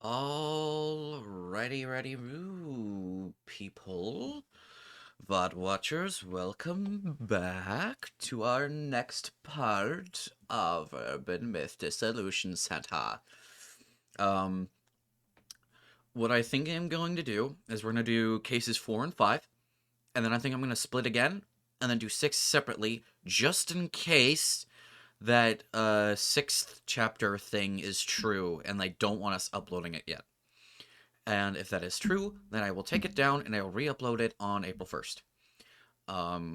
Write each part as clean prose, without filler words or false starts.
Alrighty, people. VOD watchers, welcome back to our next part of Urban Myth Dissolution Saga. What I think I'm going to do is we're going to do cases 4 and 5, and then I think I'm going to split again, and then do 6 separately, just in case that 6th chapter thing is true, and they don't want us uploading it yet. And if that is true, then I will take it down and I will re-upload it on April 1st.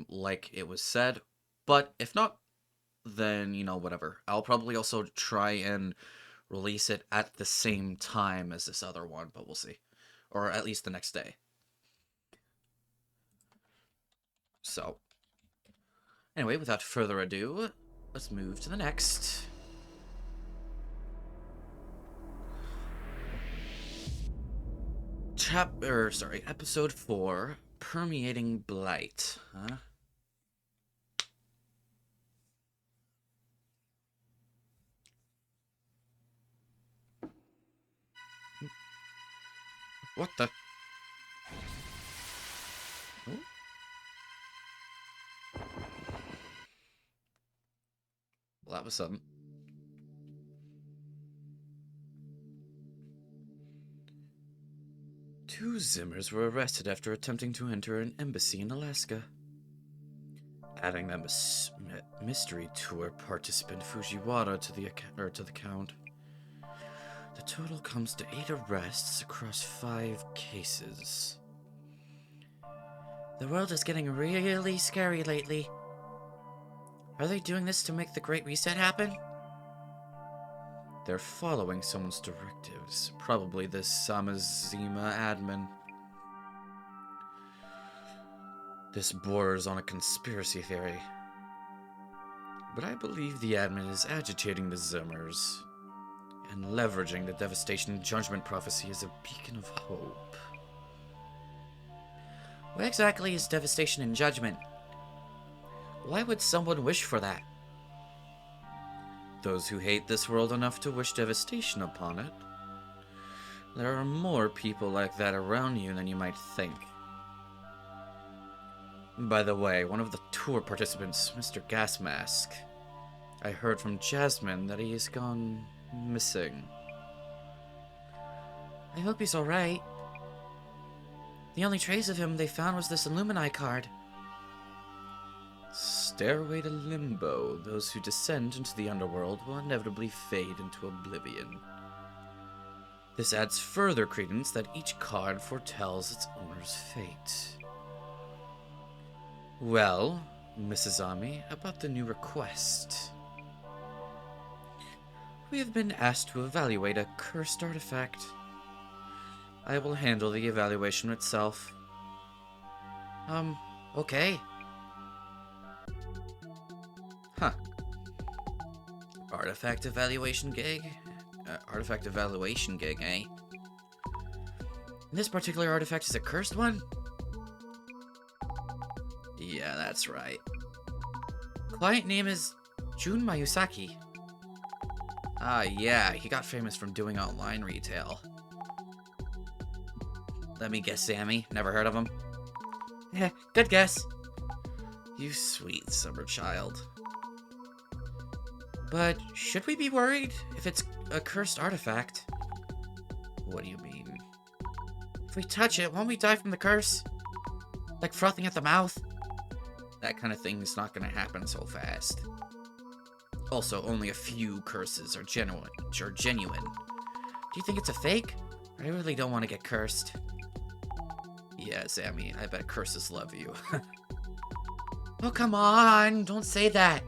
Like it was said. But if not, then, whatever. I'll probably also try and release it at the same time as this other one, but we'll see. Or at least the next day. So, anyway, without further ado, let's move to the next. Episode 4, Permeating Blight, huh? What the? Oh? Well, that was something. Two Zimmers were arrested after attempting to enter an embassy in Alaska. Adding them a mystery tour participant Fujiwara to the count. The total comes to 8 arrests across 5 cases. The world is getting really scary lately. Are they doing this to make the Great Reset happen? They're following someone's directives. Probably this Samazima admin. This borders on a conspiracy theory. But I believe the admin is agitating the Zimmers and leveraging the devastation judgment prophecy as a beacon of hope. What exactly is devastation and judgment? Why would someone wish for that? Those who hate this world enough to wish devastation upon it. There are more people like that around you than you might think. By the way, one of the tour participants, Mr. Gasmask, I heard from Jasmine that he has gone missing. I hope he's alright. The only trace of him they found was this Illumini card. Stairway to Limbo. Those who descend into the underworld will inevitably fade into oblivion. This adds further credence that each card foretells its owner's fate. Well, Mrs. Ami, about the new request. We have been asked to evaluate a cursed artifact. I will handle the evaluation itself. Okay. Huh. Artifact evaluation gig, eh? This particular artifact is a cursed one? Yeah, that's right. Client name is Jun Mayusaki. Ah, yeah, he got famous from doing online retail. Let me guess, Sammy. Never heard of him? Yeah, good guess. You sweet summer child. But should we be worried if it's a cursed artifact? What do you mean? If we touch it, won't we die from the curse? Like frothing at the mouth? That kind of thing's not gonna happen so fast. Also, only a few curses are genuine. Do you think it's a fake? I really don't want to get cursed. Yeah, Sammy, I bet curses love you. Oh, come on! Don't say that!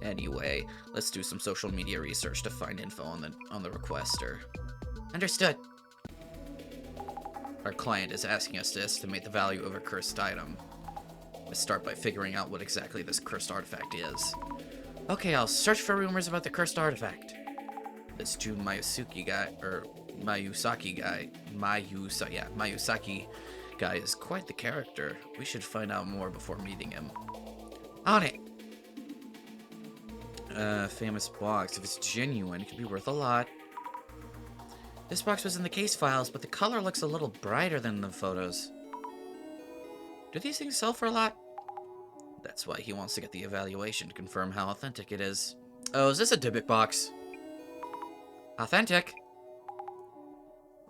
Anyway, let's do some social media research to find info on the requester. Understood. Our client is asking us to estimate the value of a cursed item. Let's start by figuring out what exactly this cursed artifact is. Okay, I'll search for rumors about the cursed artifact. This Jun Mayusaki guy is quite the character. We should find out more before meeting him. On it! Famous box. If it's genuine, it could be worth a lot. This box was in the case files, but the color looks a little brighter than the photos. Do these things sell for a lot? That's why he wants to get the evaluation to confirm how authentic it is. Oh, is this a Dybbuk box? Authentic?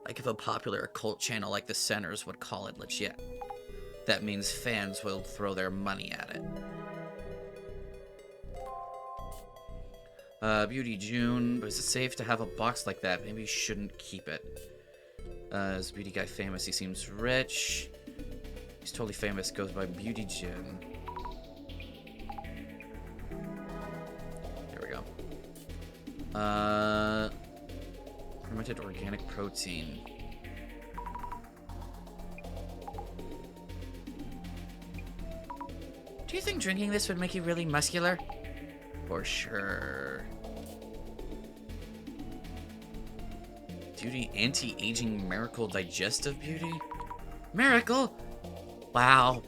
Like if a popular occult channel like the Centers would call it legit. That means fans will throw their money at it. Beauty June. But is it safe to have a box like that? Maybe you shouldn't keep it. Is Beauty Guy famous? He seems rich. He's totally famous. Goes by Beauty June. Here we go. Fermented organic protein. Do you think drinking this would make you really muscular? For sure. Beauty anti-aging miracle digestive beauty? Miracle? Wow.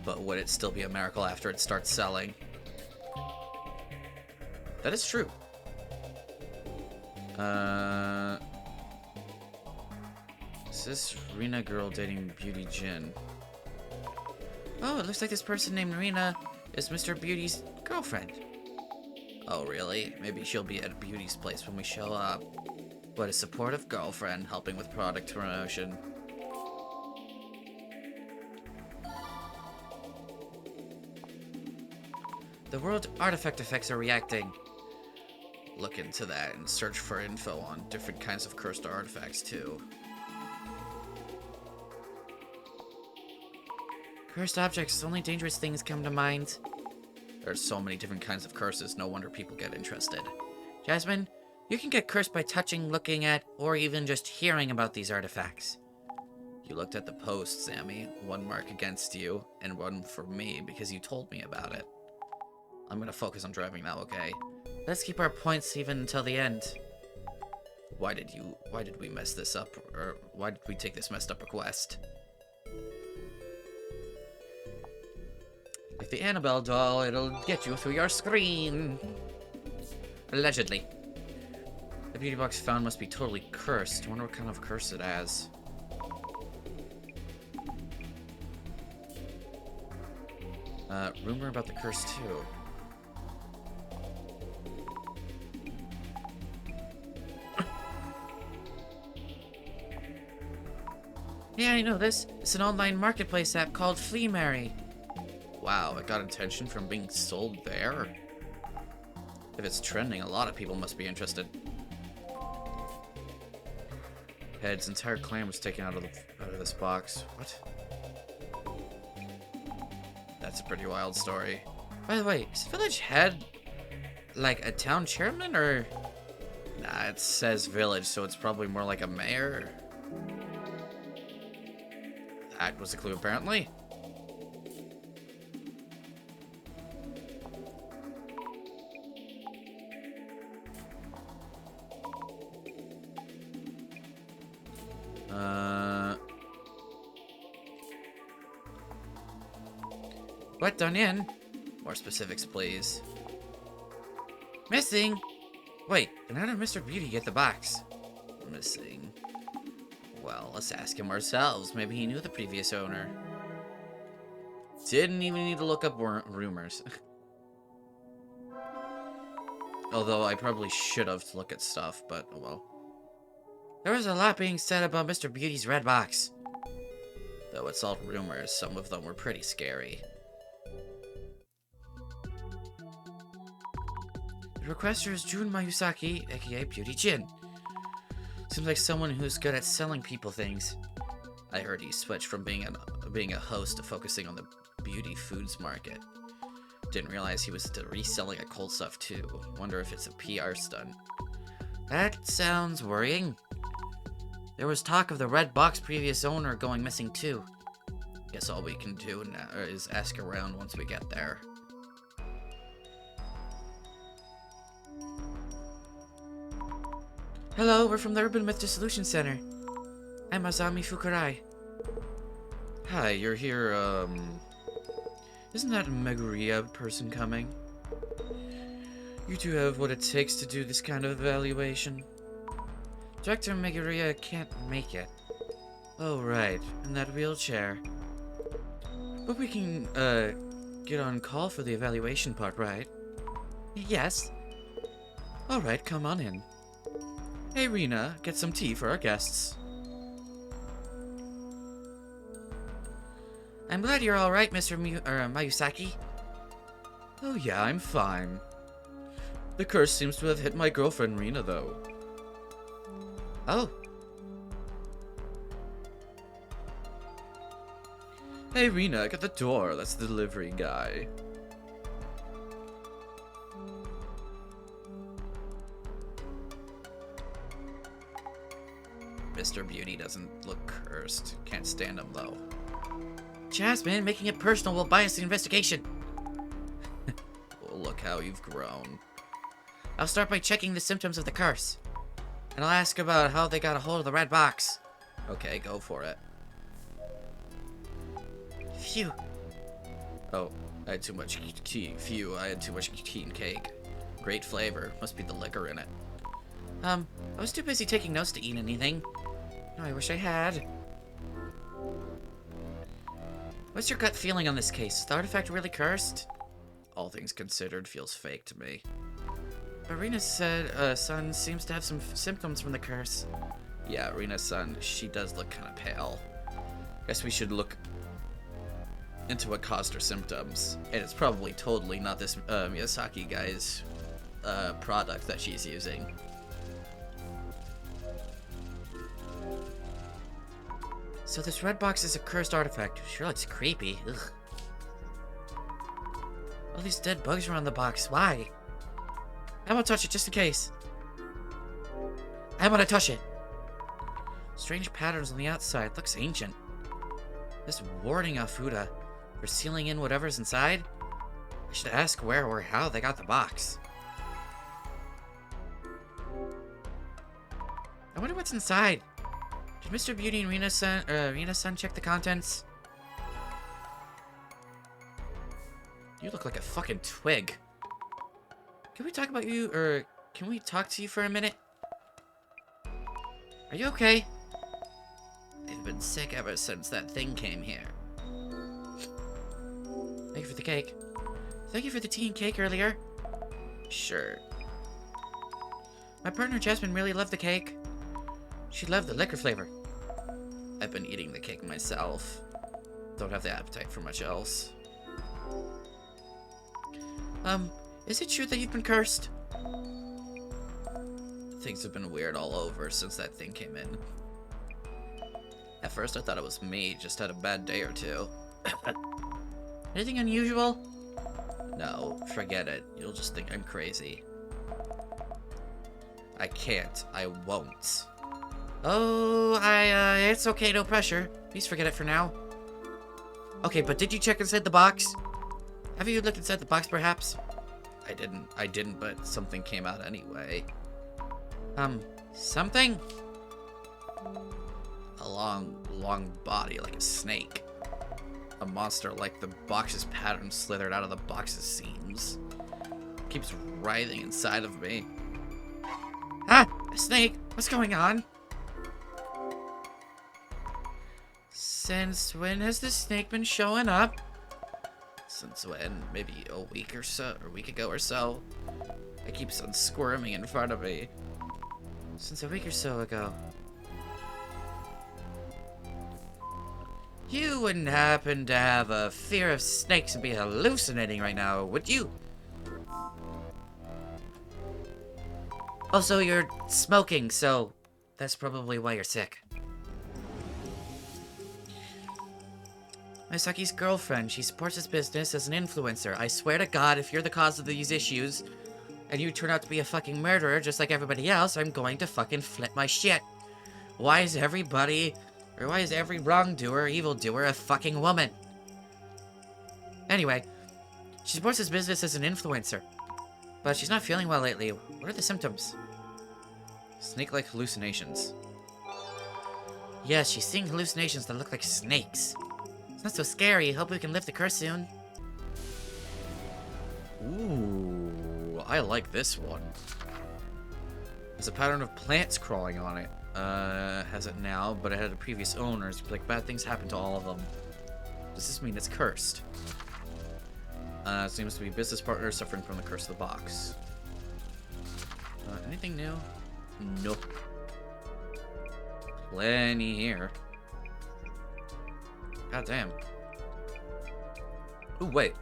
But would it still be a miracle after it starts selling? That is true. Is this Rena girl dating Beauty Jin? Oh, it looks like this person named Rena is Mr. Beauty's girlfriend. Oh, really? Maybe she'll be at Beauty's place when we show up. What a supportive girlfriend helping with product promotion. The world artifact effects are reacting. Look into that and search for info on different kinds of cursed artifacts, too. Cursed objects, only dangerous things come to mind. There's so many different kinds of curses, no wonder people get interested. Jasmine, you can get cursed by touching, looking at, or even just hearing about these artifacts. You looked at the post, Sammy. One mark against you, and one for me because you told me about it. I'm gonna focus on driving now, okay? Let's keep our points even until the end. Why did we mess this up? Or why did we take this messed up request? Like the Annabelle doll, it'll get you through your screen. Allegedly. The beauty box found must be totally cursed. I wonder what kind of curse it has. Rumor about the curse too. Yeah, I know this. It's an online marketplace app called Flea Mary. Wow, it got attention from being sold there? If it's trending, a lot of people must be interested. Head's entire clan was taken out of this box. What? That's a pretty wild story. By the way, is Village Head like a town chairman or? Nah, it says village, so it's probably more like a mayor. That was a clue, apparently. What done in? More specifics, please. Missing? Wait, then how did Mr. Beauty get the box? Missing. Well, let's ask him ourselves. Maybe he knew the previous owner. Didn't even need to look up rumors. Although I probably should have to look at stuff, but oh well. There was a lot being said about Mr. Beauty's red box. Though it's all rumors, some of them were pretty scary. The requester is Jun Mayusaki, aka Beauty Jin. Seems like someone who's good at selling people things. I heard he switched from being a host to focusing on the beauty foods market. Didn't realize he was into reselling occult stuff too. Wonder if it's a PR stunt. That sounds worrying. There was talk of the red box previous owner going missing too. Guess all we can do now is ask around once we get there. Hello, we're from the Urban Myth Dissolution Center. I'm Azami Fukurai. Hi, you're here, Isn't that a Meguria person coming? You two have what it takes to do this kind of evaluation? Director Meguria can't make it. Oh, right. In that wheelchair. But we can, get on call for the evaluation part, right? Yes. Alright, come on in. Hey, Rena, get some tea for our guests. I'm glad you're alright, Mr. Mayusaki. Oh yeah, I'm fine. The curse seems to have hit my girlfriend Rena, though. Oh. Hey, Rena, get the door. That's the delivery guy. Mr. Beauty doesn't look cursed. Can't stand him, though. Jasmine, making it personal will bias the investigation. Well, look how you've grown. I'll start by checking the symptoms of the curse. And I'll ask about how they got a hold of the red box. Okay, go for it. Phew. Oh, I had too much tea. Phew, I had too much tea and cake. Great flavor. Must be the liquor in it. I was too busy taking notes to eat anything. Oh, I wish I had. What's your gut feeling on this case? Is the artifact really cursed? All things considered, feels fake to me. Rena's son seems to have some symptoms from the curse. Yeah, Rena's son, she does look kind of pale. Guess we should look into what caused her symptoms. And it's probably totally not this Miyazaki guy's product that she's using. So this red box is a cursed artifact. Sure looks creepy. Ugh. All these dead bugs around the box. Why? I won't touch it just in case. I want to touch it. Strange patterns on the outside. Looks ancient. This warding Afuda for sealing in whatever's inside? I should ask where or how they got the box. I wonder what's inside. Did Mr. Beauty and Rena's son check the contents? You look like a fucking twig. Can we talk about you, or can we talk to you for a minute? Are you okay? I've been sick ever since that thing came here. Thank you for the cake. Thank you for the tea and cake earlier. Sure. My partner Jasmine really loved the cake. She loved the liquor flavor. I've been eating the cake myself. Don't have the appetite for much else. Is it true that you've been cursed? Things have been weird all over since that thing came in. At first I thought it was me, just had a bad day or two. Anything unusual? No, forget it. You'll just think I'm crazy. I can't. I won't. Oh, it's okay, no pressure. Please forget it for now. Okay, but did you check inside the box? Have you looked inside the box, perhaps? I didn't, but something came out anyway. Something? A long body, like a snake. A monster like the box's pattern slithered out of the box's seams. Keeps writhing inside of me. Ah! A snake! What's going on? Since when has the snake been showing up? Since when? Maybe a week or so, or a week ago or so. It keeps on squirming in front of me. Since a week or so ago. You wouldn't happen to have a fear of snakes and be hallucinating right now, would you? Also, you're smoking, so that's probably why you're sick. Misaki's girlfriend, she supports his business as an influencer. I swear to God, if you're the cause of these issues, and you turn out to be a fucking murderer just like everybody else, I'm going to fucking flip my shit. Why is every wrongdoer, evildoer a fucking woman? Anyway, she supports his business as an influencer. But she's not feeling well lately. What are the symptoms? Snake-like hallucinations. Yes, she's seeing hallucinations that look like snakes. It's not so scary. Hope we can lift the curse soon. Ooh, I like this one. There's a pattern of plants crawling on it. Has it now, but it had a previous owners. Like, bad things happen to all of them. Does this mean it's cursed? Seems to be business partners suffering from the curse of the box. Anything new? Nope. Plenty here. God damn. Ooh, wait.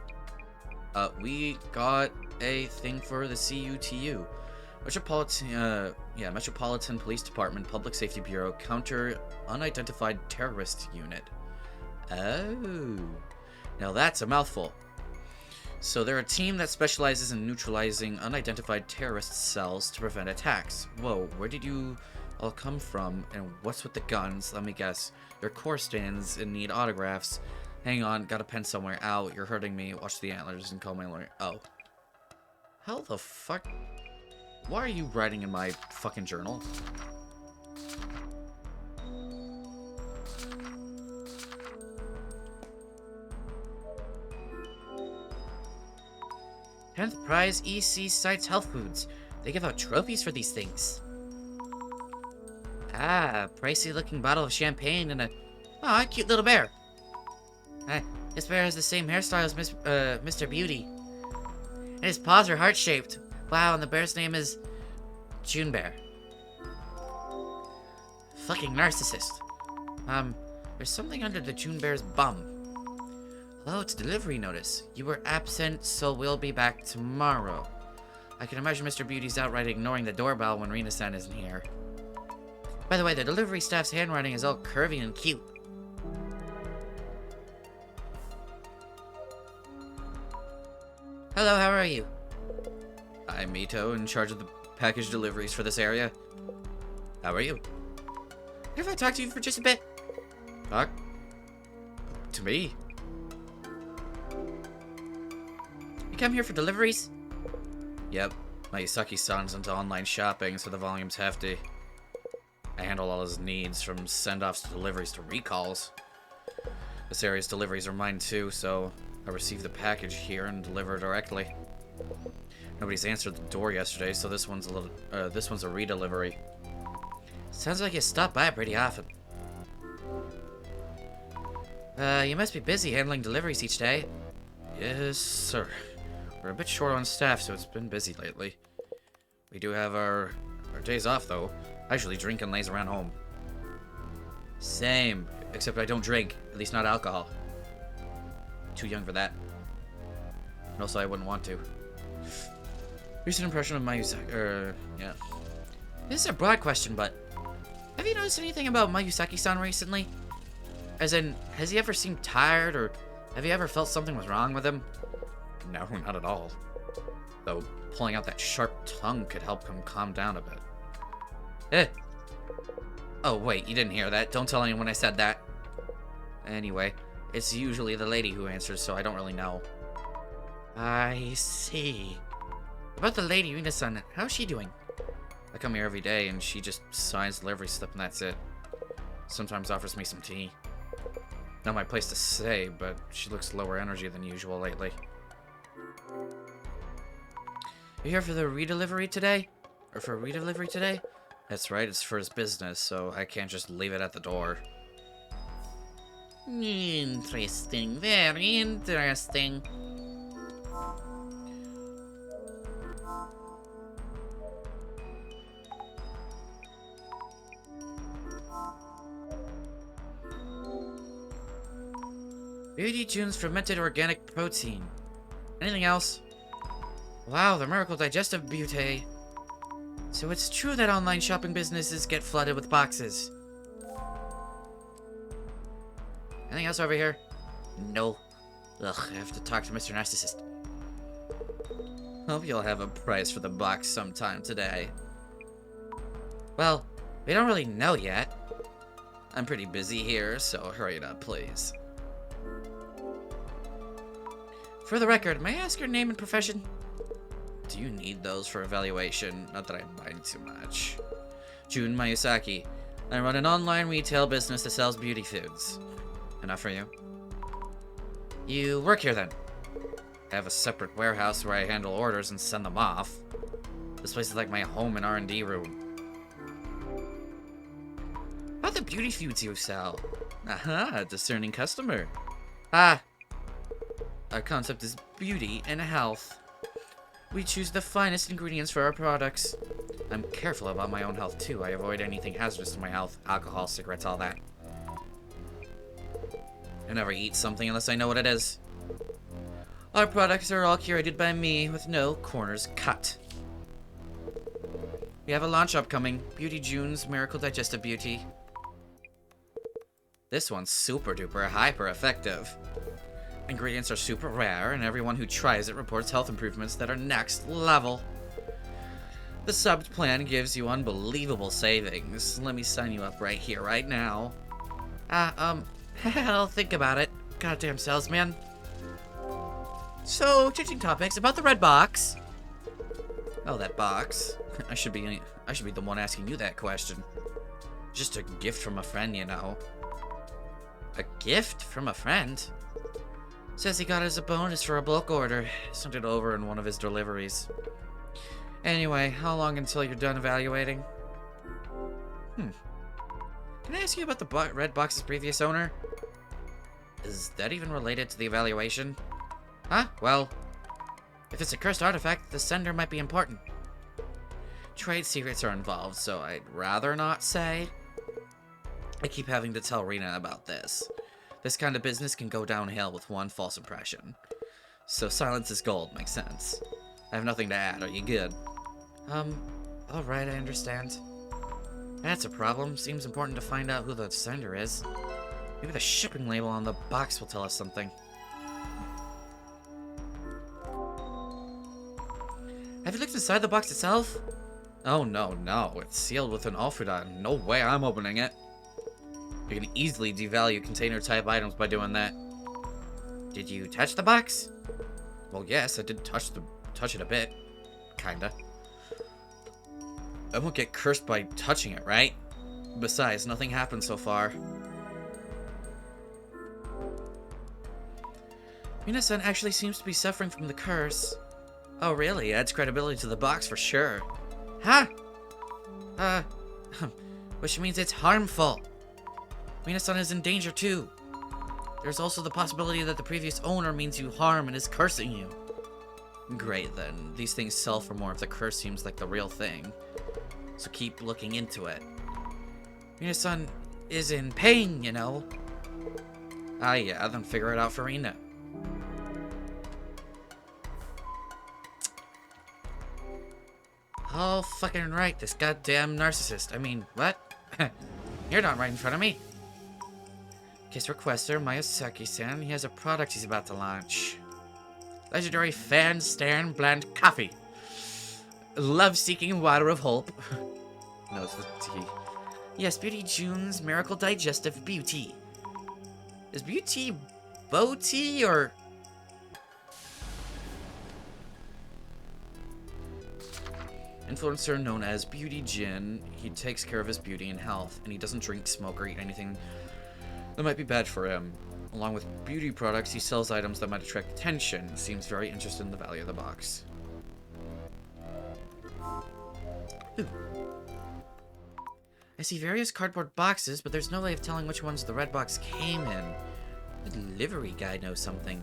We got a thing for the CUTU. Metropolitan Police Department, Public Safety Bureau, Counter Unidentified Terrorist Unit. Oh. Now that's a mouthful. So they're a team that specializes in neutralizing unidentified terrorist cells to prevent attacks. Whoa, where did you all come from? And what's with the guns? Let me guess. Your core stands and need autographs. Hang on, got a pen somewhere. Ow, you're hurting me. Watch the antlers and call my lawyer. Oh. How the fuck? Why are you writing in my fucking journal? Tenth prize EC Sites Health Foods. They give out trophies for these things. Ah, pricey looking bottle of champagne and a cute little bear. This bear has the same hairstyle as Mr. Beauty. And his paws are heart-shaped. Wow, and the bear's name is June Bear. Fucking narcissist. There's something under the June Bear's bum. Hello, it's a delivery notice. You were absent, so we'll be back tomorrow. I can imagine Mr. Beauty's outright ignoring the doorbell when Rina-san isn't here. By the way, the delivery staff's handwriting is all curvy and cute. Hello, how are you? I'm Mito, in charge of the package deliveries for this area. How are you? If I talk to you for just a bit? Talk? To me? You come here for deliveries? Yep. Mayusaki-san's into online shopping, so the volume's hefty. I handle all his needs, from send-offs to deliveries to recalls. This area's deliveries are mine too, so I receive the package here and deliver directly. Nobody's answered the door yesterday, so this one's a redelivery. Sounds like you stop by pretty often. You must be busy handling deliveries each day. Yes, sir. We're a bit short on staff, so it's been busy lately. We do have our days off, though. I usually drink and laze around home. Same, except I don't drink, at least not alcohol. Too young for that. And also, I wouldn't want to. Recent impression of Mayusaki, yeah. This is a broad question, but have you noticed anything about Mayusaki-san recently? As in, has he ever seemed tired, or have you ever felt something was wrong with him? No, not at all. Though, pulling out that sharp tongue could help him calm down a bit. Oh, wait, you didn't hear that. Don't tell anyone I said that. Anyway, it's usually the lady who answers, so I don't really know. I see. About the lady, Rina-san, how's she doing? I come here every day, and she just signs delivery slip, and that's it. Sometimes offers me some tea. Not my place to say, but she looks lower energy than usual lately. You here for the redelivery today? Or for a redelivery today? That's right, it's for his business, so I can't just leave it at the door. Interesting, very interesting. Beauty June's fermented organic protein. Anything else? Wow, the miracle digestive beauty. So it's true that online shopping businesses get flooded with boxes. Anything else over here? No. Ugh, I have to talk to Mr. Narcissist. Hope you'll have a price for the box sometime today. Well, we don't really know yet. I'm pretty busy here, so hurry it up, please. For the record, may I ask your name and profession? Do you need those for evaluation? Not that I mind too much. Jun Mayusaki. I run an online retail business that sells beauty foods. Enough for you? You work here then? I have a separate warehouse where I handle orders and send them off. This place is like my home and R&D room. About the beauty foods you sell. Aha, discerning customer. Ah, our concept is beauty and health. We choose the finest ingredients for our products. I'm careful about my own health too. I avoid anything hazardous to my health. Alcohol, cigarettes, all that. I never eat something unless I know what it is. Our products are all curated by me with no corners cut. We have a launch upcoming. Beauty June's Miracle Digestive Beauty. This one's super duper hyper effective. Ingredients are super rare, and everyone who tries it reports health improvements that are next level. The subbed plan gives you unbelievable savings. Let me sign you up right here, right now. I'll think about it. Goddamn salesman. So, changing topics, about the red box. Oh, that box. I should be the one asking you that question. Just a gift from a friend, you know. A gift from a friend? Says he got it as a bonus for a bulk order. Sent it over in one of his deliveries. Anyway, how long until you're done evaluating? Can I ask you about the red box's previous owner? Is that even related to the evaluation? Huh? Well, if it's a cursed artifact, the sender might be important. Trade secrets are involved, so I'd rather not say. I keep having to tell Rena about this. This kind of business can go downhill with one false impression. So silence is gold, makes sense. I have nothing to add, are you good? Alright, I understand. That's a problem. Seems important to find out who the sender is. Maybe the shipping label on the box will tell us something. Have you looked inside the box itself? Oh no, it's sealed with an Alfredon. No way I'm opening it. You can easily devalue container-type items by doing that. Did you touch the box? Well, yes, I did touch it a bit. Kinda. I won't get cursed by touching it, right? Besides, nothing happened so far. Minasan actually seems to be suffering from the curse. Oh, really? Adds credibility to the box for sure. Huh? Which means it's harmful. Minasan is in danger too. There's also the possibility that the previous owner means you harm and is cursing you. Great then. These things sell for more if the curse seems like the real thing. So keep looking into it. Minasan is in pain, you know. Ah yeah, then figure it out for Rena. Oh, fucking right, this goddamn narcissist. I mean, what? You're not right in front of me. Case requester, Miyazaki-san, he has a product he's about to launch. Legendary fan staring blend coffee. Love-seeking water of hope. No, it's the tea. Yes, Beauty June's Miracle Digestive Beauty. Is Beauty Bow Tea or... Influencer known as Beauty Jin. He takes care of his beauty and health, and he doesn't drink, smoke, or eat anything that might be bad for him. Along with beauty products, he sells items that might attract attention. Seems very interested in the value of the box. Ooh. I see various cardboard boxes, but there's no way of telling which ones the red box came in. The delivery guy knows something.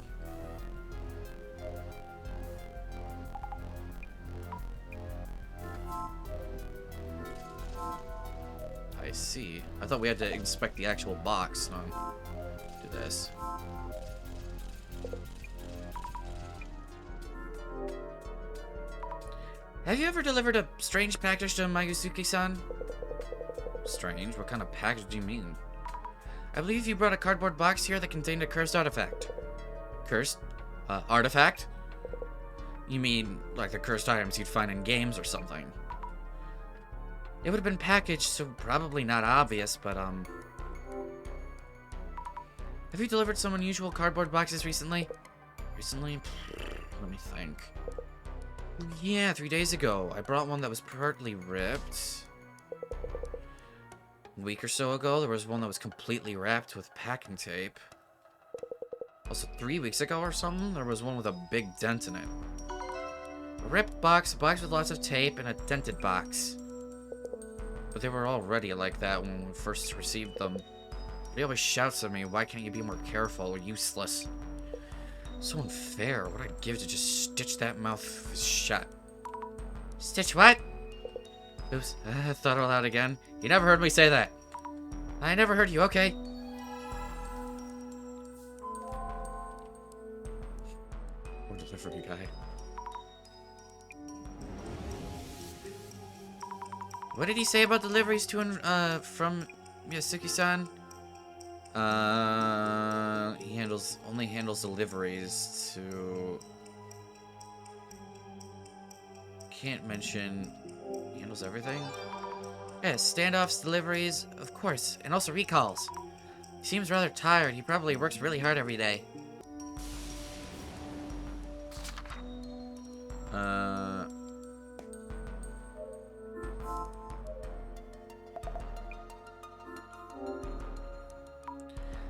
I see. I thought we had to inspect the actual box, not do this. Have you ever delivered a strange package to Mayusuke-san? Strange? What kind of package do you mean? I believe you brought a cardboard box here that contained a cursed artifact. Cursed? Artifact? You mean, like the cursed items you'd find in games or something? It would have been packaged, so probably not obvious, but, Have you delivered some unusual cardboard boxes recently? Recently? Let me think. Yeah, 3 days ago. I brought one that was partly ripped. A week or so ago, there was one that was completely wrapped with packing tape. Also, 3 weeks ago or something, there was one with a big dent in it. A ripped box, a box with lots of tape, and a dented box. But they were already like that when we first received them. But he always shouts at me, why can't you be more careful or useless? So unfair. What I'd give to just stitch that mouth shut. Stitch what? Oops, I thought out loud again. You never heard me say that. I never heard you, okay. Poor delivery guy. What did he say about deliveries to and from Yasuki-san? He only handles deliveries to... Can't mention... He handles everything? Yes, standoffs, deliveries, of course, and also recalls. He seems rather tired. He probably works really hard every day.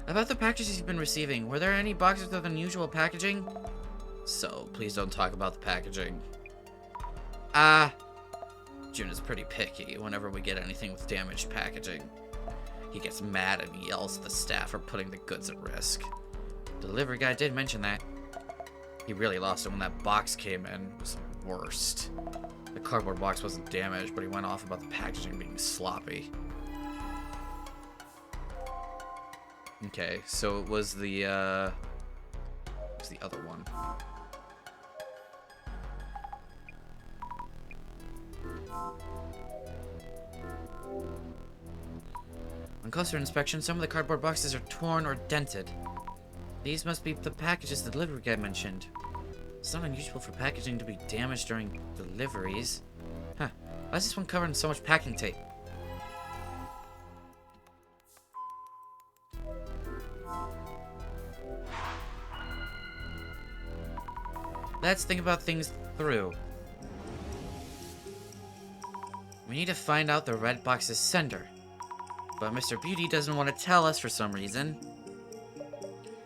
About the packages he's been receiving, were there any boxes with unusual packaging? So, please don't talk about the packaging. Jun is pretty picky whenever we get anything with damaged packaging. He gets mad and yells at the staff for putting the goods at risk. The delivery guy did mention that. He really lost it when that box came in. It was the worst. The cardboard box wasn't damaged, but he went off about the packaging being sloppy. Okay, so it was the other one. On closer inspection, some of the cardboard boxes are torn or dented. These must be the packages the delivery guy mentioned. It's not unusual for packaging to be damaged during deliveries. Huh, why is this one covered in so much packing tape? Let's think about things through. We need to find out the red box's sender. But Mr. Beauty doesn't want to tell us for some reason.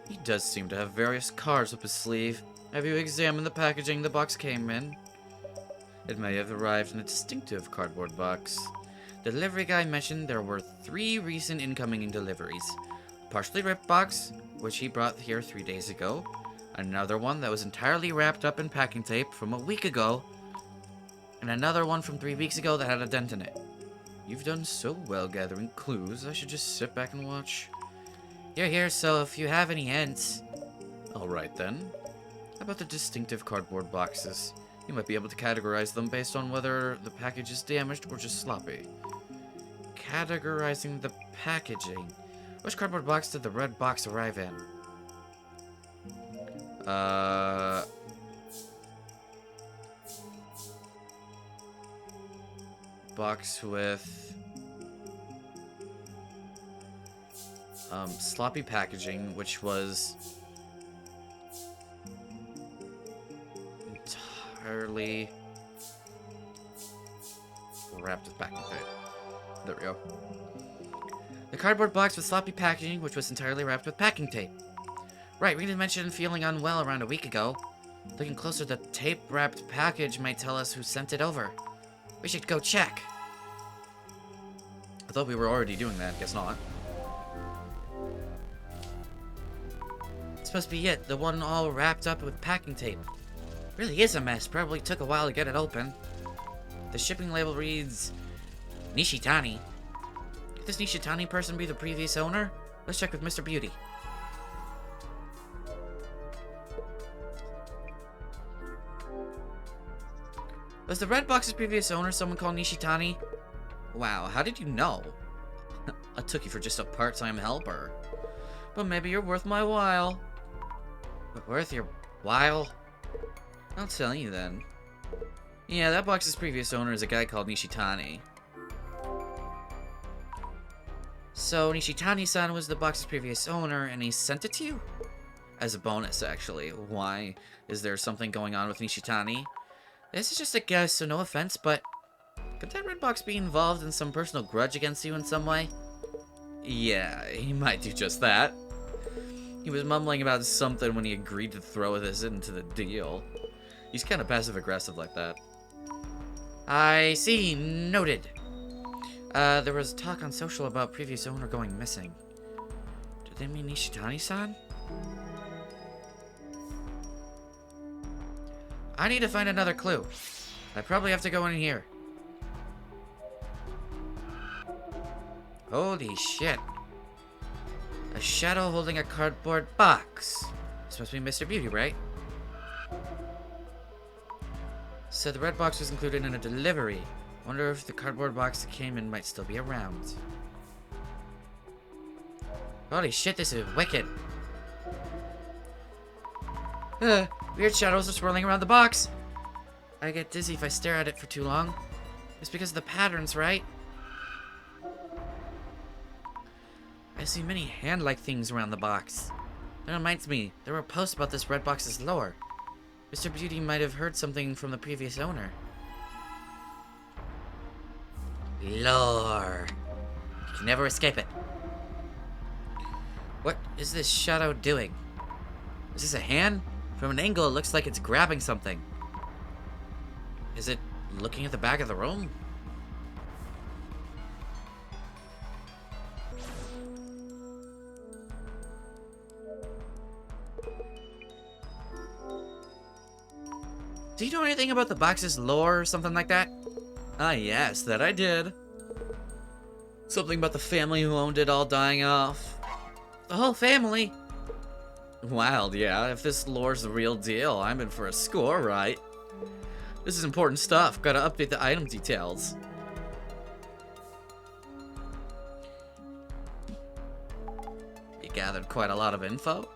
He does seem to have various cards up his sleeve. Have you examined the packaging the box came in? It may have arrived in a distinctive cardboard box. The delivery guy mentioned there were 3 recent incoming deliveries. A partially ripped box, which he brought here 3 days ago. Another one that was entirely wrapped up in packing tape from a week ago. And another one from 3 weeks ago that had a dent in it. You've done so well gathering clues, I should just sit back and watch. You're here, so if you have any hints... Alright then. How about the distinctive cardboard boxes? You might be able to categorize them based on whether the package is damaged or just sloppy. Categorizing the packaging. Which cardboard box did the red box arrive in? Box with sloppy packaging, which was entirely wrapped with packing tape. There we go. The cardboard box with sloppy packaging, which was entirely wrapped with packing tape. Right, Rita mentioned feeling unwell around a week ago. Looking closer, the tape-wrapped package might tell us who sent it over. We should go check. I thought we were already doing that. Guess not. This must be it. The one all wrapped up with packing tape. Really is a mess. Probably took a while to get it open. The shipping label reads... Nishitani. Could this Nishitani person be the previous owner? Let's check with Mr. Beauty. Was the red box's previous owner someone called Nishitani? Wow, how did you know? I took you for just a part-time helper. But maybe you're worth my while. Worth your while? I'll tell you then. Yeah, that box's previous owner is a guy called Nishitani. So Nishitani-san was the box's previous owner and he sent it to you? As a bonus, actually. Why? Is there something going on with Nishitani? This is just a guess, so no offense, but... could that red box be involved in some personal grudge against you in some way? Yeah, he might do just that. He was mumbling about something when he agreed to throw this into the deal. He's kind of passive-aggressive like that. I see. Noted. There was talk on social about previous owner going missing. Did they mean Nishitani-san? I need to find another clue. I probably have to go in here. Holy shit. A shadow holding a cardboard box. This must be Mr. Beauty, right? So the red box was included in a delivery. Wonder if the cardboard box that came in might still be around. Holy shit, this is wicked. Weird shadows are swirling around the box. I get dizzy if I stare at it for too long. It's because of the patterns, right? I see many hand-like things around the box. That reminds me, there were posts about this red box's lore. Mr. Beauty might have heard something from the previous owner. Lore. You can never escape it. What is this shadow doing? Is this a hand? From an angle, it looks like it's grabbing something. Is it looking at the back of the room? Do you know anything about the box's lore or something like that? Ah, yes, that I did. Something about the family who owned it all dying off. The whole family? Wild, yeah. If this lore's the real deal, I'm in for a score, right? This is important stuff. Gotta update the item details. You gathered quite a lot of info?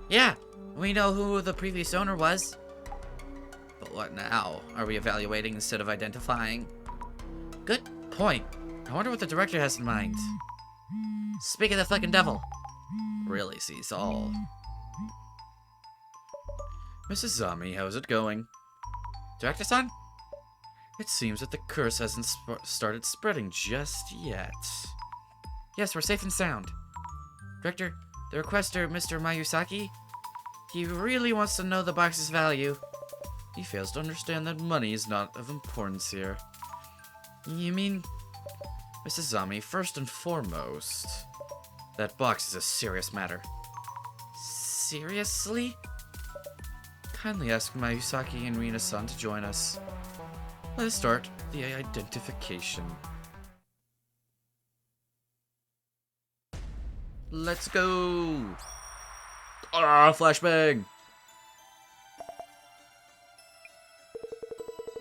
Yeah, we know who the previous owner was. But what now? Are we evaluating instead of identifying? Good point. I wonder what the director has in mind. Speak of the fucking devil. Really sees all. Mrs. Zami, how's it going? Director-san? It seems that the curse hasn't started spreading just yet. Yes, we're safe and sound. Director, the requester, Mr. Mayusaki, he really wants to know the box's value. He fails to understand that money is not of importance here. You mean... Mrs. Zami, first and foremost, that box is a serious matter. Seriously? Kindly ask Mayusaki and Rina-san to join us. Let us start the identification. Let's go! Ah, flashbang!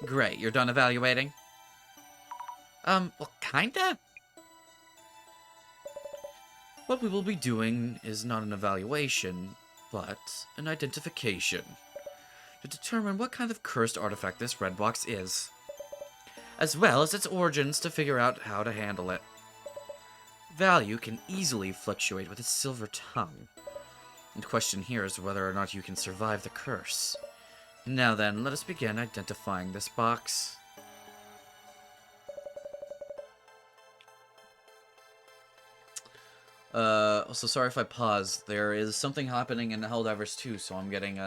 Great, you're done evaluating? Well, kinda? What we will be doing is not an evaluation, but an identification. To determine what kind of cursed artifact this red box is. As well as its origins to figure out how to handle it. Value can easily fluctuate with its silver tongue. The question here is whether or not you can survive the curse. Now then, let us begin identifying this box. Also, sorry if I pause. There is something happening in Helldivers 2, so I'm getting,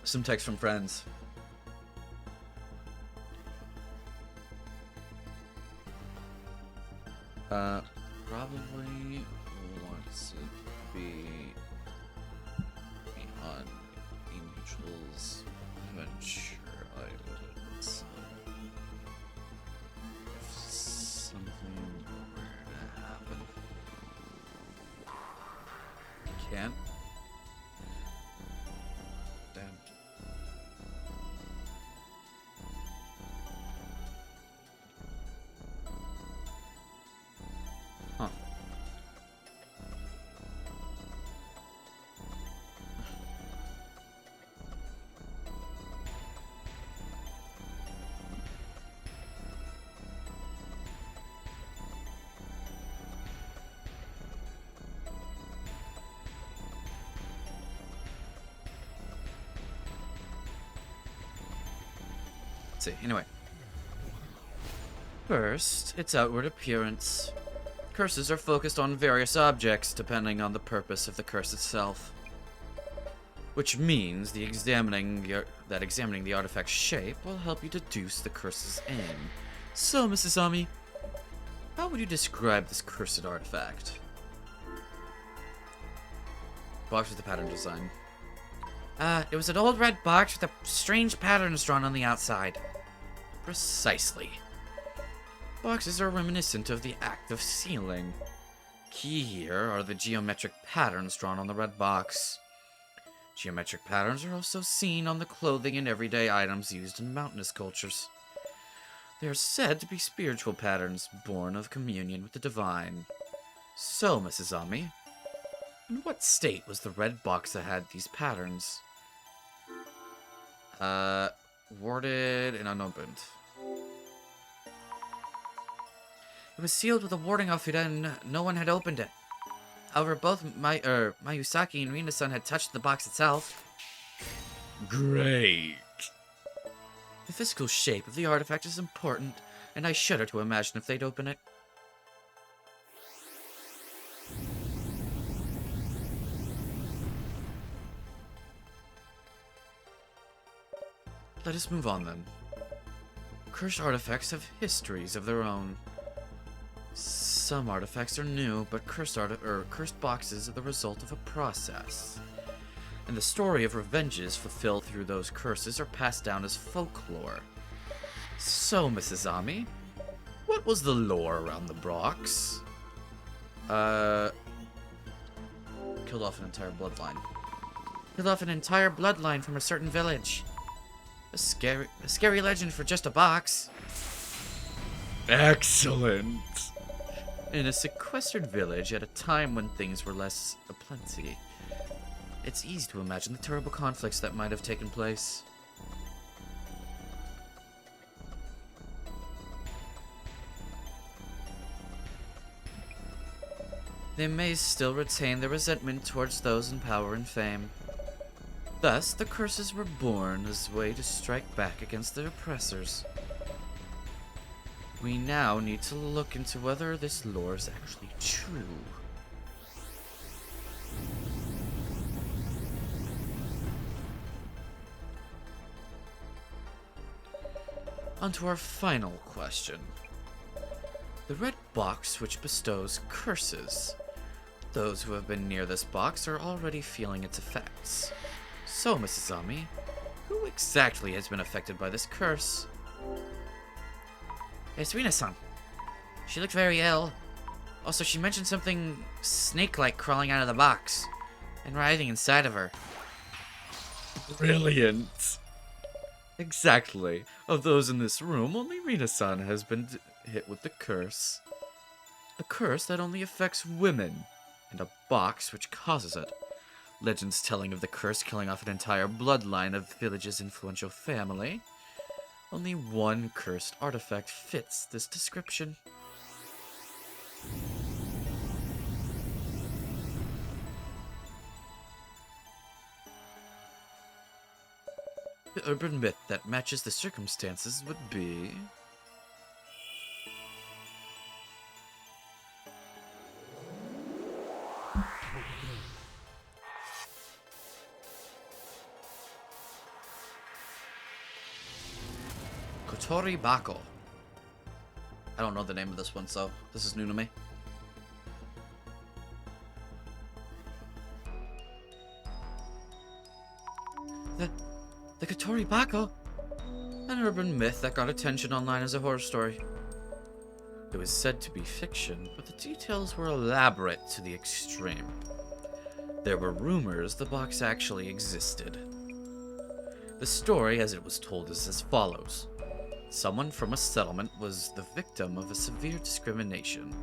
some text from friends. Probably wants to be on Angel's Adventure Island. If something were to happen, can't. Damn. Huh. Let's see, anyway. First, its outward appearance. Curses are focused on various objects, depending on the purpose of the curse itself. Which means examining the artifact's shape will help you deduce the curse's aim. So, Mrs. Ami, how would you describe this cursed artifact? Box with the pattern design. It was an old red box with strange patterns drawn on the outside. Precisely. Boxes are reminiscent of the act of sealing. Key here are the geometric patterns drawn on the red box. Geometric patterns are also seen on the clothing and everyday items used in mountainous cultures. They are said to be spiritual patterns, born of communion with the divine. So, Mrs. Ami, in what state was the red box that had these patterns? Warded and unopened. It was sealed with a warding outfit and no one had opened it. However, both Mayusaki and Rina-san had touched the box itself. Great. The physical shape of the artifact is important, and I shudder to imagine if they'd open it. Let us move on then. Cursed artifacts have histories of their own. Some artifacts are new, but cursed boxes are the result of a process. And the story of revenges fulfilled through those curses are passed down as folklore. So, Mrs. Ami, what was the lore around the box? Killed off an entire bloodline. Killed off an entire bloodline from a certain village. A scary legend for just a box. Excellent. In a sequestered village at a time when things were less aplenty. It's easy to imagine the terrible conflicts that might have taken place. They may still retain their resentment towards those in power and fame. Thus, the curses were born as a way to strike back against their oppressors. We now need to look into whether this lore is actually true. On to our final question. The red box which bestows curses. Those who have been near this box are already feeling its effects. So, Mrs. Ami, who exactly has been affected by this curse? It's Rina-san. She looked very ill. Also, she mentioned something snake-like crawling out of the box and writhing inside of her. Brilliant. Exactly. Of those in this room, only Rina-san has been hit with the curse. A curse that only affects women, and a box which causes it. Legends telling of the curse killing off an entire bloodline of the village's influential family. Only one cursed artifact fits this description. The urban myth that matches the circumstances would be... Kotori Bako. I don't know the name of this one, so this is new to me. The Kotori Bako? An urban myth that got attention online as a horror story. It was said to be fiction, but the details were elaborate to the extreme. There were rumors the box actually existed. The story, as it was told, is as follows. Someone from a settlement was the victim of a severe discrimination.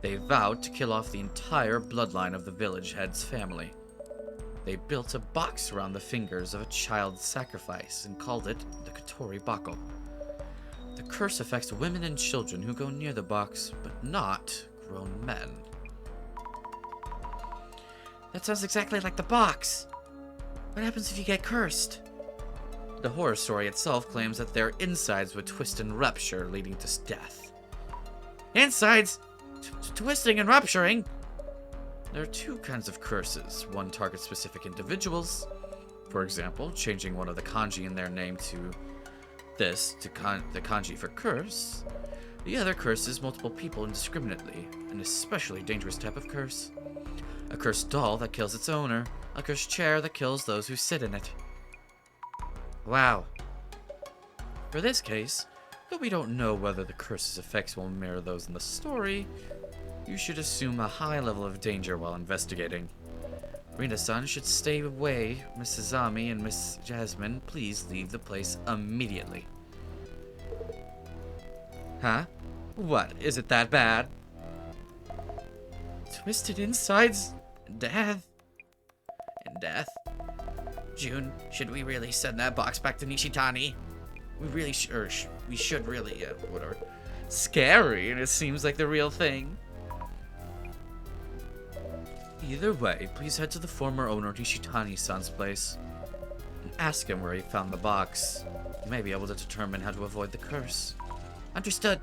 They vowed to kill off the entire bloodline of the village head's family. They built a box around the fingers of a child's sacrifice and called it the Kotori Bako. The curse affects women and children who go near the box, but not grown men. That sounds exactly like the box. What happens if you get cursed? The horror story itself claims that their insides would twist and rupture, leading to death. Insides? Twisting and rupturing? There are two kinds of curses. One targets specific individuals, For example, changing one of the kanji in their name to this, the kanji for curse. The other curses multiple people indiscriminately, an especially dangerous type of curse. A cursed doll that kills its owner, a cursed chair that kills those who sit in it. Wow. For this case, though we don't know whether the curse's effects will mirror those in the story, you should assume a high level of danger while investigating. Rina-san should stay away. Miss Sazami and Miss Jasmine, please leave the place immediately. Huh? What? Is it that bad? Twisted insides? Death? And death? June, should we really send that box back to Nishitani? We really we should really, whatever. Scary, and it seems like the real thing. Either way, please head to the former owner Nishitani-san's place and ask him where he found the box. You may be able to determine how to avoid the curse. Understood.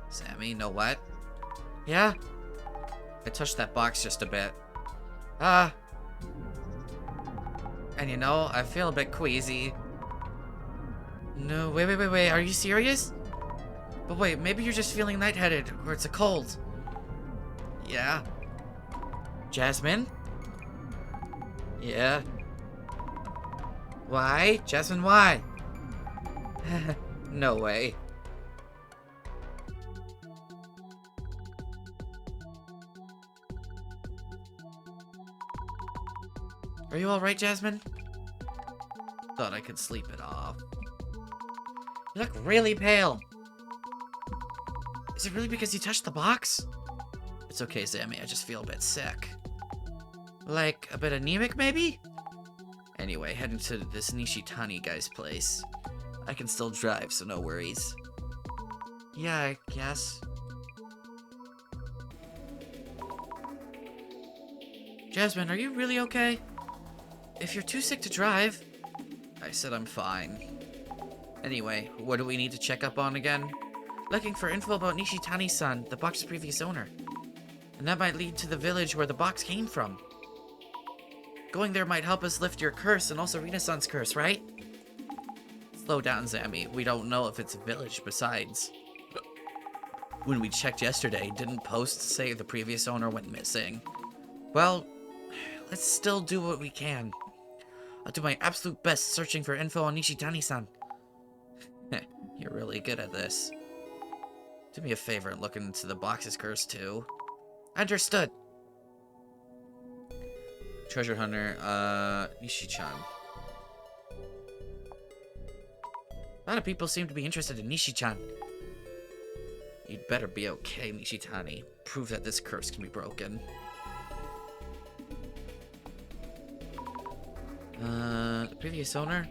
Sammy, know what? Yeah? I touched that box just a bit. And you know, I feel a bit queasy. No, wait, are you serious? But wait, maybe you're just feeling lightheaded, or it's a cold. Yeah? Jasmine? Yeah? Why? Jasmine, why? No way. Are you alright, Jasmine? Thought I could sleep it off. You look really pale. Is it really because you touched the box? It's okay, Sammy, I just feel a bit sick. Like, a bit anemic, maybe? Anyway, heading to this Nishitani guy's place. I can still drive, so no worries. Yeah, I guess. Jasmine, are you really okay? If you're too sick to drive... I said I'm fine. Anyway, what do we need to check up on again? Looking for info about Nishitani-san, the box's previous owner. And that might lead to the village where the box came from. Going there might help us lift your curse and also Rina-san's curse, right? Slow down, Zammy. We don't know if it's a village besides. When we checked yesterday, didn't post say the previous owner went missing. Well, let's still do what we can. I'll do my absolute best searching for info on Nishitani-san. You're really good at this. Do me a favor and look into the box's curse too. Understood. Treasure hunter, Nishi-chan. A lot of people seem to be interested in Nishi-chan. You'd better be okay, Nishitani. Prove that this curse can be broken. The previous owner?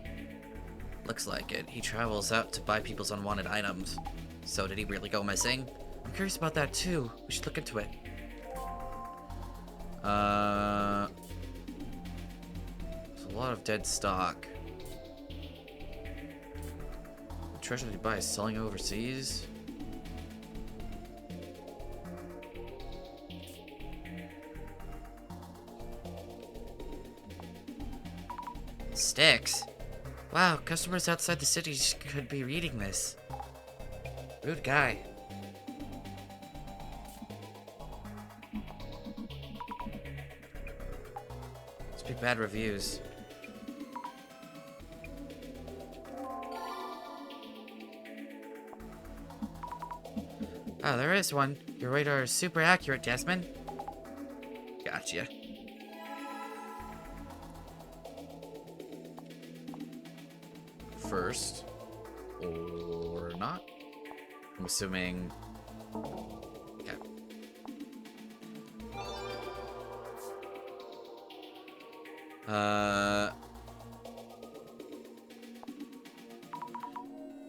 Looks like it. He travels out to buy people's unwanted items. So did he really go missing? I'm curious about that too. We should look into it. There's a lot of dead stock. The treasure that he buys selling overseas? Sticks? Wow, customers outside the city could be reading this. Rude guy. Must be bad reviews. Oh, there is one. Your radar is super accurate, Jasmine. Gotcha. First, or not? I'm assuming... Okay.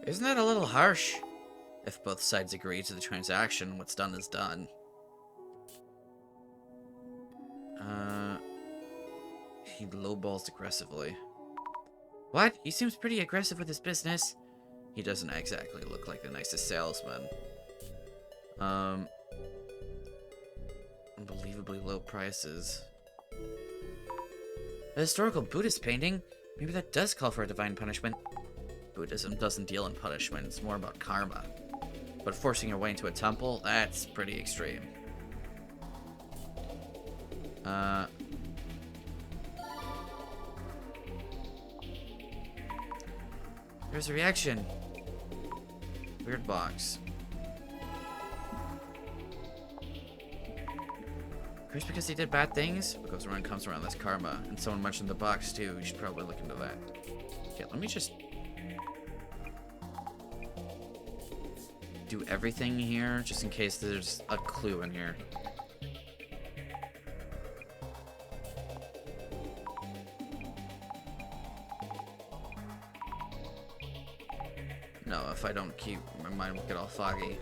Isn't that a little harsh? If both sides agree to the transaction, what's done is done. He lowballs aggressively. What? He seems pretty aggressive with his business. He doesn't exactly look like the nicest salesman. Unbelievably low prices. A historical Buddhist painting? Maybe that does call for a divine punishment. Buddhism doesn't deal in punishment, it's more about karma. But forcing your way into a temple, that's pretty extreme. There's a reaction. Weird box. Cursed because he did bad things? What goes around comes around, that's karma. And someone mentioned the box too, you should probably look into that. Okay, let me just do everything here, just in case there's a clue in here. No, if I don't keep, my mind will get all foggy.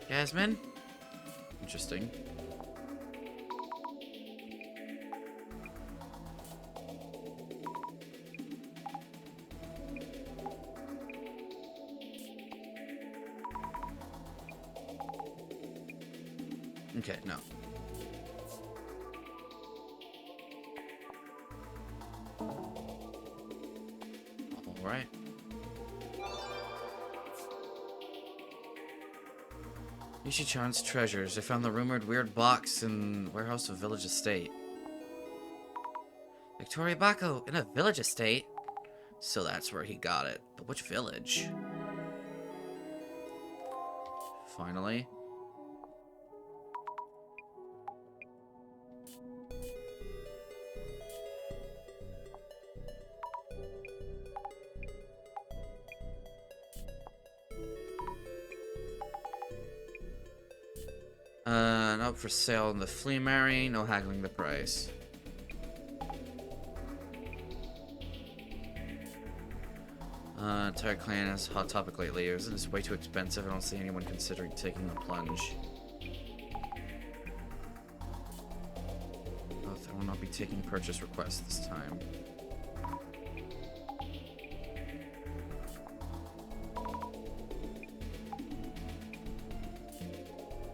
Jasmine? Interesting. Okay, no. Alright. Nishi-chan's treasures. I found the rumored weird box in warehouse of village estate. Victoria Bako in a village estate? So that's where he got it. But which village? Finally. Not for sale in the flea market, no haggling the price. Entire clan is a hot topic lately. Isn't this way too expensive? I don't see anyone considering taking the plunge. I will not be taking purchase requests this time.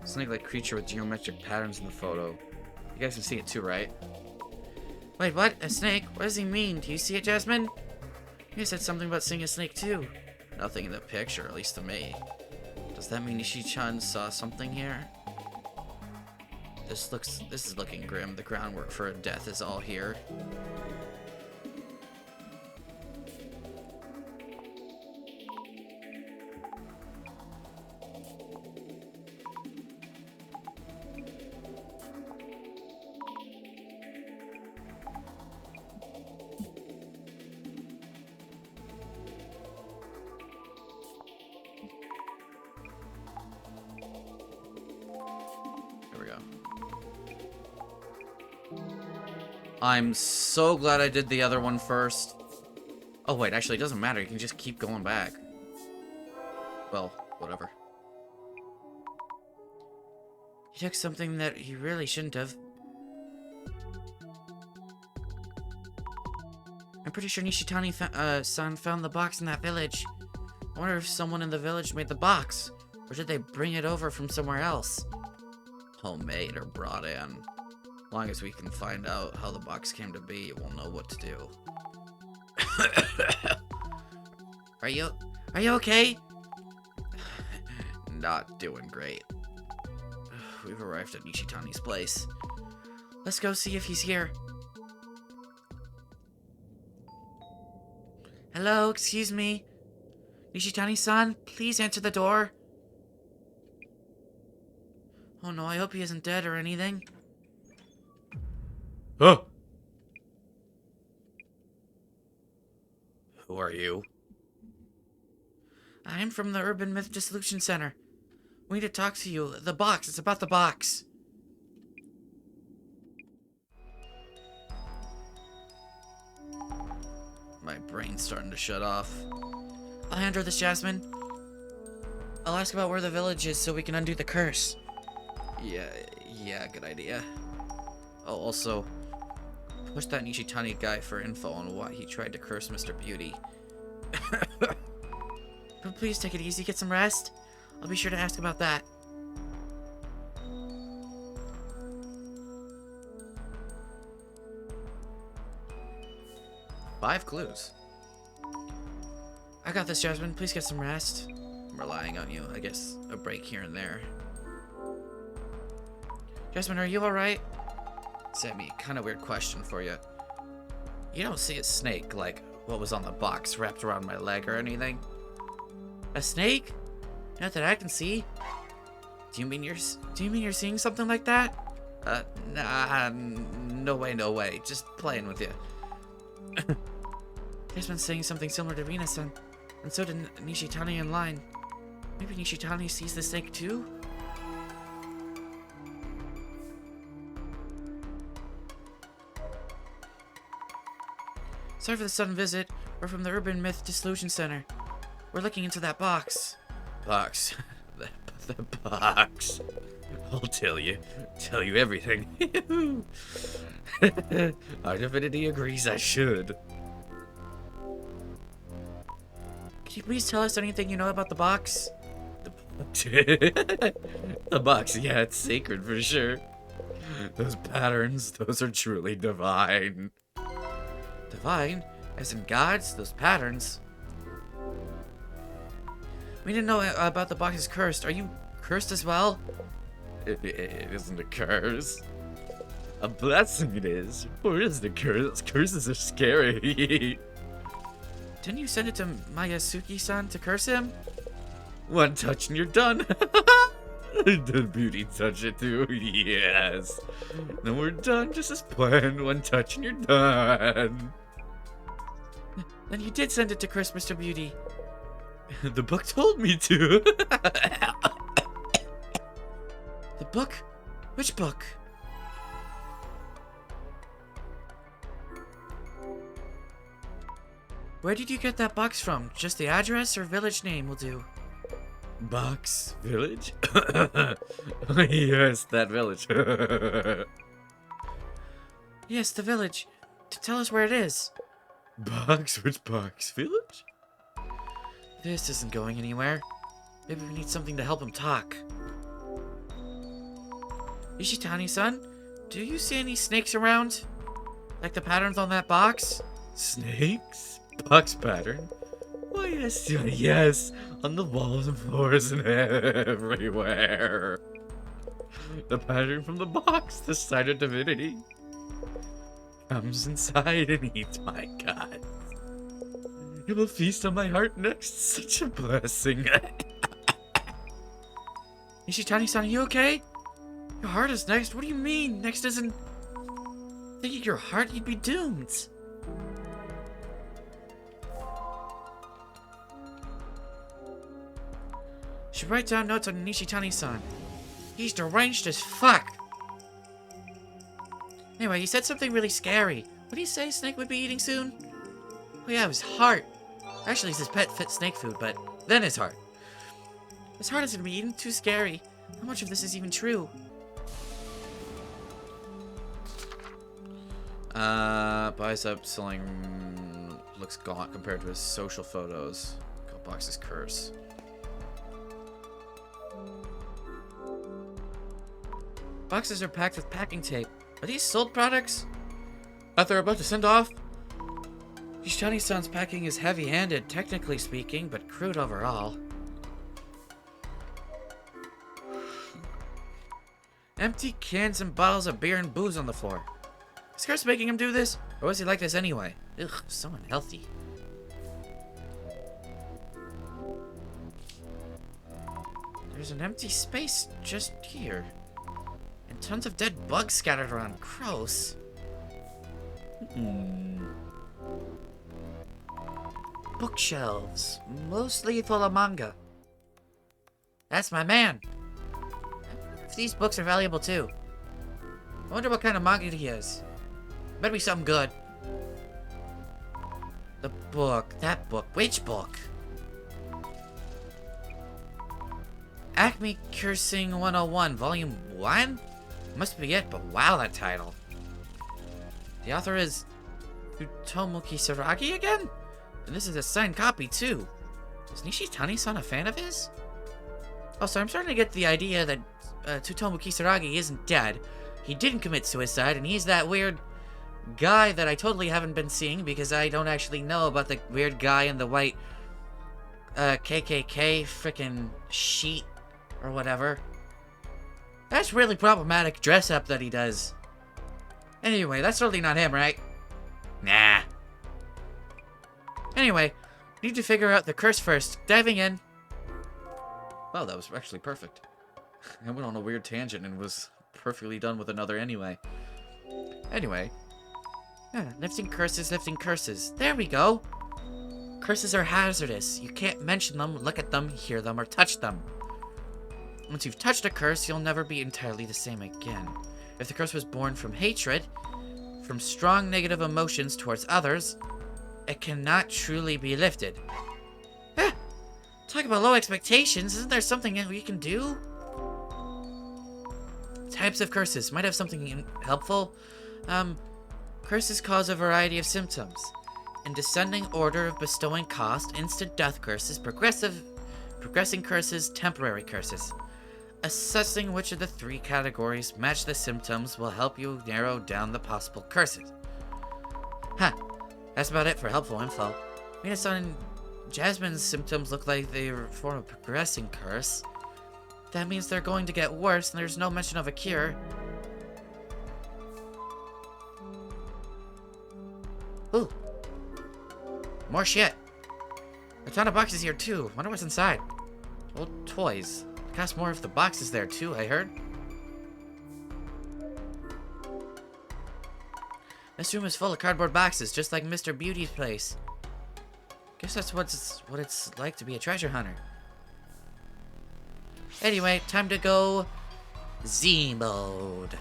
Snake-like creature with geometric patterns in the photo. You guys can see it too, right? Wait, what? A snake? What does he mean? Do you see it, Jasmine? You said something about seeing a snake too. Nothing in the picture, at least to me. Does that mean Nishi-chan saw something here? This is looking grim. The groundwork for a death is all here. I'm so glad I did the other one first. Oh wait, actually it doesn't matter. You can just keep going back. Well, whatever. He took something that he really shouldn't have. I'm pretty sure Nishitani-san found the box in that village. I wonder if someone in the village made the box. Or did they bring it over from somewhere else? Homemade or brought in. As long as we can find out how the box came to be, we'll know what to do. Are you okay? Not doing great. We've arrived at Nishitani's place. Let's go see if he's here. Hello, excuse me. Nishitani-san, please answer the door. Oh no, I hope he isn't dead or anything. Huh? Who are you? I'm from the Urban Myth Dissolution Center. We need to talk to you. The box. It's about the box. My brain's starting to shut off. I'll hand her this, Jasmine. I'll ask about where the village is so we can undo the curse. Yeah, good idea. Oh, also, push that Nishitani guy for info on why he tried to curse Mr. Beauty. But please take it easy, get some rest. I'll be sure to ask about that. 5 clues. I got this, Jasmine. Please get some rest. I'm relying on you. I guess a break here and there. Jasmine, are you alright? Sammy, kind of weird question for you. You don't see a snake like what was on the box wrapped around my leg or anything? A snake? Not that I can see. Do you mean you're seeing something like that? Nah, no way. Just playing with you. Jasmine's saying something similar to Rina-san, and so did Nishitani in line. Maybe Nishitani sees the snake too? Sorry for the sudden visit. We're from the Urban Myth Dissolution Center. We're looking into that box. Box. the box. I'll tell you everything. Our divinity agrees I should. Can you please tell us anything you know about the box? The box, yeah, it's sacred for sure. Those patterns, those are truly divine. Divine? As in gods? Those patterns? We didn't know about the box is cursed. Are you cursed as well? It isn't a curse. A blessing it is. Or is it a curse? Curses are scary. Didn't you send it to Mayasuki-san to curse him? One touch and you're done. The beauty touch it too, yes. Then we're done just as planned. One touch and you're done. Then you did send it to curse Mr. Beauty. The book told me to. The book? Which book? Where did you get that box from? Just the address or village name will do. Box village? Yes, that village. Yes, the village. Tell us where it is. Box? Which box? Village? This isn't going anywhere. Maybe we need something to help him talk. Ishitani-san, do you see any snakes around? Like the patterns on that box? Snakes? Box pattern? Why, yes. On the walls and floors and everywhere. The pattern from the box, the sign of divinity, comes inside and eats my guts. It will feast on my heart next. Such a blessing. Ishitani-san, are you okay? Your heart is next? What do you mean? Next isn't... Thinking your heart, you'd be doomed. Should write down notes on Nishitani-san. He's deranged as fuck. Anyway, he said something really scary. What did he say Snake would be eating soon? Oh yeah, his heart. Actually, it's his pet snake food, but then his heart. His heart is gonna be eaten? Too scary. How much of this is even true? Bicep selling looks gaunt compared to his social photos. Box's curse. Boxes are packed with packing tape. Are these sold products? That they're about to send off? Ishitani-san's packing is heavy-handed, technically speaking, but crude overall. Empty cans and bottles of beer and booze on the floor. Is Chris making him do this? Or was he like this anyway? Ugh, so unhealthy. There's an empty space just here. And tons of dead bugs scattered around. Gross. Bookshelves. Mostly full of manga. That's my man. If these books are valuable too. I wonder what kind of manga he is. Better be something good. The book. That book. Which book? Acme Cursing 101, Volume 1? Must be it, but wow, that title. The author is Tsutomu Kisaragi again? And this is a signed copy, too. Is Nishitani-san a fan of his? Also, I'm starting to get the idea that Tsutomu Kisaragi isn't dead. He didn't commit suicide, and he's that weird guy that I totally haven't been seeing because I don't actually know about the weird guy in the white KKK frickin' sheet or whatever. That's really problematic dress up that he does. Anyway, that's totally not him, right? Nah. Anyway, need to figure out the curse first. Diving in. Wow, that was actually perfect. I went on a weird tangent and was perfectly done with another anyway. Anyway. Lifting curses, lifting curses. There we go. Curses are hazardous. You can't mention them, look at them, hear them, or touch them. Once you've touched a curse, you'll never be entirely the same again. If the curse was born from hatred, from strong negative emotions towards others, it cannot truly be lifted. Talk about low expectations. Isn't there something we can do? Types of curses. Might have something helpful. Curses cause a variety of symptoms. In descending order of bestowing cost, instant death curses, progressing curses, temporary curses. Assessing which of the three categories match the symptoms will help you narrow down the possible curses. That's about it for helpful info. Minasan and Jasmine's symptoms look like they form a progressing curse. That means they're going to get worse, and there's no mention of a cure. Ooh. More shit. A ton of boxes here, too. Wonder what's inside. Old toys. Cost more if the box is there, too, I heard. This room is full of cardboard boxes, just like Mr. Beauty's place. Guess that's what it's like to be a treasure hunter. Anyway, time to go Z mode.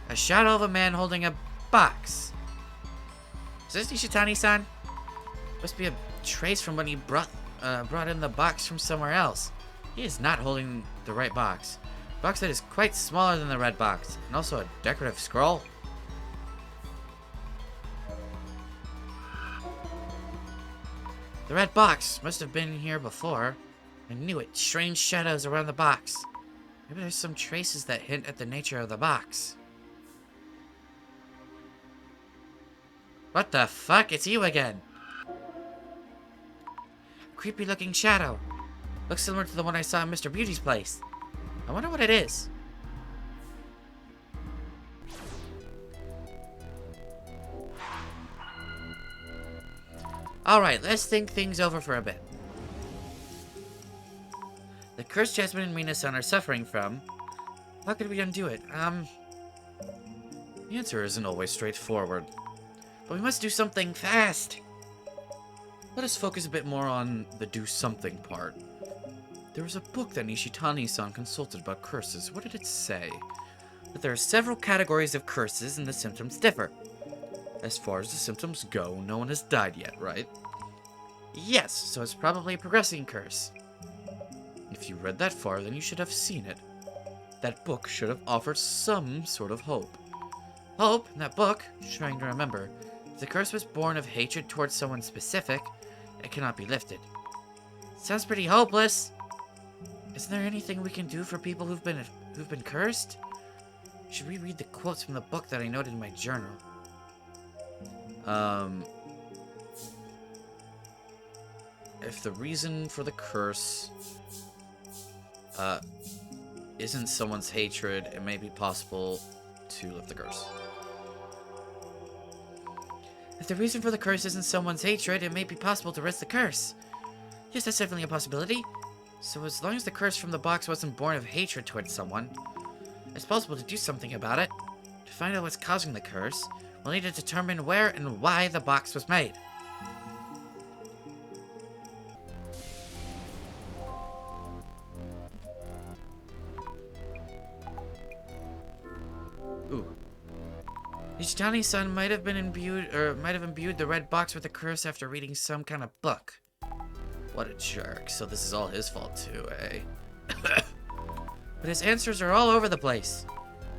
A shadow of a man holding a box. Is this Nishitani-san? Must be a trace from when he brought in the box from somewhere else. He is not holding the right box. Box that is quite smaller than the red box, and also a decorative scroll. The red box must have been here before. I knew it. Strange shadows around the box. Maybe there's some traces that hint at the nature of the box. What the fuck? It's you again. Creepy looking shadow. Looks similar to the one I saw in Mr. Beauty's place. I wonder what it is. Alright, let's think things over for a bit. The curse Jasmine and Mina-san are suffering from. How could we undo it? The answer isn't always straightforward. But we must do something fast. Let us focus a bit more on the do something part. There was a book that Nishitani-san consulted about curses. What did it say? That there are several categories of curses and the symptoms differ. As far as the symptoms go, no one has died yet, right? Yes, so it's probably a progressing curse. If you read that far, then you should have seen it. That book should have offered some sort of hope. Hope? In that book? Trying to remember. If the curse was born of hatred towards someone specific, it cannot be lifted. Sounds pretty hopeless. Isn't there anything we can do for people who've been cursed? Should we read the quotes from the book that I noted in my journal? If the reason for the curse isn't someone's hatred, it may be possible to lift the curse. If the reason for the curse isn't someone's hatred, it may be possible to rest the curse. Yes, that's definitely a possibility. So as long as the curse from the box wasn't born of hatred towards someone, it's possible to do something about it. To find out what's causing the curse, we'll need to determine where and why the box was made. Ooh. Nishitani-san might have imbued the red box with a curse after reading some kind of book. What a jerk. So this is all his fault too, eh? But his answers are all over the place.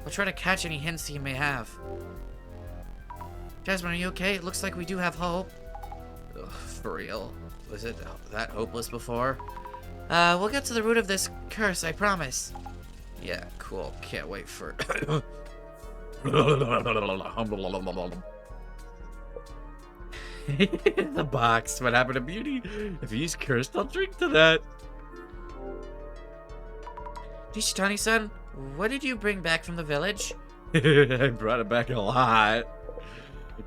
We'll try to catch any hints he may have. Jasmine, are you okay? It looks like we do have hope. Ugh, for real? Was it that hopeless before? We'll get to the root of this curse, I promise. Yeah, cool. Can't wait for... The box. What happened to Beauty? If he's cursed, I'll drink to that. Nishitani-san, what did you bring back from the village? I brought it back a lot.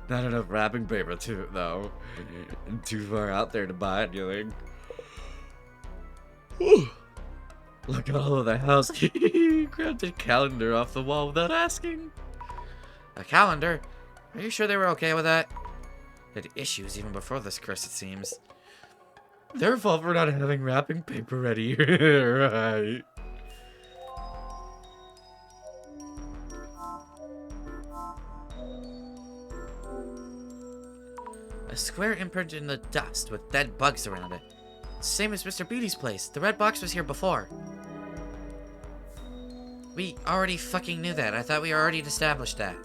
Not enough wrapping paper, though. And too far out there to buy anything. Look at all of the house. Grabbed a calendar off the wall without asking. A calendar? Are you sure they were okay with that? They had issues even before this curse, it seems. Their fault for not having wrapping paper ready. Right. A square imprinted in the dust with dead bugs around it. Same as Mr. Beauty's place. The red box was here before. We already fucking knew that. I thought we already established that.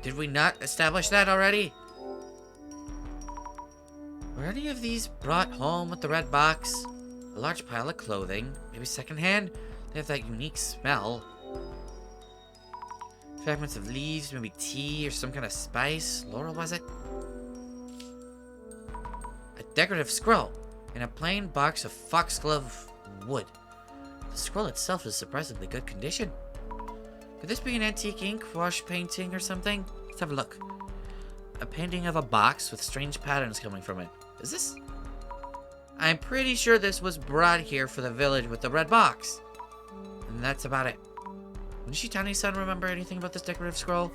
Did we not establish that already? Were any of these brought home with the red box? A large pile of clothing, maybe secondhand? They have that unique smell. Fragments of leaves, maybe tea or some kind of spice. Laurel, was it? A decorative scroll in a plain box of foxglove wood. The scroll itself is surprisingly good condition. Could this be an antique ink wash painting or something? Let's have a look. A painting of a box with strange patterns coming from it. Is this? I'm pretty sure this was brought here for the village with the red box. And that's about it. Would Nishitani-san remember anything about this decorative scroll?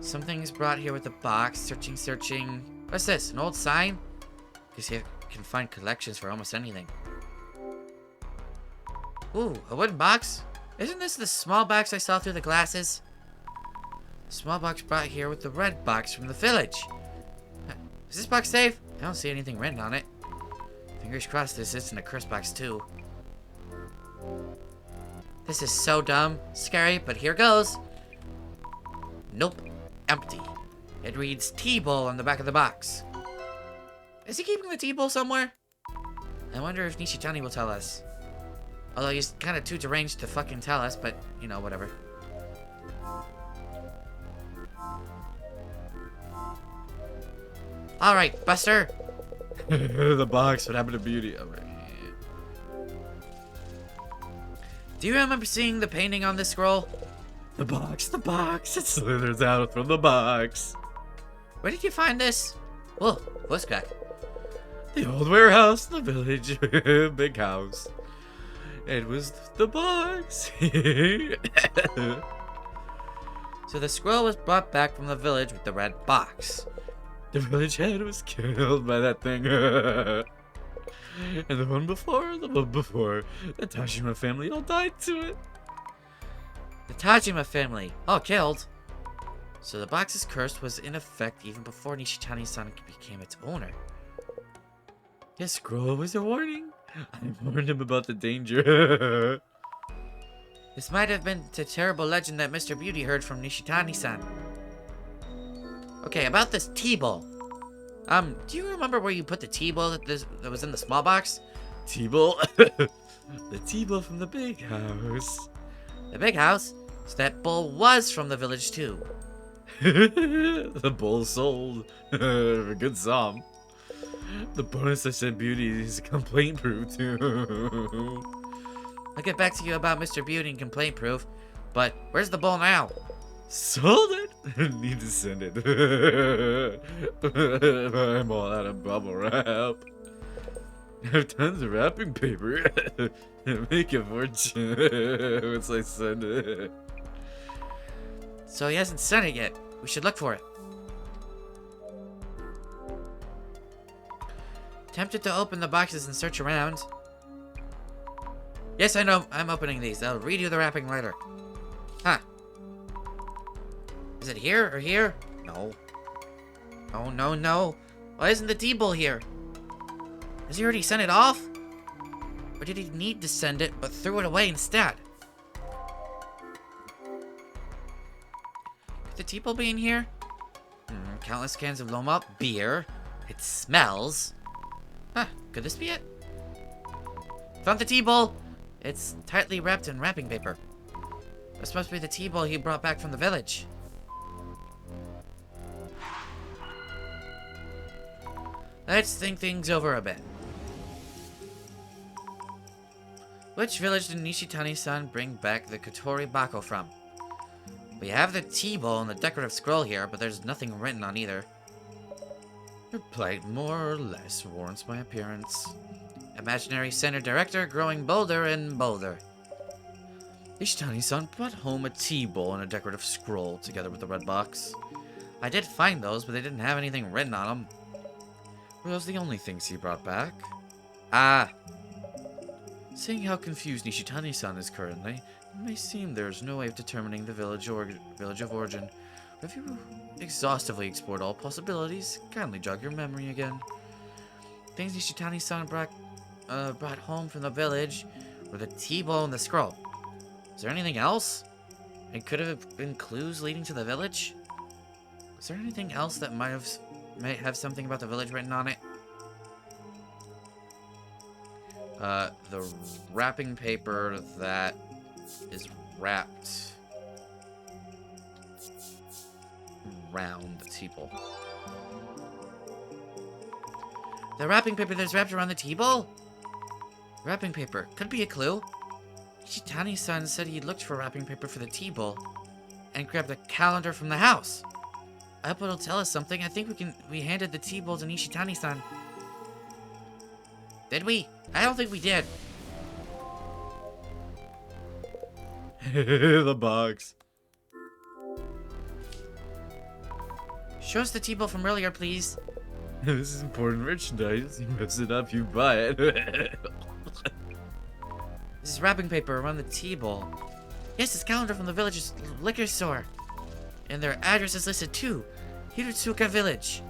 Something's brought here with the box. Searching. What's this? An old sign? Guess you can find collections for almost anything. Ooh, a wooden box? Isn't this the small box I saw through the glasses? Small box brought here with the red box from the village. Is this box safe? I don't see anything written on it. Fingers crossed this isn't a curse box too. This is so dumb. Scary, but here goes. Nope. Empty. It reads tea bowl on the back of the box. Is he keeping the tea bowl somewhere? I wonder if Nishitani will tell us. Although he's kind of too deranged to fucking tell us, but, you know, whatever. Alright, Buster. The box, what happened to Beauty? Oh, do you remember seeing the painting on this scroll? The box, it slithers out from the box. Where did you find this? Whoa, voice crack. The old warehouse, the village, big house. It was the box. So the scroll was brought back from the village with the red box. The village head was killed by that thing. And the one before, the Tashima family all died to it. The Tajima family, all killed. So the box's curse was in effect even before Nishitani-san became its owner. This scroll was a warning. I warned him about the danger. This might have been the terrible legend that Mr. Beauty heard from Nishitani-san. Okay, about this tea bowl. Do you remember where you put the tea bowl that was in the small box? Tea bowl? The tea bowl from the big house. The big house? So that bowl was from the village too. The bowl sold. For a good sum. The bonus I said Beauty is complaint proof too. I'll get back to you about Mr. Beauty and complaint proof. But where's the bowl now? Sold it? Need to send it. I'm all out of bubble wrap. I have tons of wrapping paper. Make a fortune once I send it. So he hasn't sent it yet. We should look for it. Tempted to open the boxes and search around. Yes, I know. I'm opening these. I'll read you the wrapping later. Huh. Is it here or here? No. Oh, no, no. Why isn't the tea bowl here? Has he already sent it off? Or did he need to send it but threw it away instead? Could the tea bowl be in here? Countless cans of Loma beer. It smells. Huh, could this be it? Found the T-ball! It's tightly wrapped in wrapping paper. This must be the T-ball he brought back from the village. Let's think things over a bit. Which village did Nishitani-san bring back the Kotori Bako from? We have the T-ball and the decorative scroll here, but there's nothing written on either. Your plight more or less warrants my appearance. Imaginary center director growing bolder and bolder. Nishitani-san brought home a T-ball and a decorative scroll together with the red box. I did find those, but they didn't have anything written on them. Were those the only things he brought back? Ah. Seeing how confused Nishitani-san is currently, it may seem there is no way of determining the village of origin. Have you exhaustively explored all possibilities? Kindly jog your memory again. Things Nishitani-san brought home from the village were the T-ball and the scroll. Is there anything else? It could have been clues leading to the village? Is there anything else that might have something about the village written on it? The wrapping paper that is wrapped around the T-ball. The wrapping paper that's wrapped around the T-ball? Wrapping paper. Could be a clue. Nishitani-san said he looked for wrapping paper for the T-ball and grabbed a calendar from the house. I hope it'll tell us something. I think we handed the T-ball to Nishitani-san. Did we? I don't think we did. The box. Show us the T-ball from earlier, please. This is important merchandise. You mess it up, you buy it. This is wrapping paper around the T-ball. Yes, it's calendar from the village's liquor store. And their address is listed too. Hirotsuka Village.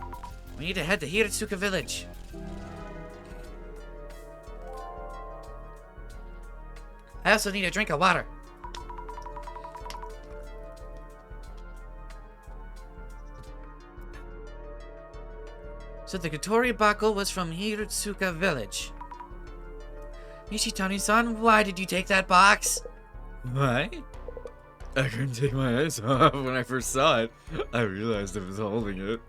We need to head to Hirotsuka Village. I also need a drink of water. So the Kotori Bako was from Hirotsuka Village. Nishitani-san, why did you take that box? Why? I couldn't take my eyes off when I first saw it. I realized I was holding it.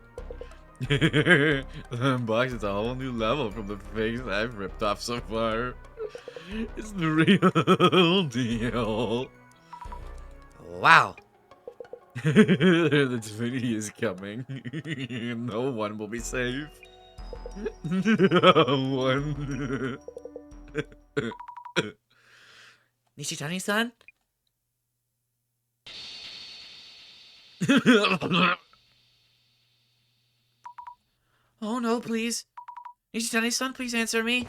The box is a whole new level from the fakes I've ripped off so far. It's the real deal. Wow. The Divinity is coming. No one will be safe. No one. Nishitani-san? Oh no, please. Nishitani-san, please answer me.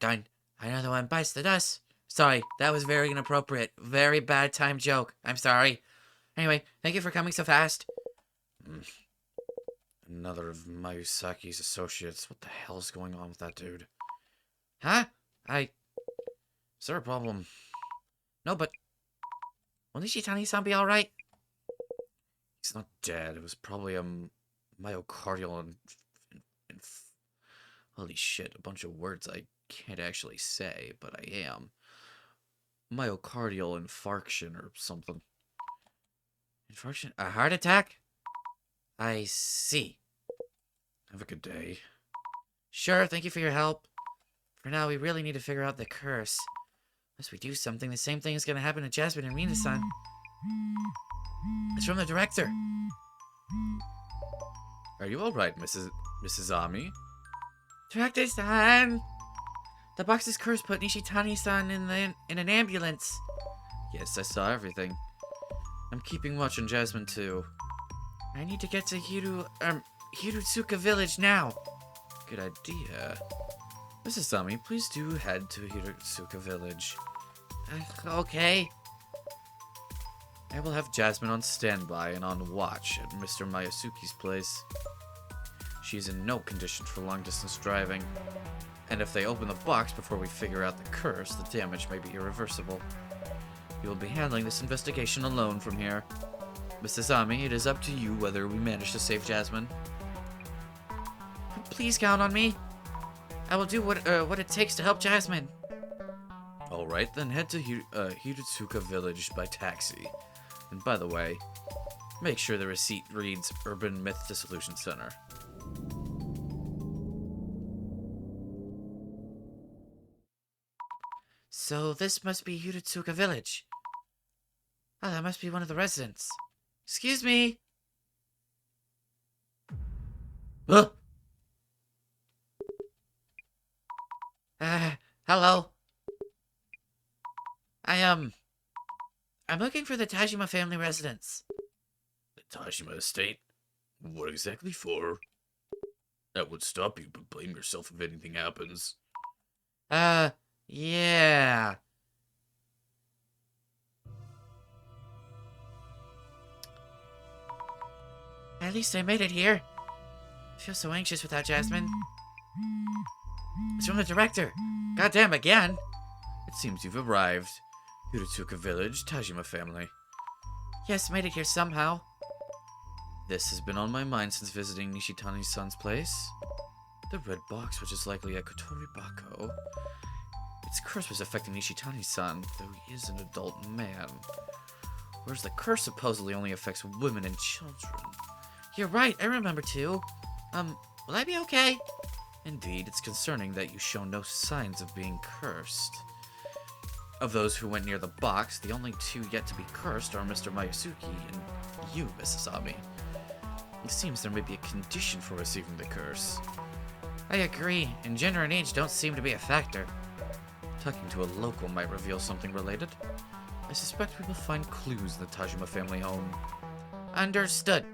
Dun. Another one bites the dust. Sorry, that was very inappropriate. Very bad time joke. I'm sorry. Anyway, thank you for coming so fast. Another of Mayusaki's associates. What the hell's going on with that dude? Huh? Is there a problem? No, but... Will Nishitani-san be alright? He's not dead. It was probably a myocardial and holy shit, a bunch of words I can't actually say, but I am. Myocardial infarction or something. Infarction? A heart attack? I see. Have a good day. Sure, thank you for your help. For now, we really need to figure out the curse. Unless we do something, the same thing is going to happen to Jasmine and Mina-san. It's from the director. Are you alright, Mrs. Ami? Director-san! The box's curse put Nishitani-san in an ambulance. Yes, I saw everything. I'm keeping watch on Jasmine too. I need to get to Hirotsuka Village now. Good idea. Mrs. Ami, please do head to Hirotsuka Village. Okay. I will have Jasmine on standby and on watch at Mr. Mayasuki's place. She is in no condition for long-distance driving. And if they open the box before we figure out the curse, the damage may be irreversible. You will be handling this investigation alone from here. Mrs. Ami, it is up to you whether we manage to save Jasmine. Please count on me. I will do what it takes to help Jasmine. Alright, then head to Hiratsuka Village by taxi. And by the way, make sure the receipt reads Urban Myth Dissolution Center. So this must be Hiratsuka Village. Oh, that must be one of the residents. Excuse me. Huh? Hello. I'm looking for the Tajima family residence. The Tajima estate? What exactly for? That would stop you, but blame yourself if anything happens. Yeah. At least I made it here. I feel so anxious without Jasmine. It's from the director. Goddamn again. It seems you've arrived. Hiratsuka Village, Tajima family. Yes, made it here somehow. This has been on my mind since visiting Nishitani-san's place. The red box, which is likely a Kotori Bako. Its curse was affecting Nishitani-san, though he is an adult man. Whereas the curse supposedly only affects women and children. You're right, I remember too. Will I be okay? Indeed, it's concerning that you show no signs of being cursed. Of those who went near the box, the only two yet to be cursed are Mr. Mayasuki and you, Mrs. Ami. It seems there may be a condition for receiving the curse. I agree, and gender and age don't seem to be a factor. Talking to a local might reveal something related. I suspect we will find clues in the Tajima family home. Understood.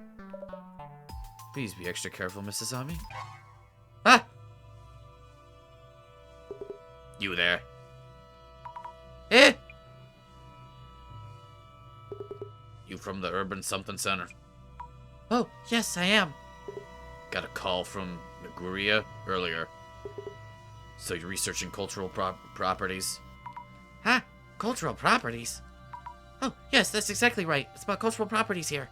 Please be extra careful, Mrs. Ami. Ah! You there? Eh? You from the Urban Something Center? Oh, yes, I am. Got a call from Naguria earlier. So you're researching cultural properties? Huh? Cultural properties? Oh, yes, that's exactly right. It's about cultural properties here.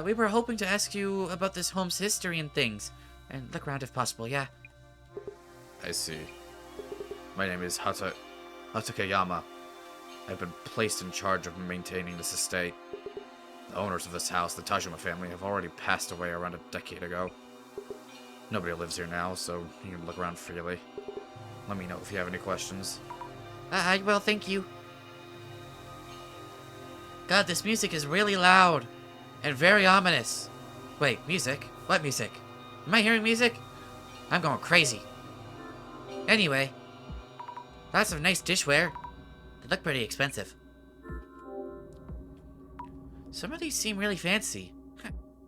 We were hoping to ask you about this home's history and things. And look around if possible, yeah? I see. My name is Hatakeyama. I've been placed in charge of maintaining this estate. The owners of this house, the Tajima family, have already passed away around a decade ago. Nobody lives here now, so you can look around freely. Let me know if you have any questions. I will, thank you. God, this music is really loud. And very ominous. Wait, music? What music? Am I hearing music? I'm going crazy. Anyway. Lots of nice dishware. They look pretty expensive. Some of these seem really fancy.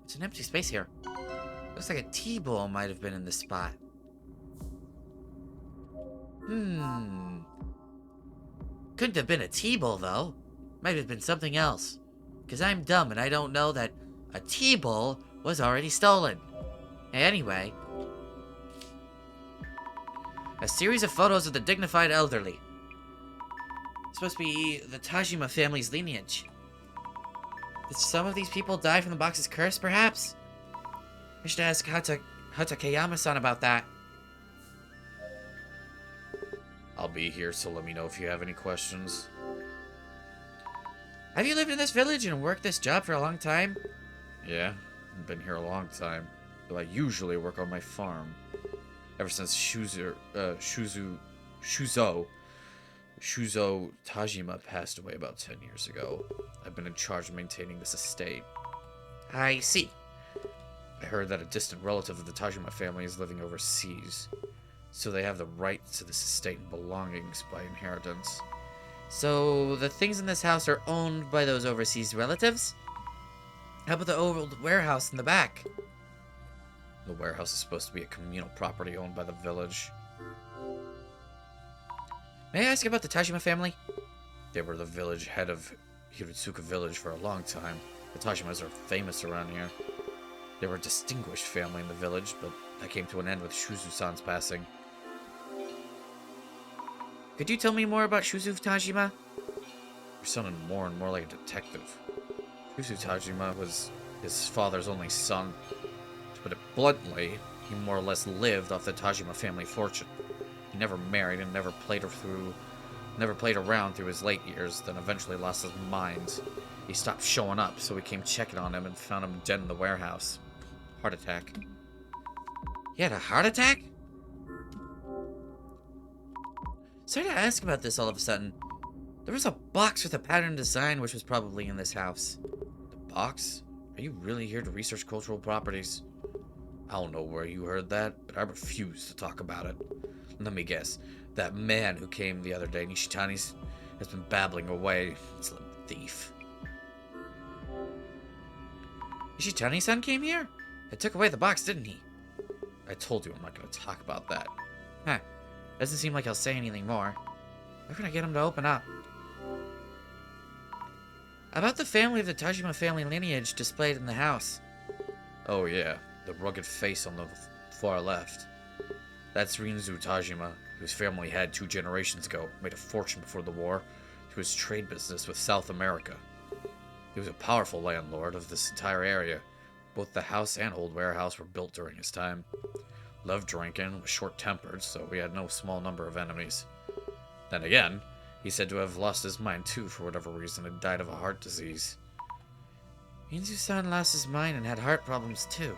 It's an empty space here. Looks like a tea bowl might have been in this spot. Couldn't have been a tea bowl, though. Might have been something else. Because I'm dumb and I don't know that a tea bowl was already stolen. Anyway. A series of photos of the dignified elderly. It's supposed to be the Tajima family's lineage. Did some of these people die from the box's curse, perhaps? I should ask Hatakeyama-san about that. I'll be here, so let me know if you have any questions. Have you lived in this village and worked this job for a long time? Yeah, I've been here a long time, though I usually work on my farm. Ever since Shuzo Tajima passed away about 10 years ago, I've been in charge of maintaining this estate. I see. I heard that a distant relative of the Tajima family is living overseas, so they have the right to this estate and belongings by inheritance. So, the things in this house are owned by those overseas relatives? How about the old warehouse in the back? The warehouse is supposed to be a communal property owned by the village. May I ask about the Tajima family? They were the village head of Hiratsuka Village for a long time. The Tajimas are famous around here. They were a distinguished family in the village, but that came to an end with Shuzu-san's passing. Could you tell me more about Shuzu Tajima? You're sounding more and more like a detective. Kusu Tajima was his father's only son. To put it bluntly, he more or less lived off the Tajima family fortune. He never married and never played around through his late years, then eventually lost his mind. He stopped showing up, so we came checking on him and found him dead in the warehouse. Heart attack. He had a heart attack? Sorry to ask about this all of a sudden. There was a box with a pattern design which was probably in this house. The box? Are you really here to research cultural properties? I don't know where you heard that, but I refuse to talk about it. Let me guess. That man who came the other day, Nishitani's, has been babbling away. It's a thief. Nishitani-san came here? He took away the box, didn't he? I told you I'm not going to talk about that. Huh. Doesn't seem like he'll say anything more. Where can I get him to open up? About the family of the Tajima family lineage displayed in the house. Oh yeah, the rugged face on the far left. That's Rinzu Tajima, whose family had 2 generations ago made a fortune before the war through his trade business with South America. He was a powerful landlord of this entire area. Both the house and old warehouse were built during his time. Loved drinking, was short-tempered, so he had no small number of enemies. Then again, he's said to have lost his mind too for whatever reason and died of a heart disease. Rinzu-san lost his mind and had heart problems too.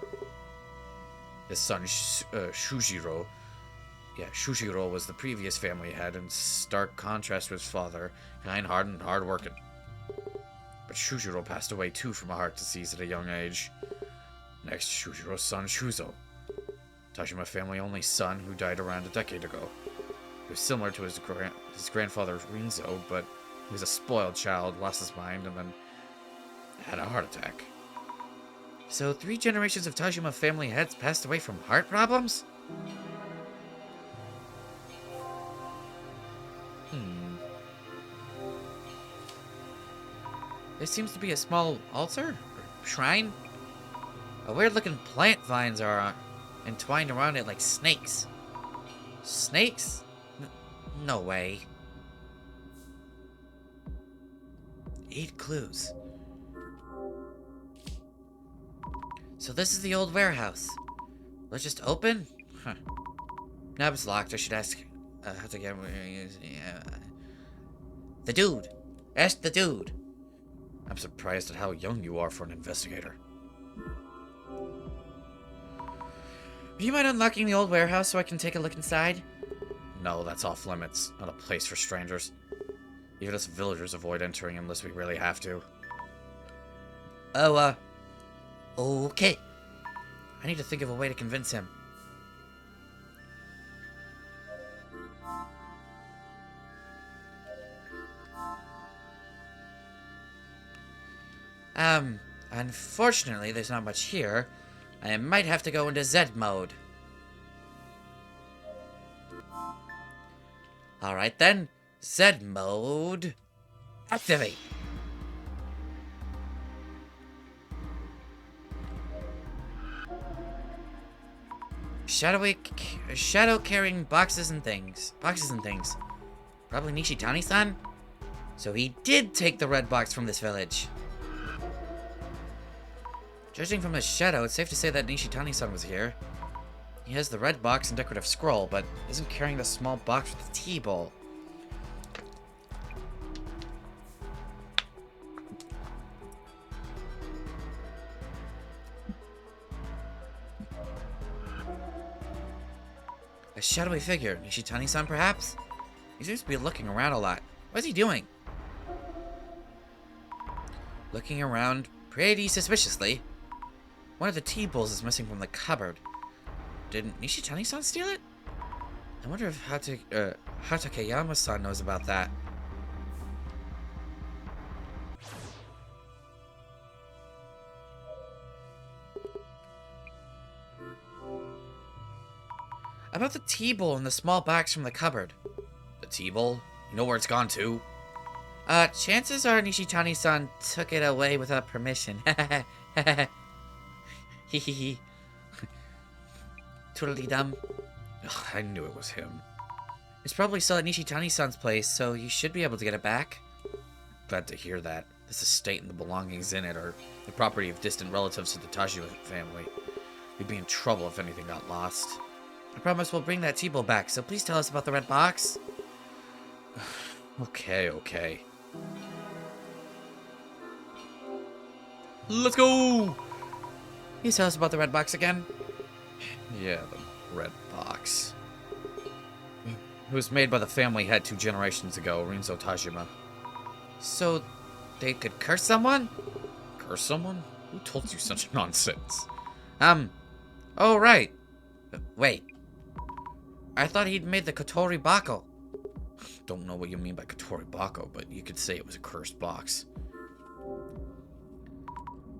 His son, Shujiro was the previous family head, in stark contrast to his father, kind-hearted and hard-working. But Shujiro passed away too from a heart disease at a young age. Next, Shujiro's son, Shuzo. Tajima family only son who died around a decade ago. He was similar to his grandfather Rinzo, but he was a spoiled child, lost his mind, and then had a heart attack. So 3 generations of Tajima family heads passed away from heart problems? There seems to be a small altar? Or shrine? Weird-looking plant vines are entwined around it like snakes. Snakes? No way. 8 clues. So this is the old warehouse. Let's just open? Huh. Now it's locked. I should ask how to get... The dude. Ask the dude. I'm surprised at how young you are for an investigator. Do you mind unlocking the old warehouse so I can take a look inside? No, that's off limits. Not a place for strangers. Even us villagers avoid entering unless we really have to. Oh, okay. I need to think of a way to convince him. Unfortunately, there's not much here. I might have to go into Z mode. Alright then, Z mode, activate. Shadow carrying boxes and things. Probably Nishitani-san? So he did take the red box from this village. Judging from his shadow, it's safe to say that Nishitani-san was here. He has the red box and decorative scroll, but isn't carrying the small box with the tea bowl. A shadowy figure. Nishitani-san, perhaps? He seems to be looking around a lot. What's he doing? Looking around pretty suspiciously. One of the tea bowls is missing from the cupboard. Didn't Nishitani-san steal it? I wonder if Hatakeyama-san knows about that. About the tea bowl in the small box from the cupboard. The tea bowl? You know where it's gone to? Chances are Nishitani-san took it away without permission. Hehehe. Totally dumb. Ugh, I knew it was him. It's probably still at Nishitani-san's place, so you should be able to get it back. Glad to hear that. This estate and the belongings in it are the property of distant relatives of the Tajima family. We'd be in trouble if anything got lost. I promise we'll bring that T-Bow back, so please tell us about the red box. Okay. Let's go! Can you tell us about the red box again? Yeah, the red box. It was made by the family head 2 generations ago, Rinzo Tajima. So, they could curse someone? Curse someone? Who told you such nonsense? Oh, right. Wait. I thought he'd made the Kotori Bako. Don't know what you mean by Kotori Bako, but you could say it was a cursed box.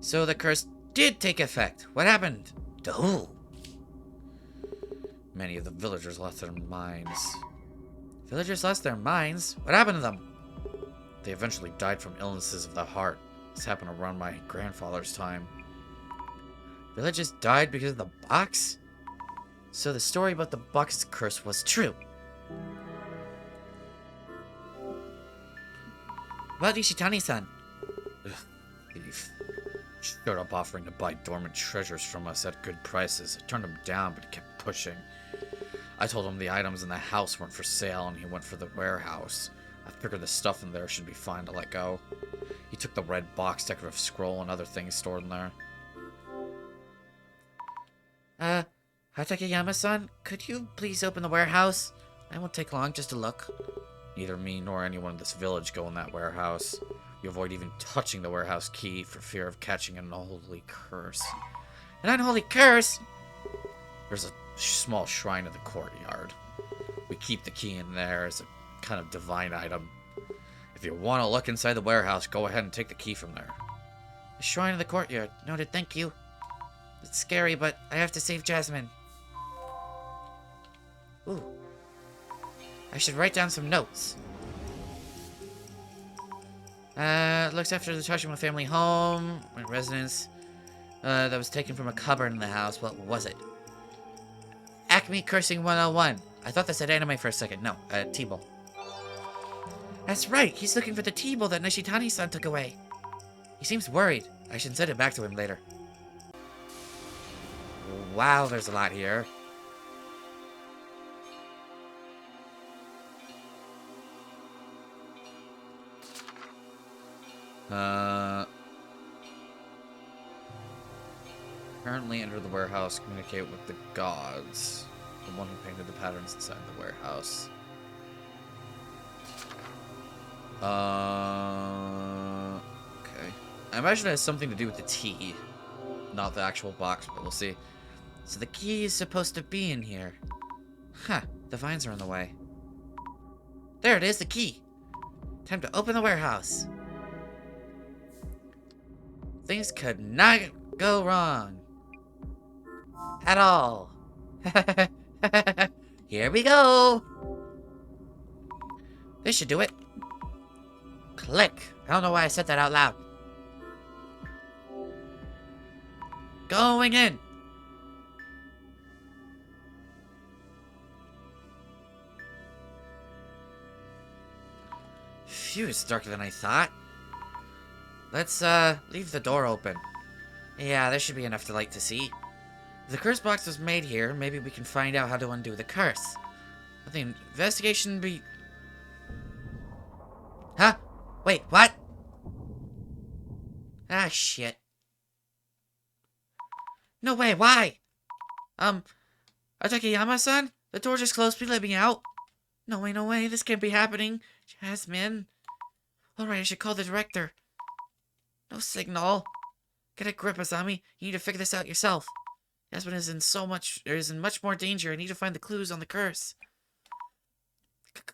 So the curse did take effect. What happened? To who? Many of the villagers lost their minds. Villagers lost their minds? What happened to them? They eventually died from illnesses of the heart. This happened around my grandfather's time. Villagers died because of the box? So the story about the box's curse was true. About Ishitani-san. Thief. Showed up offering to buy dormant treasures from us at good prices. I turned him down, but he kept pushing. I told him the items in the house weren't for sale, and he went for the warehouse. I figured the stuff in there should be fine to let go. He took the red box, decorative scroll, and other things stored in there. Hatakeyama-san, could you please open the warehouse? It won't take long, just to look. Neither me nor anyone in this village go in that warehouse. You avoid even touching the warehouse key for fear of catching an unholy curse. An unholy curse? There's a small shrine in the courtyard. We keep the key in there as a kind of divine item. If you want to look inside the warehouse, go ahead and take the key from there. The shrine in the courtyard. Noted, thank you. It's scary, but I have to save Jasmine. Ooh. I should write down some notes. Looks after the Tajima family home, residence, that was taken from a cupboard in the house. What was it? Acme Cursing 101. I thought that said anime for a second. No, T-Bow. That's right. He's looking for the T-Bow that Nishitani-san took away. He seems worried. I should send it back to him later. Wow, there's a lot here. Currently enter the warehouse, communicate with the gods. The one who painted the patterns inside the warehouse. Okay. I imagine it has something to do with the tea. Not the actual box, but we'll see. So the key is supposed to be in here. Huh, the vines are in the way. There it is, the key. Time to open the warehouse. Things could not go wrong. At all. Here we go. This should do it. Click. I don't know why I said that out loud. Going in. Phew, it's darker than I thought. Let's, leave the door open. Yeah, there should be enough light to see. If the curse box was made here, maybe we can find out how to undo the curse. But the investigation be... Huh? Wait, what? Ah, shit. No way, why? Atakeyama-san? The door just closed, please let me out. No way, this can't be happening. Jasmine. Alright, I should call the director. No signal. Get a grip, Azami. You need to figure this out yourself. Jasmine is in much more danger. I need to find the clues on the curse.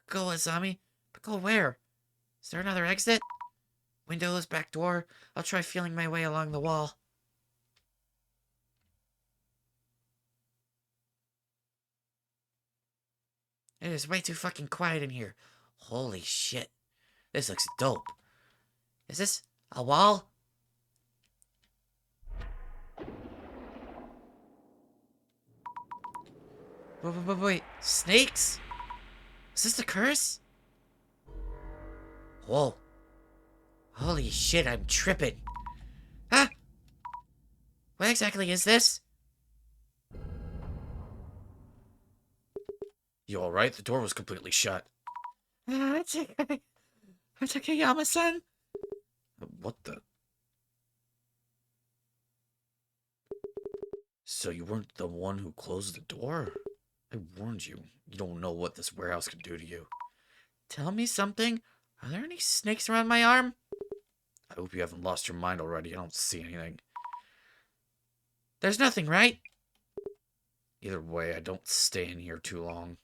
Go, Azami. But go where? Is there another exit? Windows, back door. I'll try feeling my way along the wall. It is way too fucking quiet in here. Holy shit. This looks dope. Is this a wall? Wait. Snakes? Is this the curse? Whoa. Holy shit, I'm tripping. Huh? What exactly is this? You alright? The door was completely shut. It's Takayama-san. What the? So you weren't the one who closed the door? I warned you. You don't know what this warehouse can do to you. Tell me something. Are there any snakes around my arm? I hope you haven't lost your mind already. I don't see anything. There's nothing, right? Either way, I don't stay in here too long.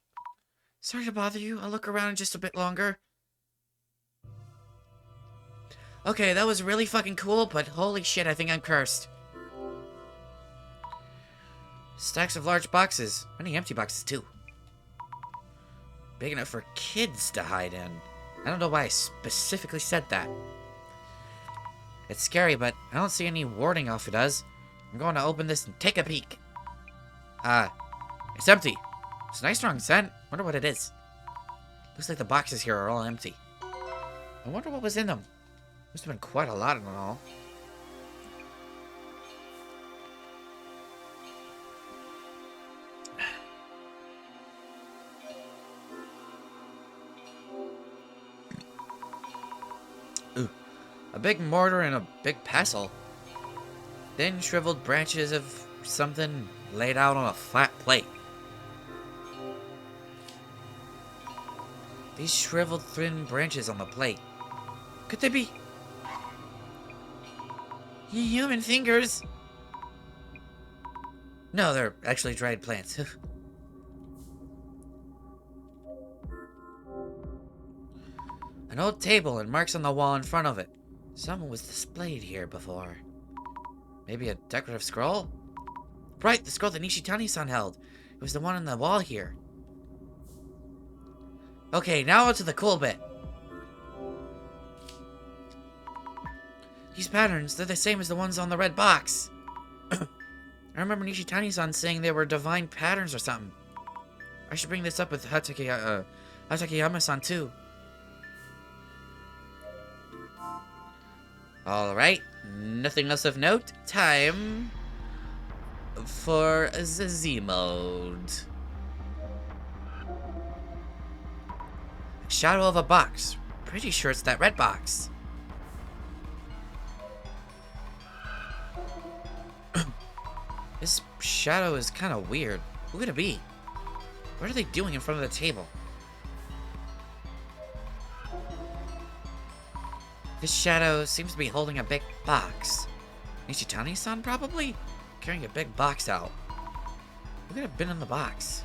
Sorry to bother you. I'll look around just a bit longer. Okay, that was really fucking cool, but holy shit, I think I'm cursed. Stacks of large boxes. Many empty boxes, too. Big enough for kids to hide in. I don't know why I specifically said that. It's scary, but I don't see any warding off it does. I'm going to open this and take a peek. It's empty. It's a nice strong scent. Wonder what it is. Looks like the boxes here are all empty. I wonder what was in them. Must have been quite a lot in all. Ooh. A big mortar and a big pestle. Thin, shriveled branches of something laid out on a flat plate. These shriveled, thin branches on the plate. Could they be human fingers? No, they're actually dried plants. An old table and marks on the wall in front of it. Someone was displayed here before. Maybe a decorative scroll? Right, the scroll that Nishitani-san held. It was the one on the wall here. Okay, now on to the cool bit. These patterns, they're the same as the ones on the red box. I remember Nishitani-san saying they were divine patterns or something. I should bring this up with Hatakeyama-san too. Alright, nothing else of note. Time for the Z mode. Shadow of a box. Pretty sure it's that red box. This shadow is kind of weird. Who could it be? What are they doing in front of the table? This shadow seems to be holding a big box. Nishitani-san, probably? Carrying a big box out. Who could have been in the box?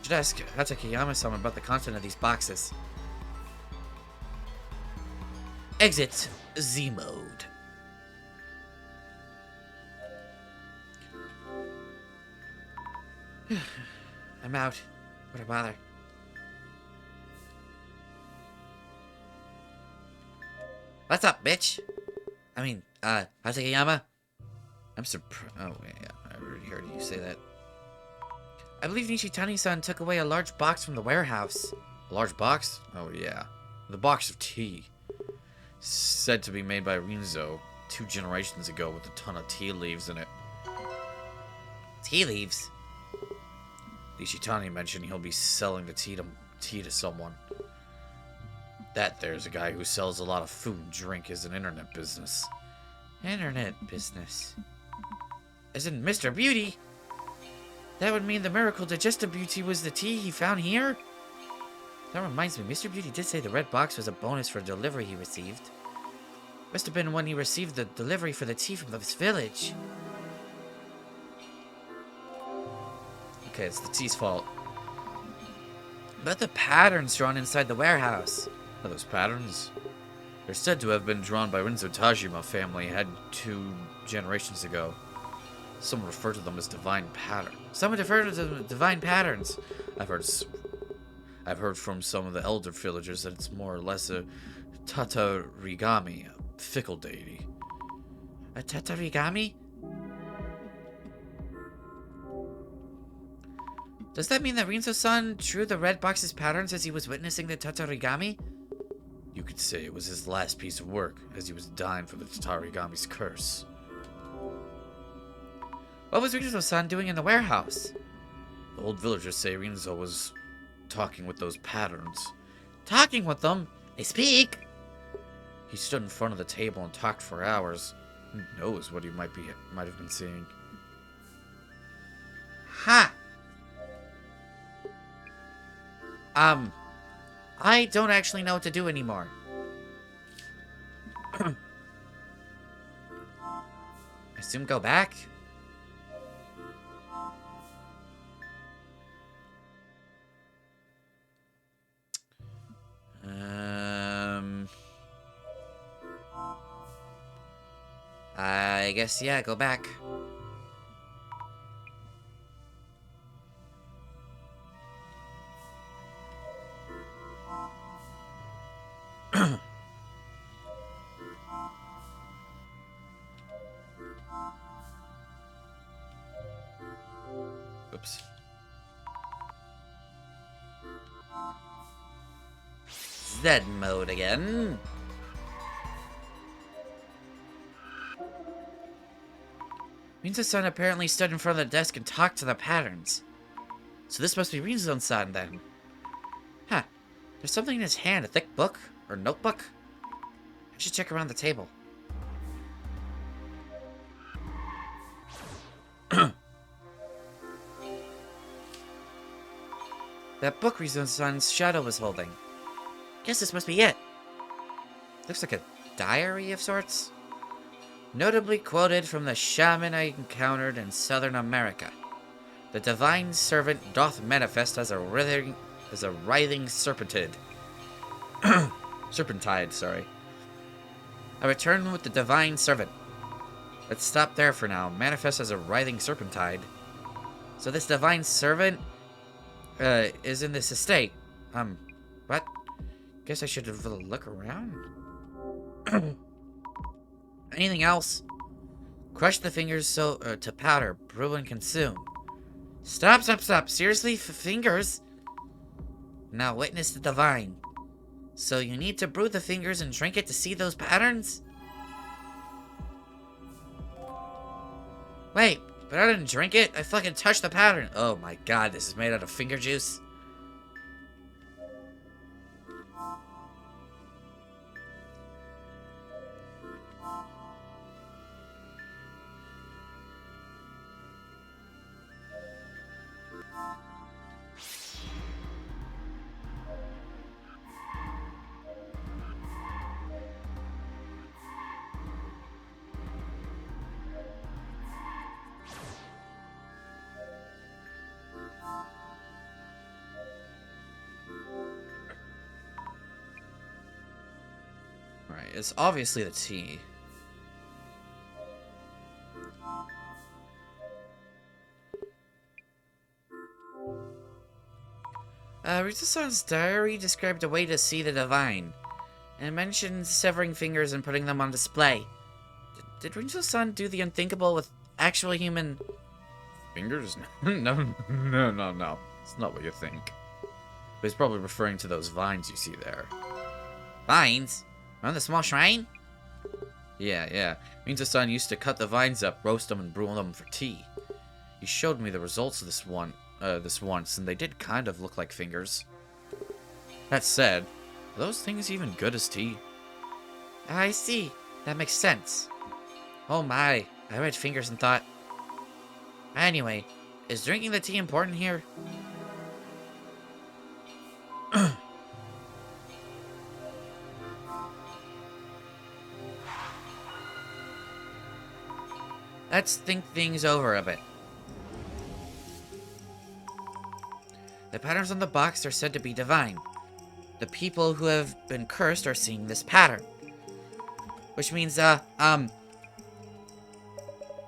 Should ask Hatakeyama-san about the content of these boxes. Exit Z mode. I'm out. What a bother. What's up, bitch? I mean, Hatakeyama? I'm surprised. Oh, yeah, I already heard you say that. I believe Nishitani-san took away a large box from the warehouse. A large box? Oh, yeah. The box of tea. Said to be made by Rinzo 2 generations ago with a ton of tea leaves in it. Tea leaves? Nishitani mentioned he'll be selling the tea to someone. That there's a guy who sells a lot of food and drink as an internet business. Internet business? As in Mr. Beauty? That would mean the Miracle Digestive Beauty was the tea he found here? That reminds me, Mr. Beauty did say the red box was a bonus for a delivery he received. Must have been when he received the delivery for the tea from this village. Okay, it's the tea's fault. But the patterns drawn inside the warehouse. Are those patterns? They're said to have been drawn by Rinzo Tajima family had 2 generations ago. Some refer to them as divine patterns. Some would refer to them as divine patterns. I've heard from some of the elder villagers that it's more or less a tatarigami, a fickle deity. A tatarigami? Does that mean that Rinzo-san drew the red box's patterns as he was witnessing the tatarigami? You could say it was his last piece of work, as he was dying from the Tatarigami's curse. What was Rinzo-san doing in the warehouse? The old villagers say Rinzo was talking with those patterns. Talking with them? They speak? He stood in front of the table and talked for hours. Who knows what he might have been seeing. Ha! I don't actually know what to do anymore. I assume go back? I guess, yeah, go back. Oops. Z mode again. Rinzo-san apparently stood in front of the desk and talked to the patterns. So this must be Rinzo-san then. Huh. There's something in his hand, a thick book? Or notebook? I should check around the table. That book Rinzo-san's shadow was holding. Guess this must be it. Looks like a diary of sorts. Notably quoted from the shaman I encountered in southern America. The divine servant doth manifest as a writhing serpentide. Serpentide, sorry. I return with the divine servant. Let's stop there for now. Manifest as a writhing serpentide. So this divine servant is in this estate. What? Guess I should have a look around. Anything else? Crush the fingers to powder, brew and consume. Stop. Seriously? Fingers? Now witness the divine. So you need to brew the fingers and drink it to see those patterns? Wait, but I didn't drink it. I fucking touched the pattern. Oh my god, this is made out of finger juice. Alright, it's obviously the tea. Ritsu-san's diary described a way to see the divine, and mentioned severing fingers and putting them on display. Did Ritsu-san do the unthinkable with actual human... Fingers? No. It's not what you think. But he's probably referring to those vines you see there. Vines? Around the small shrine? Yeah. Rinzo-san used to cut the vines up, roast them, and brew them for tea. He showed me the results of this once, and they did kind of look like fingers. That said, are those things even good as tea? I see. That makes sense. Oh my, I read fingers and thought... Anyway, is drinking the tea important here? Let's think things over a bit. The patterns on the box are said to be divine. The people who have been cursed are seeing this pattern. Which means,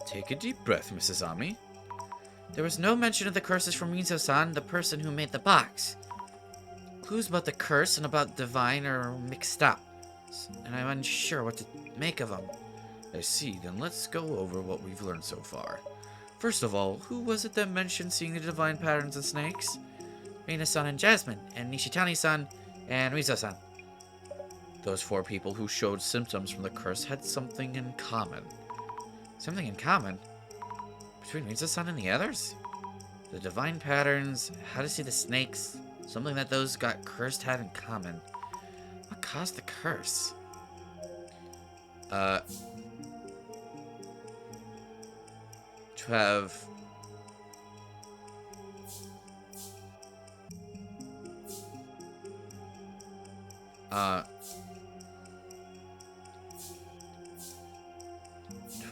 Take a deep breath, Mrs. Ami. there was no mention of the curses from Rinzo-san, the person who made the box. Clues about the curse and about divine are mixed up, and I'm unsure what to make of them. I see, then let's go over what we've learned so far. First of all, who was it that mentioned seeing the divine patterns in snakes? Rina-san and Jasmine, and Nishitani-san and Rinzo-san. those 4 people who showed symptoms from the curse had something in common. Something in common? Between Rinso-san and the others? The divine patterns, how to see the snakes, something that those got cursed had in common. What caused the curse? To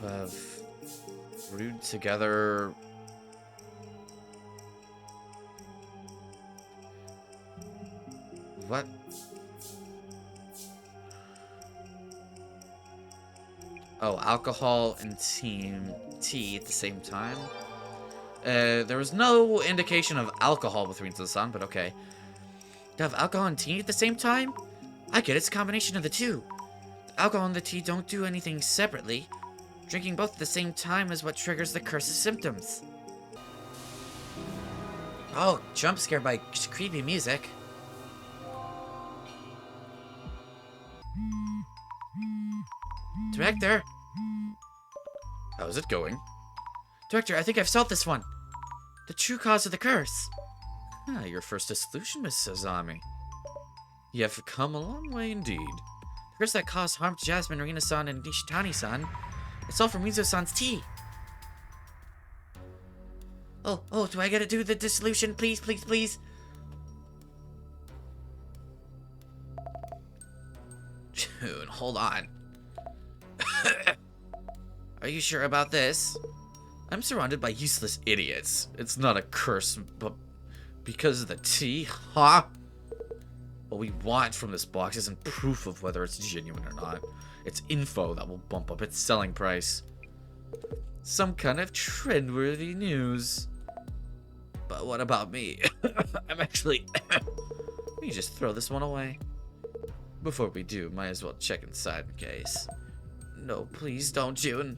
have brewed together What? Oh, alcohol and tea at the same time? there was no indication of alcohol with Rinso-san, but okay. To have alcohol and tea at the same time? I get it's a combination of the two. The alcohol and the tea don't do anything separately. Drinking both at the same time is what triggers the curse's symptoms. Oh, jump scared by creepy music. Director! How's it going? Director, I think I've solved this one. The true cause of the curse. Ah, your first dissolution, Miss Sazami. You have come a long way indeed. The curse that caused harm to Jasmine, Rina-san, and Nishitani-san. It's all from Rinso-san's tea. Oh, do I gotta do the dissolution? Please, please, please. Dude, hold on. Are you sure about this? I'm surrounded by useless idiots. It's not a curse, but because of the tea, huh? What we want from this box isn't proof of whether it's genuine or not. It's info that will bump up its selling price. Some kind of trendworthy news. But what about me? I'm actually... Let me just throw this one away. Before we do, might as well check inside in case. No, please don't, June.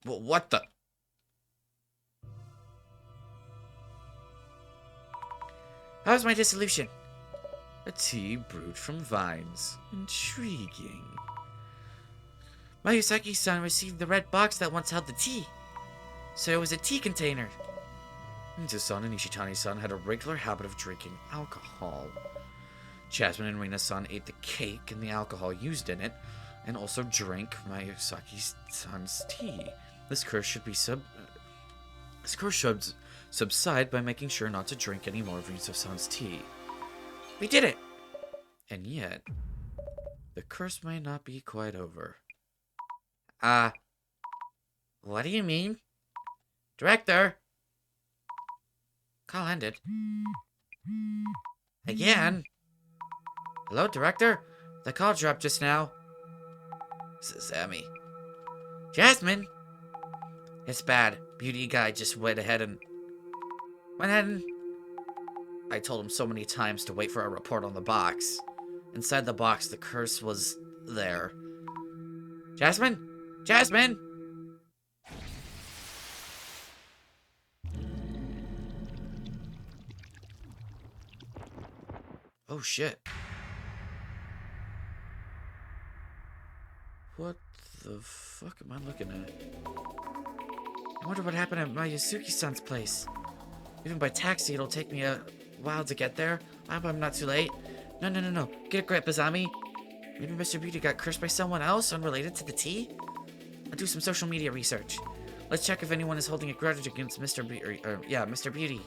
Well, what the... How's my dissolution? A tea brewed from vines. Intriguing. Mayusaki-san received the red box that once held the tea. So it was a tea container. Rinso-san and Ishitani-san had a regular habit of drinking alcohol. Jasmine and Rina-san ate the cake and the alcohol used in it, and also drank Mayusaki-san's tea. This curse should subside by making sure not to drink any more of Rinso-san's tea. We did it! And yet, the curse may not be quite over. What do you mean? Director! Call ended. Again? Hello, Director? The call dropped just now. Sammy. Jasmine! It's bad. Beauty guy just went ahead and... I told him so many times to wait for a report on the box. Inside the box, the curse was there. Jasmine? Jasmine! Oh shit. What the fuck am I looking at? I wonder what happened at Mayusuki-san's place. Even by taxi, it'll take me a while to get there. I hope I'm not too late. No. Get a grip, Azami. Maybe Mr. Beauty got cursed by someone else unrelated to the tea? I'll do some social media research. Let's check if anyone is holding a grudge against Mr. Beauty. Mr. Beauty.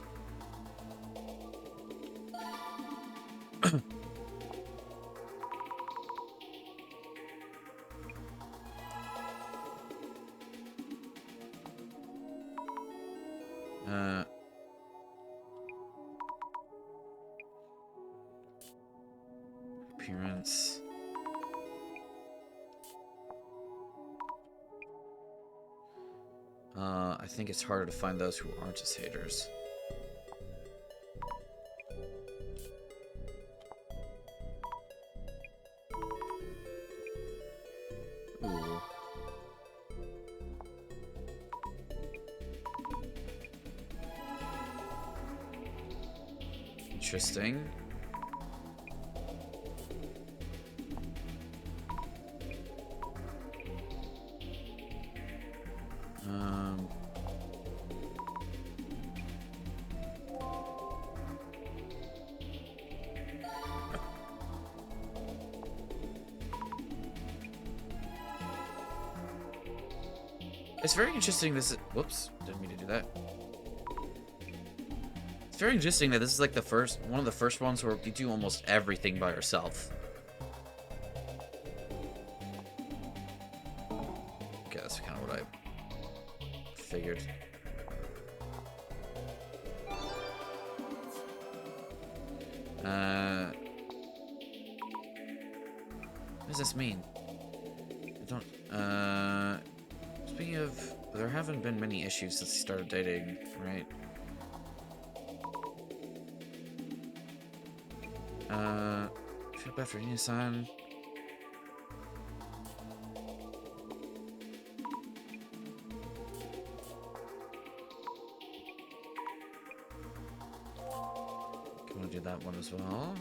Appearance. I think it's harder to find those who aren't just haters. Ooh. Interesting. It's very interesting this is... Whoops, didn't mean to do that. It's very interesting that this is like the first... One of the first ones where you do almost everything by yourself. Okay, that's kind of what I figured. What does this mean? I don't... Speaking of, there haven't been many issues since he started dating, right? Feel bad for Ina-san. Can we do that one as well?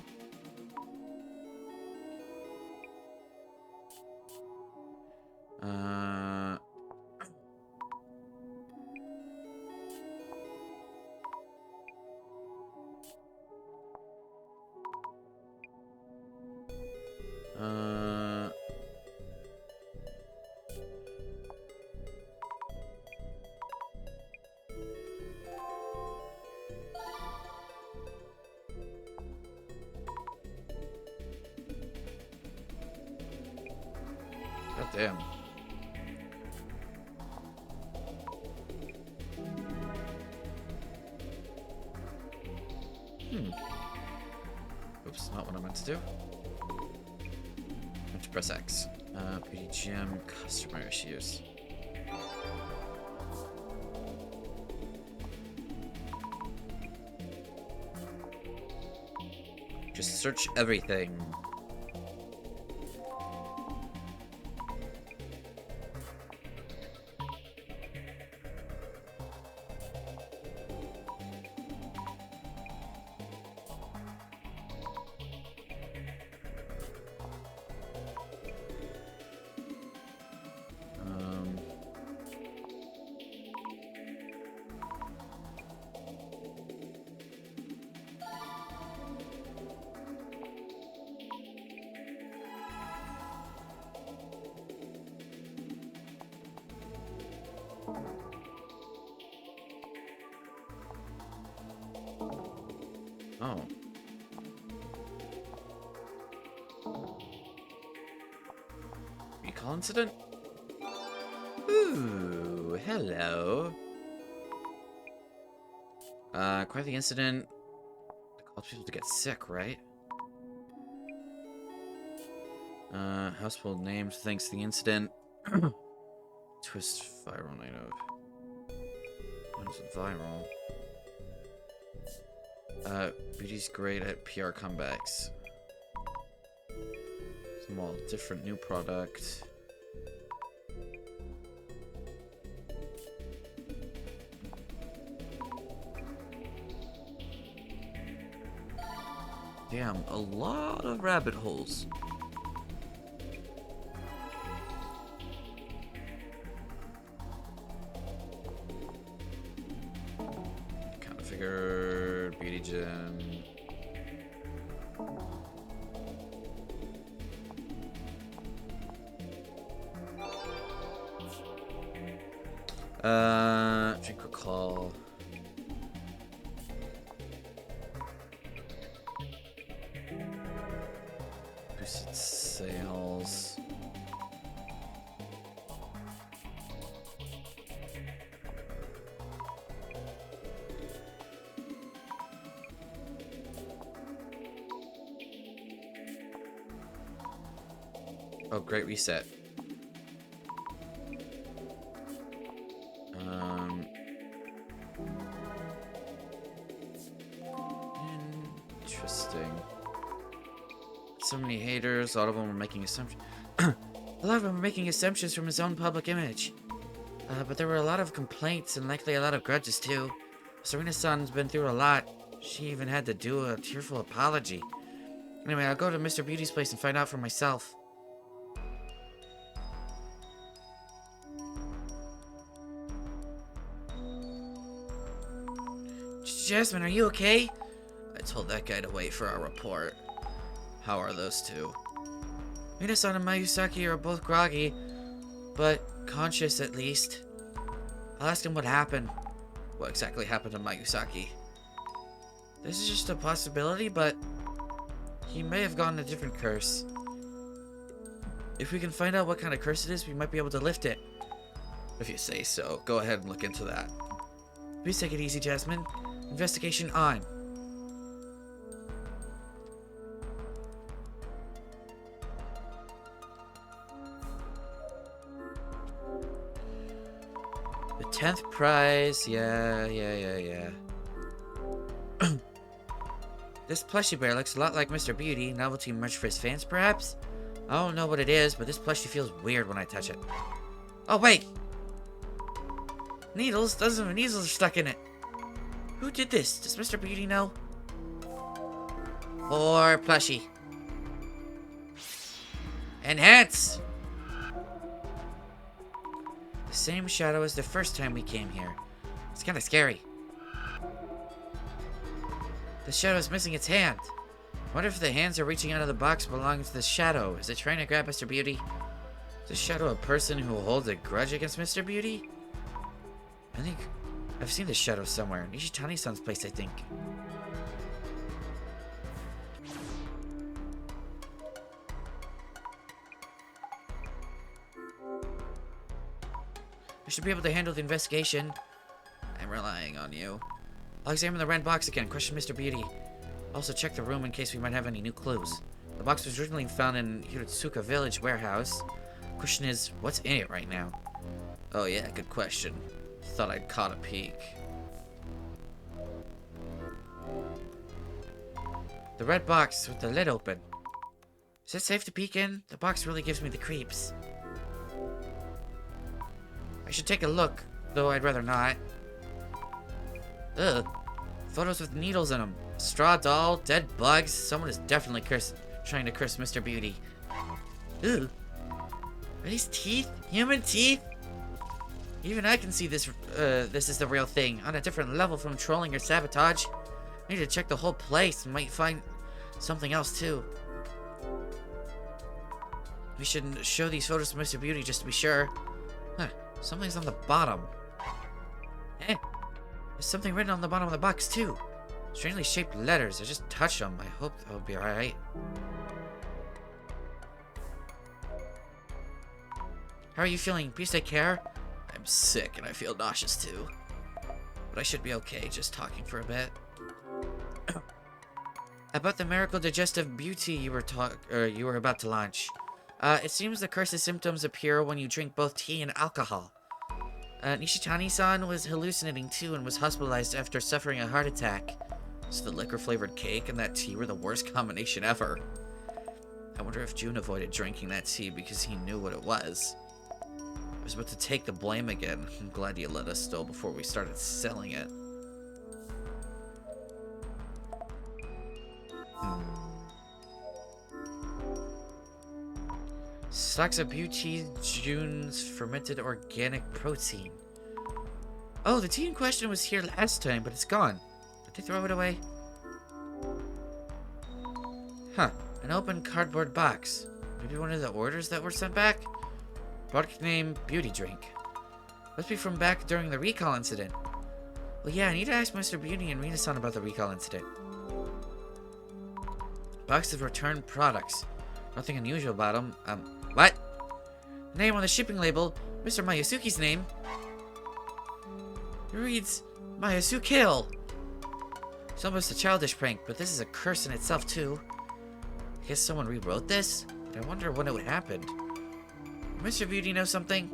God damn. Oops, not what I meant to do. I meant to press X. BDGM customer issues. Just search everything. Oh. Recall incident? Ooh, hello. Quite the incident. It caused people to get sick, right? Household names thanks to the incident. Twist viral night of. What is it viral? Beauty's great at PR comebacks. Small, different, new product. Damn, a lot of rabbit holes. Kind of figured beauty gym. Drink recall. Boosted sales. Oh, great reset. Interesting. So many haters, a lot of them are making assumptions. A lot of them are making assumptions from his own public image. But there were a lot of complaints and likely a lot of grudges too. Serena-san's been through a lot. She even had to do a tearful apology. Anyway, I'll go to Mr. Beauty's place and find out for myself. Jasmine, are you okay? I told that guy to wait for our report. How are those two? Minasan and Mayusaki are both groggy, but conscious at least. I'll ask him what happened. What exactly happened to Mayusaki? This is just a possibility, but he may have gotten a different curse. If we can find out what kind of curse it is, we might be able to lift it. If you say so, go ahead and look into that. Please take it easy, Jasmine. Investigation on. The 10th prize. Yeah. This plushie bear looks a lot like Mr. Beauty. Novelty merch for his fans, perhaps? I don't know what it is, but this plushie feels weird when I touch it. Oh, wait! Needles? Dozens of needles are stuck in it. Who did this? Does Mr. Beauty know? Or plushie. Enhance! The same shadow as the first time we came here. It's kind of scary. The shadow is missing its hand. I wonder if the hands are reaching out of the box belonging to the shadow. Is it trying to grab Mr. Beauty? Is the shadow a person who holds a grudge against Mr. Beauty? I think I've seen this shadow somewhere. Nishitani-san's place, I think. I should be able to handle the investigation. I'm relying on you. I'll examine the red box again, question Mr. Beauty. Also check the room in case we might have any new clues. The box was originally found in Hiratsuka Village warehouse. Question is, what's in it right now? Oh yeah, good question. Thought I'd caught a peek. The red box with the lid open. Is it safe to peek in? The box really gives me the creeps. I should take a look, though I'd rather not. Ugh. Photos with needles in them. Straw doll, dead bugs. Someone is definitely trying to curse Mr. Beauty. Ugh. Are these teeth? Human teeth? Even I can see this is the real thing. On a different level from trolling or sabotage. I need to check the whole place and might find something else too. We should show these photos to Mr. Beauty just to be sure. Huh. Something's on the bottom. Eh. There's something written on the bottom of the box too. Strangely shaped letters. I just touched them. I hope they'll be alright. How are you feeling? Please take care. I'm sick and I feel nauseous too. But I should be okay just talking for a bit. About the miracle digestive beauty you were about to launch. It seems the curse's symptoms appear when you drink both tea and alcohol. Nishitani-san was hallucinating too and was hospitalized after suffering a heart attack. So the liquor-flavored cake and that tea were the worst combination ever. I wonder if June avoided drinking that tea because he knew what it was. I was about to take the blame again. I'm glad you let us know before we started selling it. Stocks of Beauty June's fermented organic protein. Oh, the tea in question was here last time, but it's gone. Did they throw it away? Huh. An open cardboard box. Maybe one of the orders that were sent back? Product name, Beauty Drink. Must be from back during the recall incident. Well, yeah, I need to ask Mr. Beauty and Rina-san about the recall incident. Box of returned products. Nothing unusual about them. What? The name on the shipping label, Mr. Mayasuki's name. It reads, Mayasuke Hill. It's almost a childish prank, but this is a curse in itself, too. I guess someone rewrote this? I wonder when it would happen. Mr. Beauty know something?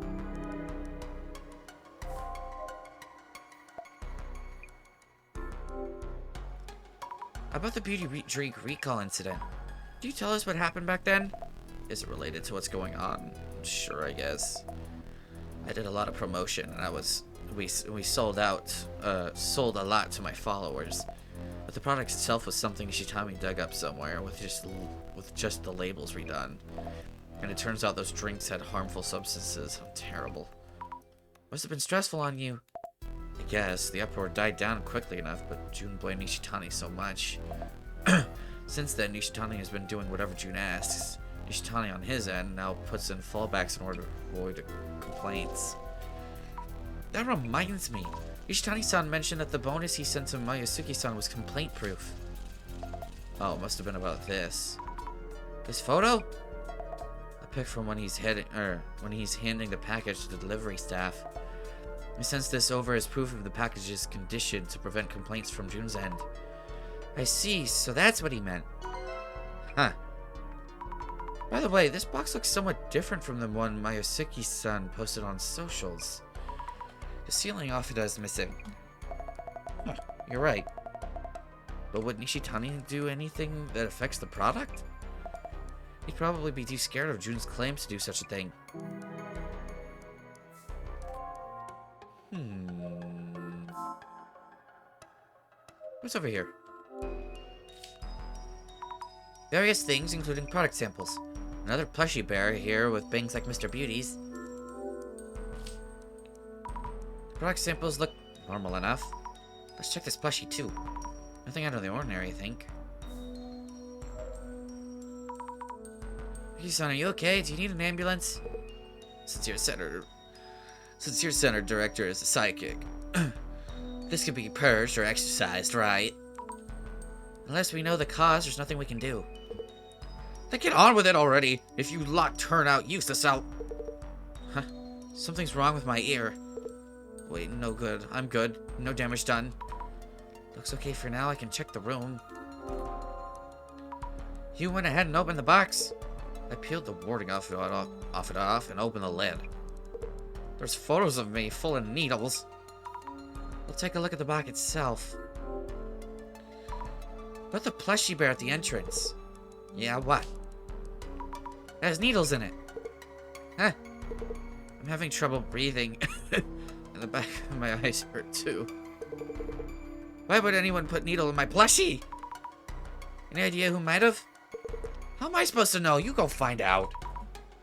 About the Beauty Drink recall incident. Can you tell us what happened back then? Is it related to what's going on? Sure, I guess. I did a lot of promotion, and we sold a lot to my followers. But the product itself was something Ishitami dug up somewhere with just the labels redone. And it turns out those drinks had harmful substances. How terrible. Must have been stressful on you. I guess. The uproar died down quickly enough, but June blamed Nishitani so much. Since then, Nishitani has been doing whatever June asks. Nishitani on his end now puts in fallbacks in order to avoid complaints. That reminds me. Nishitani-san mentioned that the bonus he sent to Mayusuki-san was complaint-proof. Oh, it must have been about this. This photo? A pic from when he's handing the package to the delivery staff. He sends this over as proof of the package's condition to prevent complaints from June's end. I see, so that's what he meant. Huh. By the way, this box looks somewhat different from the one Mayusuki-san posted on socials. The sealing off it is missing. Huh, you're right. But would Nishitani do anything that affects the product? He'd probably be too scared of June's claims to do such a thing. What's over here? Various things, including product samples. Another plushie bear here with bangs like Mr. Beauty's. The product samples look normal enough. Let's check this plushie too. Nothing out of the ordinary, I think. Yuki-san, are you okay? Do you need an ambulance? Since your center director is a psychic, this could be purged or exercised, right? Unless we know the cause, there's nothing we can do. Then get on with it already! If you lot turn out useless, I'll... Huh? Something's wrong with my ear. Wait, no good. I'm good. No damage done. Looks okay for now. I can check the room. You went ahead and opened the box. I peeled the warding off it and opened the lid. There's photos of me full of needles. We'll take a look at the box itself. What the plushie bear at the entrance? Yeah, what? It has needles in it. Huh. I'm having trouble breathing. And the back of my eyes hurt too. Why would anyone put needle in my plushie? Any idea who might have? How am I supposed to know? You go find out.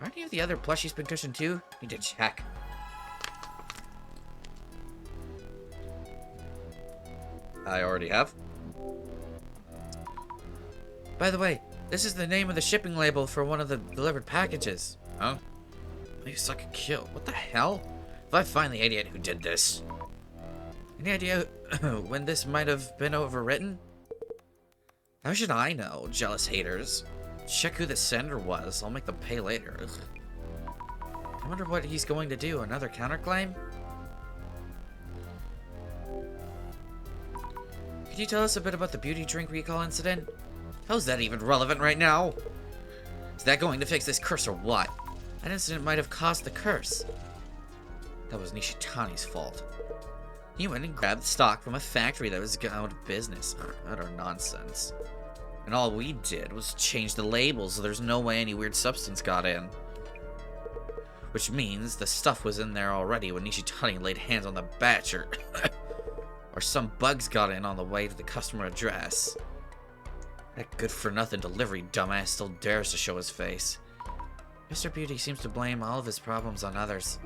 Aren't any of the other plushies been cushioned too? Need to check. I already have. By the way, this is the name of the shipping label for one of the delivered packages. Huh? You suck a kill. What the hell? If I find the idiot who did this. Any idea when this might have been overwritten? How should I know, jealous haters? Check who the sender was. I'll make them pay later. Ugh. I wonder what he's going to do. Another counterclaim? Could you tell us a bit about the beauty drink recall incident? How's that even relevant right now? Is that going to fix this curse or what? That incident might have caused the curse. That was Nishitani's fault. He went and grabbed stock from a factory that was out of business. Utter nonsense. And all we did was change the labels so there's no way any weird substance got in. Which means the stuff was in there already when Nishitani laid hands on the batch or some bugs got in on the way to the customer address. That good-for-nothing delivery dumbass still dares to show his face. Mr. Beauty seems to blame all of his problems on others.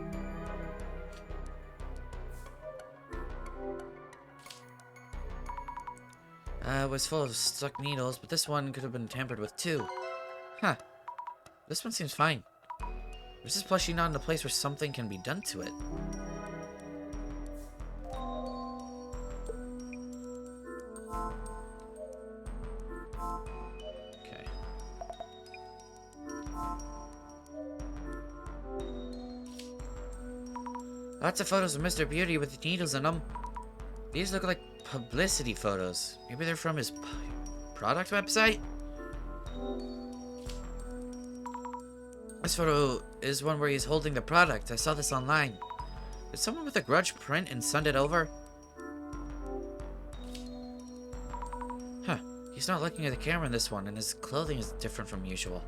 It was full of stuck needles, but this one could have been tampered with too. Huh. This one seems fine. There's this plushie not in a place where something can be done to it. Okay. Lots of photos of Mr. Beauty with needles in them. These look like publicity photos. Maybe they're from his product website? This photo is one where he's holding the product. I saw this online. Did someone with a grudge print and send it over? Huh. He's not looking at the camera in this one, and his clothing is different from usual.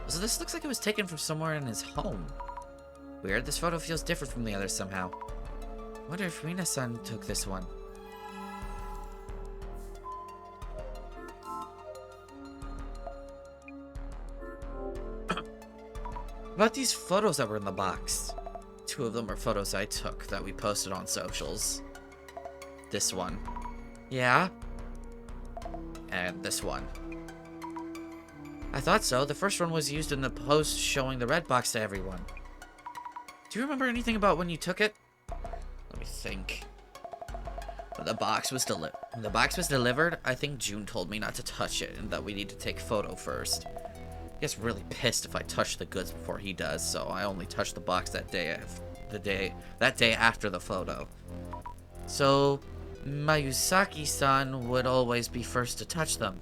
So this looks like it was taken from somewhere in his home. Weird, this photo feels different from the others somehow. I wonder if Rina-san took this one. About these photos that were in the box. 2 of them are photos I took that we posted on socials. This one. Yeah? And this one. I thought so. The first one was used in the post showing the red box to everyone. Do you remember anything about when you took it? Let me think. When the box was delivered, I think June told me not to touch it and that we need to take photo first. He gets really pissed if I touch the goods before he does, so I only touched the box that day after the photo. So, Mayusaki-san would always be first to touch them.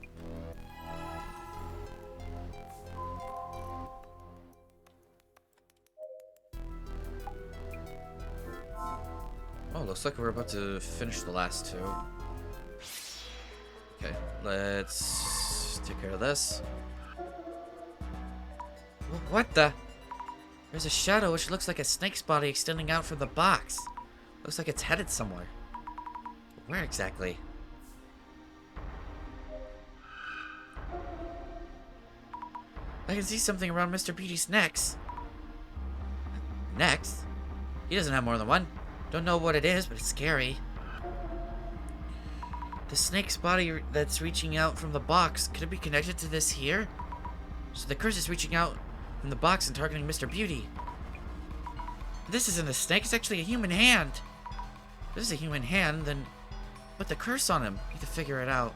Oh, looks like we're about to finish the last 2. Okay, let's take care of this. What the? There's a shadow which looks like a snake's body extending out from the box. Looks like it's headed somewhere. Where exactly? I can see something around Mr. Beauty's necks. Necks? He doesn't have more than one. Don't know what it is, but it's scary. The snake's body that's reaching out from the box, could it be connected to this here? So the curse is reaching out from the box and targeting Mr. Beauty. This isn't a snake, it's actually a human hand. If this is a human hand, then put the curse on him. Need to figure it out.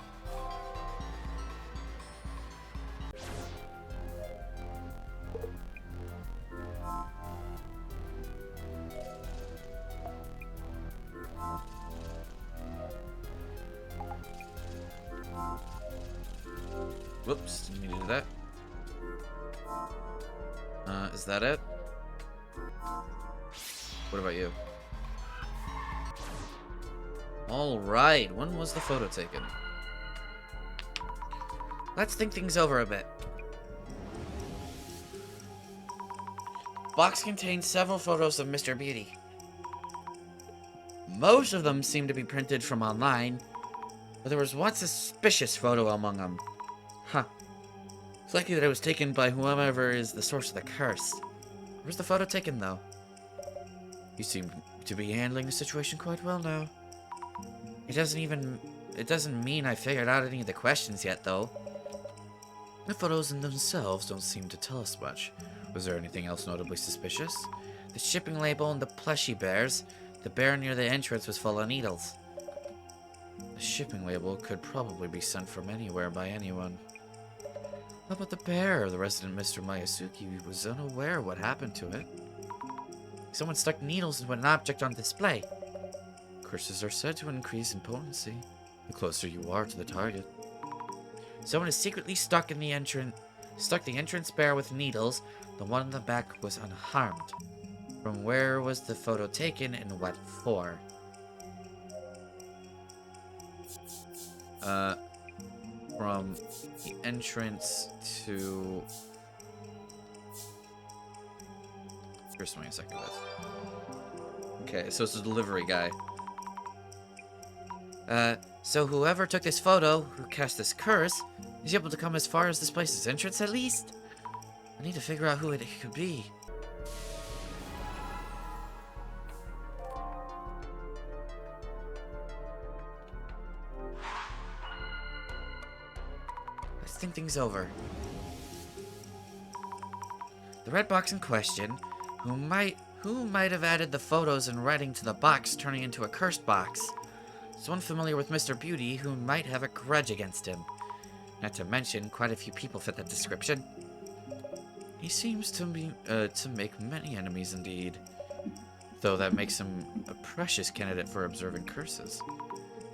Whoops, didn't mean to do that. Is that it? What about you? Alright, when was the photo taken? Let's think things over a bit. Box contains several photos of Mr. Beauty. Most of them seem to be printed from online, but there was one suspicious photo among them. Huh. It's likely that it was taken by whoever is the source of the curse. Where's the photo taken, though? You seem to be handling the situation quite well now. It doesn't mean I figured out any of the questions yet, though. The photos in themselves don't seem to tell us much. Was there anything else notably suspicious? The shipping label and the plushy bears. The bear near the entrance was full of needles. The shipping label could probably be sent from anywhere by anyone. How about the bear? The resident Mr. Mayasuki was unaware what happened to it. Someone stuck needles into an object on display. Curses are said to increase in potency the closer you are to the target. Someone has secretly stuck the entrance bear with needles. The one in the back was unharmed. From where was the photo taken and what for? From the entrance to... Just wait a second, guys. Okay, so it's the delivery guy. So whoever took this photo, who cast this curse, is able to come as far as this place's entrance at least? I need to figure out who it could be. Let's think things over. The red box in question, who might have added the photos and writing to the box, turning into a cursed box? Someone familiar with Mr. Beauty who might have a grudge against him. Not to mention, quite a few people fit that description. He seems to make many enemies indeed. Though that makes him a precious candidate for observing curses.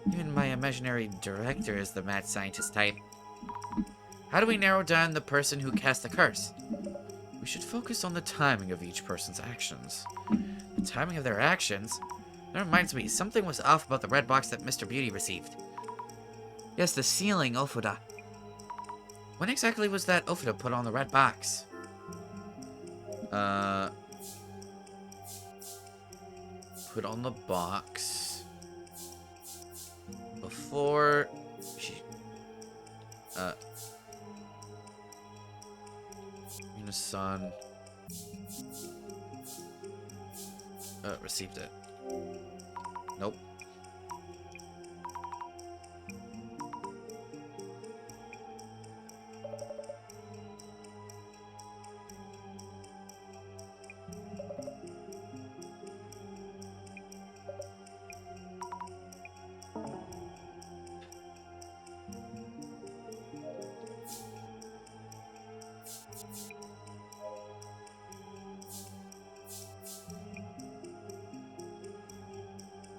Even my imaginary director is the mad scientist type. How do we narrow down the person who cast the curse? We should focus on the timing of each person's actions. The timing of their actions? That reminds me, something was off about the red box that Mr. Beauty received. Yes, the sealing Ofuda. When exactly was that Ofuda put on the red box? Put on the box before she, Yunasan received it. Nope.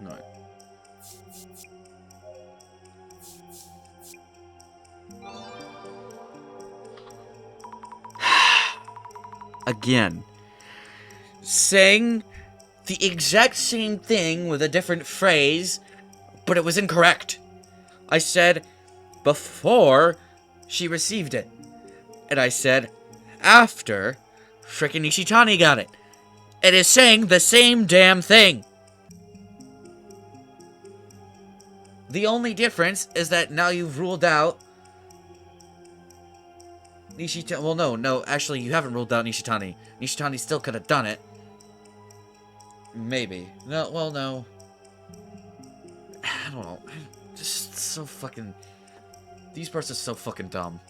No. Again. Saying the exact same thing with a different phrase, but it was incorrect. I said before she received it. And I said after frickin' Nishitani got it. It is saying the same damn thing. The only difference is that now you've ruled out Nishitani. Well, no, actually, you haven't ruled out Nishitani. Nishitani still could have done it. Maybe. No, well, no. I don't know. Just so fucking... These parts are so fucking dumb.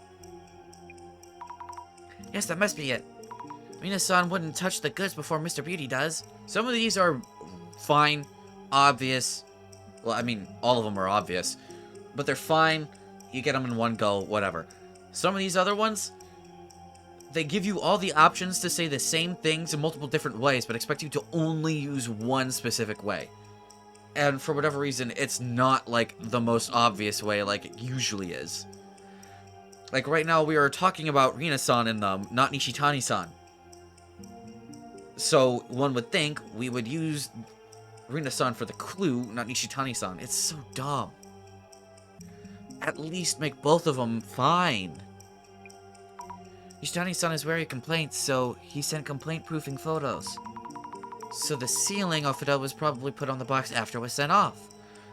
Yes, that must be it. Mina-san wouldn't touch the goods before Mr. Beauty does. Some of these are fine, obvious. Well, I mean, all of them are obvious. But they're fine. You get them in one go, whatever. Some of these other ones, they give you all the options to say the same things in multiple different ways, but expect you to only use one specific way. And for whatever reason, it's not, like, the most obvious way like it usually is. Like, right now, we are talking about Rina-san in them, not Nishitani-san. So, one would think we would use Rina-san for the clue, not Nishitani-san. It's so dumb. At least make both of them fine. Nishitani-san is wary of complaints, so he sent complaint-proofing photos. So the sealing of it was probably put on the box after it was sent off.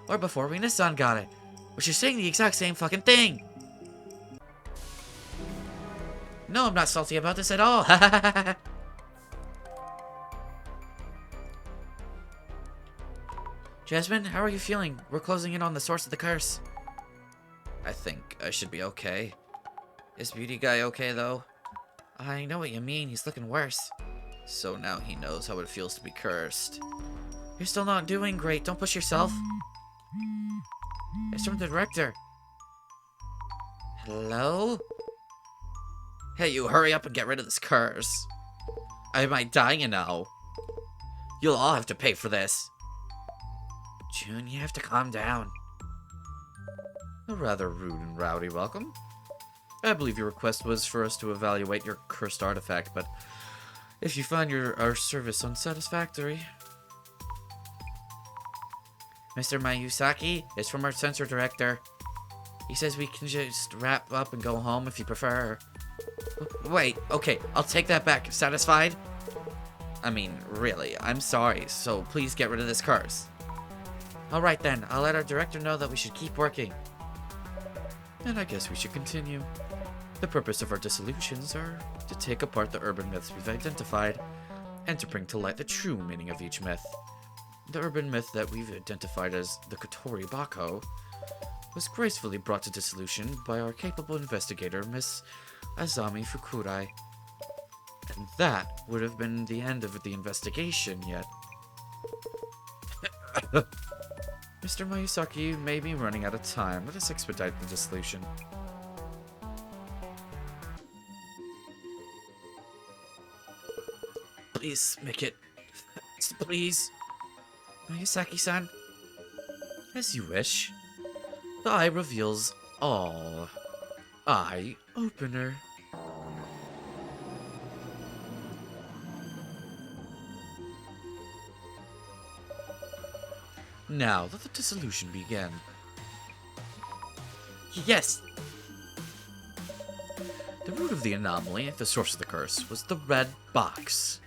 Or before Rina-san got it. Which is saying the exact same fucking thing. No, I'm not salty about this at all. Jasmine, how are you feeling? We're closing in on the source of the curse. I think I should be okay. Is Beauty Guy okay, though? I know what you mean. He's looking worse. So now he knows how it feels to be cursed. You're still not doing great. Don't push yourself. It's from the director. Hello? Hey, you hurry up and get rid of this curse. I might die, you know. You'll all have to pay for this. June, you have to calm down. A rather rude and rowdy welcome. I believe your request was for us to evaluate your cursed artifact, but if you find our service unsatisfactory... Mr. Mayusaki is from our censor director. He says we can just wrap up and go home if you prefer. Wait, okay, I'll take that back. Satisfied? I mean, really, I'm sorry, so please get rid of this curse. Alright then, I'll let our director know that we should keep working. And I guess we should continue. The purpose of our dissolutions are to take apart the urban myths we've identified, and to bring to light the true meaning of each myth. The urban myth that we've identified as the Kotori Bako was gracefully brought to dissolution by our capable investigator, Miss Azami Fukurai. And that would have been the end of the investigation, yet... Mr. Mayusaki may be running out of time. Let us expedite the dissolution. Please make it fast, please. Mayusaki-san? As you wish. The eye reveals all. Eye opener. Now let the dissolution begin. Yes! The root of the anomaly, the source of the curse, was the red box.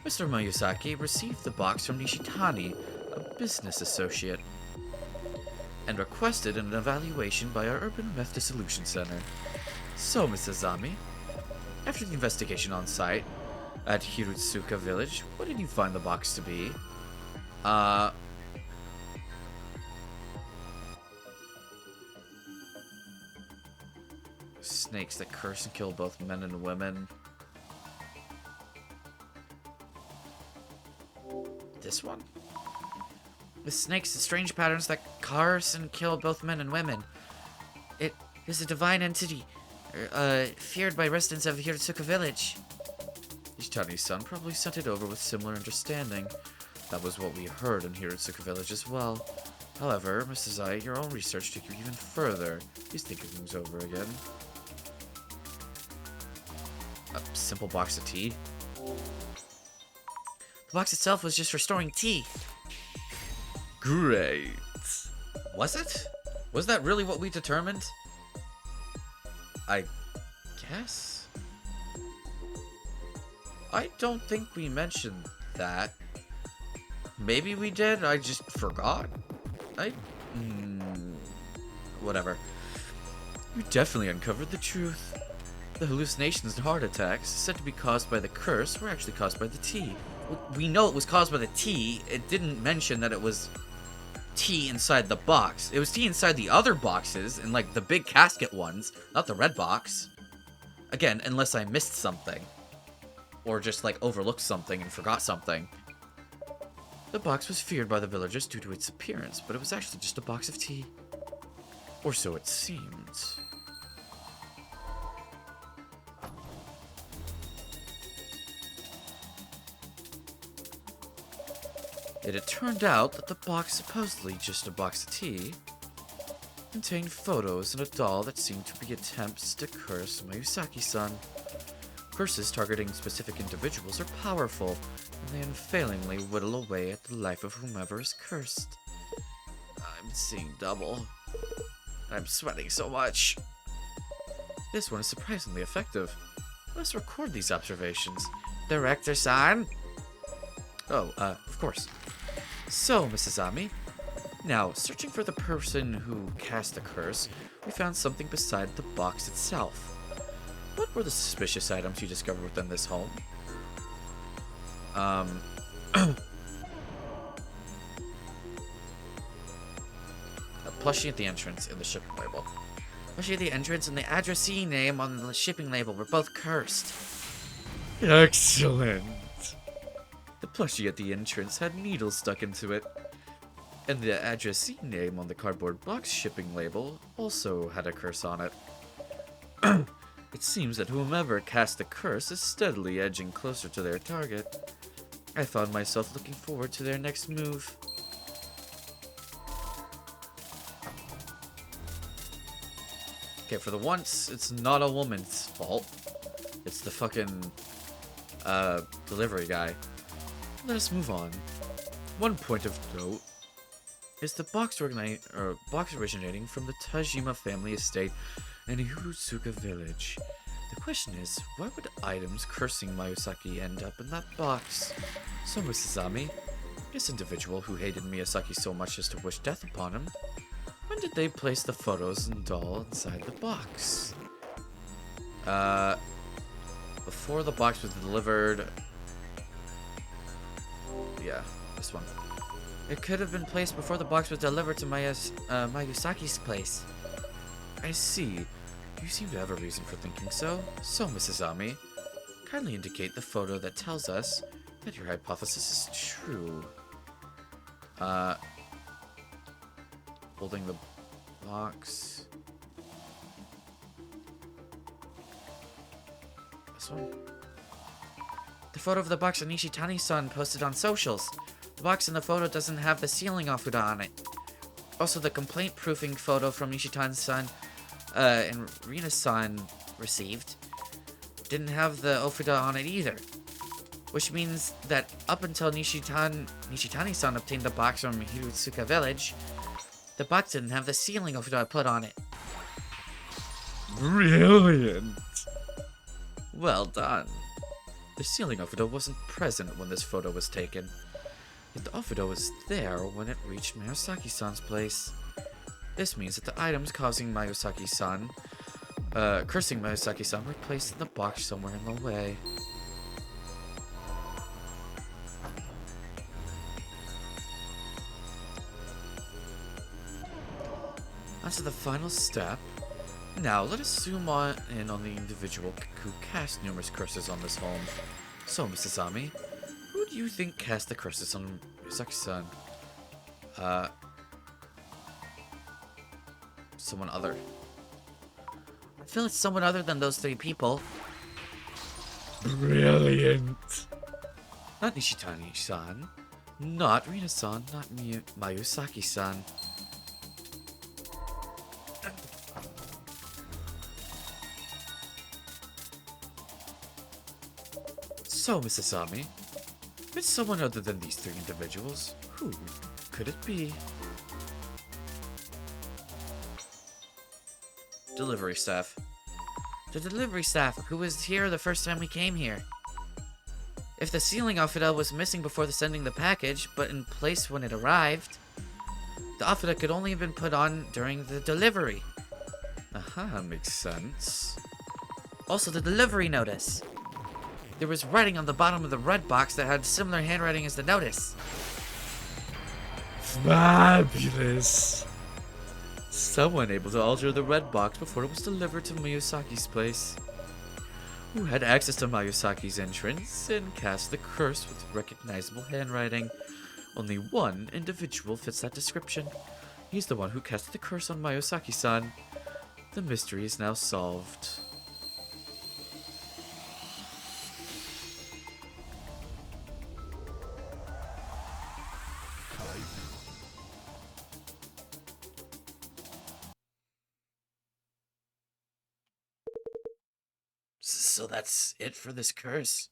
Mr. Mayusaki received the box from Nishitani, a business associate, and requested an evaluation by our Urban Myth Dissolution Center. So, Miss Azami, after the investigation on site at Hirutsuka Village, what did you find the box to be? Uh... Snakes that curse and kill both men and women. This one? With snakes and strange patterns that curse and kill both men and women. It is a divine entity, feared by residents of Hiratsuka village. Ishitani-san probably sent it over with similar understanding. That was what we heard in Hiratsuka village as well. However, Mrs. Ai, your own research took you even further. Please think of things over again. A simple box of tea. The box itself was just for storing tea. Great. Was it? Was that really what we determined? I guess? I don't think we mentioned that. Maybe we did, I just forgot. Whatever. You definitely uncovered the truth. The hallucinations and heart attacks said to be caused by the curse were actually caused by the tea. We know it was caused by the tea. It didn't mention that it was tea inside the box. It was tea inside the other boxes, and like the big casket ones, not the red box. Again, unless I missed something. Or just like overlooked something and forgot something. The box was feared by the villagers due to its appearance, but it was actually just a box of tea. Or so it seemed. It had turned out that the box, supposedly just a box of tea, contained photos and a doll that seemed to be attempts to curse Mayusaki-san. Curses targeting specific individuals are powerful, and they unfailingly whittle away at the life of whomever is cursed. I'm seeing double. I'm sweating so much. This one is surprisingly effective. Let's record these observations. Director-san? Oh, of course. So, Mrs. Ami, now, searching for the person who cast the curse, we found something beside the box itself. What were the suspicious items you discovered within this home? A plushie at the entrance and the shipping label. Plushie at the entrance and the addressee name on the shipping label were both cursed. Excellent. The plushie at the entrance had needles stuck into it, and the addressee name on the cardboard box shipping label also had a curse on it. It seems that whomever cast the curse is steadily edging closer to their target. I found myself looking forward to their next move. Okay, for the once, it's not a woman's fault. It's the fucking, delivery guy. Let us move on. One point of note is the box originating from the Tajima family estate in Hirutsuka village. The question is, why would items cursing Miyazaki end up in that box? So, Mrs. Ami, this individual who hated Miyazaki so much as to wish death upon him, when did they place the photos and doll inside the box? Before the box was delivered. Yeah, this one. It could have been placed before the box was delivered to Mayusaki's place. I see. You seem to have a reason for thinking so. So, Mrs. Ami, kindly indicate the photo that tells us that your hypothesis is true. Holding the box. This one? The photo of the box on Nishitani-san posted on socials. The box in the photo doesn't have the sealing Ofuda on it. Also, the complaint proofing photo from Nishitani-san and Rina-san received didn't have the Ofuda on it either. Which means that up until Nishitani-san obtained the box from Hirutsuka village, the box didn't have the sealing Ofuda put on it. Brilliant! Well done. The sealing Ofuda wasn't present when this photo was taken. Yet the Ofuda was there when it reached Miyazaki-san's place. This means that the items causing Miyazaki-san, cursing Miyazaki-san were placed in the box somewhere in the way. On to the final step. Now, let us zoom in on the individual who cast numerous curses on this home. So, Mrs. Ami, who do you think cast the curses on Misaki-san? Someone other. I feel it's someone other than those 3 people. Brilliant! Not Nishitani-san. Not Rina-san. Not Mayusaki-san. So, Mrs. Ami, if it's someone other than these 3 individuals, who could it be? Delivery staff. The delivery staff, who was here the first time we came here. If the ceiling outfit was missing before sending the package, but in place when it arrived, the outfit could only have been put on during the delivery. Aha, makes sense. Also, the delivery notice. There was writing on the bottom of the red box that had similar handwriting as the notice. Fabulous! Someone able to alter the red box before it was delivered to Miyazaki's place. Who had access to Miyazaki's entrance and cast the curse with recognizable handwriting. Only one individual fits that description. He's the one who cast the curse on Miyazaki-san. The mystery is now solved. So that's it for this curse?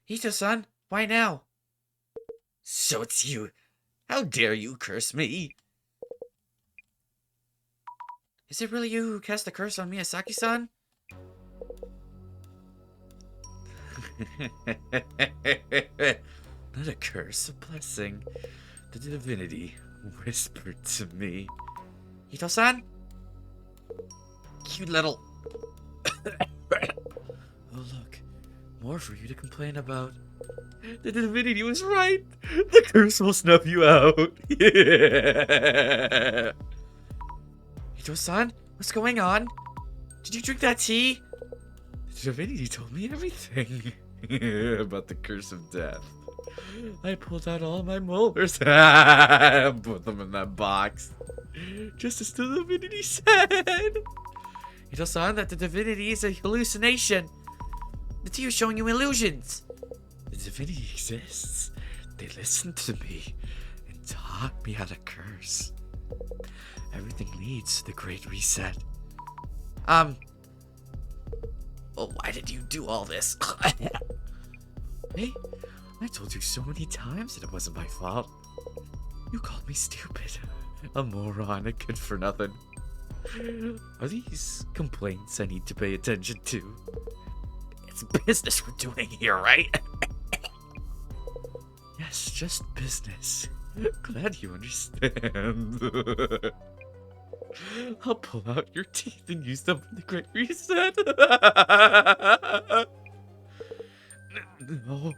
Hito-san, why now? So it's you. How dare you curse me? Is it really you who cast the curse on Miyazaki-san? Not a curse, a blessing. The divinity whispered to me. Hito-san? You little... Oh, look. More for you to complain about. The divinity was right. The curse will snuff you out. Yeah. Hito-san, what's going on? Did you drink that tea? The divinity told me everything about the curse of death. I pulled out all my molars and put them in that box. Just as the divinity said. Hito-san, that the divinity is a hallucination. The tea is showing you illusions. The divinity exists. They listened to me and taught me how to curse. Everything leads to the Great Reset. Well, why did you do all this? Hey, I told you so many times that it wasn't my fault. You called me stupid, a moron, a good for nothing. Are these complaints I need to pay attention to? It's business we're doing here, right? Yes, just business. Glad you understand. I'll pull out your teeth and use them for the Great Reset. No.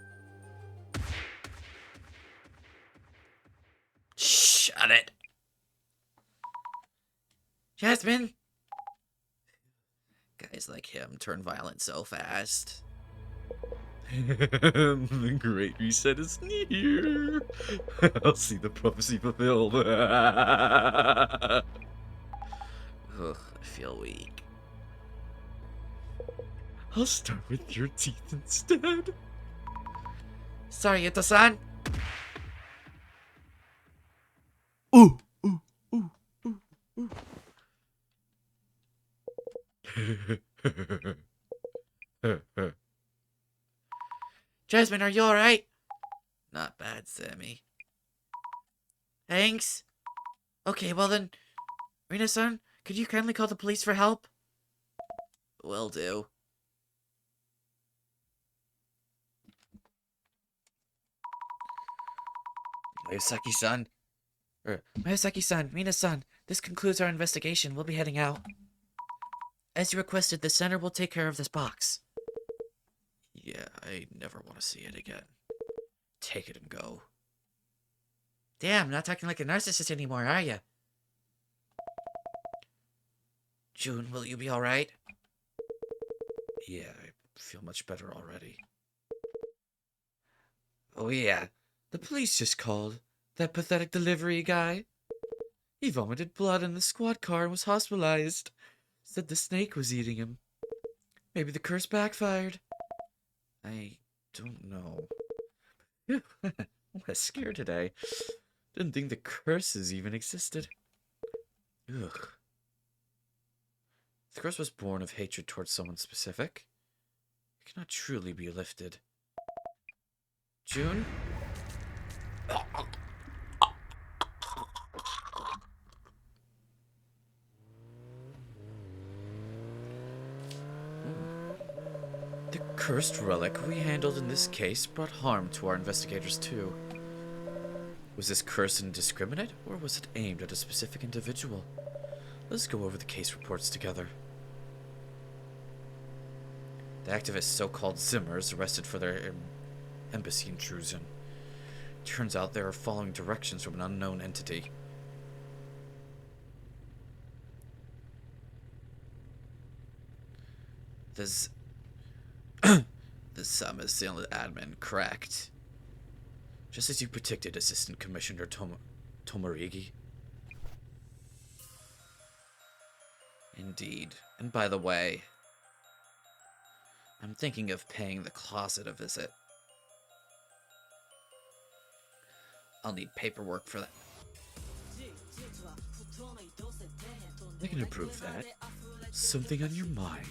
Shut it. Jasmine? Guys like him turn violent so fast. The Great Reset is near. I'll see the prophecy fulfilled. Ugh, I feel weak. I'll start with your teeth instead. Sorry, Hito-san. Ooh, ooh, ooh, ooh, ooh. Jasmine, are you alright? Not bad, Sammy. Thanks. Okay, well then, Rina-san, could you kindly call the police for help? Will do. Miyazaki-san. Miyazaki-san, Rina-san, this concludes our investigation. We'll be heading out. As you requested, the center will take care of this box. Yeah, I never want to see it again. Take it and go. Damn, not talking like a narcissist anymore, are you? June, will you be alright? Yeah, I feel much better already. Oh yeah, the police just called. That pathetic delivery guy. He vomited blood in the squad car and was hospitalized. Said the snake was eating him. Maybe the curse backfired. I don't know. I'm scared today. Didn't think the curses even existed. Ugh. If the curse was born of hatred towards someone specific, it cannot truly be lifted. June? The cursed relic we handled in this case brought harm to our investigators too. Was this curse indiscriminate, or was it aimed at a specific individual? Let's go over the case reports together. The activist so-called Zimmers arrested for their embassy intrusion. Turns out they are following directions from an unknown entity. The Samazil admin cracked. Just as you predicted, Assistant Commissioner Tomarigi. Indeed. And by the way, I'm thinking of paying the closet a visit. I'll need paperwork for that. I can approve that. Something on your mind?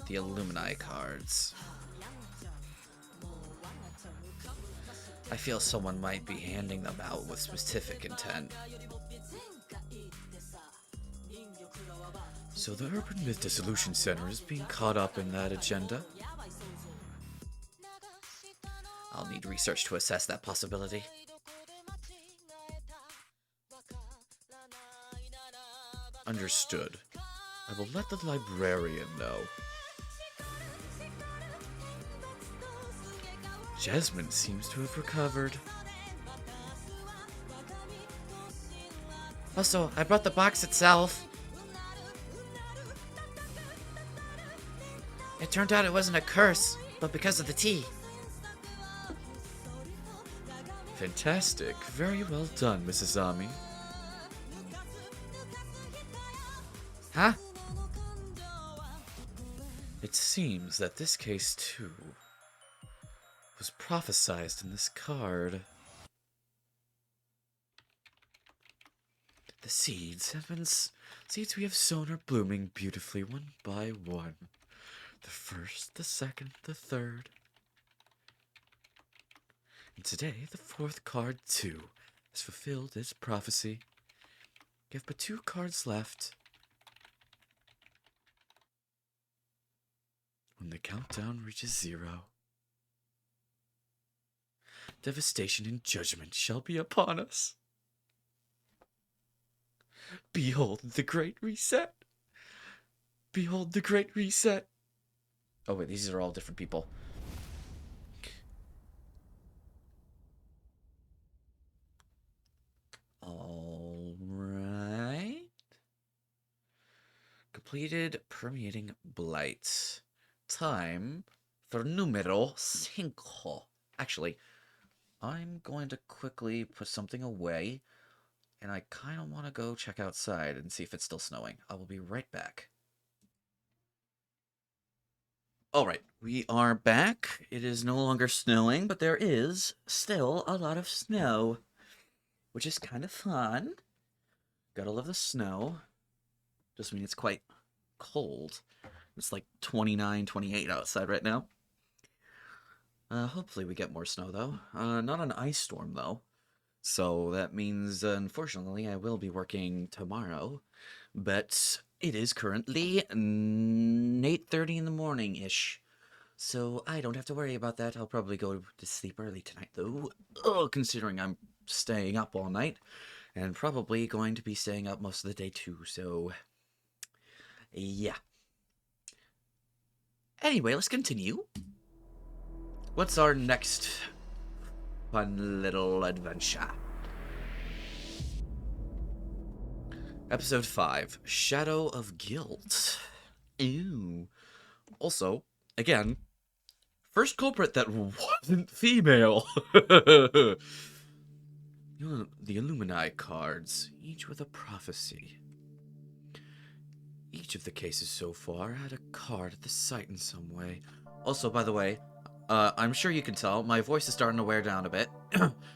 The alumni cards. I feel someone might be handing them out with specific intent. So the Urban Myth Dissolution Center is being caught up in that agenda? I'll need research to assess that possibility. Understood. I will let the librarian know. Jasmine seems to have recovered. Also, I brought the box itself. It turned out it wasn't a curse, but because of the tea. Fantastic. Very well done, Mrs. Ami. Huh? It seems that this case, too, was prophesized in this card. The seeds we have sown are blooming beautifully one by one. The first, the second, the third. And today, the fourth card, too, has fulfilled its prophecy. You have but 2 cards left. When the countdown reaches 0, devastation and judgment shall be upon us. Behold the Great Reset. Behold the Great Reset. Oh wait, these are all different people. Alright. Completed permeating blight. Time for numero 5. Actually, I'm going to quickly put something away, and I kind of want to go check outside and see if it's still snowing. I will be right back. Alright, we are back. It is no longer snowing, but there is still a lot of snow, which is kind of fun. Gotta love the snow. Just mean it's quite cold. It's like 29, 28 outside right now. Hopefully we get more snow, though. Not an ice storm, though. So that means, unfortunately, I will be working tomorrow. But it is currently 8:30 in the morning-ish. So I don't have to worry about that. I'll probably go to sleep early tonight, though. Considering I'm staying up all night. And probably going to be staying up most of the day, too. So Yeah. Anyway, let's continue. What's our next fun little adventure? Episode 5, Shadow of Guilt. Ew. Also, again, first culprit that wasn't female. The Illuminati cards, each with a prophecy. Each of the cases so far had a card at the site in some way. Also, by the way, I'm sure you can tell, my voice is starting to wear down a bit.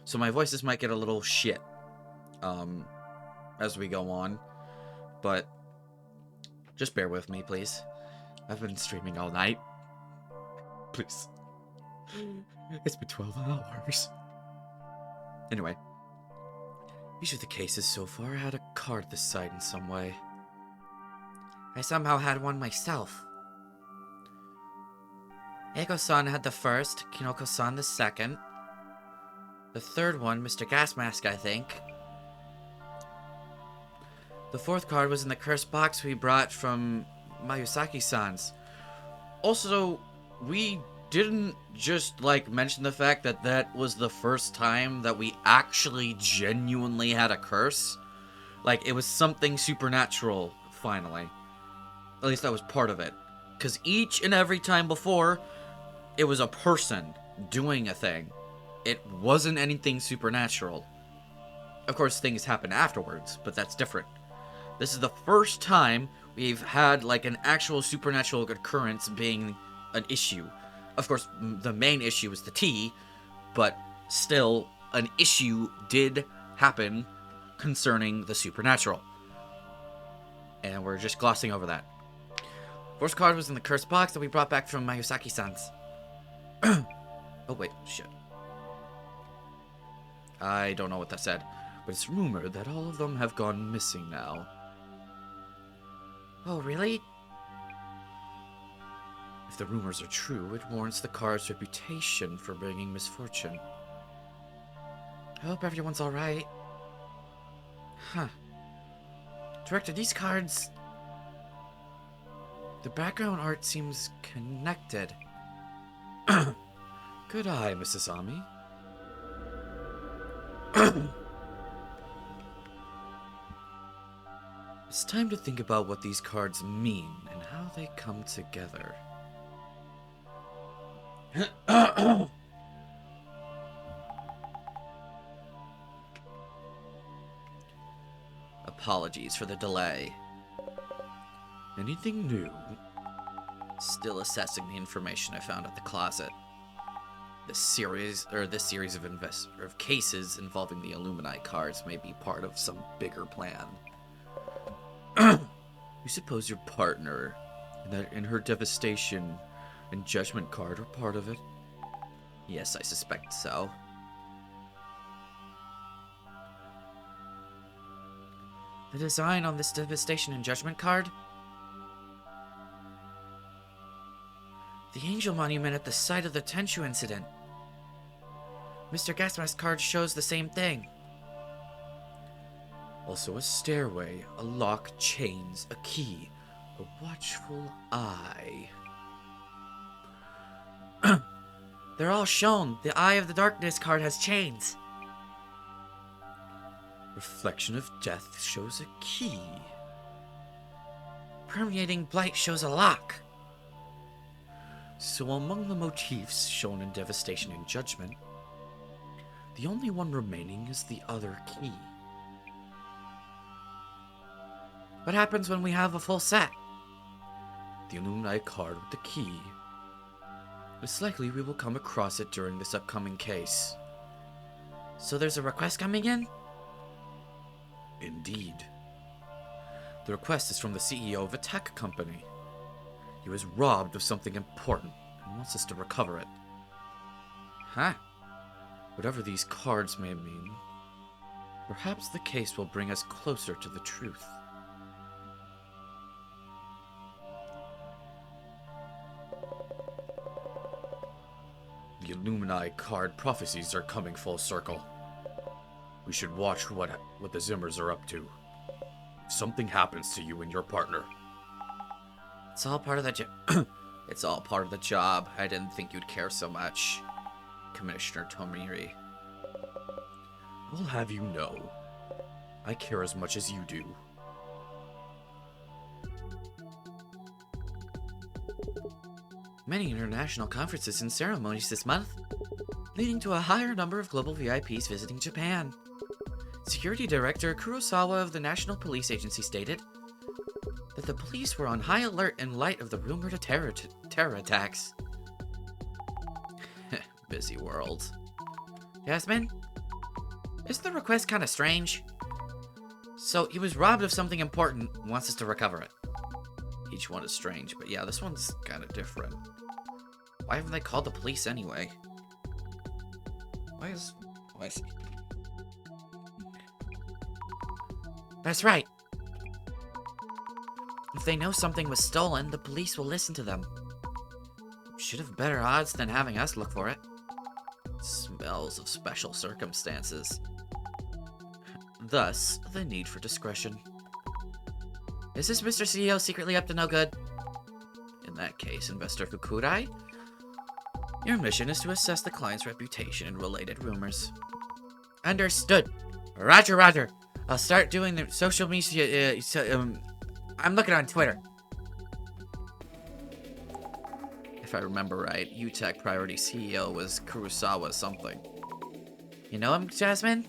So my voices might get a little shit as we go on. But just bear with me, please. I've been streaming all night. Please. It's been 12 hours. Anyway. Each of the cases so far had a card at the site in some way. I somehow had one myself. Eiko-san had the first, Kinoko-san the second. The third one, Mr. Gasmask, I think. The fourth card was in the cursed box we brought from Mayusaki-san's. Also, we didn't just, like, mention the fact that that was the first time that we actually genuinely had a curse. Like, it was something supernatural, finally. At least that was part of it. Because each and every time before, it was a person doing a thing. It wasn't anything supernatural. Of course, things happen afterwards, but that's different. This is the first time we've had, like, an actual supernatural occurrence being an issue. Of course, the main issue is the tea, but still, an issue did happen concerning the supernatural. And we're just glossing over that. First card was in the cursed box that we brought back from Mayusaki-san's. Oh, wait, shit. I don't know what that said, but it's rumored that all of them have gone missing now. Oh, really? If the rumors are true, it warrants the card's reputation for bringing misfortune. I hope everyone's alright. Huh. Director, these cards... The background art seems connected. Good eye, Mrs. Ami. It's time to think about what these cards mean and how they come together. Apologies for the delay. Anything new? Still assessing the information I found at the closet. This series of cases involving the Illuminati cards may be part of some bigger plan. You suppose your partner and her devastation and judgment card are part of it? Yes, I suspect so. The design on this devastation and judgment card? The angel monument at the site of the Tenchu incident. Mr. Gasmask's card shows the same thing. Also a stairway, a lock, chains, a key, a watchful eye. They're all shown. The Eye of the Darkness card has chains. Reflection of Death shows a key. Permeating Blight shows a lock. So among the motifs shown in Devastation and Judgment, the only one remaining is the other key. What happens when we have a full set? The Illuminati card with the key. It's likely we will come across it during this upcoming case. So there's a request coming in? Indeed. The request is from the CEO of a tech company. He was robbed of something important and wants us to recover it. Huh. Whatever these cards may mean, perhaps the case will bring us closer to the truth. The Illuminati card prophecies are coming full circle. We should watch what the Zimmers are up to. If something happens to you and your partner, It's all part of the It's all part of the job. I didn't think you'd care so much, Commissioner Tomiri. I'll have you know, I care as much as you do. Many international conferences and ceremonies this month, leading to a higher number of global VIPs visiting Japan. Security Director Kurosawa of the National Police Agency stated that the police were on high alert in light of the rumored terror attacks. Busy world. Jasmine? Is the request kind of strange? So, he was robbed of something important, wants us to recover it. Each one is strange, but yeah, this one's kind of different. Why haven't they called the police anyway? Why is... That's right. If they know something was stolen, the police will listen to them. Should have better odds than having us look for it. Smells of special circumstances. Thus, the need for discretion. Is this Mr. CEO secretly up to no good? In that case, Investor Fukurai, your mission is to assess the client's reputation and related rumors. Understood. Roger, roger. I'll start doing the social media, I'm looking on Twitter. If I remember right, UTech Priority CEO was Kurosawa something. You know him, Jasmine?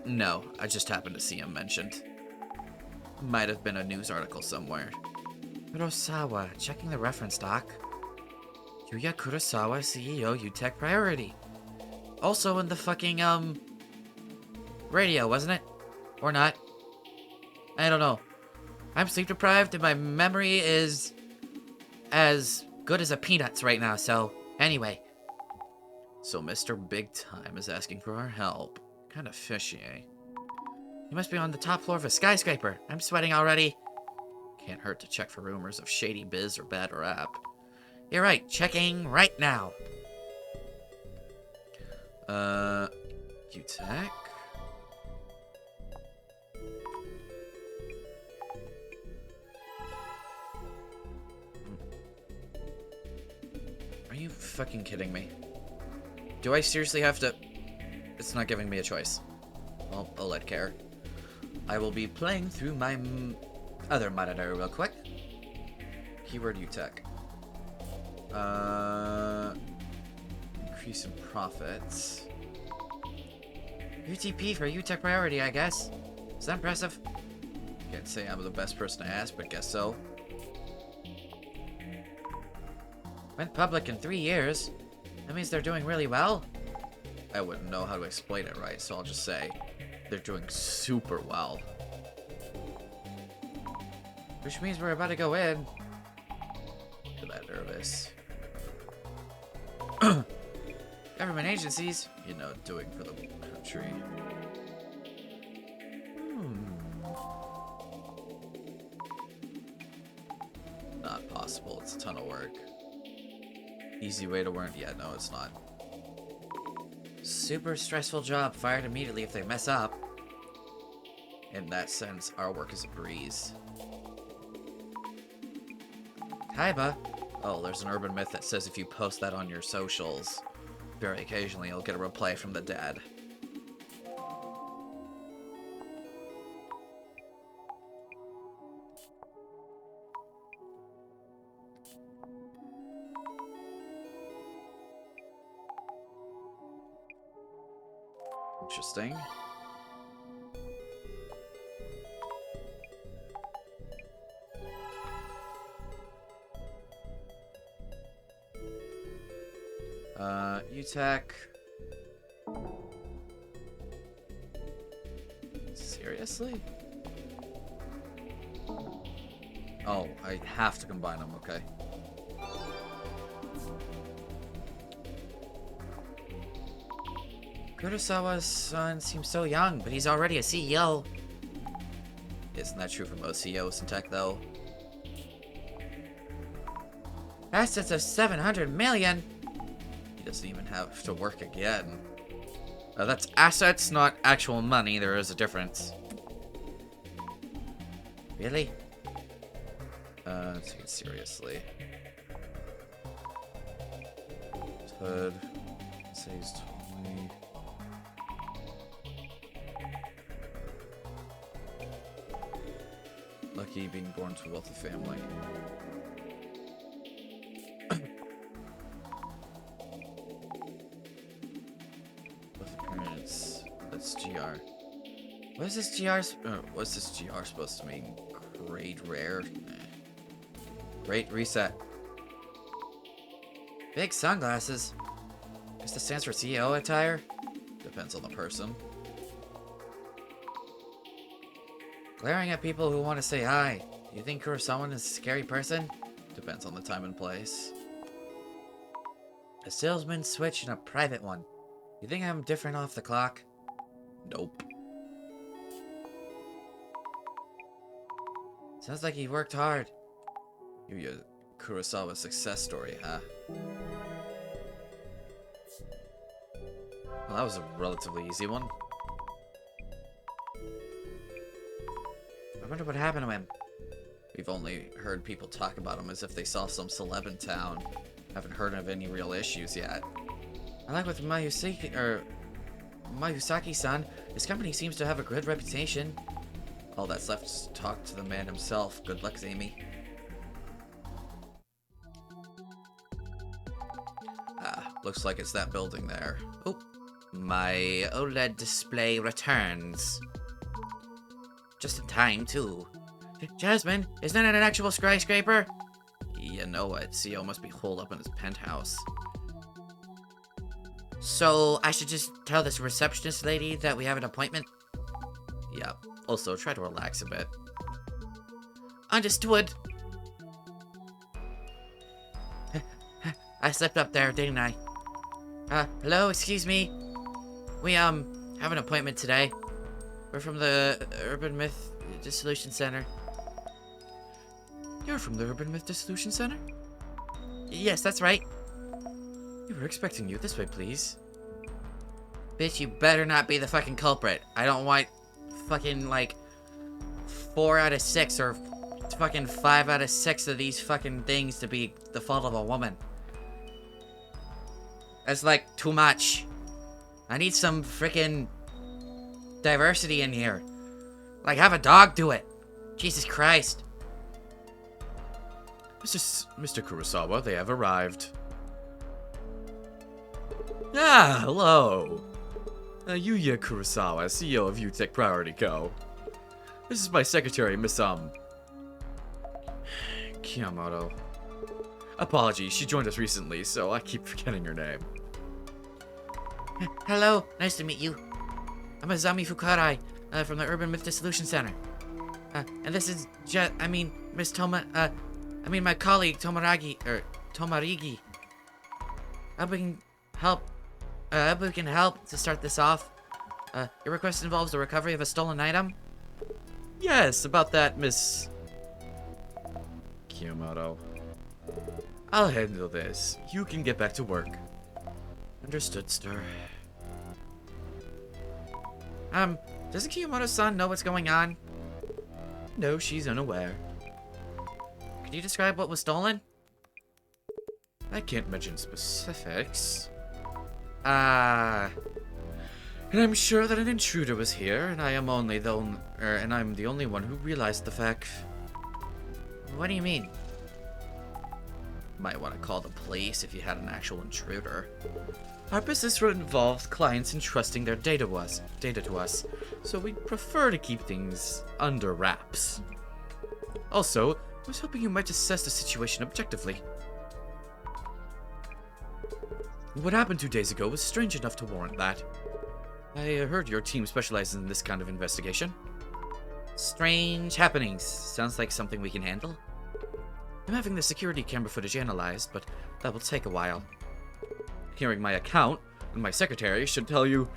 No, I just happened to see him mentioned. Might have been a news article somewhere. Kurosawa, checking the reference doc. Yuya Kurosawa, CEO, UTech Priority. Also in the fucking, radio, wasn't it? Or not? I don't know. I'm sleep deprived and my memory is as good as a peanuts right now, so anyway. So Mr. Big Time is asking for our help. Kinda fishy, eh? He must be on the top floor of a skyscraper. I'm sweating already. Can't hurt to check for rumors of shady biz or bad rap. You're right, checking right now. UTech? Are you fucking kidding me? Do I seriously have to... It's not giving me a choice. Well, I'll let care. I will be playing through my other monitor real quick. Keyword UTech. Increase in profits. UTP for UTech Priority, I guess. Is that impressive? Can't say I'm the best person to ask, but guess so. Went public in 3 years. That means they're doing really well? I wouldn't know how to explain it right, so I'll just say they're doing super well. Which means we're about to go in. I'm that nervous. Government agencies, you know, doing for the country. Not possible, it's a ton of work. Easy way to learn. Yeah, no, it's not. Super stressful job, fired immediately if they mess up. In that sense, our work is a breeze. Kaiba? Oh, there's an urban myth that says if you post that on your socials, very occasionally you'll get a reply from the dad. Interesting. UTech. Seriously? Oh, I have to combine them, okay. Kurosawa's son seems so young, but he's already a CEO. Isn't that true for most CEOs in tech, though? Assets of 700 million? He doesn't even have to work again. That's assets, not actual money. There is a difference. Really? Take it seriously. Tud. Says 20. Lucky being born to a wealthy family. With parents. That's GR. What is this GR? What's this GR supposed to mean? Great rare? Great reset. Big sunglasses. Guess that stands for CEO attire? Depends on the person. Glaring at people who want to say hi. You think Kurosawa is a scary person? Depends on the time and place. A salesman switch and a private one. You think I'm different off the clock? Nope. Sounds like he worked hard. You're your Kurosawa success story, huh? Well, that was a relatively easy one. I wonder what happened to him. We've only heard people talk about him as if they saw some celeb in town. Haven't heard of any real issues yet. I like with Mayusaki-san. His company seems to have a good reputation. All that's left is to talk to the man himself. Good luck, Amy. Ah, looks like it's that building there. Oh, my OLED display returns. Just in time, too. Jasmine, isn't that an actual skyscraper? You know what? CEO must be holed up in his penthouse. So, I should just tell this receptionist lady that we have an appointment? Yep. Also, try to relax a bit. Understood. I slipped up there, didn't I? Hello, excuse me. We, have an appointment today. We're from the Urban Myth Dissolution Center. You're from the Urban Myth Dissolution Center? Yes, that's right. We were expecting you. This way, please. Bitch, you better not be the fucking culprit. I don't want fucking, like, 4 out of 6 or fucking 5 out of 6 of these fucking things to be the fault of a woman. That's, like, too much. I need some freaking diversity in here. Like, have a dog do it. Jesus Christ. Mr. Kurosawa, they have arrived. Ah, hello. Yuya Kurosawa, CEO of UTech Priority Co. This is my secretary, Miss, Kiyamoto. Apologies, she joined us recently, so I keep forgetting her name. Hello, nice to meet you. I'm Azami Fukarai, from the Urban Myth Dissolution Center. And this is Miss my colleague, Tomarigi. I hope we can help to start this off. Your request involves the recovery of a stolen item? Yes, about that, Miss Kiyamoto. I'll handle this. You can get back to work. Understood, sir. Doesn't Kiyamoto-san know what's going on? No, she's unaware. Could you describe what was stolen? I can't mention specifics. Ah. And I'm sure that an intruder was here, and I'm the only one who realized the fact. What do you mean? Might want to call the police if you had an actual intruder. Our business involves clients entrusting their data to us, so we prefer to keep things under wraps. Also, I was hoping you might assess the situation objectively. What happened 2 days ago was strange enough to warrant that. I heard your team specializes in this kind of investigation. Strange happenings. Sounds like something we can handle. I'm having the security camera footage analyzed, but that will take a while. Hearing my account, and my secretary should tell you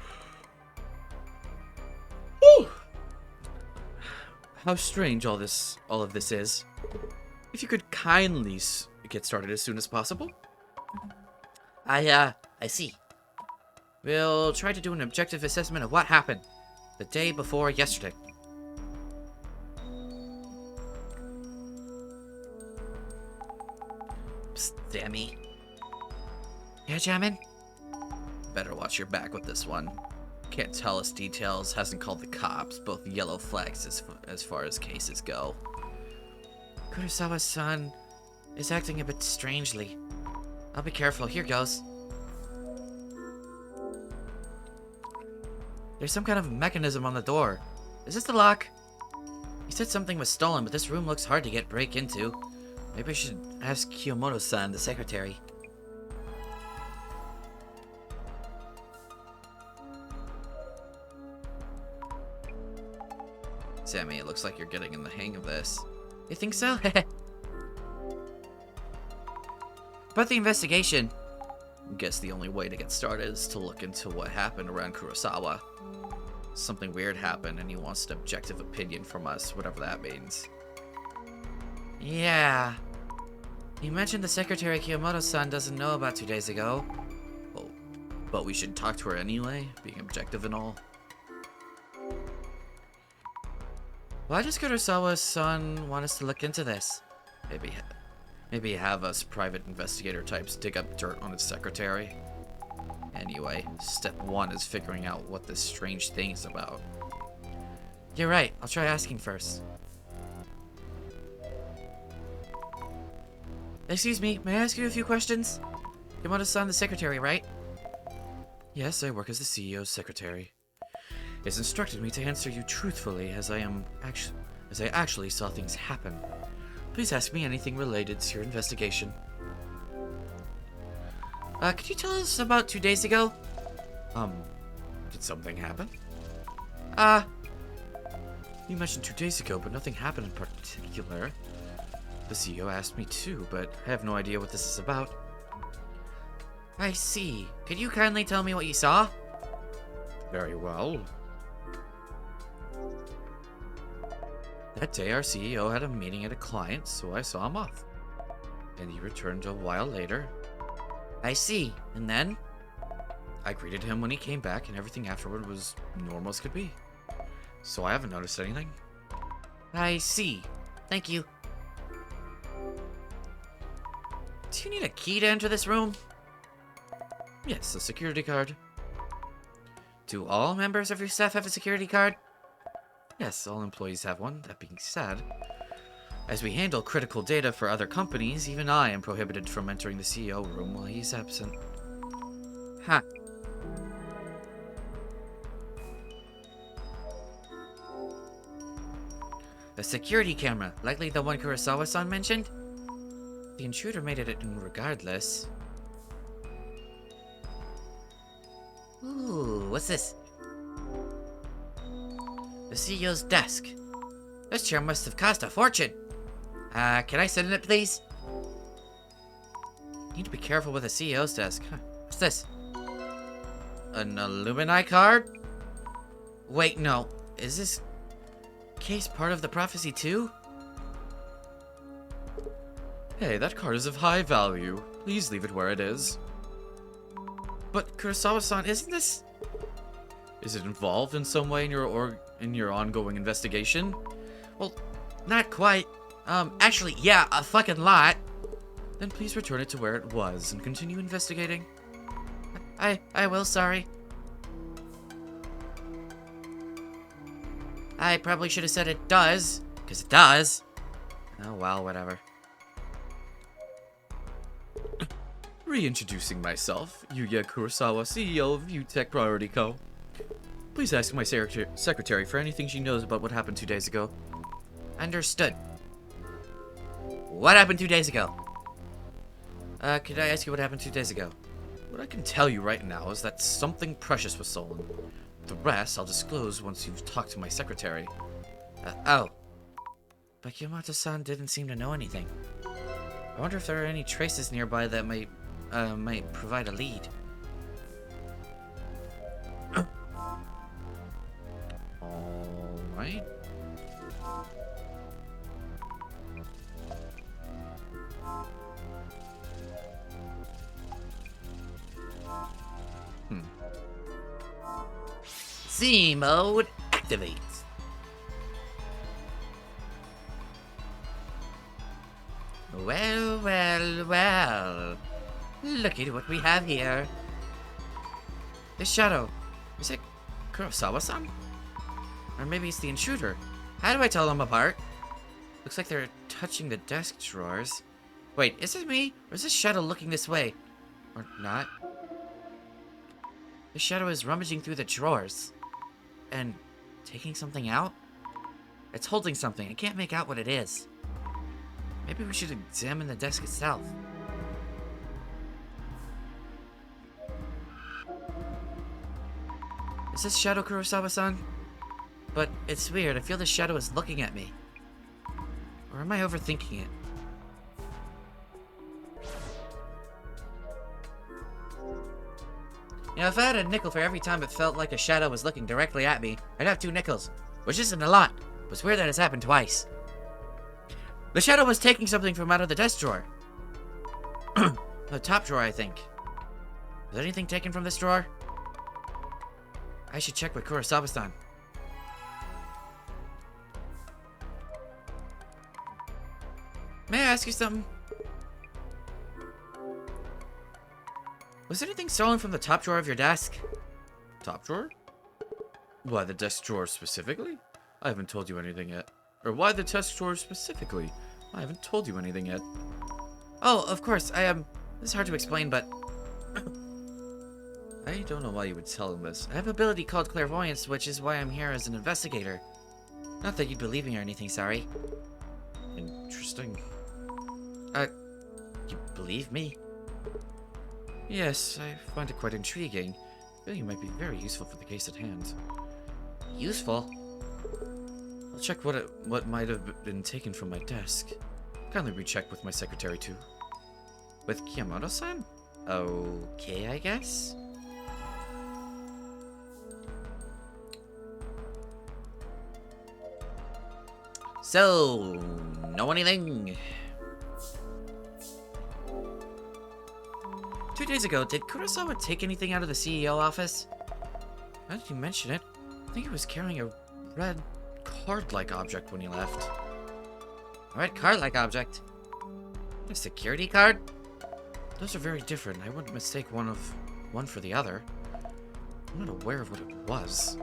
how strange all of this is. If you could kindly get started as soon as possible. I see. We'll try to do an objective assessment of what happened the day before yesterday. Dammy. Yeah, Jamin? Better watch your back with this one. Can't tell us details, hasn't called the cops, both yellow flags as far as cases go. Kurosawa-san is acting a bit strangely. I'll be careful. Here goes. There's some kind of mechanism on the door. Is this the lock? He said something was stolen, but this room looks hard to break into. Maybe I should ask Kiyomoto-san, the secretary. Sammy, it looks like you're getting in the hang of this. You think so? But the investigation. Guess the only way to get started is to look into what happened around Kurosawa. Something weird happened and he wants an objective opinion from us, whatever that means. Yeah. You mentioned the secretary Kiyomoto-san doesn't know about 2 days ago. Oh, but we should talk to her anyway, being objective and all. Why does Kurosawa-san want us to look into this? Maybe have us private investigator types dig up dirt on his secretary. Anyway, step 1 is figuring out what this strange thing is about. You're right. I'll try asking first. Excuse me, may I ask you a few questions? Kiyomoto-san, the secretary, right? Yes, I work as the CEO's secretary. It's instructed me to answer you truthfully as I actually saw things happen. Please ask me anything related to your investigation. Could you tell us about 2 days ago? Did something happen? Uh, You mentioned 2 days ago, but nothing happened in particular. The CEO asked me too, but I have no idea what this is about. I see. Could you kindly tell me what you saw? Very well. That day, our CEO had a meeting at a client, so I saw him off. And he returned a while later. I see. And then? I greeted him when he came back, and everything afterward was normal as could be. So I haven't noticed anything. I see. Thank you. Do you need a key to enter this room? Yes, a security card. Do all members of your staff have a security card? Yes, all employees have one. That being said, as we handle critical data for other companies, even I am prohibited from entering the CEO room while he's absent. Huh. A security camera, likely the one Kurosawa-san mentioned? The intruder made it in regardless. Ooh, what's this? The CEO's desk. This chair must have cost a fortune. Can I sit in it, please? Need to be careful with the CEO's desk. Huh. What's this? An Illumini card? Wait, no. Is this case part of the prophecy too? Hey, that card is of high value. Please leave it where it is. But Kurosawa-san, isn't this? Is it involved in some way in your ongoing investigation? Well, not quite. Actually, yeah, a fucking lot. Then please return it to where it was and continue investigating. I will, sorry. I probably should have said it does, because it does. Oh well, whatever. Reintroducing myself, Yuya Kurosawa, CEO of UTech Priority Co. Please ask my secretary for anything she knows about what happened 2 days ago. Understood. What happened 2 days ago? Could I ask you what happened 2 days ago? What I can tell you right now is that something precious was stolen. The rest I'll disclose once you've talked to my secretary. Oh. But Yamato-san didn't seem to know anything. I wonder if there are any traces nearby that might provide a lead. Alright. Z mode activates. Well, well, well. Look at what we have here. This shadow. Is it Kurosawa-san? Or maybe it's the intruder. How do I tell them apart? Looks like they're touching the desk drawers. Wait, is it me? Or is this shadow looking this way? Or not? This shadow is rummaging through the drawers. And taking something out? It's holding something. I can't make out what it is. Maybe we should examine the desk itself. Is this shadow Kurosawa-san? But it's weird. I feel the shadow is looking at me. Or am I overthinking it? You know, if I had a nickel for every time it felt like a shadow was looking directly at me, I'd have 2 nickels, which isn't a lot. But it's weird that it's happened twice. The shadow was taking something from out of the desk drawer. The top drawer, I think. Was anything taken from this drawer? I should check with Kurosawa-san. May I ask you something? Was anything stolen from the top drawer of your desk? Top drawer? Why the desk drawer specifically? I haven't told you anything yet. Or why the desk drawer specifically? I haven't told you anything yet. Oh, of course, this is hard to explain, but I don't know why you would tell him this. I have an ability called clairvoyance, which is why I'm here as an investigator. Not that you believe me or anything, sorry. Interesting. You believe me? Yes, I find it quite intriguing. I feel you might be very useful for the case at hand. Useful? I'll check what might have been taken from my desk. Kindly recheck with my secretary too. With Kiyamoto-san? Okay, I guess. So, know anything? 2 days ago, did Kurosawa take anything out of the CEO office? Now that you mention it, I think he was carrying a red card-like object when he left. A red card-like object? A security card? Those are very different. I wouldn't mistake one for the other. I'm not aware of what it was,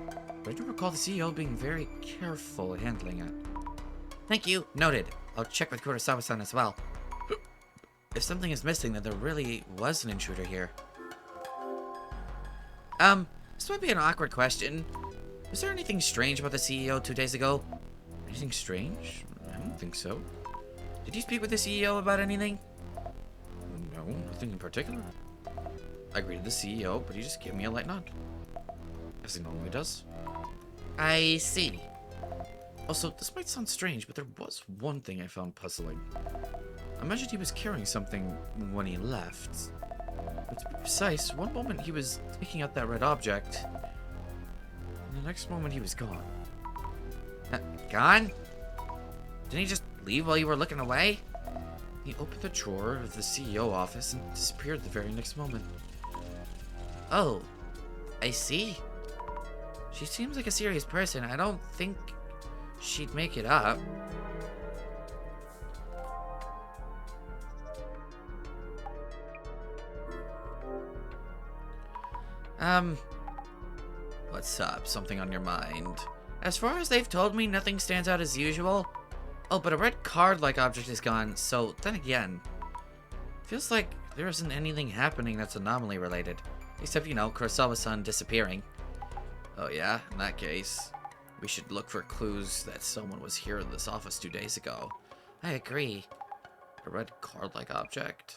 but I do recall the CEO being very careful handling it. Thank you. Noted. I'll check with Kurosawa-san as well. If something is missing, then there really was an intruder here. This might be an awkward question. Was there anything strange about the CEO 2 days ago? Anything strange? I don't think so. Did you speak with the CEO about anything? No, nothing in particular. I greeted the CEO, but he just gave me a light nod. As he normally does. I see. Also, this might sound strange, but there was one thing I found puzzling. I imagined he was carrying something when he left. But to be precise, one moment he was taking out that red object, and the next moment he was gone. Gone? Didn't he just leave while you were looking away? He opened the drawer of the CEO office and disappeared the very next moment. Oh, I see. She seems like a serious person. I don't think she'd make it up. What's up? Something on your mind? As far as they've told me, nothing stands out as usual. Oh, but a red card-like object is gone, so then again, feels like there isn't anything happening that's anomaly related. Except, you know, Kurosawa-san disappearing. Oh yeah? In that case, we should look for clues that someone was here in this office 2 days ago. I agree. A red card-like object.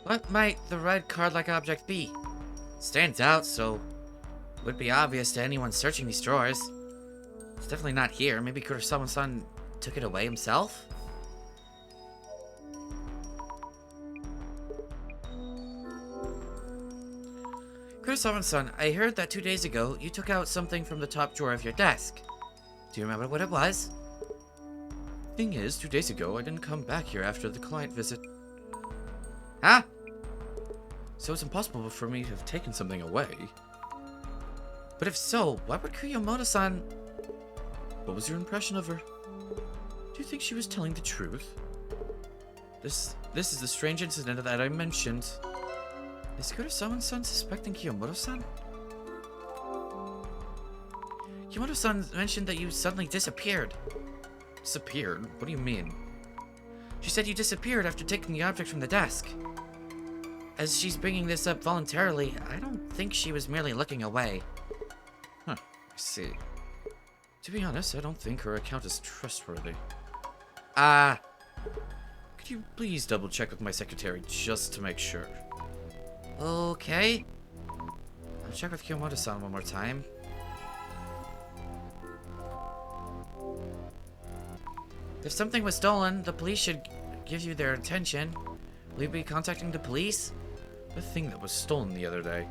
What might the red card-like object be? Stands out, so would be obvious to anyone searching these drawers. It's definitely not here. Maybe Kurosawa-san took it away himself? Kurosawa-san, I heard that 2 days ago you took out something from the top drawer of your desk. Do you remember what it was? Thing is, 2 days ago I didn't come back here after the client visit. Huh? so it's impossible for me to have taken something away. But if so, why would Kuyamoto-san... What was your impression of her? Do you think she was telling the truth? This is the strange incident that I mentioned. Is Kurosawa-san suspecting Kiyomoto-san? Kuyamoto-san mentioned that you suddenly disappeared. Disappeared? What do you mean? She said you disappeared after taking the object from the desk. As she's bringing this up voluntarily, I don't think she was merely looking away. Huh, I see. To be honest, I don't think her account is trustworthy. Could you please double check with my secretary just to make sure? Okay. I'll check with Kiyomoto-san one more time. If something was stolen, the police should give you their attention. Will you be contacting the police? The thing that was stolen the other day.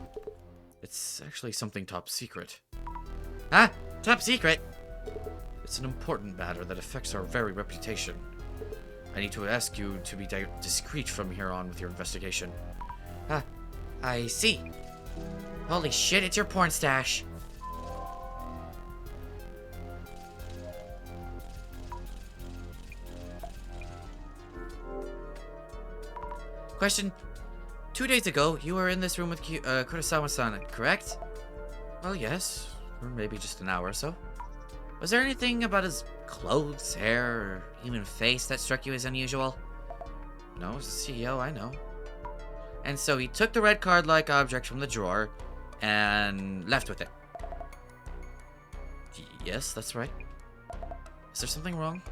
It's actually something top secret. Huh? Top secret? It's an important matter that affects our very reputation. I need to ask you to be discreet from here on with your investigation. I see. Holy shit, it's your porn stash. Question. 2 days ago, you were in this room with Kurosawa-san, correct? Well, yes. Or maybe just an hour or so. Was there anything about his clothes, hair, or even face that struck you as unusual? No, as a CEO, I know. And so he took the red card-like object from the drawer and left with it. Yes, that's right. Is there something wrong?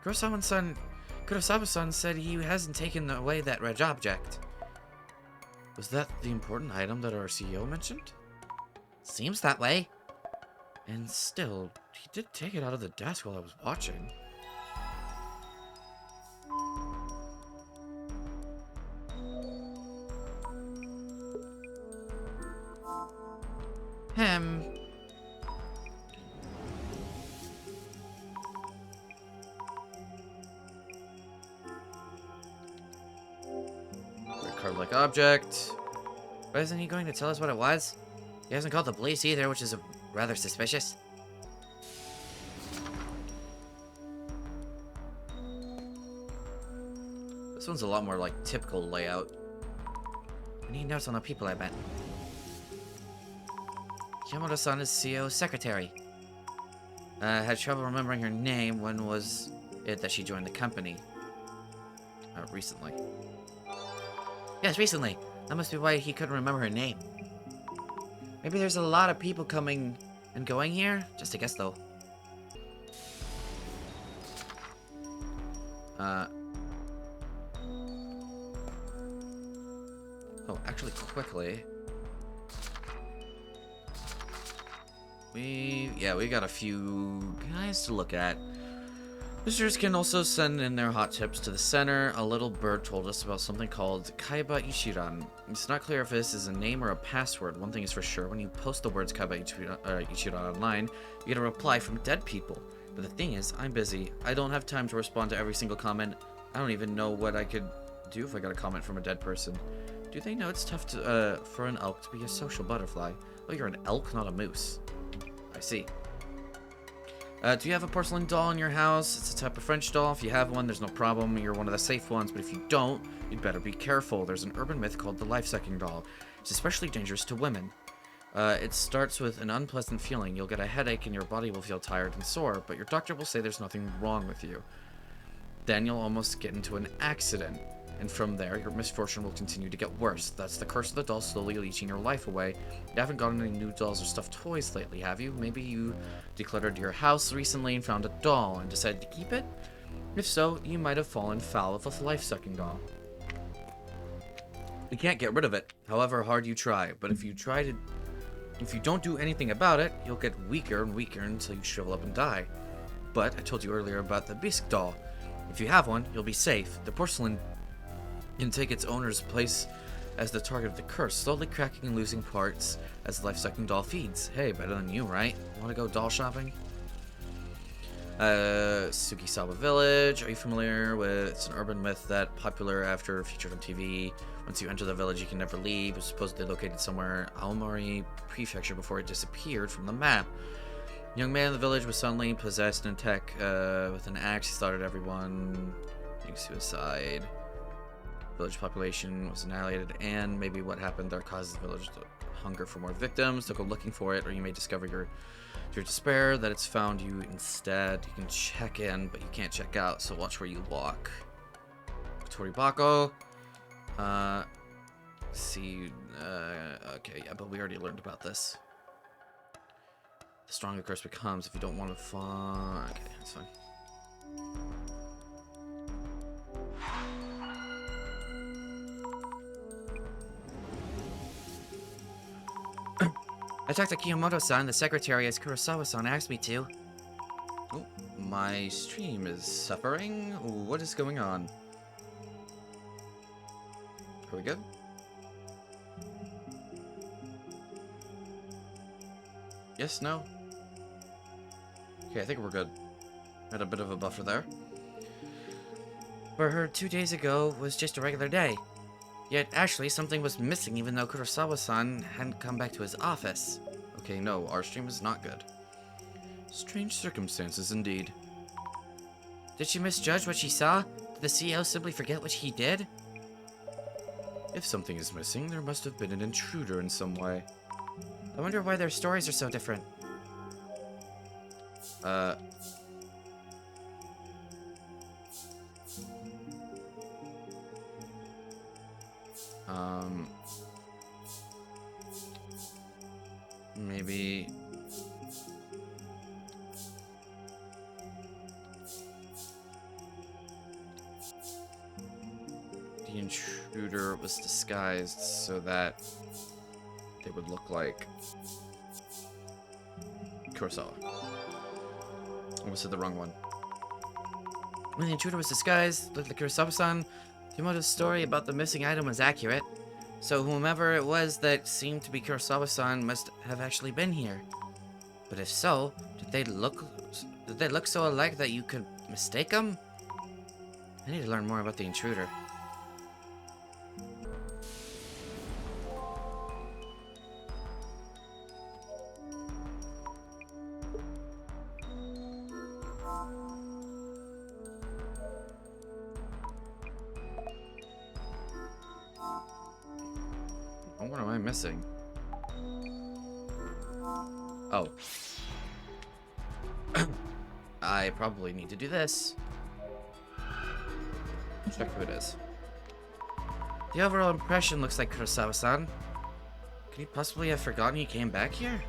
Kurosawa-san said he hasn't taken away that red object. Was that the important item that our CEO mentioned? Seems that way. And still, he did take it out of the desk while I was watching. Red card-like object. But isn't he going to tell us what it was? He hasn't called the police either, which is rather suspicious. This one's a lot more like typical layout. I need notes on the people I met. Yamato-san is CEO's secretary. Had trouble remembering her name. When was it that she joined the company? Recently. Yes, recently. That must be why he couldn't remember her name. Maybe there's a lot of people coming and going here? Just a guess, though. Oh, actually, quickly. We got a few guys to look at. Visitors can also send in their hot tips to the center. A little bird told us about something called Kaiba Ichiran. It's not clear if this is a name or a password. One thing is for sure, when you post the words Kaiba Ichiran online, you get a reply from dead people. But the thing is, I'm busy. I don't have time to respond to every single comment. I don't even know what I could do if I got a comment from a dead person. Do they know it's tough to, for an elk to be a social butterfly? Oh, you're an elk, not a moose. I see. Do you have a porcelain doll in your house? It's a type of French doll. If you have one, there's no problem. You're one of the safe ones. But if you don't, you'd better be careful. There's an urban myth called the life-sucking doll. It's especially dangerous to women. It starts with an unpleasant feeling. You'll get a headache and your body will feel tired and sore, but your doctor will say there's nothing wrong with you. Then you'll almost get into an accident. And from there, your misfortune will continue to get worse. That's the curse of the doll slowly leeching your life away. You haven't gotten any new dolls or stuffed toys lately, have you? Maybe you decluttered your house recently and found a doll and decided to keep it? If so, you might have fallen foul of a life-sucking doll. You can't get rid of it, however hard you try. But if you don't do anything about it, you'll get weaker and weaker until you shrivel up and die. But I told you earlier about the bisque doll. If you have one, you'll be safe. The porcelain can take its owner's place as the target of the curse, slowly cracking and losing parts as the life-sucking doll feeds. Hey, better than you, right? Want to go doll shopping? Sugisawa Village. Are you familiar with? It's an urban myth that popular after featured on TV Once you enter the village, you can never leave. It was supposedly located somewhere Aomori Prefecture before it disappeared from the map. A young man in the village was suddenly possessed and attacked with an axe. He slaughtered everyone. Suicide. Village population was annihilated, and maybe what happened there causes the village to hunger for more victims. So go looking for it, or you may discover your despair that it's found you instead. You can check in, but you can't check out, so watch where you walk. Toribako. See, okay, yeah, but we already learned about this. The stronger the curse becomes if you don't want to fall. Okay, that's fine. I talked to Kiyomoto-san, the secretary, as Kurosawa-san asked me to. Oh, my stream is suffering. What is going on? Are we good? Yes, no? Okay, I think we're good. Had a bit of a buffer there. For her 2 days ago was just a regular day. Yet, actually, something was missing even though Kurosawa-san hadn't come back to his office. Okay, no, our stream is not good. Strange circumstances indeed. Did she misjudge what she saw? Did the CEO simply forget what he did? If something is missing, there must have been an intruder in some way. I wonder why their stories are so different. Maybe... the intruder was disguised so that they would look like Kurosawa. I almost said the wrong one. When the intruder was disguised, looked like Kurosawa-san, Yamamoto's story about the missing item was accurate. So whomever it was that seemed to be Kurosawa-san must have actually been here. But if so, did they look so alike that you could mistake them? I need to learn more about the intruder. What am I missing? Oh. I probably need to do this. Check who it is. The overall impression looks like Kurosawa-san. Could he possibly have forgotten he came back here?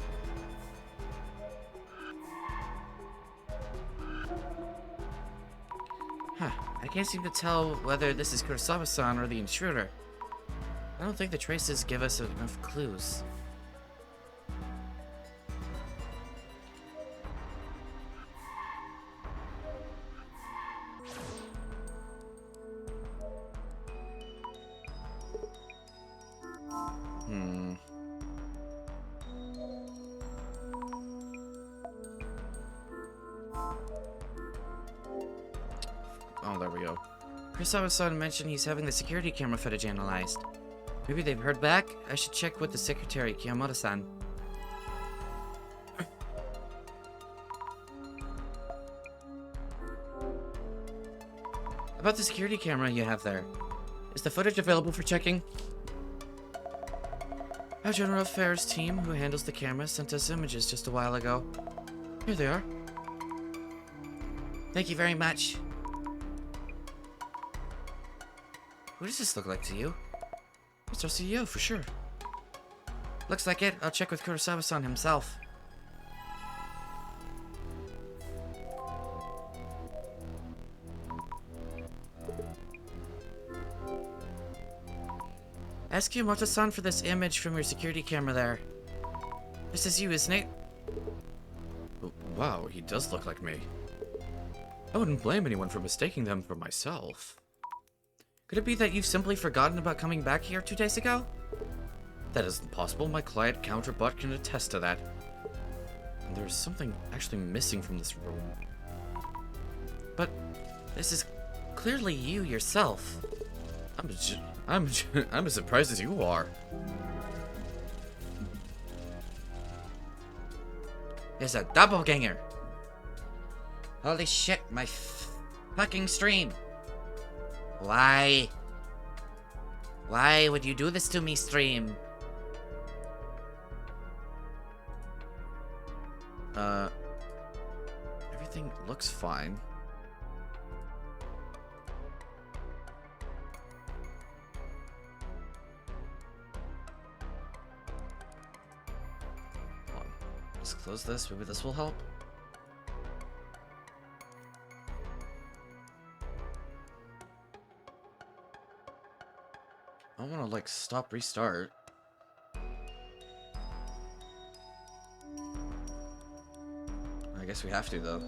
Huh. I can't seem to tell whether this is Kurosawa-san or the intruder. I don't think the traces give us enough clues. Oh, there we go. Kurosawa-san mentioned he's having the security camera footage analyzed. Maybe they've heard back? I should check with the secretary, Kiyomoto-san. About the security camera you have there. Is the footage available for checking? Our General Affairs team, who handles the camera, sent us images just a while ago. Here they are. Thank you very much. Who does this look like to you? It's our CEO, for sure. Looks like it. I'll check with Kurosawa-san himself. Ask Kiyomoto-san for this image from your security camera there. This is you, isn't it? Wow, he does look like me. I wouldn't blame anyone for mistaking them for myself. Could it be that you've simply forgotten about coming back here 2 days ago? That isn't possible. My client counterpart can attest to that. And there's something actually missing from this room. But this is clearly you yourself. I'm as surprised as you are. There's a doppelganger. Holy shit, my fucking stream. Why? Why would you do this to me, stream? Everything looks fine. Hold on. Let's close this. Maybe this will help. I want to, like, stop, restart. I guess we have to, though.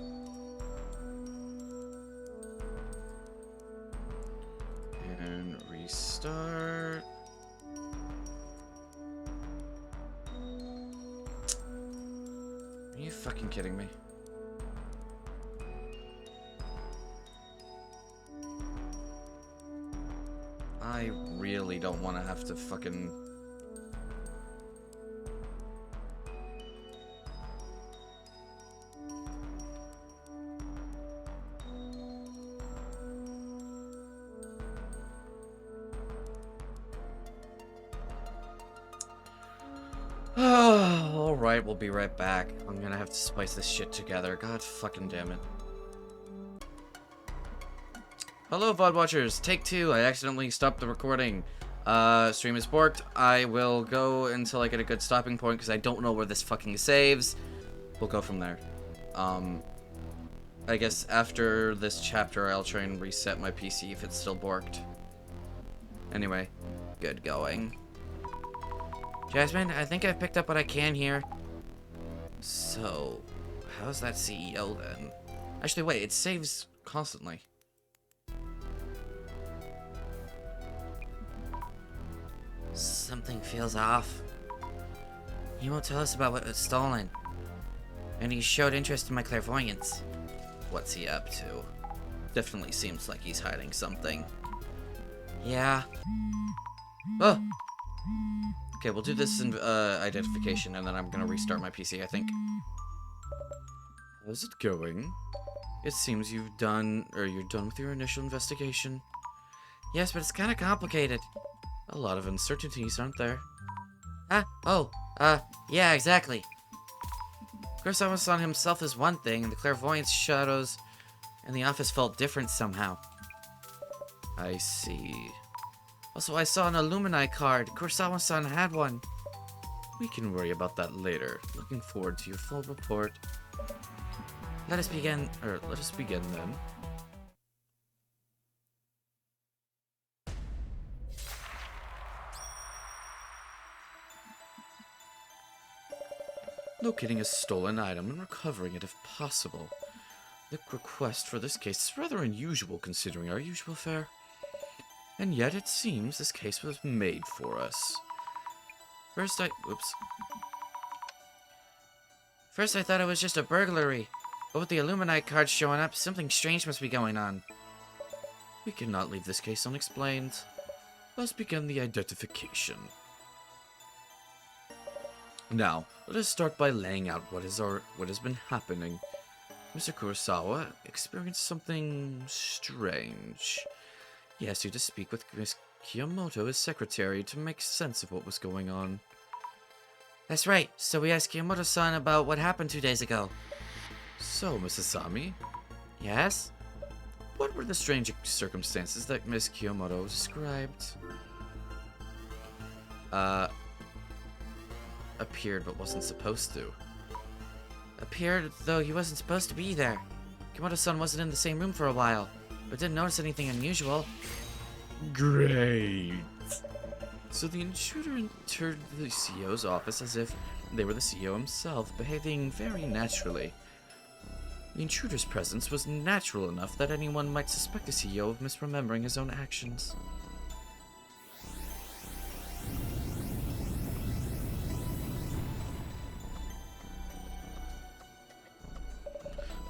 And restart. Are you fucking kidding me? I really don't want to have to fucking... Alright, we'll be right back. I'm gonna have to spice this shit together. God fucking damn it. Hello, VOD watchers. Take 2. I accidentally stopped the recording. Stream is borked. I will go until I get a good stopping point because I don't know where this fucking saves. We'll go from there. I guess after this chapter, I'll try and reset my PC if it's still borked. Anyway, good going. Jasmine, I think I've picked up what I can here. So, how's that CEO then? Actually, wait, it saves constantly. Something feels off. He won't tell us about what was stolen. And he showed interest in my clairvoyance. What's he up to? Definitely seems like he's hiding something. Yeah. Oh! Okay, we'll do this in identification, and then I'm gonna restart my PC, I think. How's it going? It seems you're done with your initial investigation. Yes, but it's kind of complicated. A lot of uncertainties, aren't there? Yeah, exactly. Kurosawa-san himself is one thing, and the clairvoyance shadows in the office felt different somehow. I see. Also, I saw an Illumini card. Kurosawa-san had one. We can worry about that later. Looking forward to your full report. Let us begin then. Locating a stolen item and recovering it if possible. The request for this case is rather unusual considering our usual fare. And yet it seems this case was made for us. First I thought it was just a burglary. But with the Illuminite card showing up, something strange must be going on. We cannot leave this case unexplained. Let's begin the identification. Now, let us start by laying out what has been happening. Mr. Kurosawa experienced something strange. He asked you to speak with Miss Kiyomoto, his secretary, to make sense of what was going on. That's right. So we asked Kiyomoto-san about what happened 2 days ago. So, Mrs. Sami? Yes? What were the strange circumstances that Miss Kiyomoto described? Appeared but wasn't supposed to. Appeared, though he wasn't supposed to be there. Kiyomoto-san wasn't in the same room for a while, but didn't notice anything unusual. Great! So the intruder entered the CEO's office as if they were the CEO himself, behaving very naturally. The intruder's presence was natural enough that anyone might suspect the CEO of misremembering his own actions.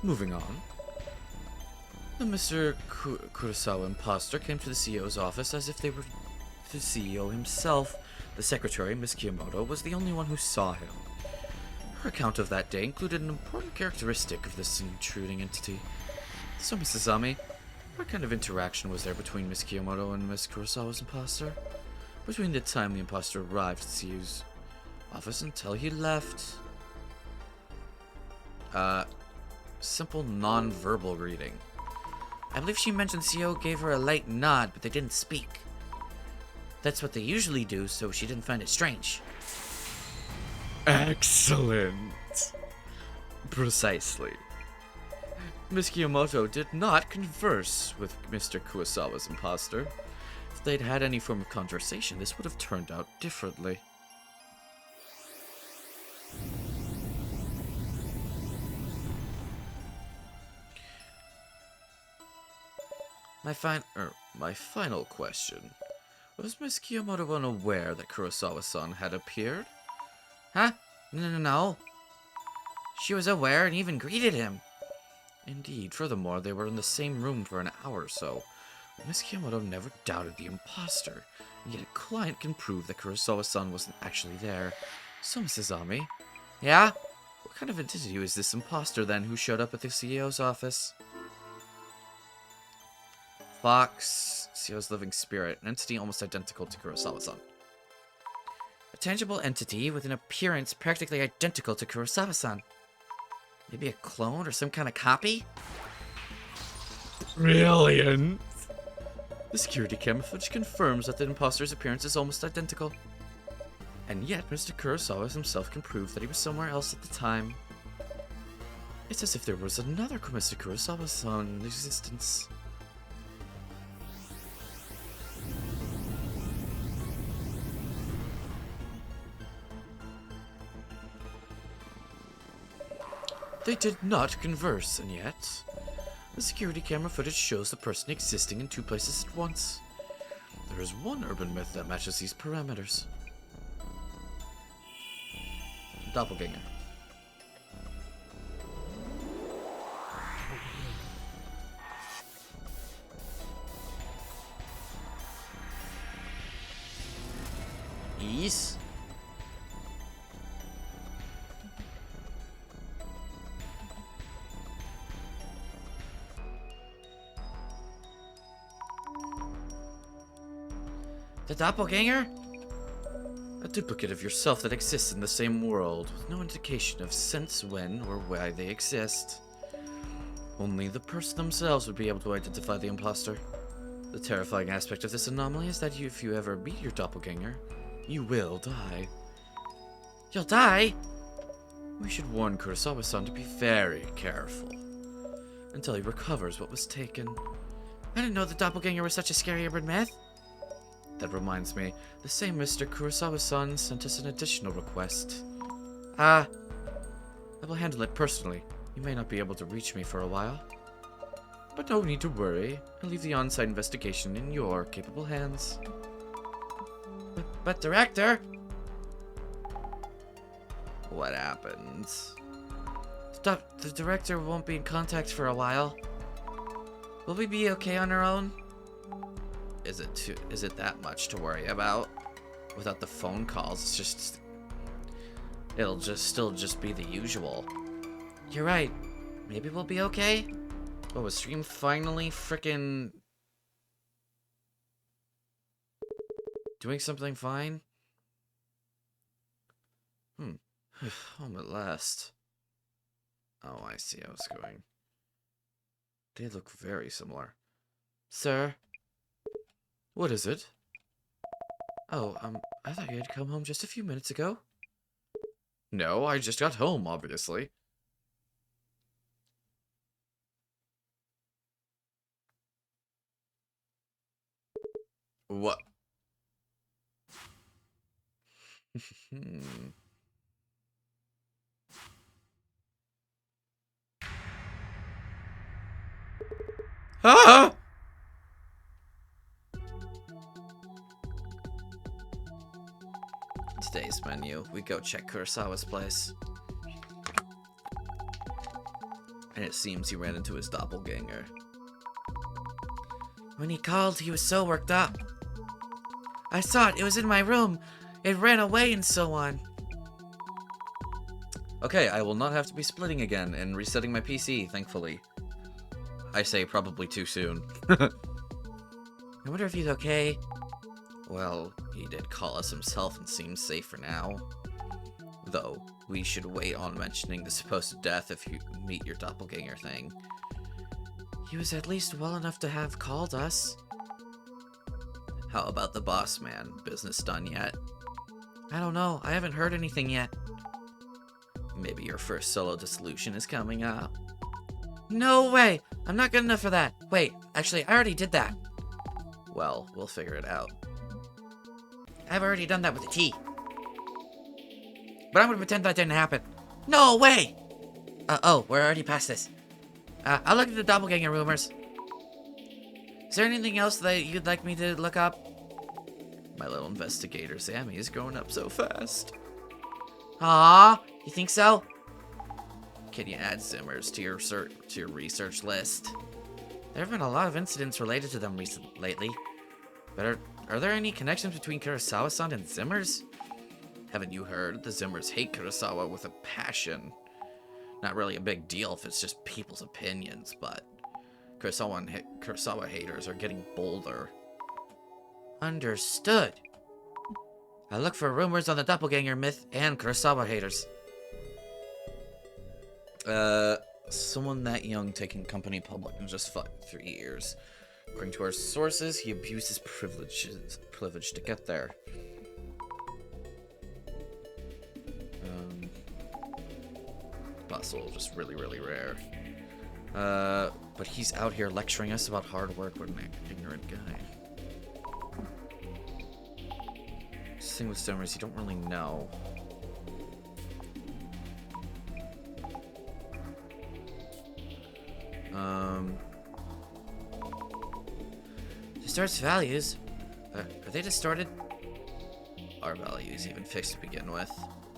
Moving on. The Mr. Kurosawa imposter came to the CEO's office as if they were the CEO himself, the secretary, Miss Kiyomoto, was the only one who saw him. Her account of that day included an important characteristic of this intruding entity. So, Mrs. Zami, what kind of interaction was there between Miss Kiyomoto and Miss Kurosawa's imposter? Between the time the imposter arrived at CU's office until he left? Simple non-verbal reading. I believe she mentioned the CEO gave her a light nod, but they didn't speak. That's what they usually do, so she didn't find it strange. Excellent. Precisely. Miss Kiyomoto did not converse with Mr. Kurosawa's imposter. If they'd had any form of conversation, this would have turned out differently. My final question. Was Miss Kiyomoto unaware that Kurosawa-san had appeared? Huh? No. She was aware and even greeted him. Indeed. Furthermore, they were in the same room for an hour or so. Miss Kiyomoto never doubted the imposter, and yet a client can prove that Kurosawa-san wasn't actually there. So, Mrs. Ami, Yeah? what kind of entity was this imposter then who showed up at the CEO's office? Fox, CEO's living spirit, an entity almost identical to Kurosawa-san. A tangible entity with an appearance practically identical to Kurosawa-san. Maybe a clone or some kind of copy? Brilliant! The security camera footage confirms that the imposter's appearance is almost identical. And yet, Mr. Kurosawa himself can prove that he was somewhere else at the time. It's as if there was another Mr. Kurosawa-san in existence. They did not converse, and yet the security camera footage shows the person existing in two places at once. There is one urban myth that matches these parameters. Doppelganger. Ease. The doppelganger? A duplicate of yourself that exists in the same world, with no indication of since when or why they exist. Only the person themselves would be able to identify the imposter. The terrifying aspect of this anomaly is that if you ever meet your doppelganger, you will die. You'll die? We should warn Kurosawa-san to be very careful until he recovers what was taken. I didn't know the doppelganger was such a scary urban myth. That reminds me, the same Mr. Kurosawa-san sent us an additional request. Ah, I will handle it personally. You may not be able to reach me for a while. But no need to worry. I'll leave the on-site investigation in your capable hands. but director? What happened? The director won't be in contact for a while. Will we be okay on our own? Is it that much to worry about? Without the phone calls, it'll still be the usual. You're right. Maybe we'll be okay? Oh, was stream finally frickin' doing something fine? Home at last. Oh, I see how it's going. They look very similar. Sir? What is it? Oh, I thought you had come home just a few minutes ago. No, I just got home, obviously. What? Ah! Today's menu, we go check Kurosawa's place. And it seems he ran into his doppelganger. When he called, he was so worked up. I saw it. It was in my room. It ran away and so on. Okay, I will not have to be splitting again and resetting my PC, thankfully. I say probably too soon. I wonder if he's okay. Well, he did call us himself and seems safe for now. Though, we should wait on mentioning the supposed death if you meet your doppelganger thing. He was at least well enough to have called us. How about the boss man? Business done yet? I don't know. I haven't heard anything yet. Maybe your first solo dissolution is coming up. No way! I'm not good enough for that. Wait, actually, I already did that. Well, we'll figure it out. I've already done that with a T. But I'm gonna pretend that didn't happen. No way! Oh, we're already past this. I'll look at the doppelganger rumors. Is there anything else that you'd like me to look up? My little investigator Sammy is growing up so fast. Aww, you think so? Can you add Zimmers to your research list? There have been a lot of incidents related to them lately. But are there any connections between Kurosawa-san and Zimmers? Haven't you heard? The Zimmers hate Kurosawa with a passion. Not really a big deal if it's just people's opinions, but Kurosawa haters are getting bolder. Understood. I look for rumors on the doppelganger myth and Kurosawa haters. Someone that young taking company public in just 3 years. According to our sources, he abused his privilege to get there. Possible, just really, really rare. But he's out here lecturing us about hard work with an ignorant guy. This thing with Zimmers, you don't really know. Distorts values? Are they distorted? Our values even fixed to begin with.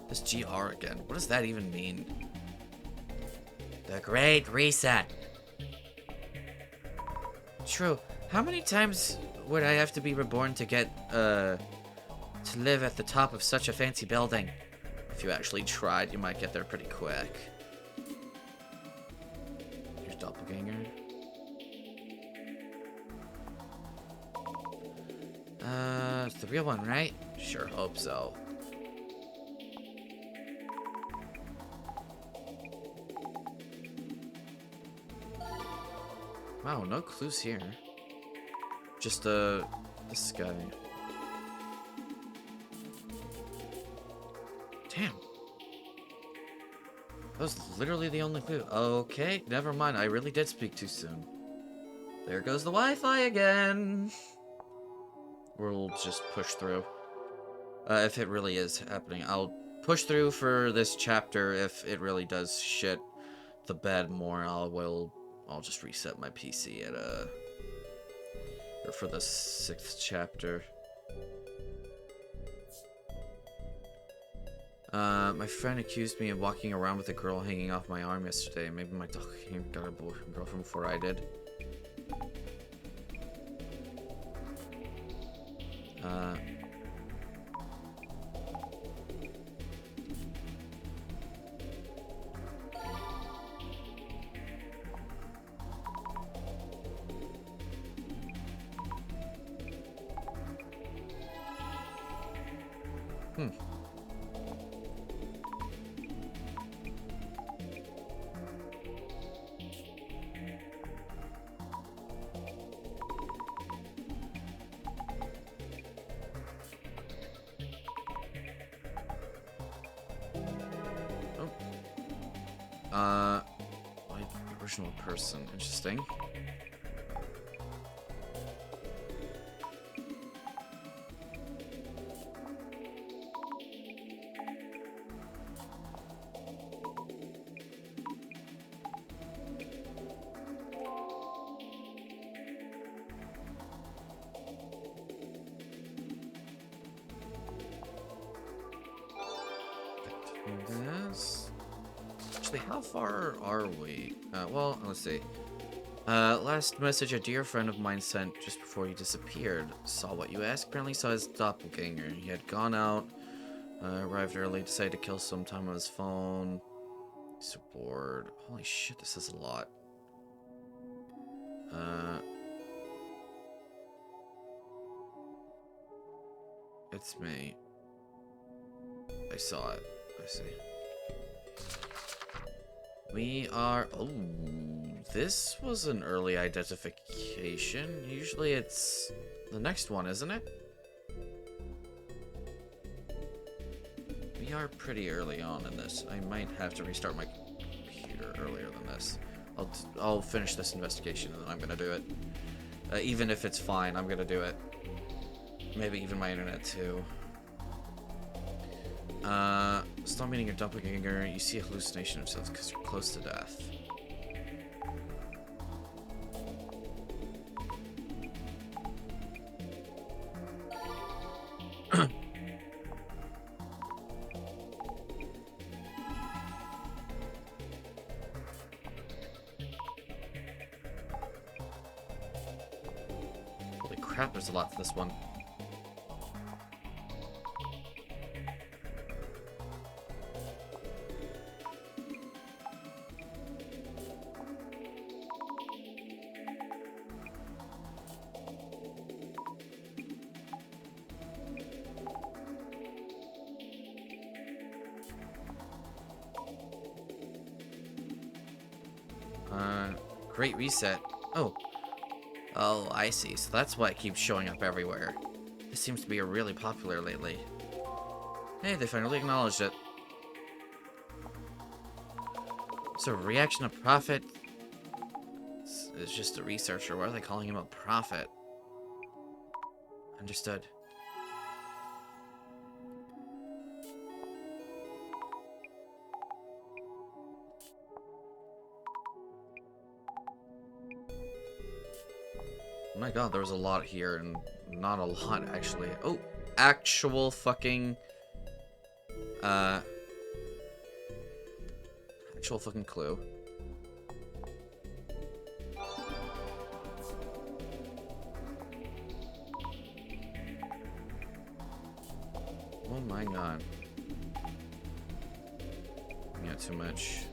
This GR again, what does that even mean? The Great Reset. True. How many times would I have to be reborn to get, to live at the top of such a fancy building? If you actually tried, you might get there pretty quick. Here's Doppelganger. It's the real one, right? Sure hope so. Wow, no clues here. Just, this guy. Damn. That was literally the only clue. Okay, never mind. I really did speak too soon. There goes the Wi-Fi again. We'll just push through. If it really is happening, I'll push through for this chapter. If it really does shit the bed more, I'll just reset my PC at or for the 6th chapter. My friend accused me of walking around with a girl hanging off my arm yesterday. Maybe my dog got a girlfriend before I did. Like original person. Interesting. Yes. Actually, how far are we? Well, let's see. Last message a dear friend of mine sent just before he disappeared. Saw what you asked, apparently saw his doppelganger. He had gone out, arrived early, decided to kill some time on his phone. So bored. Holy shit, this is a lot. It's me. I saw it. I see. We are... Oh, this was an early identification. Usually it's the next one, isn't it? We are pretty early on in this. I might have to restart my computer earlier than this. I'll finish this investigation and then I'm gonna do it. Even if it's fine, I'm gonna do it. Maybe even my internet too. Stop meeting your doppelganger. You see a hallucination of yourself because you're close to death. Holy crap, there's a lot to this one. Great reset. Oh, I see. So that's why it keeps showing up everywhere. This seems to be really popular lately. Hey, they finally acknowledged it. So, reaction of Prophet. It's just a researcher. Why are they calling him a prophet? Understood. Oh my god, there was a lot here, and not a lot, actually. Oh, actual fucking... Actual fucking clue. Oh my god. Yeah, too much.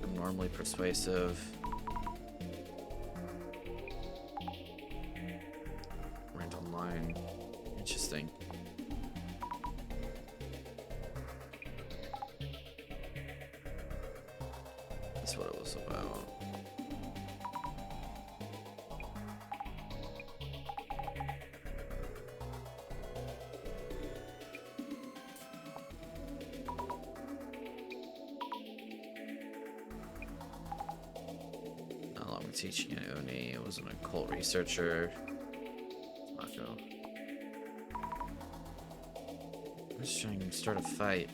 Abnormally persuasive. Random line. Interesting. That's what it was about. Not long teaching at Uni. I was an occult researcher. Let's not go. I'm just trying to start a fight.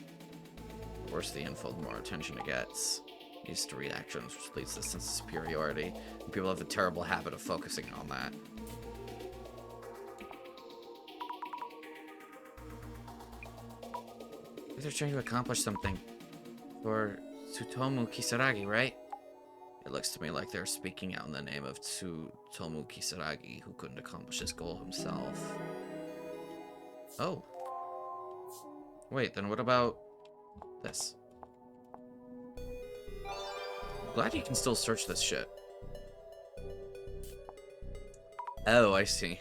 The worse the info, the more attention it gets. Used to reactions, which leads to a sense of superiority. And people have a terrible habit of focusing on that. They're trying to accomplish something. For Tsutomu Kisaragi, right? It looks to me like they're speaking out in the name of Tsutomu Kisaragi, who couldn't accomplish his goal himself. Oh. Wait, then what about this? Glad you can still search this shit. Oh, I see.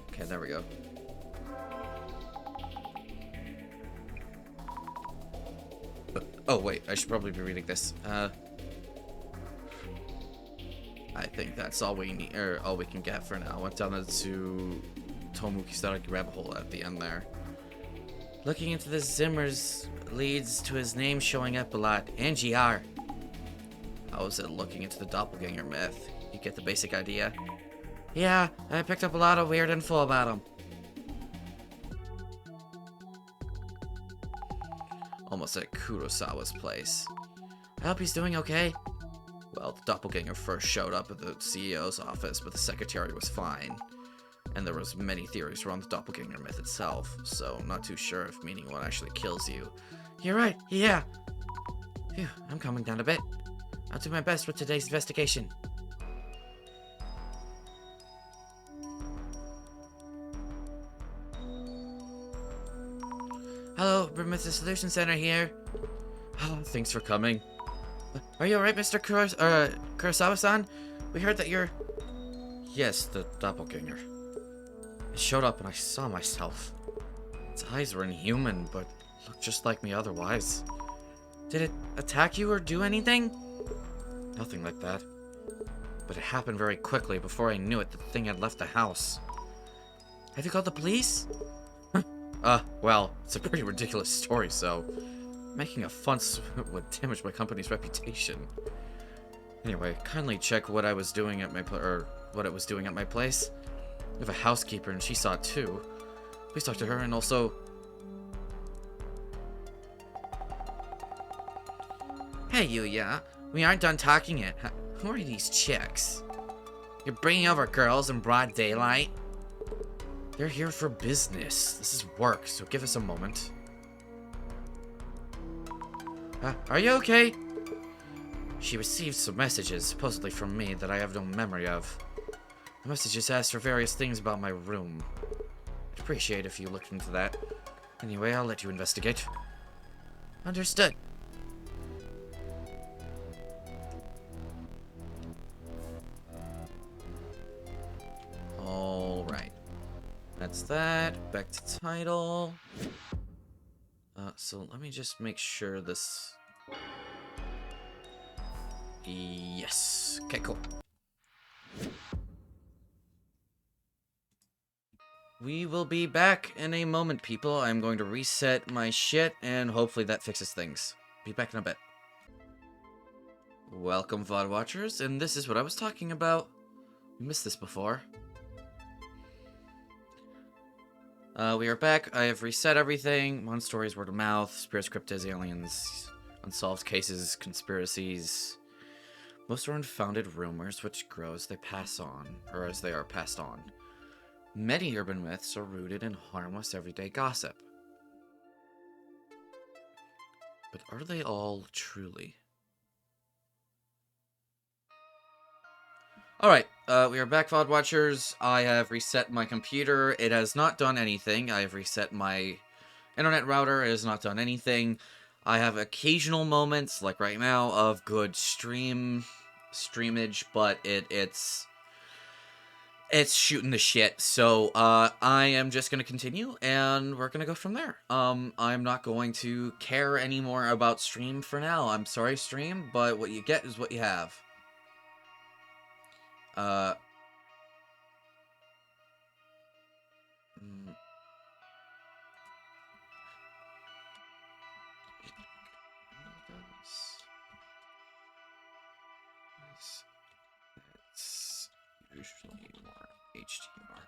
Okay, there we go. Oh, wait, I should probably be reading this. I think that's all we need, or all we can get for now. Went down to Tomu Kisaragi rabbit hole at the end there. Looking into the Zimmers leads to his name showing up a lot. And GR. How is it looking into the doppelganger myth? You get the basic idea? Yeah, I picked up a lot of weird info about him. Almost at Kurosawa's place. I hope he's doing okay. Well, the doppelganger first showed up at the CEO's office, but the secretary was fine. And there was many theories around the doppelganger myth itself, so not too sure if meeting one actually kills you. You're right, yeah. Phew, I'm calming down a bit. I'll do my best with today's investigation. Hello, Mr. Solution Center here. Oh, thanks for coming. Are you alright, Mr. Kurosawa-san? We heard that you're... Yes, the doppelganger. It showed up and I saw myself. Its eyes were inhuman, but looked just like me otherwise. Did it attack you or do anything? Nothing like that. But it happened very quickly. Before I knew it, the thing had left the house. Have you called the police? Well, it's a pretty ridiculous story, so... Making a fuss would damage my company's reputation. Anyway, kindly check what I was doing at my what it was doing at my place. We have a housekeeper and she saw it too. Please talk to her and also... Hey, Yuya. We aren't done talking yet. Who are these chicks? You're bringing over girls in broad daylight? They're here for business. This is work, so give us a moment. Are you okay? She received some messages, supposedly from me, that I have no memory of. The messages asked for various things about my room. I'd appreciate if you looked into that. Anyway, I'll let you investigate. Understood. Alright. That's that. Back to title. So let me just make sure this... Yes. Okay, cool. We will be back in a moment, people. I'm going to reset my shit, and hopefully that fixes things. Be back in a bit. Welcome, VOD watchers, and this is what I was talking about. We missed this before. We are back. I have reset everything. Mon stories, word of mouth, spirits, cryptids, aliens, unsolved cases, conspiracies. Most are unfounded rumors which grow as they pass on, or as they are passed on. Many urban myths are rooted in harmless everyday gossip. But are they all truly? Alright, we are back, VOD watchers. I have reset my computer. It has not done anything. I have reset my internet router. It has not done anything. I have occasional moments, like right now, of good streamage, but it's shooting the shit. So, I am just gonna continue, and we're gonna go from there. I'm not going to care anymore about stream for now. I'm sorry, stream, but what you get is what you have. It's usually more HTML.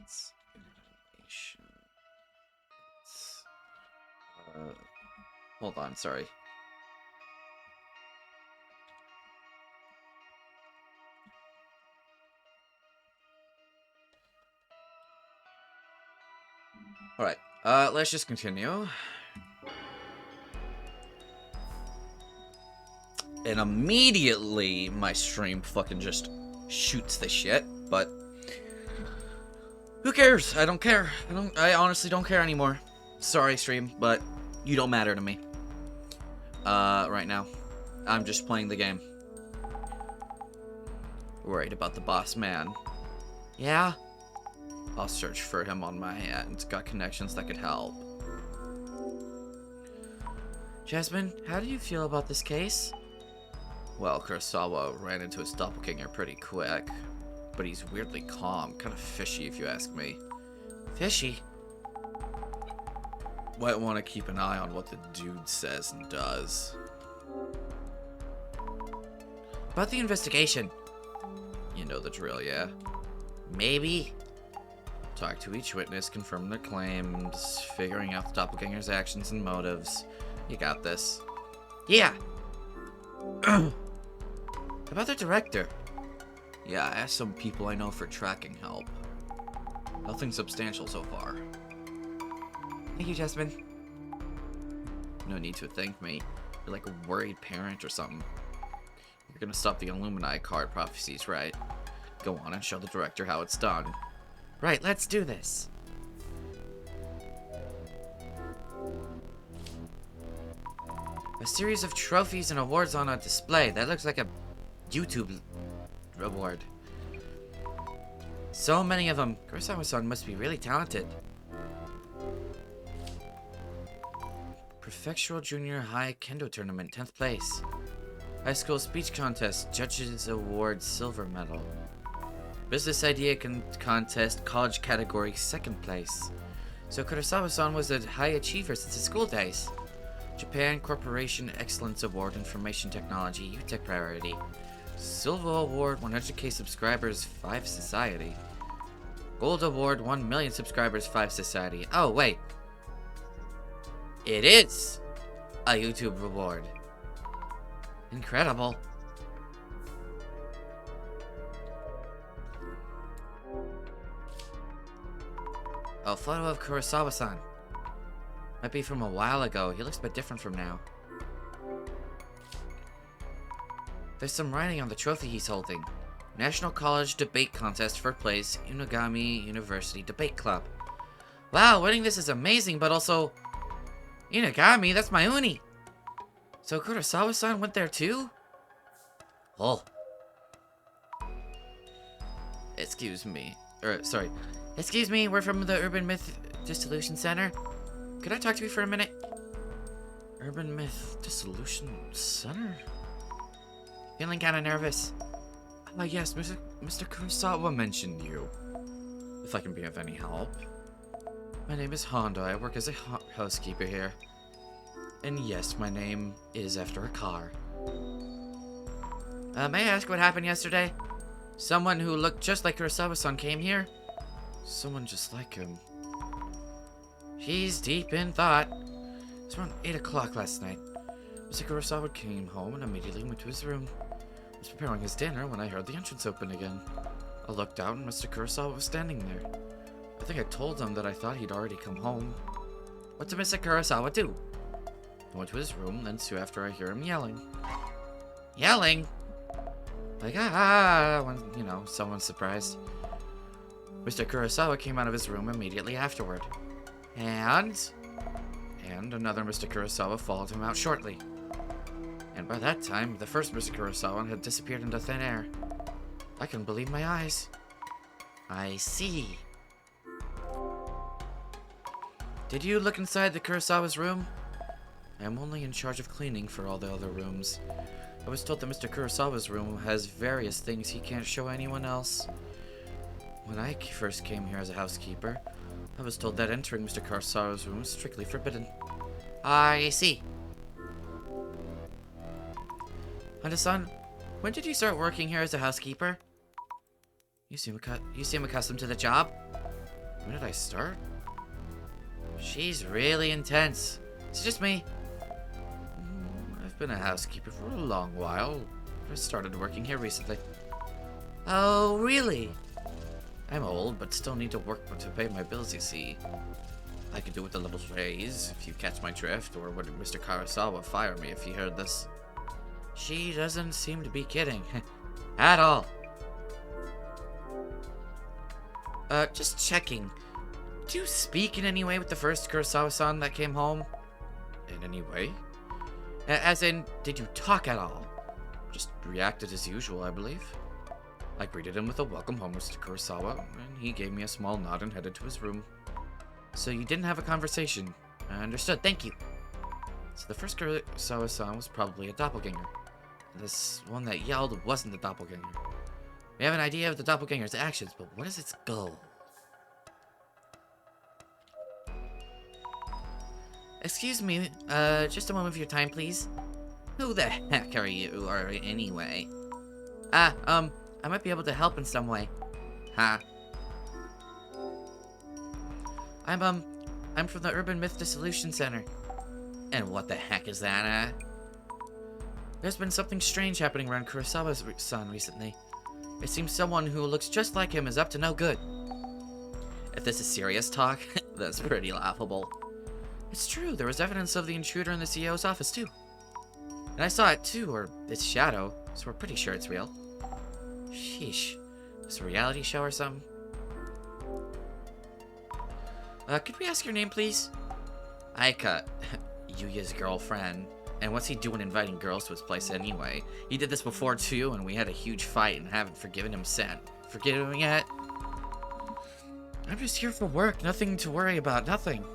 It's animation. It's, hold on, sorry. Alright, let's just continue. And immediately my stream fucking just shoots the shit, but who cares? I don't care. I honestly don't care anymore. Sorry, stream, but you don't matter to me. Right now. I'm just playing the game. Worried about the boss man. Yeah? I'll search for him on my end. Got connections that could help. Jasmine, how do you feel about this case? Well, Kurosawa ran into his doppelganger pretty quick. But he's weirdly calm, kind of fishy if you ask me. Fishy? Might want to keep an eye on what the dude says and does. About the investigation. You know the drill, yeah? Maybe. Talk to each witness, confirm their claims, figuring out the doppelganger's actions and motives. You got this. Yeah. About the director. Yeah, I asked some people I know for tracking help. Nothing substantial so far. Thank you, Jasmine. No need to thank me. You're like a worried parent or something. You're gonna stop the Illuminati card prophecies, right? Go on and show the director how it's done. Right, let's do this. A series of trophies and awards on a display. That looks like a YouTube award. So many of them. Kurosawa-san must be really talented. Prefectural Junior High Kendo Tournament, 10th place. High School Speech Contest, Judges Award, Silver Medal. Business Idea Contest, College Category, 2nd place. So Kurosawa-san was a high achiever since his school days. Japan Corporation Excellence Award, Information Technology, UTech Priority. Silver Award, 100k subscribers, 5 Society. Gold Award, 1 million subscribers, 5 Society. Oh, wait. It is a YouTube reward. Incredible. A photo of Kurosawa-san. Might be from a while ago. He looks a bit different from now. There's some writing on the trophy he's holding. National College Debate Contest, 1st place, Unagami University Debate Club. Wow, winning this is amazing, but also... Unagami, that's my uni! So Kurosawa-san went there too? Oh. Excuse me. Sorry. Excuse me, we're from the Urban Myth Dissolution Center. Could I talk to you for a minute? Urban Myth Dissolution Center? Feeling kinda nervous. Ah, yes, Mr. Kurosawa mentioned you. If I can be of any help. My name is Honda. I work as a housekeeper here. And yes, my name is after a car. May I ask what happened yesterday? Someone who looked just like Kurosawa-san came here? Someone just like him. She's deep in thought. It was around 8 o'clock last night. Mr. Kurosawa came home and immediately went to his room. He was preparing his dinner when I heard the entrance open again. I looked out and Mr. Kurosawa was standing there. I think I told him that I thought he'd already come home. What did Mr. Kurosawa do? I went to his room, then soon after I hear him yelling. Yelling? Like, when, you know, someone's surprised. Mr. Kurosawa came out of his room immediately afterward. And another Mr. Kurosawa followed him out shortly. And by that time, the first Mr. Kurosawa had disappeared into thin air. I couldn't believe my eyes. I see. Did you look inside the Kurosawa's room? I am only in charge of cleaning for all the other rooms. I was told that Mr. Kurosawa's room has various things he can't show anyone else. When I first came here as a housekeeper, I was told that entering Mr. Kurosawa's room was strictly forbidden. I see. Honda-san, when did you start working here as a housekeeper? You seem accustomed to the job. When did I start? She's really intense. It's just me. I've been a housekeeper for a long while. I started working here recently. Oh, really? I'm old, but still need to work to pay my bills, you see. I could do with a little raise, if you catch my drift, or would Mr. Kurosawa fire me if he heard this? She doesn't seem to be kidding. At all. Just checking. Do you speak in any way with the first Kurosawa-san that came home? In any way? As in, did you talk at all? Just reacted as usual, I believe. I greeted him with a welcome home, Mr. Kurosawa, and he gave me a small nod and headed to his room. So you didn't have a conversation. I understood, thank you. So the first Kurosawa-san was probably a doppelganger. This one that yelled wasn't the doppelganger. We have an idea of the doppelganger's actions, but what is its goal? Excuse me, just a moment of your time, please. Who the heck are you, or anyway? I might be able to help in some way. Huh? I'm from the Urban Myth Dissolution Center. And what the heck is that, There's been something strange happening around Kurosawa's son recently. It seems someone who looks just like him is up to no good. If this is serious talk, that's pretty laughable. It's true, there was evidence of the intruder in the CEO's office too. And I saw it too, or its shadow, so we're pretty sure it's real. Sheesh. Is it a reality show or something? Could we ask your name, please? Aika, Yuya's girlfriend. And what's he doing inviting girls to his place anyway? He did this before too, and we had a huge fight and haven't forgiven him since. Forgiven him yet? I'm just here for work, nothing to worry about, nothing.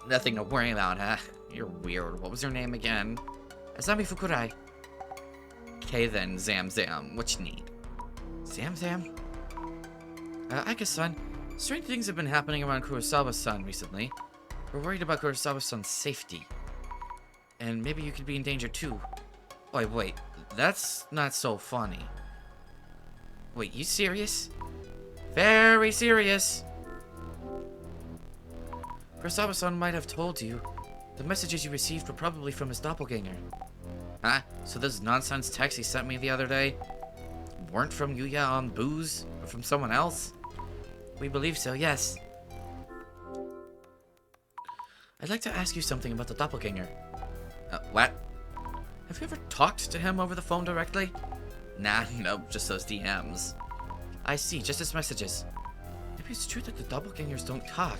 Nothing to worry about, huh? You're weird. What was her name again? Asami Fukurai. Okay then, Zam, what you need? Zam? Aika-san, strange things have been happening around Kurosawa-san recently. We're worried about Kurosawa-san's safety. And maybe you could be in danger too. Wait, that's not so funny. Wait, you serious? Very serious. Kurosawa-san might have told you. The messages you received were probably from his doppelganger. Huh? So those nonsense texts he sent me the other day weren't from Yuya on booze, but from someone else? We believe so, yes. I'd like to ask you something about the doppelganger. What? Have you ever talked to him over the phone directly? Nah, no, just those DMs. I see, just his messages. Maybe it's true that the doppelgangers don't talk.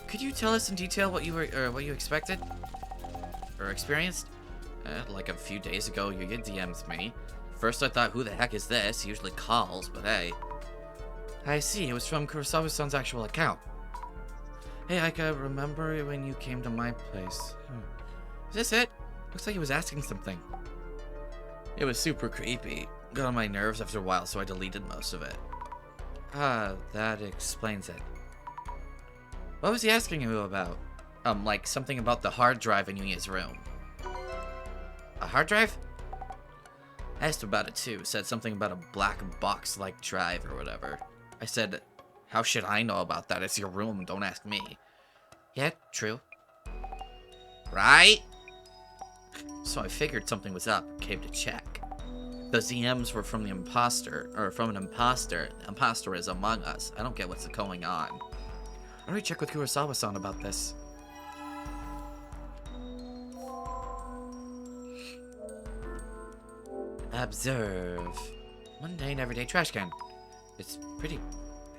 Could you tell us in detail what you expected? Or experienced? Like a few days ago, Yuya DMs me. First I thought, who the heck is this? He usually calls, but hey. I see, it was from Kurosawa-san's actual account. Hey, Aika, remember when you came to my place? Is this it? Looks like he was asking something. It was super creepy. Got on my nerves after a while, so I deleted most of it. Ah, that explains it. What was he asking you about? Like something about the hard drive in Yuya's room. A hard drive? I asked about it too. Said something about a black box-like drive or whatever. I said, how should I know about that? It's your room, don't ask me. Yeah, true. Right? So I figured something was up, came to check. The ZMs were from the imposter, or from an imposter. The imposter is among us. I don't get what's going on. Why don't we check with Kurosawa-san about this? Observe. Mundane everyday trash can. It's pretty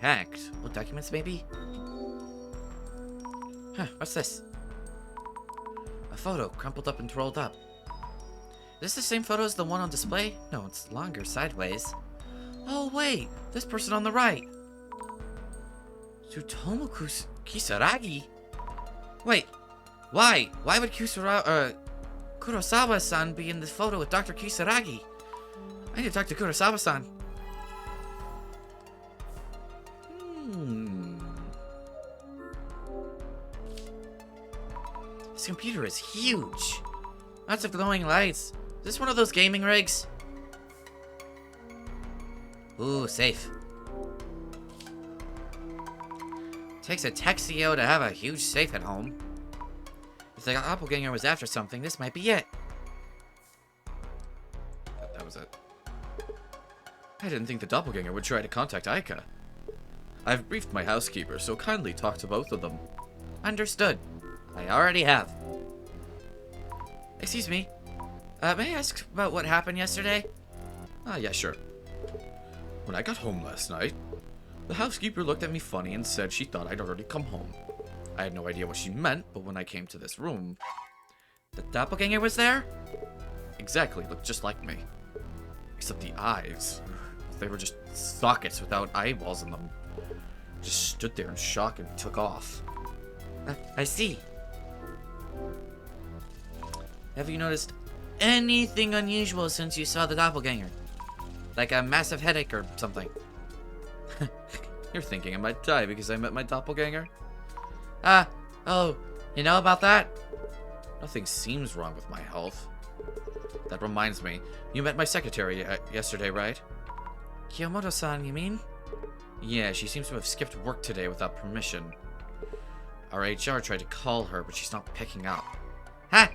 packed. What documents maybe? Huh, what's this? A photo, crumpled up and rolled up. Is this the same photo as the one on display? No, it's longer, sideways. Oh wait, this person on the right. Tsutomu Kisaragi? Wait, why? Why would Kurosawa-san be in this photo with Dr. Kisaragi? I need to talk to Kurosawa-san. This computer is huge. Lots of glowing lights. Is this one of those gaming rigs? Ooh, safe. Takes a tech CEO to have a huge safe at home. If the doppelganger was after something, this might be it. That was it. I didn't think the doppelganger would try to contact Aika. I've briefed my housekeeper, so kindly talk to both of them. Understood. I already have. Excuse me. May I ask about what happened yesterday? Ah, yeah, sure. When I got home last night, the housekeeper looked at me funny and said she thought I'd already come home. I had no idea what she meant, but when I came to this room... The doppelganger was there? Exactly, looked just like me. Except the eyes. They were just sockets without eyeballs in them. Just stood there in shock and took off. I see. Have you noticed anything unusual since you saw the doppelganger? Like a massive headache or something? You're thinking I might die because I met my doppelganger? Oh, you know about that? Nothing seems wrong with my health. That reminds me, you met my secretary yesterday, right? Kiyomoto-san, you mean? Yeah, she seems to have skipped work today without permission. Our HR tried to call her, but she's not picking up. Ha!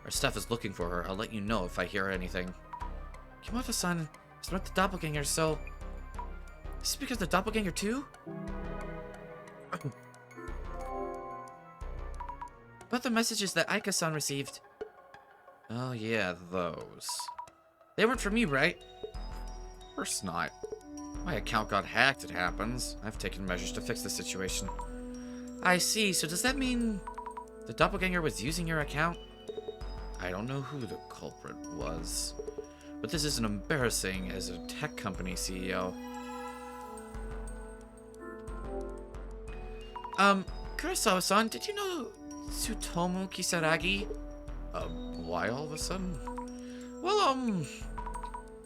Our staff is looking for her. I'll let you know if I hear anything. Kiyomoto-san is not the doppelganger, so... Is this because the doppelganger too? But the messages that Aika-san received... Oh yeah, those. They weren't from you, right? Of course not. My account got hacked, it happens. I've taken measures to fix the situation. I see, so does that mean... the doppelganger was using your account? I don't know who the culprit was, but this isn't embarrassing as a tech company CEO. Kurosawa-san, did you know Tsutomu Kisaragi? Why all of a sudden? Well,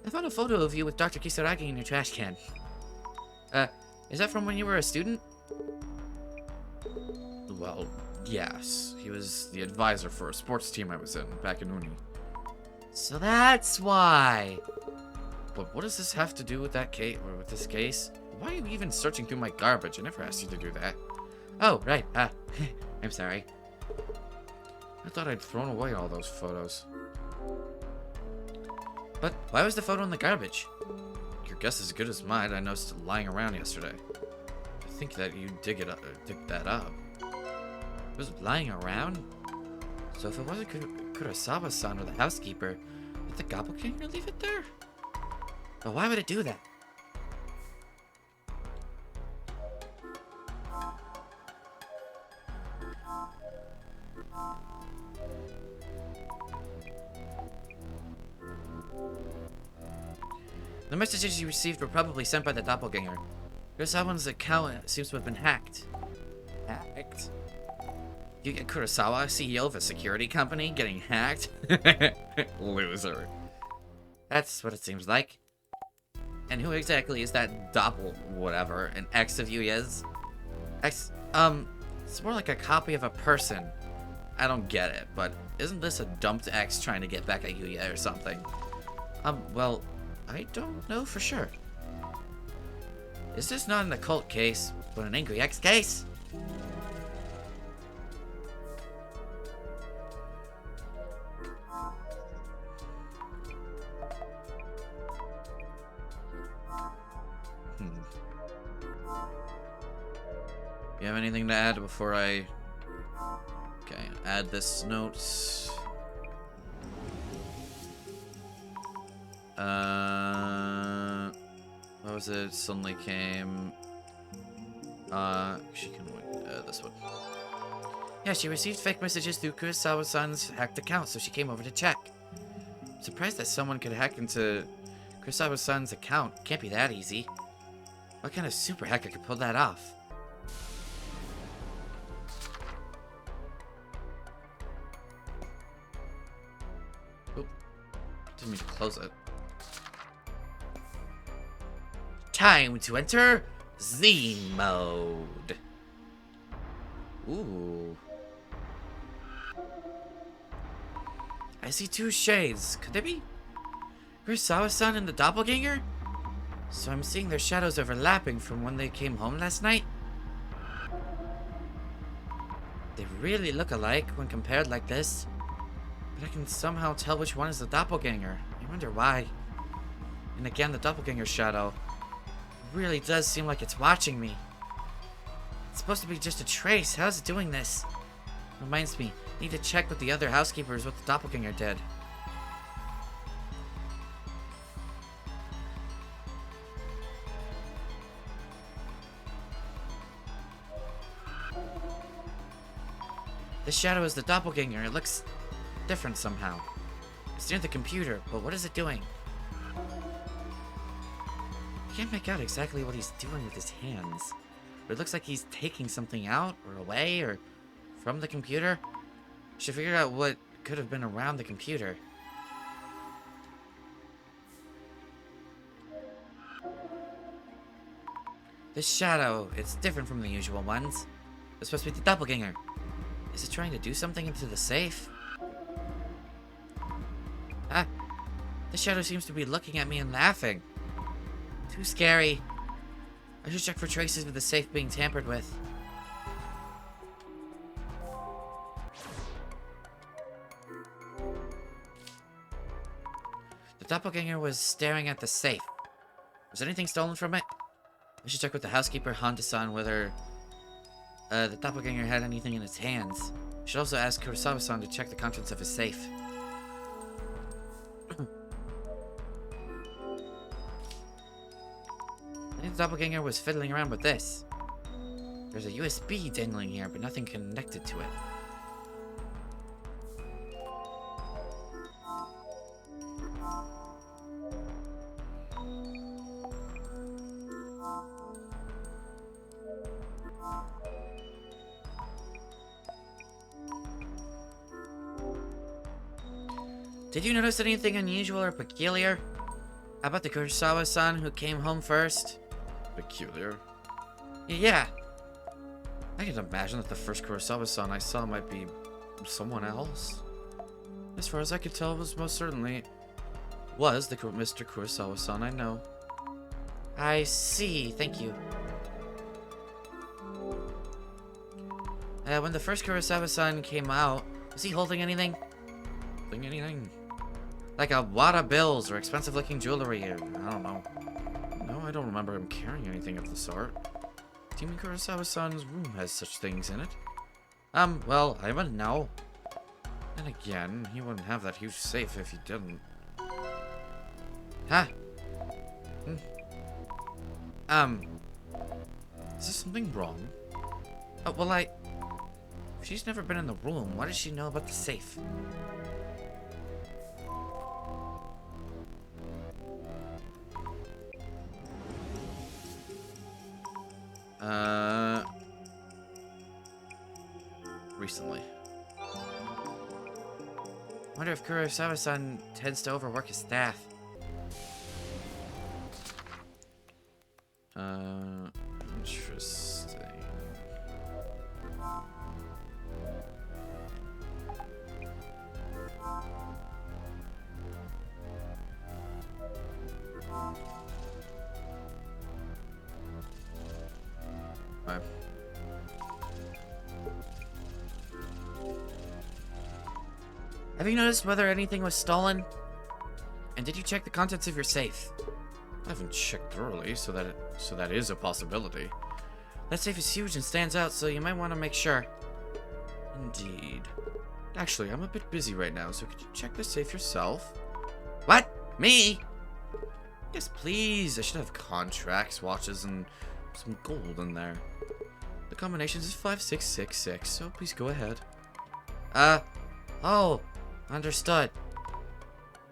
I found a photo of you with Dr. Kisaragi in your trash can. Is that from when you were a student? Well, yes. He was the advisor for a sports team I was in back in Uni. So that's why. But what does this have to do with that case, or with this case? Why are you even searching through my garbage? I never asked you to do that. Oh, right. I'm sorry. I thought I'd thrown away all those photos. But why was the photo in the garbage? Your guess is as good as mine. I noticed it lying around yesterday. I think that you dig that up. It was lying around? So if it wasn't Kurosawa-san or the housekeeper, did the doppelganger leave it there? But why would it do that? The messages you received were probably sent by the doppelganger. Kurosawa's account seems to have been hacked. Hacked? You get Kurosawa, CEO of a security company, getting hacked? Loser. That's what it seems like. And who exactly is that whatever, an ex of you is? It's more like a copy of a person. I don't get it, but isn't this a dumped ex trying to get back at Yuya or something? Well, I don't know for sure. Is this not an occult case, but an angry ex case? You have anything to add before I... Okay, add this note. What was it? Suddenly came... she can wait, this one. Yeah, she received fake messages through Kurosawa-san's hacked account, so she came over to check. I'm surprised that someone could hack into Kurosawa-san's account. Can't be that easy. What kind of super hacker could pull that off? Didn't mean to close it. Time to enter Z mode. Ooh. I see two shades. Could they be Kurosawa-san and the doppelganger? So I'm seeing their shadows overlapping from when they came home last night. They really look alike when compared like this. But I can somehow tell which one is the doppelganger. I wonder why. And again, the doppelganger shadow really does seem like it's watching me. It's supposed to be just a trace. How's it doing this? Reminds me, need to check with the other housekeepers what the doppelganger did. This shadow is the doppelganger. It looks different somehow. It's near the computer, but what is it doing? I can't make out exactly what he's doing with his hands. But it looks like he's taking something out, or away, or from the computer. Should figure out what could have been around the computer. This shadow, it's different from the usual ones. It's supposed to be the doppelganger. Is it trying to do something into the safe? Ah, the shadow seems to be looking at me and laughing. Too scary. I should check for traces of the safe being tampered with. The doppelganger was staring at the safe. Was anything stolen from it? I should check with the housekeeper Honda-san whether the doppelganger had anything in its hands. I should also ask Kurosawa-san to check the contents of his safe. I think the doppelganger was fiddling around with this. There's a USB dangling here, but nothing connected to it. Did you notice anything unusual or peculiar? How about the Kurosawa-san who came home first? Peculiar. Yeah. I can imagine that the first Kurosawa-san I saw might be someone else. As far as I could tell, it was most certainly was the Mr. Kurosawa-san I know. I see, thank you. When the first Kurosawa-san came out, was he holding anything? Think anything? Like a wad of bills or expensive-looking jewelry, or I don't know. No, I don't remember him carrying anything of the sort. Do you mean Kurosawa-san's room has such things in it? Well, I wouldn't know. And again, he wouldn't have that huge safe if he didn't. Huh? Is there something wrong? Oh, well, if she's never been in the room, what does she know about the safe? Recently. Wonder if Kurosawa-san tends to overwork his staff. Interesting. Okay. Have you noticed whether anything was stolen? And did you check the contents of your safe? I haven't checked thoroughly, so that is a possibility. That safe is huge and stands out, so you might want to make sure. Indeed. Actually, I'm a bit busy right now, so could you check the safe yourself? What? Me? Yes, please. I should have contracts, watches, and some gold in there. The combinations is 5666, so please go ahead. Oh, understood.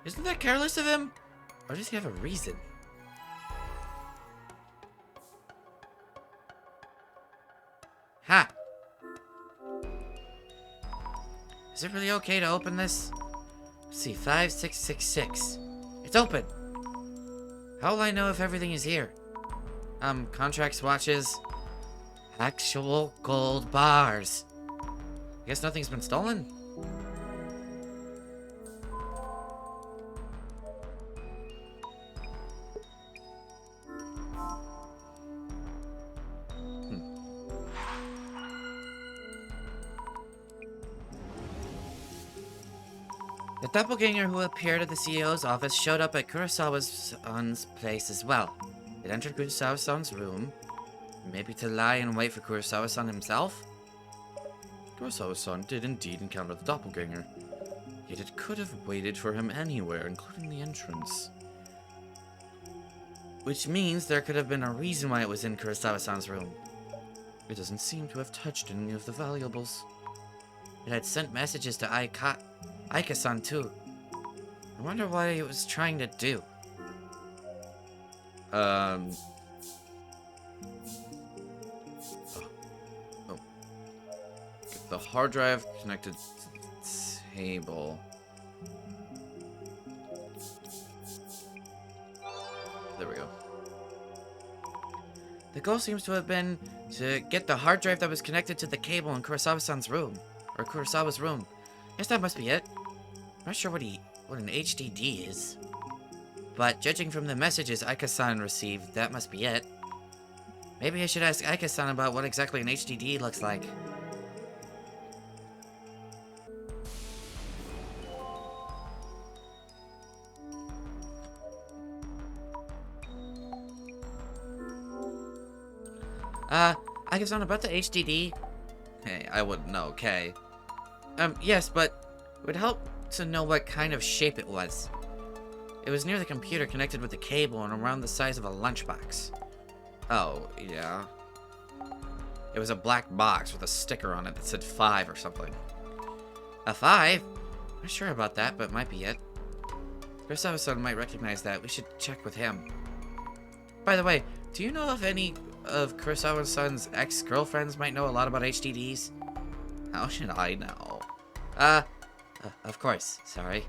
Isn't that careless of him? Or does he have a reason? Ha! Is it really okay to open this? Let's see, 5666. It's open! How will I know if everything is here? Contracts, watches. Actual gold bars. I guess nothing's been stolen? The doppelganger who appeared at the CEO's office showed up at Kurosawa-san's place as well. It entered Kurosawa-san's room, maybe to lie in wait for Kurosawa-san himself? Kurosawa-san did indeed encounter the doppelganger, yet it could have waited for him anywhere, including the entrance. Which means there could have been a reason why it was in Kurosawa-san's room. It doesn't seem to have touched any of the valuables. It had sent messages to Aika-san too. I wonder what it was trying to do. Oh. Get the hard drive connected to the table. There we go. The goal seems to have been to get the hard drive that was connected to the cable in Kurosawa-san's room. Or Kurosawa's room. Guess that must be it. I'm not sure what an HDD is. But judging from the messages Aika-san received, that must be it. Maybe I should ask Aika-san about what exactly an HDD looks like. Aika-san, about the HDD? Hey, I wouldn't know, okay? Yes, but it would help to know what kind of shape it was. It was near the computer connected with the cable and around the size of a lunchbox. Oh, yeah. It was a black box with a sticker on it that said 5 or something. A 5? Not sure about that, but it might be it. Kurosawa-san might recognize that. We should check with him. By the way, do you know if any of Kurosawa-san's ex-girlfriends might know a lot about HDDs? How should I know? Of course. Sorry.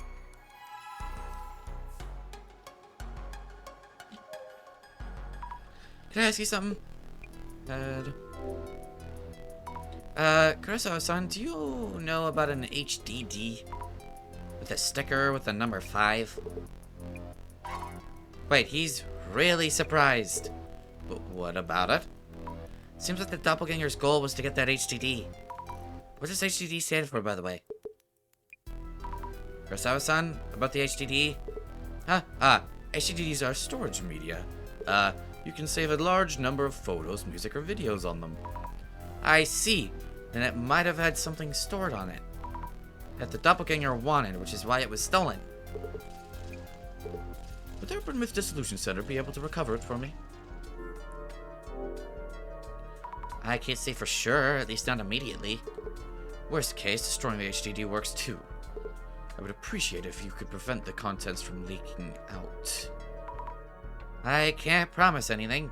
Can I ask you something? Kurosawa-san, do you know about an HDD? With a sticker with the number 5? Wait, he's really surprised. But what about it? Seems like the Doppelganger's goal was to get that HDD. What does HDD stand for, by the way? Kurosawa-san, about the HDD? HDDs are storage media. You can save a large number of photos, music, or videos on them. I see. Then it might have had something stored on it that the Doppelganger wanted, which is why it was stolen. Would the Urban Myth Dissolution Center be able to recover it for me? I can't say for sure, at least not immediately. Worst case, destroying the HDD works too. I would appreciate it if you could prevent the contents from leaking out. I can't promise anything.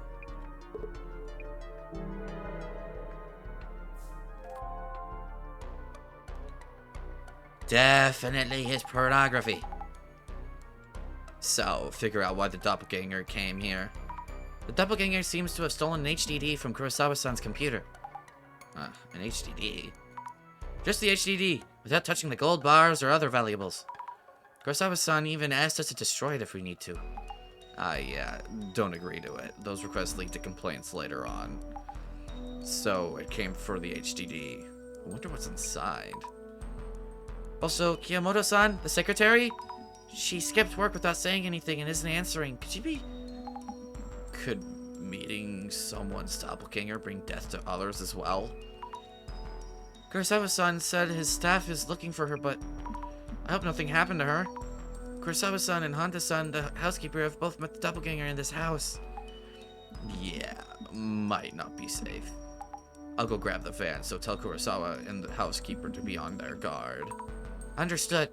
Definitely his pornography. So, figure out why the Doppelganger came here. The Doppelganger seems to have stolen an HDD from Kurosawa-san's computer. An HDD? Just the HDD, without touching the gold bars or other valuables. Kurosawa-san even asked us to destroy it if we need to. Yeah, don't agree to it. Those requests lead to complaints later on. So, it came for the HDD. I wonder what's inside. Also, Kiyomoto-san, the secretary? She skipped work without saying anything and isn't answering. Could she be... Could meeting someone's doppelganger bring death to others as well? Kurosawa-san said his staff is looking for her, but I hope nothing happened to her. Kurosawa-san and Honda-san, the housekeeper, have both met the doppelganger in this house. Yeah, might not be safe. I'll go grab the van, so tell Kurosawa and the housekeeper to be on their guard. Understood.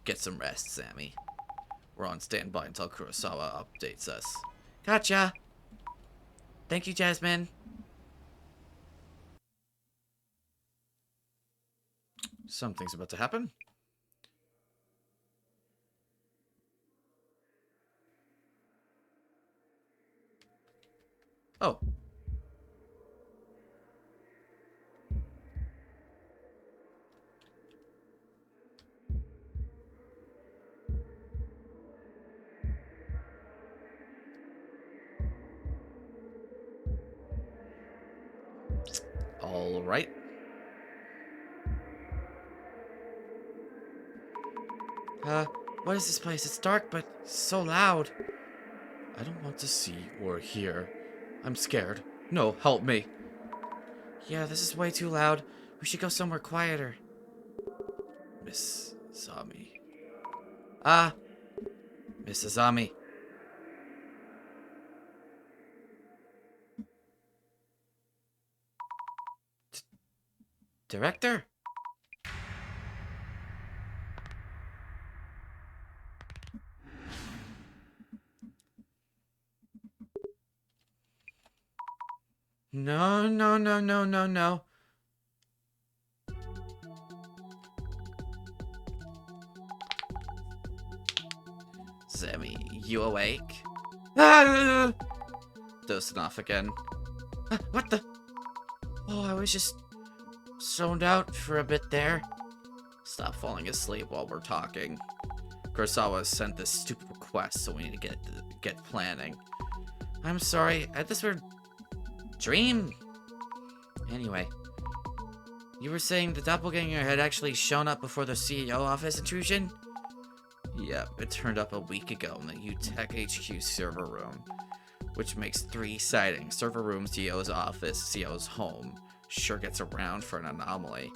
Get some rest, Sammy. We're on standby until Kurosawa updates us. Gotcha. Thank you, Jasmine. Something's about to happen. Oh. All right. What is this place? It's dark, but so loud. I don't want to see or hear. I'm scared. No, help me. Yeah, this is way too loud. We should go somewhere quieter. Miss Zami. Miss Azami. Director? No, no, no, no, no, no. Sammy, you awake? Ah! Dozing off again. What the? Oh, I was just zoned out for a bit there. Stop falling asleep while we're talking. Kurosawa sent this stupid request, so we need to get planning. I'm sorry, I had this weird dream. Anyway, you were saying the doppelganger had actually shown up before the CEO office intrusion? Yep, it turned up a week ago in the UTech HQ server room, which makes 3 sightings: server room, CEO's office, CEO's home. Sure gets around for an anomaly.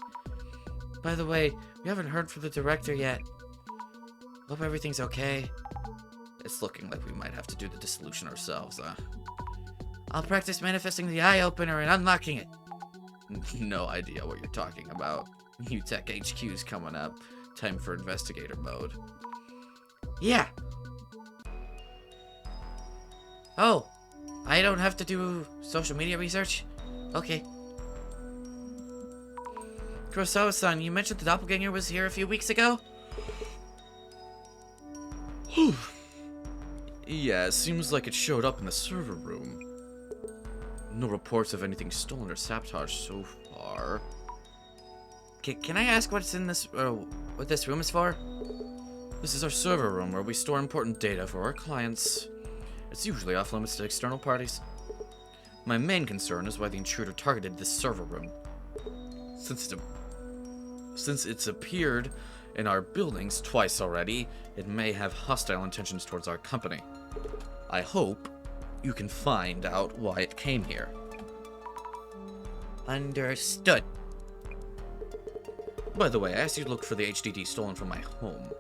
By the way, we haven't heard from the director yet. Hope everything's okay. It's looking like we might have to do the dissolution ourselves, huh? I'll practice manifesting the eye opener and unlocking it. No idea what you're talking about. UTech HQ's coming up. Time for investigator mode. Yeah. Oh, I don't have to do social media research? Okay. Kurosawa-san, you mentioned the doppelganger was here a few weeks ago? Yeah, it seems like it showed up in the server room. No reports of anything stolen or sabotaged so far. Can I ask what's in this, what this room is for? This is our server room where we store important data for our clients. It's usually off limits to external parties. My main concern is why the intruder targeted this server room. Since it's appeared in our buildings twice already, it may have hostile intentions towards our company. I hope you can find out why it came here. Understood. By the way, I asked you to look for the HDD stolen from my home.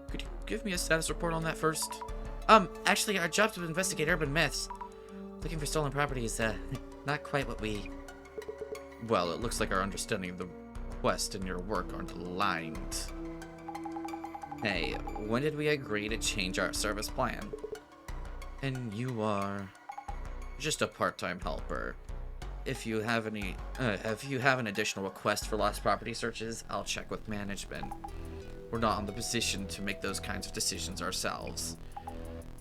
Could you give me a status report on that first? Actually, our job's to investigate urban myths. Looking for stolen property is, not quite what we... Well, it looks like our understanding of the quest and your work aren't aligned. Hey, when did we agree to change our service plan? And you are just a part-time helper. If you have an additional request for lost property searches, I'll check with management. We're not in the position to make those kinds of decisions ourselves,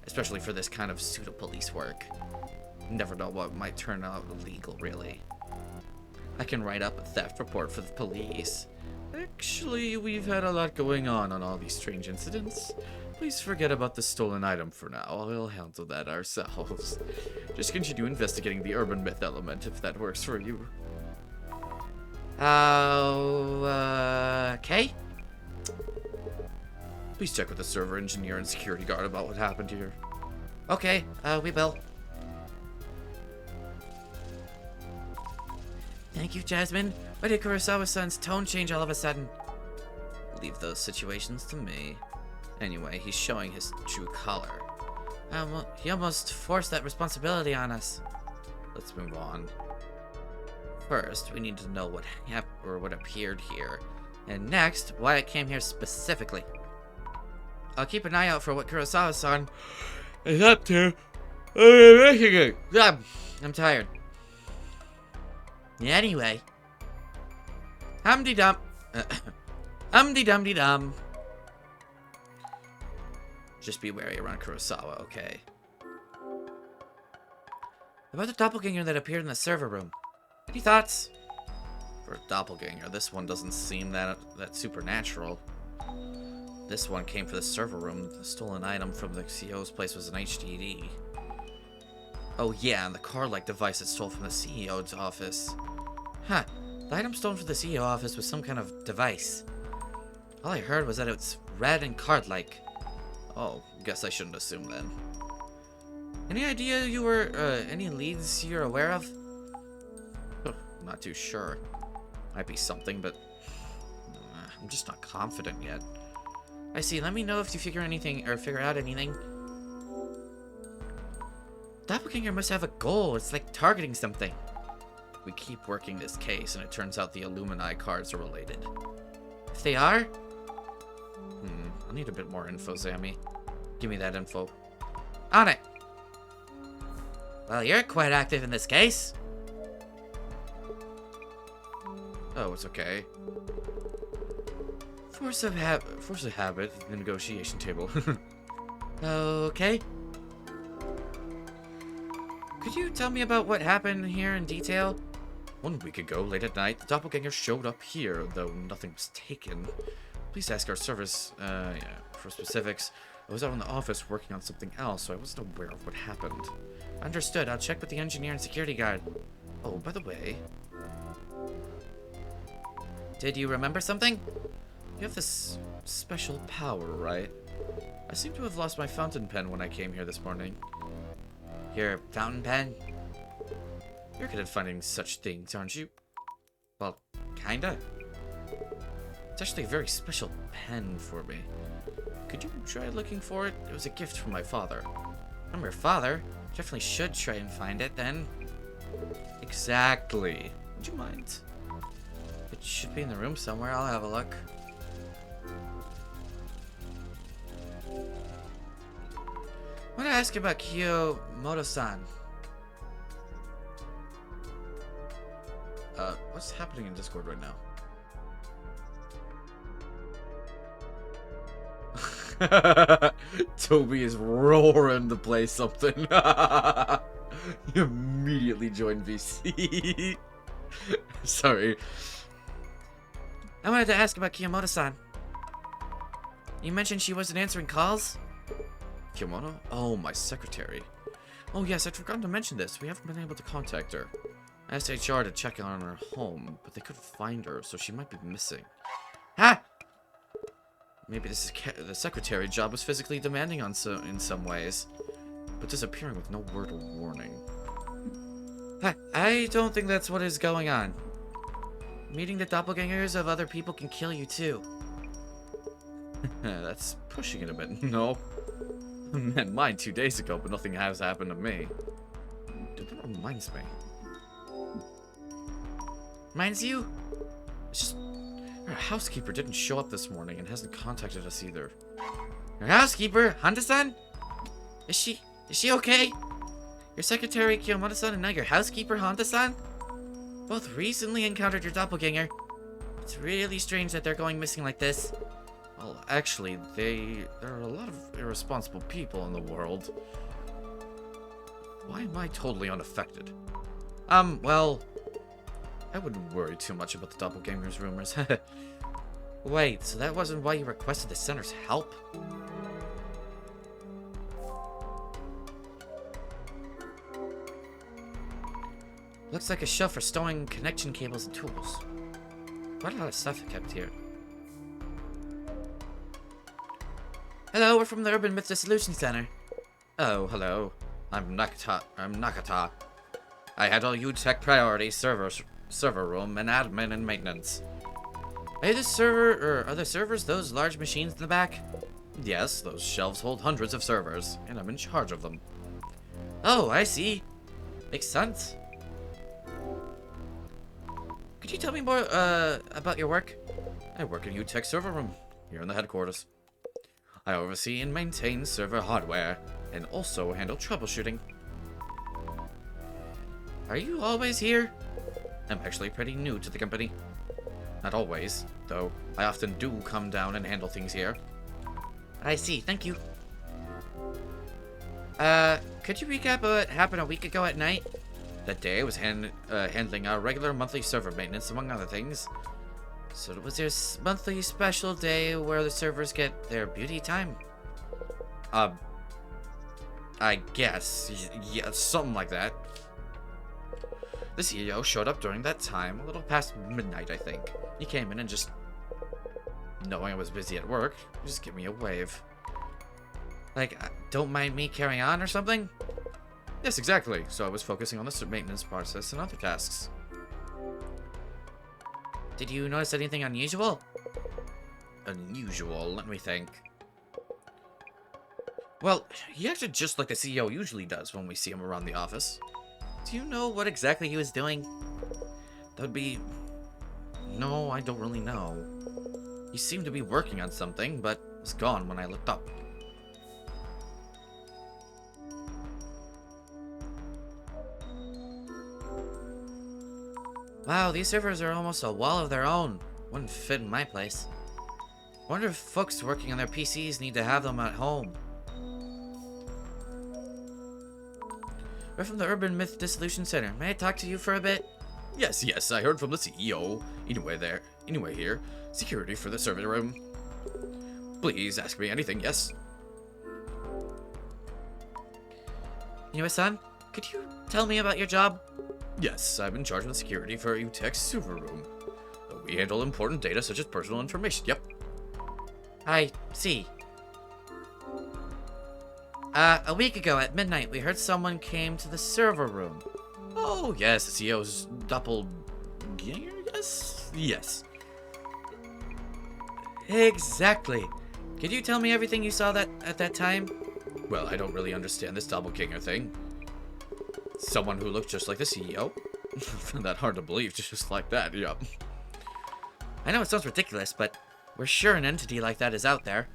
especially for this kind of pseudo-police work. Never know what might turn out illegal, really. I can write up a theft report for the police. Actually, we've had a lot going on all these strange incidents. Please forget about the stolen item for now. We'll handle that ourselves. Just continue investigating the urban myth element if that works for you. Okay. Please check with the server engineer and security guard about what happened here. Okay, we will. Thank you, Jasmine. Why did Kurosawa-san's tone change all of a sudden? Leave those situations to me. Anyway, he's showing his true color. He almost forced that responsibility on us. Let's move on. First, we need to know what what appeared here. And next, why it came here specifically. I'll keep an eye out for what Kurosawa-san is up to. I'm tired. Anyway. Humdy-dum. Humdy-dum-de-dum. Just be wary around Kurosawa, okay? About the doppelganger that appeared in the server room. Any thoughts? For a doppelganger, this one doesn't seem that supernatural. This one came for the server room. The stolen item from the CEO's place was an HDD. Oh yeah, and the card-like device it stole from the CEO's office. Huh. The item stolen from the CEO office was some kind of device. All I heard was that it's red and card-like. Oh, guess I shouldn't assume then. Any idea any leads you're aware of? Not too sure. Might be something, but I'm just not confident yet. I see. Let me know if you figure out anything. Doppelganger must have a goal. It's like targeting something. We keep working this case, and it turns out the Illuminati cards are related. If they are? I need a bit more info, Sammy. Give me that info. On it. Well, you're quite active in this case. Oh, it's okay. Force of habit, the negotiation table. Okay. Could you tell me about what happened here in detail? 1 week ago, late at night, the doppelganger showed up here, though nothing was taken. Please ask our service, for specifics. I was out in the office working on something else, so I wasn't aware of what happened. Understood. I'll check with the engineer and security guard. Oh, by the way, Did you remember something? you have this special power, right? I seem to have lost my fountain pen when I came here this morning. Your fountain pen? You're good at finding such things, aren't you? Well, kinda. It's actually a very special pen for me. Could you try looking for it? It was a gift from my father. I'm your father. Definitely should try and find it then. Exactly. Would you mind? It should be in the room somewhere. I'll have a look. I want to ask you about Kiyomoto-san. What's happening in Discord right now? Toby is roaring to play something. You immediately joined VC. Sorry. I wanted to ask about Kiyomoto-san. You mentioned she wasn't answering calls? Kimono? Oh, my secretary. Oh, yes, I'd forgotten to mention this. We haven't been able to contact her. I asked HR to check on her home, but they couldn't find her, so she might be missing. Ha! Maybe the secretary job was physically demanding in some ways, but disappearing with no word or warning. I don't think that's what is going on. Meeting the doppelgangers of other people can kill you too. That's pushing it a bit, no? I met mine 2 days ago, but nothing has happened to me. That reminds me. Reminds you? It's just... Our housekeeper didn't show up this morning and hasn't contacted us either. Your housekeeper, Honda-san? Is she okay? Your secretary, Kiyomoto-san, and now your housekeeper, Honda-san? Both recently encountered your doppelganger. It's really strange that they're going missing like this. Well, actually, there are a lot of irresponsible people in the world. Why am I totally unaffected? Well... I wouldn't worry too much about the doppelgangers rumors. Wait, so that wasn't why you requested the center's help? Looks like a shelf for storing connection cables and tools. Quite a lot of stuff kept here. Hello, we're from the Urban Myth Dissolution Center. Oh, hello. I'm Nakata. I handle U-Tech priority server room and admin and maintenance. Are the servers those large machines in the back? Yes, those shelves hold hundreds of servers, and I'm in charge of them. Oh, I see. Makes sense. Could you tell me more, about your work? I work in U-Tech server room, here in the headquarters. I oversee and maintain server hardware, and also handle troubleshooting. Are you always here? I'm actually pretty new to the company. Not always, though I often do come down and handle things here. I see, thank you. Could you recap what happened a week ago at night? That day I was handling our regular monthly server maintenance, among other things. So it was their monthly special day where the servers get their beauty time? I guess. Yeah, something like that. The CEO showed up during that time, a little past midnight, I think. He came in and just, knowing I was busy at work, just give me a wave. Like, don't mind me carrying on or something? Yes, exactly. So I was focusing on the maintenance process and other tasks. Did you notice anything unusual? Unusual? Let me think. Well, he acted just like the CEO usually does when we see him around the office. Do you know what exactly he was doing? That would be... No, I don't really know. He seemed to be working on something, but was gone when I looked up. Wow, these servers are almost a wall of their own. Wouldn't fit in my place. Wonder if folks working on their PCs need to have them at home. We're from the Urban Myth Dissolution Center. May I talk to you for a bit? Yes, I heard from the CEO. Anyway here, security for the server room. Please ask me anything, yes? Anyway-san, could you tell me about your job? Yes, I'm in charge of the security for UTech's server room. We handle important data such as personal information, yep. I see. A week ago at midnight, we heard someone came to the server room. Oh, yes, the CEO's doppelganger, yes? Yes. Exactly. Could you tell me everything you saw at that time? Well, I don't really understand this doppelganger thing. Someone who looked just like the CEO? I found that hard to believe, just like that, yep. I know it sounds ridiculous, but we're sure an entity like that is out there.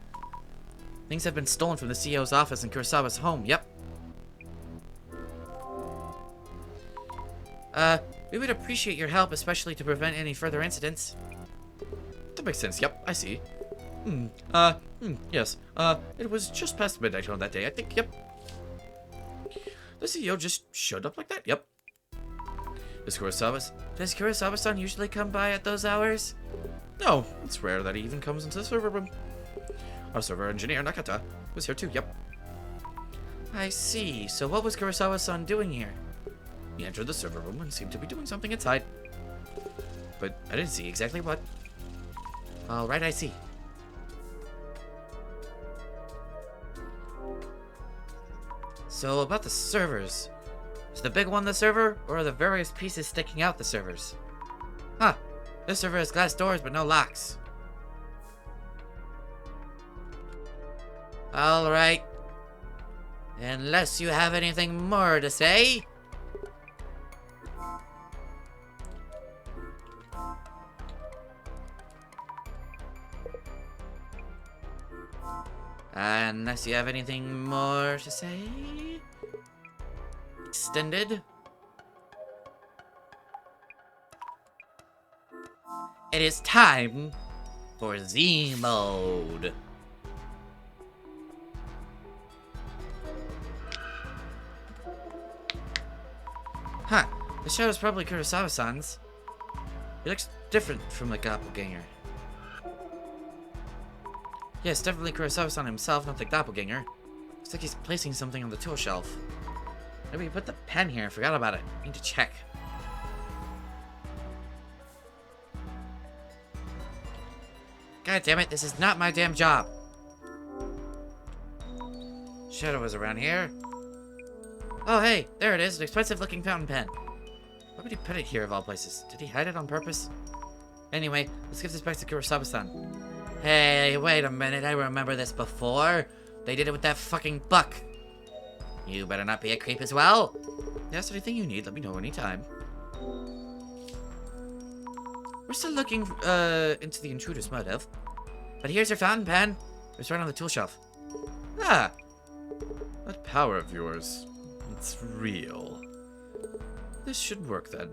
Things have been stolen from the CEO's office and Kurosawa's home, yep. We would appreciate your help, especially to prevent any further incidents. That makes sense, yep, I see. Yes, it was just past midnight on that day, I think, yep. The CEO just showed up like that, yep. Does Kurosawa-san usually come by at those hours? No, it's rare that he even comes into the server room. Our server engineer, Nakata, was here too, yep. I see. So what was Kurosawa-san doing here? He entered the server room and seemed to be doing something inside. But I didn't see exactly what. Alright, I see. So about the servers. Is the big one the server, or are the various pieces sticking out the servers? Huh. This server has glass doors but no locks. Alright. Unless you have anything more to say. Unless you have anything more to say. Extended. It is time for Z mode. Huh. The shadow's probably Kurosawa-san's. He looks different from the Doppelganger. Yes, definitely Kurosawa-san himself, not the Doppelganger. Looks like he's placing something on the tool shelf. Maybe he put the pen here. I forgot about it. Need to check. God damn it, this is not my damn job. Shadow was around here. Oh, hey, there it is. An expensive looking fountain pen. Why would he put it here of all places? Did he hide it on purpose? Anyway, let's give this back to Kurosawa-san. Hey, wait a minute. I remember this before. They did it with that fucking buck. You better not be a creep as well. Yes, anything you need, let me know anytime. We're still looking into the intruder's motive. But here's your fountain pen. It's right on the tool shelf. Ah. That power of yours, it's real. This should work then.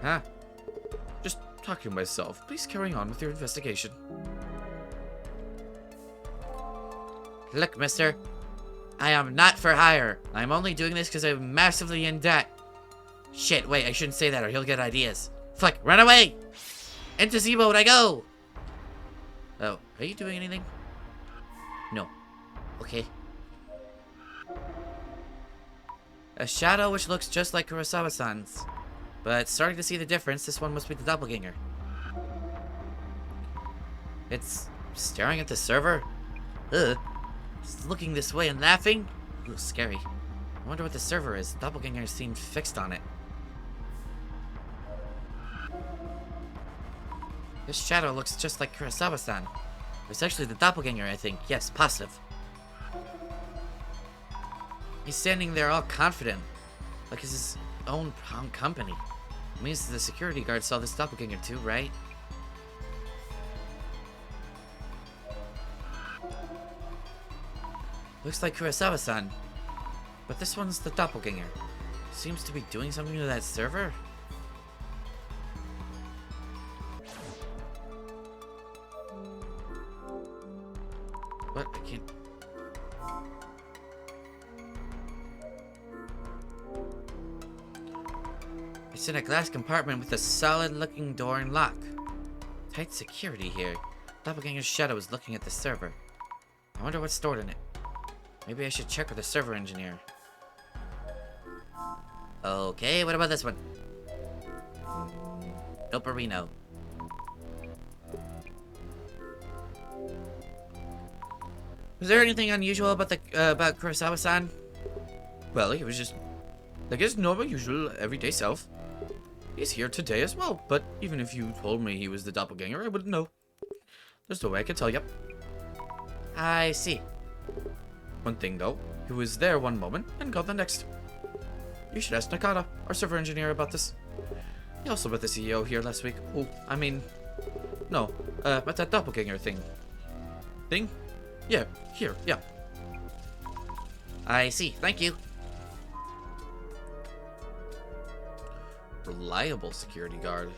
Huh? Just talking to myself. Please carry on with your investigation. Look, mister. I am not for hire. I'm only doing this because I'm massively in debt. Shit, wait, I shouldn't say that or he'll get ideas. Flick, run away! Into Z mode I go! Oh, are you doing anything? No. Okay. A shadow which looks just like Kurosawa-san's. But starting to see the difference, this one must be the Doppelganger. It's staring at the server? Ugh. It's looking this way and laughing? Ooh, scary. I wonder what the server is. Doppelganger seemed fixed on it. This shadow looks just like Kurosawa-san. It's actually the Doppelganger, I think. Yes, positive. He's standing there all confident. Like it's his own company. It means the security guard saw this Doppelganger too, right? Looks like Kurosawa-san. But this one's the Doppelganger. Seems to be doing something to that server. What? I can't... It's in a glass compartment with a solid-looking door and lock. Tight security here. Doppelganger's shadow is looking at the server. I wonder what's stored in it. Maybe I should check with the server engineer. Okay, what about this one? Doperino. Was there anything unusual about about Kurosawa-san? Well, he was just like his normal, usual, everyday self. He's here today as well, but even if you told me he was the doppelganger, I wouldn't know. There's no way I could tell you. I see. One thing though, he was there one moment and gone the next. You should ask Nakata, our server engineer, about this. He also met the CEO here last week. Oh, I mean, no, about that doppelganger thing. Thing? Yeah, here, yeah. I see. Thank you. Reliable security guard.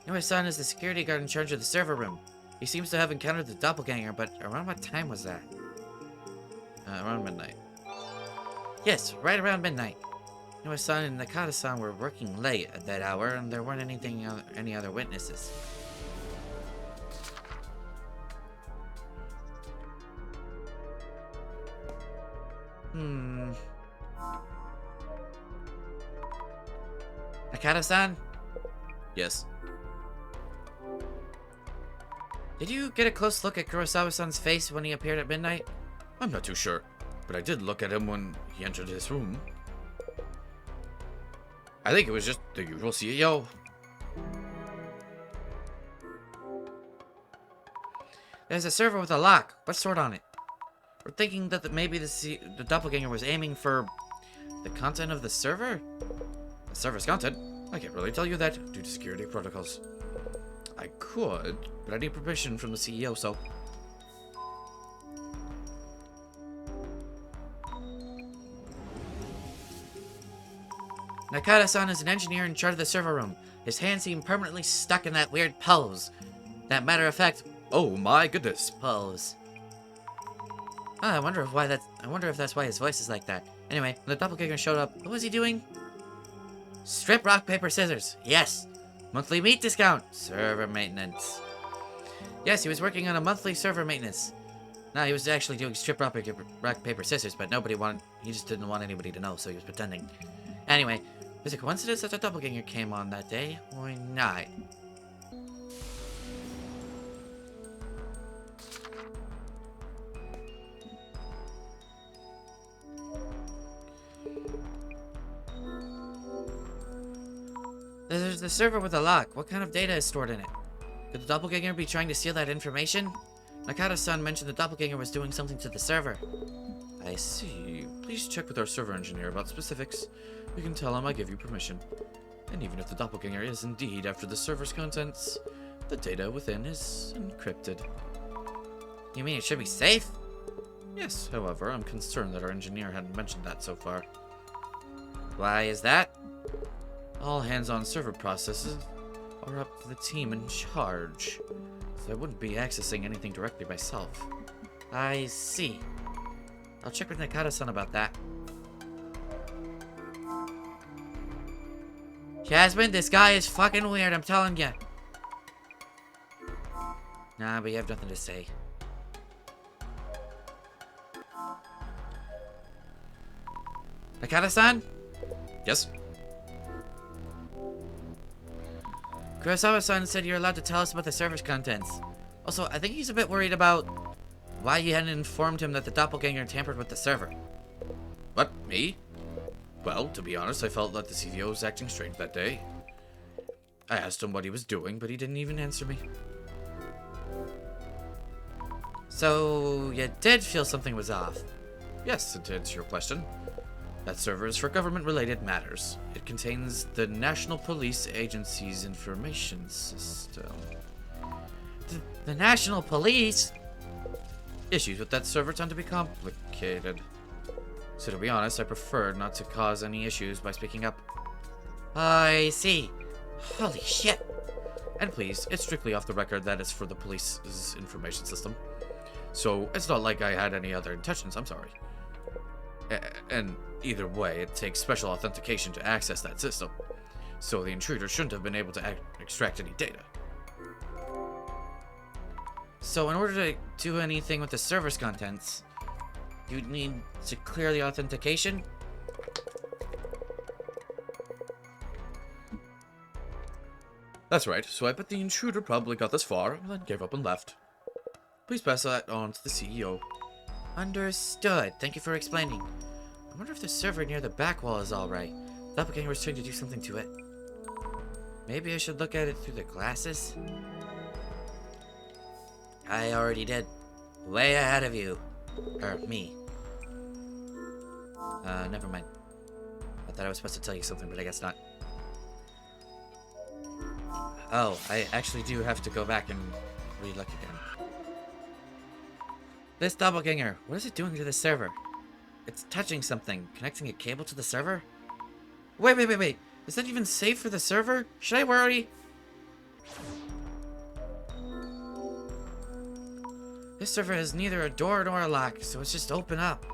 Inoue-san is the security guard in charge of the server room. He seems to have encountered the doppelganger, but around what time was that? Around midnight. Yes, right around midnight. Inoue-san and Nakata-san were working late at that hour, and there weren't any other witnesses. Nakata-san? Yes. Did you get a close look at Kurosawa-san's face when he appeared at midnight? I'm not too sure, but I did look at him when he entered his room. I think it was just the usual CEO. There's a server with a lock. What's stored on it? We're thinking that maybe the doppelganger was aiming for the content of the server? The server's content? I can't really tell you that due to security protocols. I could, but I need permission from the CEO, so... Nakata-san is an engineer in charge of the server room. His hands seem permanently stuck in that weird pose. That matter-of-fact Oh my goodness. pose. I wonder if that's why his voice is like that. Anyway, when the doppelganger showed up, what was he doing? Strip, rock, paper, scissors. Yes. Monthly meat discount. Server maintenance. Yes, he was working on a monthly server maintenance. No, he was actually doing strip, rock, paper, scissors, but he just didn't want anybody to know, so he was pretending. Anyway, was it a coincidence that the doppelganger came on that day, or not? There's the server with a lock. What kind of data is stored in it? Could the doppelganger be trying to steal that information? Nakata-san mentioned the doppelganger was doing something to the server. I see. Please check with our server engineer about specifics. You can tell him I give you permission. And even if the doppelganger is indeed after the server's contents, the data within is encrypted. You mean it should be safe? Yes, however, I'm concerned that our engineer hadn't mentioned that so far. Why is that? All hands-on server processes are up to the team in charge, so I wouldn't be accessing anything directly myself. I see. I'll check with Nakata-san about that. Jasmine, this guy is fucking weird, I'm telling ya. Nah, but you have nothing to say. Nakata-san? Yes? Kurosawa-san said you're allowed to tell us about the server's contents. Also, I think he's a bit worried about why you hadn't informed him that the doppelganger tampered with the server. What, me? Well, to be honest, I felt that the CEO was acting strange that day. I asked him what he was doing, but he didn't even answer me. So, you did feel something was off? Yes, to answer your question. That server is for government-related matters. It contains the National Police Agency's information system. The National Police? Issues with that server tend to be complicated. So to be honest, I prefer not to cause any issues by speaking up. I see. Holy shit. And please, it's strictly off the record that it's for the police's information system. So it's not like I had any other intentions, I'm sorry. And Either way, it takes special authentication to access that system, so the intruder shouldn't have been able to extract any data. So in order to do anything with the server's contents, you'd need to clear the authentication? That's right, so I bet the intruder probably got this far, and then gave up and left. Please pass that on to the CEO. Understood. Thank you for explaining. I wonder if the server near the back wall is alright. Doppelganger was trying to do something to it. Maybe I should look at it through the glasses? I already did. Way ahead of you. Or me. Never mind. I thought I was supposed to tell you something, but I guess not. Oh, I actually do have to go back and re-look again. This doppelganger, what is it doing to the server? It's touching something, connecting a cable to the server? Wait. Is that even safe for the server? Should I worry? This server has neither a door nor a lock, so it's just open up.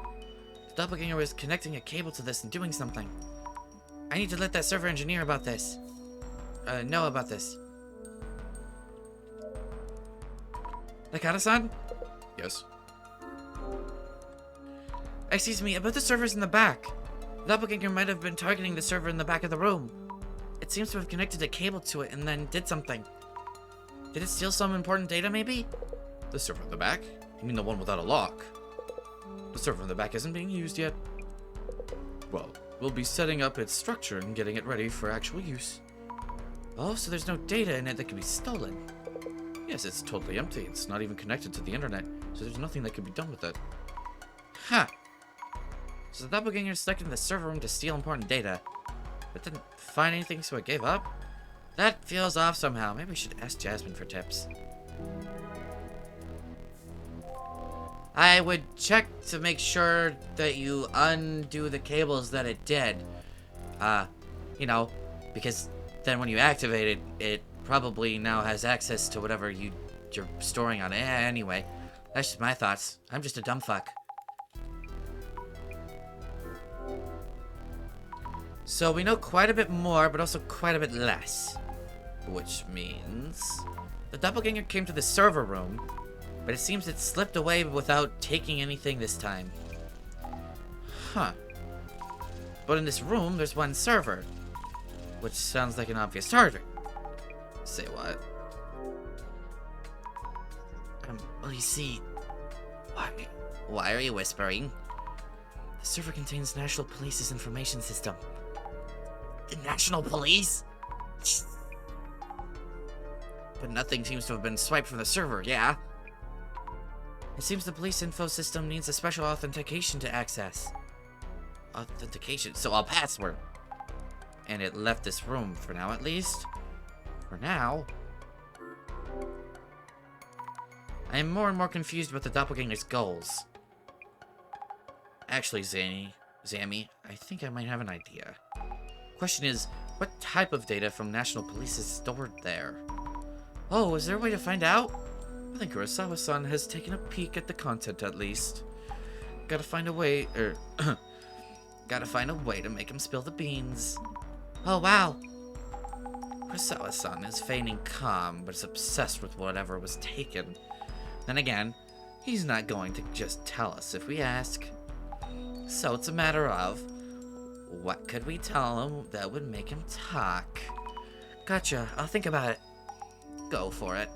The doppelganger was connecting a cable to this and doing something. I need to let that server engineer about this. Know about this. Nakata-san? Yes? Excuse me, about the servers in the back. The doppelganger might have been targeting the server in the back of the room. It seems to have connected a cable to it and then did something. Did it steal some important data, maybe? The server in the back? You mean the one without a lock? The server in the back isn't being used yet. Well, we'll be setting up its structure and getting it ready for actual use. Oh, so there's no data in it that can be stolen. Yes, it's totally empty. It's not even connected to the internet, so there's nothing that can be done with it. Huh. So the doppelganger stuck in the server room to steal important data, but didn't find anything, so it gave up? That feels off somehow. Maybe we should ask Jasmine for tips. I would check to make sure that you undo the cables that it did. You know, because then when you activate it, it probably now has access to whatever you're storing on it. Anyway, that's just my thoughts. I'm just a dumb fuck. So we know quite a bit more, but also quite a bit less. Which means the doppelganger came to the server room, but it seems it slipped away without taking anything this time. Huh. But in this room, there's one server, which sounds like an obvious target. Say what? Well, you see, why are you whispering? The server contains National Police's information system. The National Police? But nothing seems to have been swiped from the server, yeah? It seems the police info system needs a special authentication to access. Authentication? So a password. And it left this room, for now at least. For now. I am more and more confused about the doppelganger's goals. Actually, Zammy, I think I might have an idea. Question is, what type of data from National Police is stored there? Oh, is there a way to find out? I think Kurosawa-san has taken a peek at the content at least. Gotta find a way to make him spill the beans. Oh, wow. Kurosawa-san is feigning calm, but is obsessed with whatever was taken. Then again, he's not going to just tell us if we ask. So it's a matter of, what could we tell him that would make him talk? Gotcha, I'll think about it. Go for it.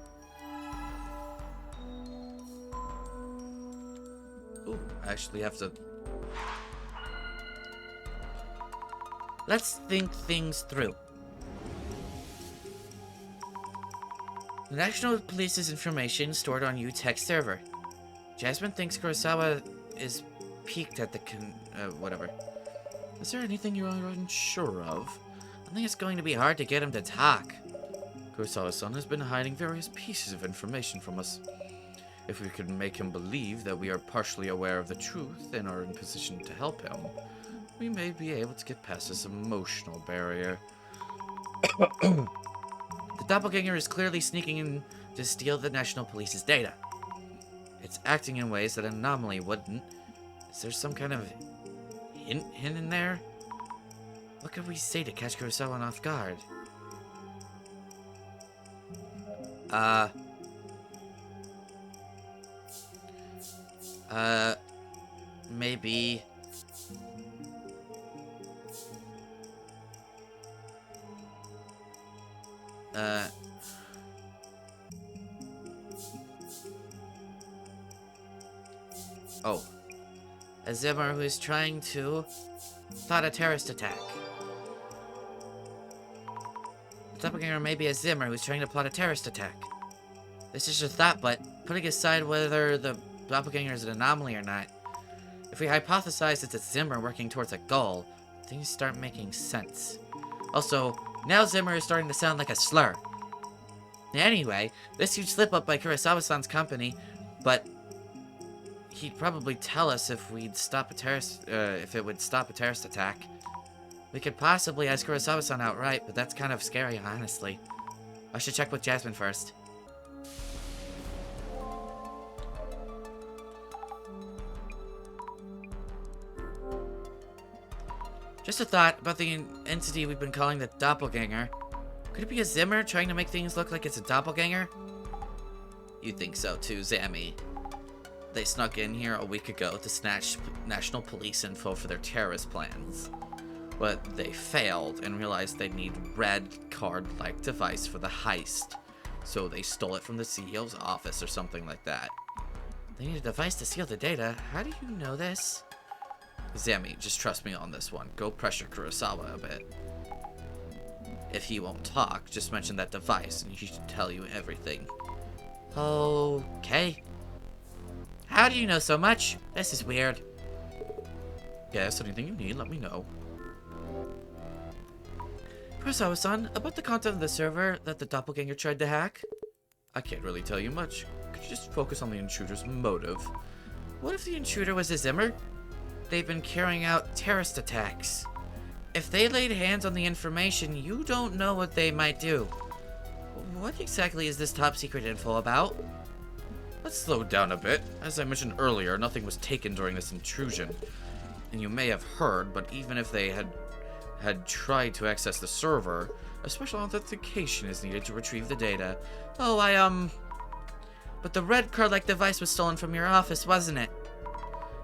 Ooh, I actually have to... Let's think things through. The National Police's information stored on UTech server. Jasmine thinks Kurosawa is peaked at the whatever. Is there anything you're unsure of? I think it's going to be hard to get him to talk. Kurosawa-san has been hiding various pieces of information from us. If we could make him believe that we are partially aware of the truth and are in position to help him, we may be able to get past this emotional barrier. The doppelganger is clearly sneaking in to steal the National Police's data. It's acting in ways that an anomaly wouldn't. Is there some kind of hint in there? What could we say to catch Kurosawa off guard? Maybe... Oh. A Zimmer who is trying to plot a terrorist attack. The Doppelganger may be a Zimmer who's trying to plot a terrorist attack. This is just thought, but putting aside whether the Doppelganger is an anomaly or not, if we hypothesize it's a Zimmer working towards a goal, things start making sense. Also, now Zimmer is starting to sound like a slur. Anyway, this huge slip-up by Kurosawa-san's company, but he'd probably tell us if we'd stop a terrorist, if it would stop a terrorist attack. We could possibly ask Kurosawa-san outright, but that's kind of scary, honestly. I should check with Jasmine first. Just a thought about the entity we've been calling the Doppelganger. Could it be a Zimmer trying to make things look like it's a Doppelganger? You think so too, Zammy. They snuck in here a week ago to snatch national police info for their terrorist plans. But they failed and realized they'd need red card-like device for the heist. So they stole it from the CEO's office or something like that. They need a device to seal the data. How do you know this? Zammy, just trust me on this one. Go pressure Kurosawa a bit. If he won't talk, just mention that device and he should tell you everything. Okay. How do you know so much? This is weird. Yes, anything you need, let me know. Kurosawa-san, about the content of the server that the Doppelganger tried to hack? I can't really tell you much. Could you just focus on the intruder's motive? What if the intruder was a Zimmer? They've been carrying out terrorist attacks. If they laid hands on the information, you don't know what they might do. What exactly is this top secret info about? Let's slow down a bit. As I mentioned earlier, nothing was taken during this intrusion. And you may have heard, but even if they had tried to access the server, a special authentication is needed to retrieve the data. Oh, But the red card-like device was stolen from your office, wasn't it?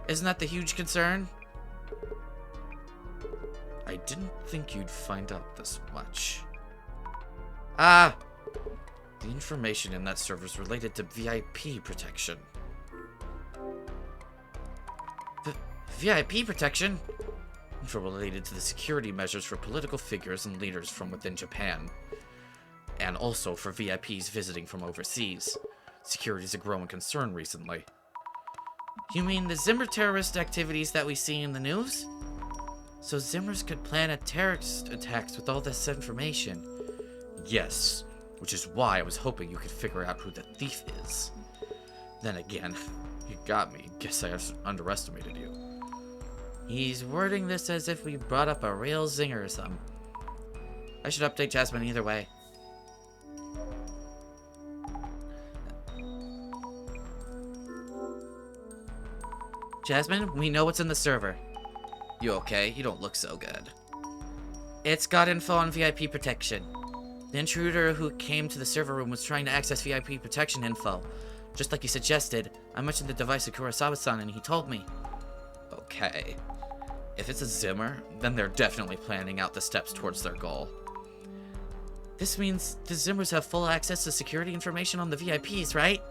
Isn't that the huge concern? I didn't think you'd find out this much. Ah! The information in that server is related to VIP protection. VIP protection? Info related to the security measures for political figures and leaders from within Japan. And also for VIPs visiting from overseas. Security is a growing concern recently. You mean the Zimmer terrorist activities that we see in the news? So Zimmers could plan a terrorist attacks with all this information? Yes, which is why I was hoping you could figure out who the thief is. Then again, you got me. Guess I underestimated you. He's wording this as if we brought up a real zinger or something. I should update Jasmine either way. Jasmine, we know what's in the server. You okay? You don't look so good. It's got info on VIP protection. The intruder who came to the server room was trying to access VIP protection info. Just like you suggested, I mentioned the device to Kurosawa-san and he told me. Okay. If it's a Zimmer, then they're definitely planning out the steps towards their goal. This means the Zimmers have full access to security information on the VIPs, right?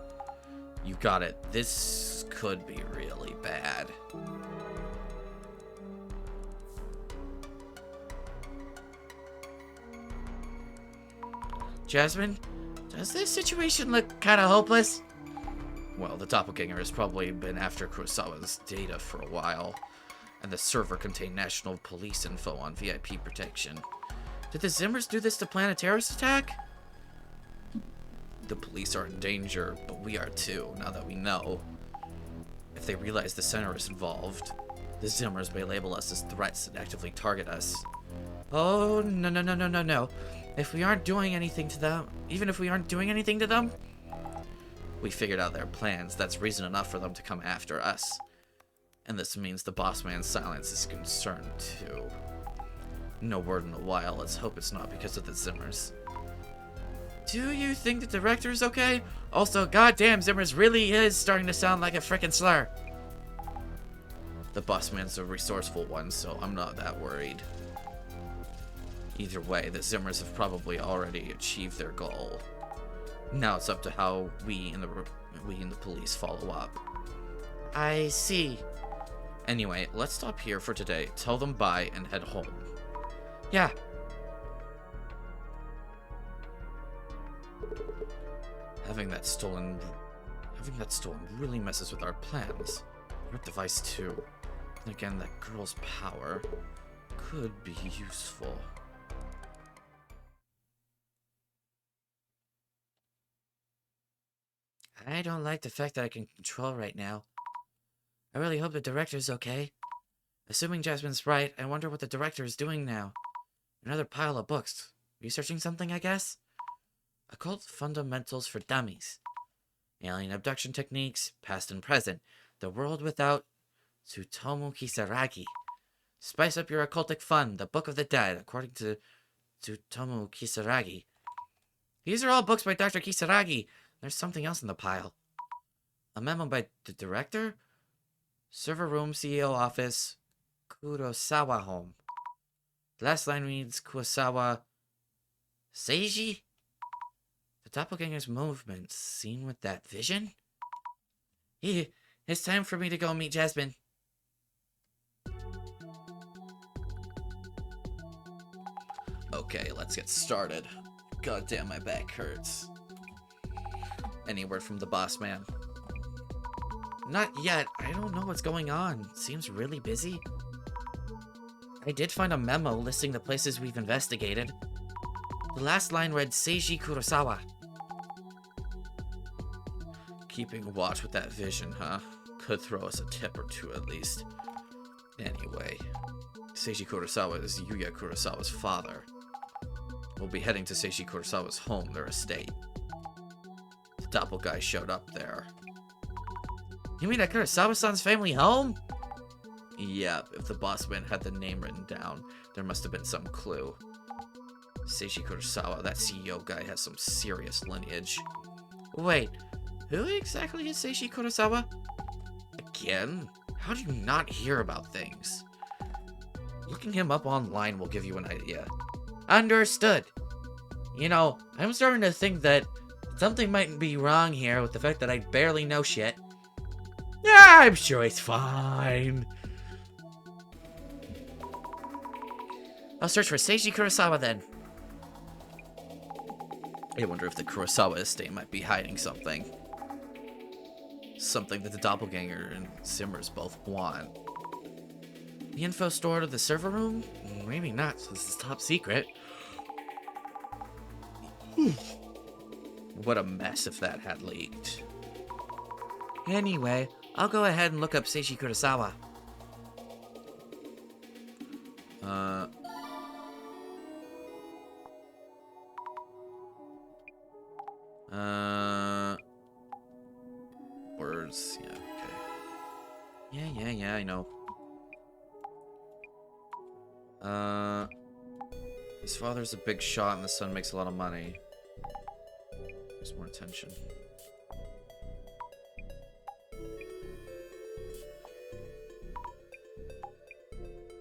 You got it. This could be really bad. Jasmine, does this situation look kind of hopeless? Well, the Doppelganger has probably been after Kurosawa's data for a while, and the server contained national police info on VIP protection. Did the Zimmers do this to plan a terrorist attack? The police are in danger, but we are too, now that we know. If they realize the center is involved, the Zimmers may label us as threats and actively target us. Oh, no. If we aren't doing anything to them, even if we aren't doing anything to them, we figured out their plans. That's reason enough for them to come after us. And this means the boss man's silence is concerned too. No word in a while, let's hope it's not because of the Zimmers. Do you think the director's okay? Also, goddamn, Zimmers really is starting to sound like a frickin' slur. The boss man's a resourceful one, so I'm not that worried. Either way, the Zimmers have probably already achieved their goal. Now it's up to how we and the police follow up. I see. Anyway, let's stop here for today, tell them bye, and head home. Yeah. Having that stolen really messes with our plans. Our device too. And again, that girl's power could be useful. I don't like the fact that I can control right now. I really hope the director's okay. Assuming Jasmine's right, I wonder what the director is doing now. Another pile of books. Researching something, I guess? Occult Fundamentals for Dummies. Alien abduction techniques, past and present. The world without Tsutomu Kisaragi. Spice up your occultic fun. The Book of the Dead, according to Tsutomu Kisaragi. These are all books by Dr. Kisaragi. There's something else in the pile. A memo by the director? Server room, CEO office, Kurosawa home. The last line reads, Kurosawa Seiji? The Doppelgangers movement, seen with that vision? It's time for me to go meet Jasmine. Okay, let's get started. God damn, my back hurts. Any word from the boss man? Not yet. I don't know what's going on. Seems really busy. I did find a memo listing the places we've investigated. The last line read Seiji Kurosawa. Keeping watch with that vision, huh? Could throw us a tip or two at least. Anyway, Seiji Kurosawa is Yuya Kurosawa's father. We'll be heading to Seiji Kurosawa's home, their estate. The doppelguy showed up there. You mean at Kurosawa-san's family home? Yep, if the boss man had the name written down, there must have been some clue. Seiji Kurosawa, that CEO guy, has some serious lineage. Wait, who exactly is Seiji Kurosawa? Again? How do you not hear about things? Looking him up online will give you an idea. Understood. You know, I'm starting to think that something might be wrong here with the fact that I barely know shit. Yeah, I'm sure it's fine. I'll search for Seiji Kurosawa then. I wonder if the Kurosawa estate might be hiding something. Something that the doppelganger and Zimmers both want. The info stored at the server room? Maybe not, so this is top secret. What a mess if that had leaked. Anyway, I'll go ahead and look up Seiji Kurosawa. Words, yeah, okay. Yeah, I know. His father's a big shot and the son makes a lot of money. There's more attention.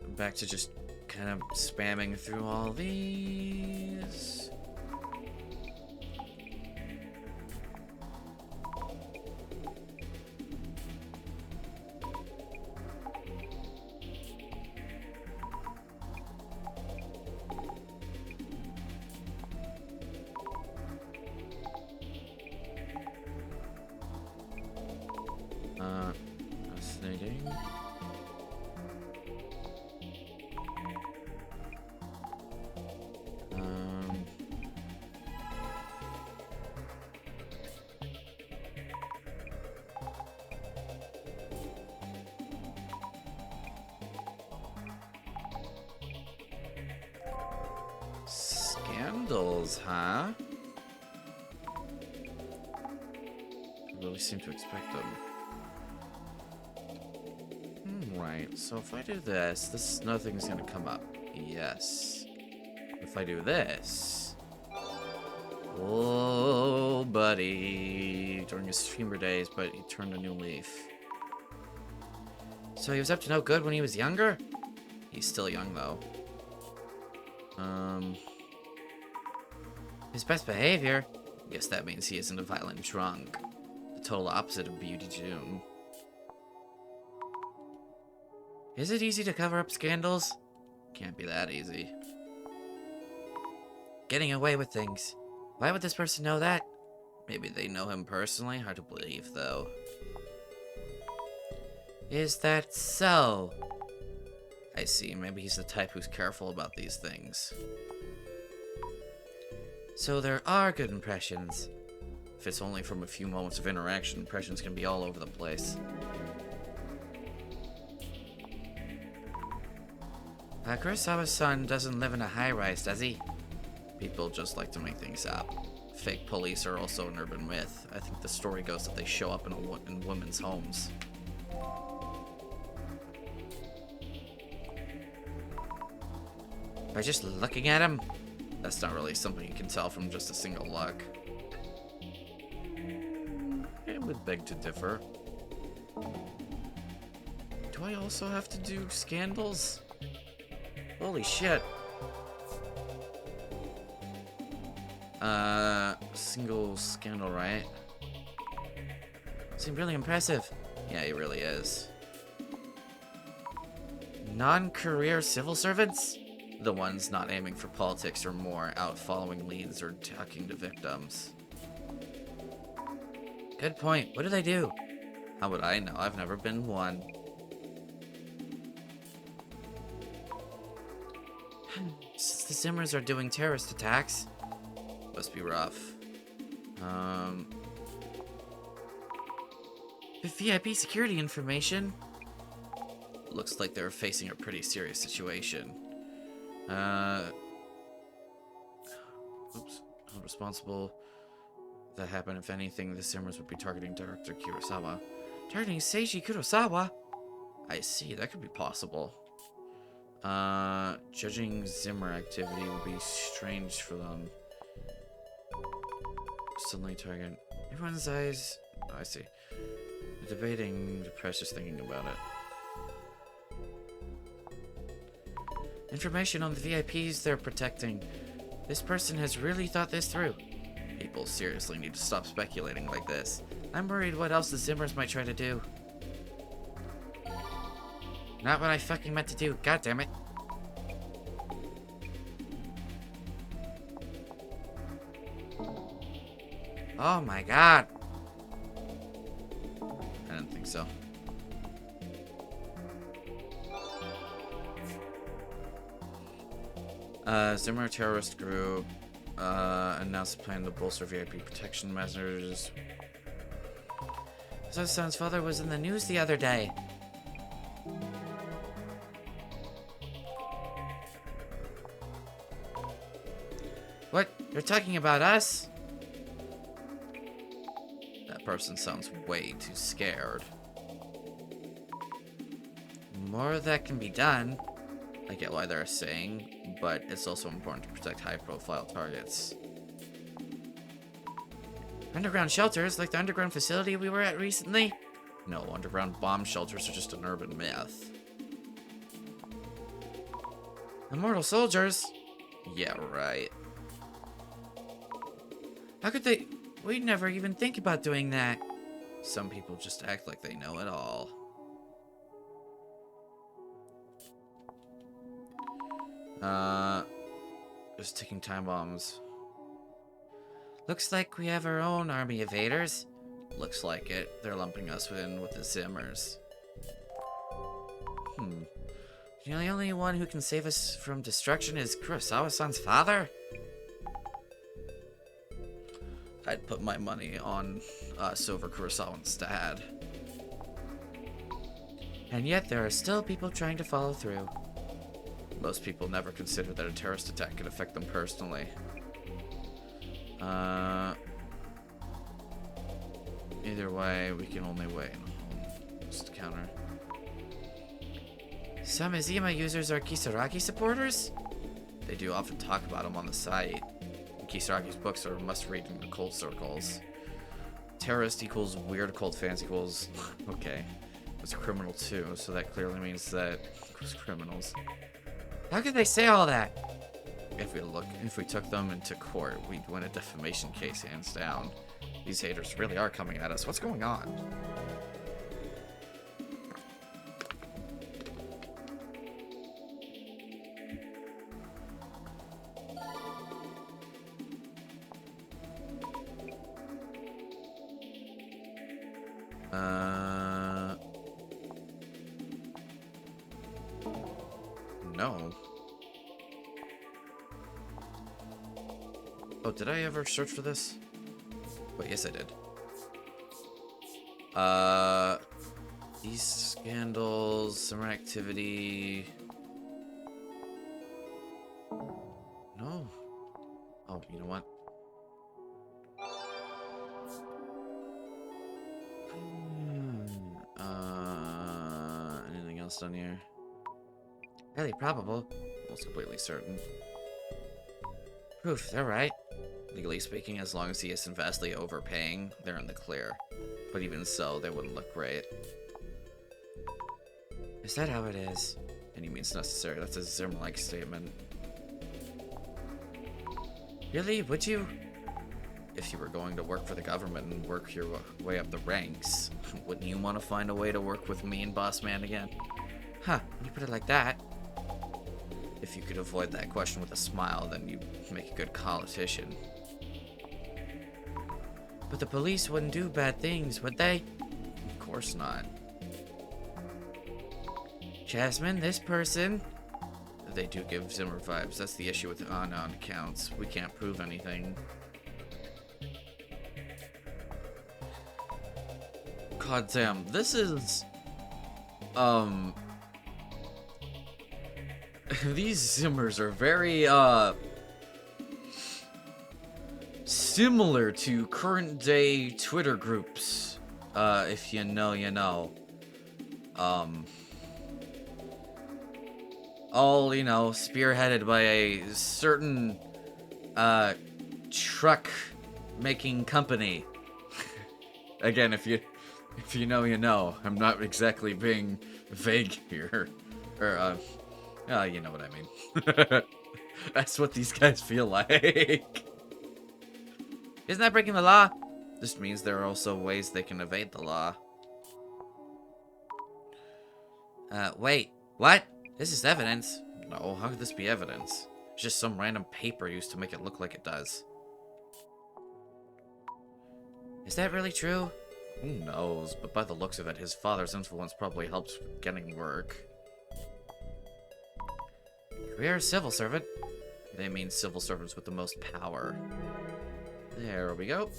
I'm back to just kind of spamming through all these. Fascinating. Scandals, huh? I really seem to expect them. Right, so if I do this, nothing's gonna come up. Yes. If I do this... Oh, buddy. During his femur days, but he turned a new leaf. So he was up to no good when he was younger? He's still young, though. His best behavior? Guess that means he isn't a violent drunk. The total opposite of Beauty June. Is it easy to cover up scandals? Can't be that easy. Getting away with things. Why would this person know that? Maybe they know him personally? Hard to believe, though. Is that so? I see. Maybe he's the type who's careful about these things. So there are good impressions. If it's only from a few moments of interaction, impressions can be all over the place. Kurosawa's son doesn't live in a high-rise, does he? People just like to make things up. Fake police are also an urban myth. I think the story goes that they show up in women's homes. By just looking at him? That's not really something you can tell from just a single look. I would beg to differ. Do I also have to do scandals? Holy shit. Single scandal, right? Seemed really impressive. Yeah, he really is. Non-career civil servants? The ones not aiming for politics or more, out following leads or talking to victims. Good point. What do they do? How would I know? I've never been one. Since the Zimmers are doing terrorist attacks. Must be rough. The VIP security information. Looks like they're facing a pretty serious situation. Oops. I'm responsible. That happened. If anything, the Zimmers would be targeting Director Kurosawa. Targeting Seiji Kurosawa? I see. That could be possible. Judging Zimmer activity would be strange for them. Suddenly target. Everyone's eyes. Oh, I see. They're debating. The press is thinking about it. Information on the VIPs they're protecting. This person has really thought this through. People seriously need to stop speculating like this. I'm worried what else the Zimmers might try to do. Not what I fucking meant to do, god damn it. Oh my god. I didn't think so. Zimmer terrorist group announced a plan to bolster VIP protection measures. Zoe-san's father was in the news the other day. What? They're talking about us? That person sounds way too scared. More that can be done. I get why they're saying, but it's also important to protect high-profile targets. Underground shelters, like the underground facility we were at recently? No, underground bomb shelters are just an urban myth. Immortal soldiers? Yeah, right. How could they... We'd never even think about doing that. Some people just act like they know it all. Just ticking time bombs. Looks like we have our own army of evaders. Looks like it. They're lumping us in with the Zimmers. The only one who can save us from destruction is Kurosawa-san's father? I'd put my money on Silver Kurosawa instead. And yet there are still people trying to follow through. Most people never consider that a terrorist attack could affect them personally. Either way, we can only wait. Just counter. Some Izima users are Kisaragi supporters? They do often talk about him on the site. Kisaragi's books are must-read in occult circles. Terrorist equals weird occult fans equals... okay. It's criminal too, so that clearly means that equals criminals. How could they say all that? If we took them into court, we'd win a defamation case hands down. These haters really are coming at us. What's going on? No. Oh, did I ever search for this? Wait, yes I did. These scandals, summer activity... No. Oh, you know what? Anything else down here? Highly probable. Almost completely certain. Proof, they're right. Legally speaking, as long as he isn't vastly overpaying, they're in the clear. But even so, they wouldn't look great. Is that how it is? Any means necessary. That's a Zim-like statement. Really? Would you? If you were going to work for the government and work your way up the ranks, wouldn't you want to find a way to work with me and Boss Man again? Huh, when you put it like that. If you could avoid that question with a smile, then you'd make a good politician. But the police wouldn't do bad things, would they? Of course not. Jasmine, this person... They do give Zimmer vibes. That's the issue with unknown accounts. We can't prove anything. God damn, this is... These Zimmers are very, similar to current day Twitter groups. If you know, you know. All, you know, spearheaded by a certain, truck making company. Again, if you know, you know. I'm not exactly being vague here. Or, you know what I mean. That's what these guys feel like. Isn't that breaking the law? This means there are also ways they can evade the law. Wait, what? This is evidence. No, how could this be evidence? It's just some random paper used to make it look like it does. Is that really true? Who knows, but by the looks of it, his father's influence probably helps getting work. Career civil servant. They mean civil servants with the most power. There we go.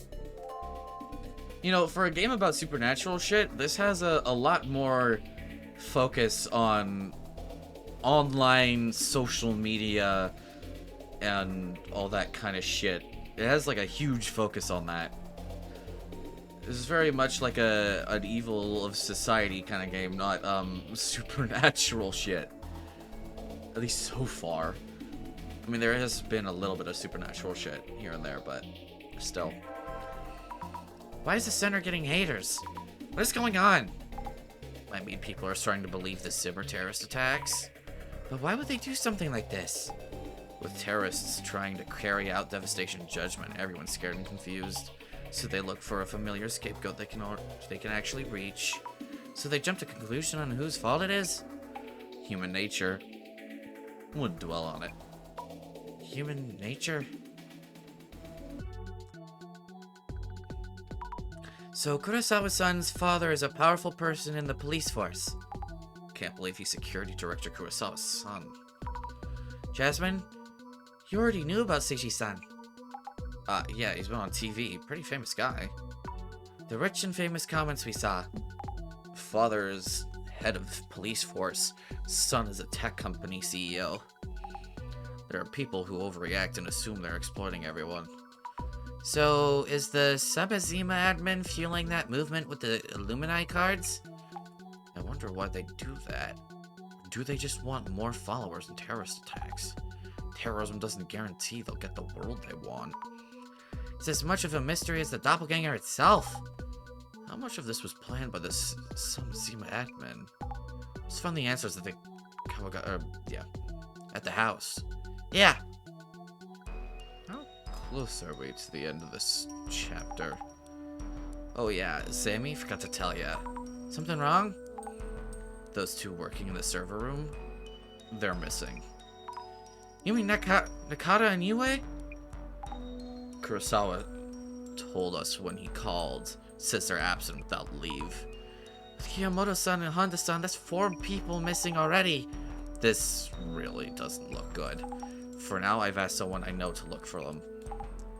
You know, for a game about supernatural shit, this has a lot more focus on online social media and all that kind of shit. It has like a huge focus on that. This is very much like an evil of society kind of game, not supernatural shit. At least so far. I mean, there has been a little bit of supernatural shit here and there, but still. Why is the center getting haters? What is going on? I mean, people are starting to believe the Zimmer terrorist attacks. But why would they do something like this? With terrorists trying to carry out devastation judgment, everyone's scared and confused. So they look for a familiar scapegoat they can actually reach. So they jump to conclusion on whose fault it is? Human nature. Wouldn't dwell on it. Human nature? So Kurosawa-san's father is a powerful person in the police force. Can't believe he's security director Kurosawa's son. Jasmine, you already knew about Seiji-san. Yeah, he's been on TV. Pretty famous guy. The rich and famous comments we saw. Father's head of police force. Son is a tech company CEO. There are people who overreact and assume they're exploiting everyone. So, is the Sabazima admin fueling that movement with the Illuminati cards? I wonder why they do that. do they just want more followers and terrorist attacks? Terrorism doesn't guarantee they'll get the world they want. It's as much of a mystery as the doppelganger itself. How much of this was planned by some Zima admin? Just found the answers at the at the house. Yeah. How close are we to the end of this chapter? Oh yeah, Sammy, forgot to tell ya. Something wrong? Those two working in the server room, they're missing. You mean Nakata and Yue? Kurosawa told us when he called, says they're absent without leave. With Kiyomoto-san and Honda-san, that's 4 people missing already. This really doesn't look good. For now, I've asked someone I know to look for them.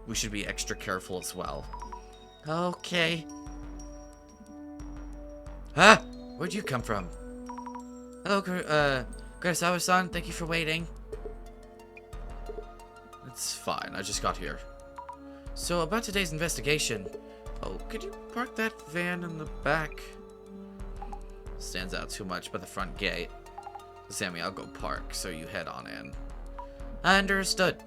We should be extra careful as well. Okay. Ah! Where'd you come from? Hello, Kurosawa-san. Thank you for waiting. It's fine, I just got here. So, about today's investigation. Oh, could you park that van in the back? Stands out too much by the front gate. Sammy, I'll go park, so you head on in. Understood.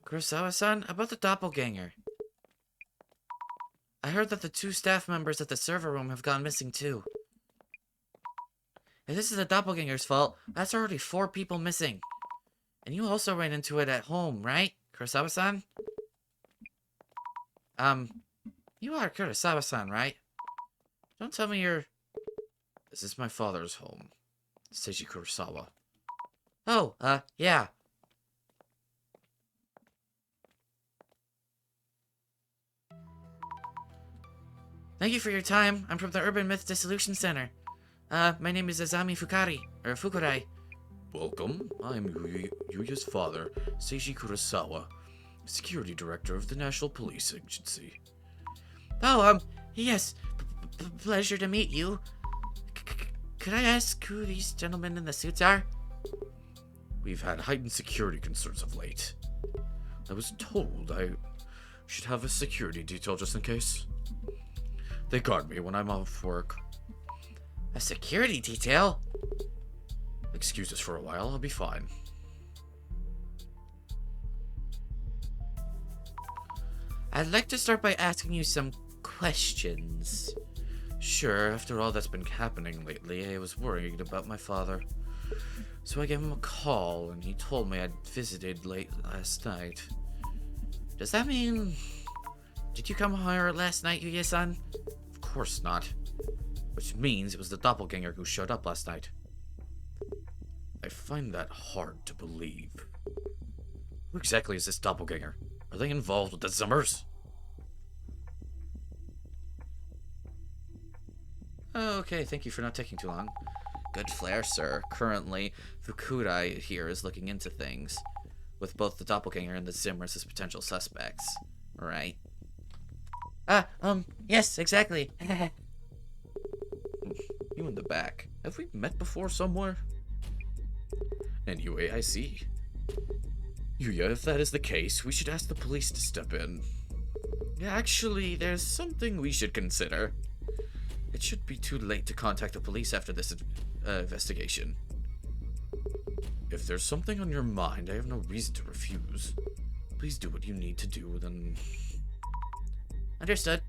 Kurosawa-san, about the doppelganger. I heard that the 2 staff members at the server room have gone missing too. If this is the doppelganger's fault, that's already 4 people missing. And you also ran into it at home, right, Kurosawa-san? You are Kurosawa-san, right? Don't tell me you're... This is my father's home, Seiji Kurosawa. Oh, yeah. Thank you for your time. I'm from the Urban Myth Dissolution Center. My name is Azami Fukurai. Welcome. I'm Yuya's father, Seiji Kurosawa, Security Director of the National Police Agency. Oh, yes. Pleasure to meet you. Could I ask who these gentlemen in the suits are? We've had heightened security concerns of late. I was told I should have a security detail just in case. They guard me when I'm off work. A security detail? Excuse us for a while, I'll be fine. I'd like to start by asking you some questions. Sure, after all that's been happening lately, I was worried about my father. So I gave him a call, and he told me I'd visited late last night. Does that mean... Did you come here last night, Yuya-san? Of course not. Which means it was the doppelganger who showed up last night. I find that hard to believe. Who exactly is this doppelganger? Are they involved with the Zimmers? Okay, thank you for not taking too long. Good flair, sir. Currently, Fukurai here is looking into things, with both the doppelganger and the Zimmers as potential suspects. Right? Yes, exactly. You in the back. Have we met before somewhere? Anyway, I see. Yuya, if that is the case, we should ask the police to step in. Actually, there's something we should consider. It should be too late to contact the police after this investigation. If there's something on your mind, I have no reason to refuse. Please do what you need to do, then... Understood.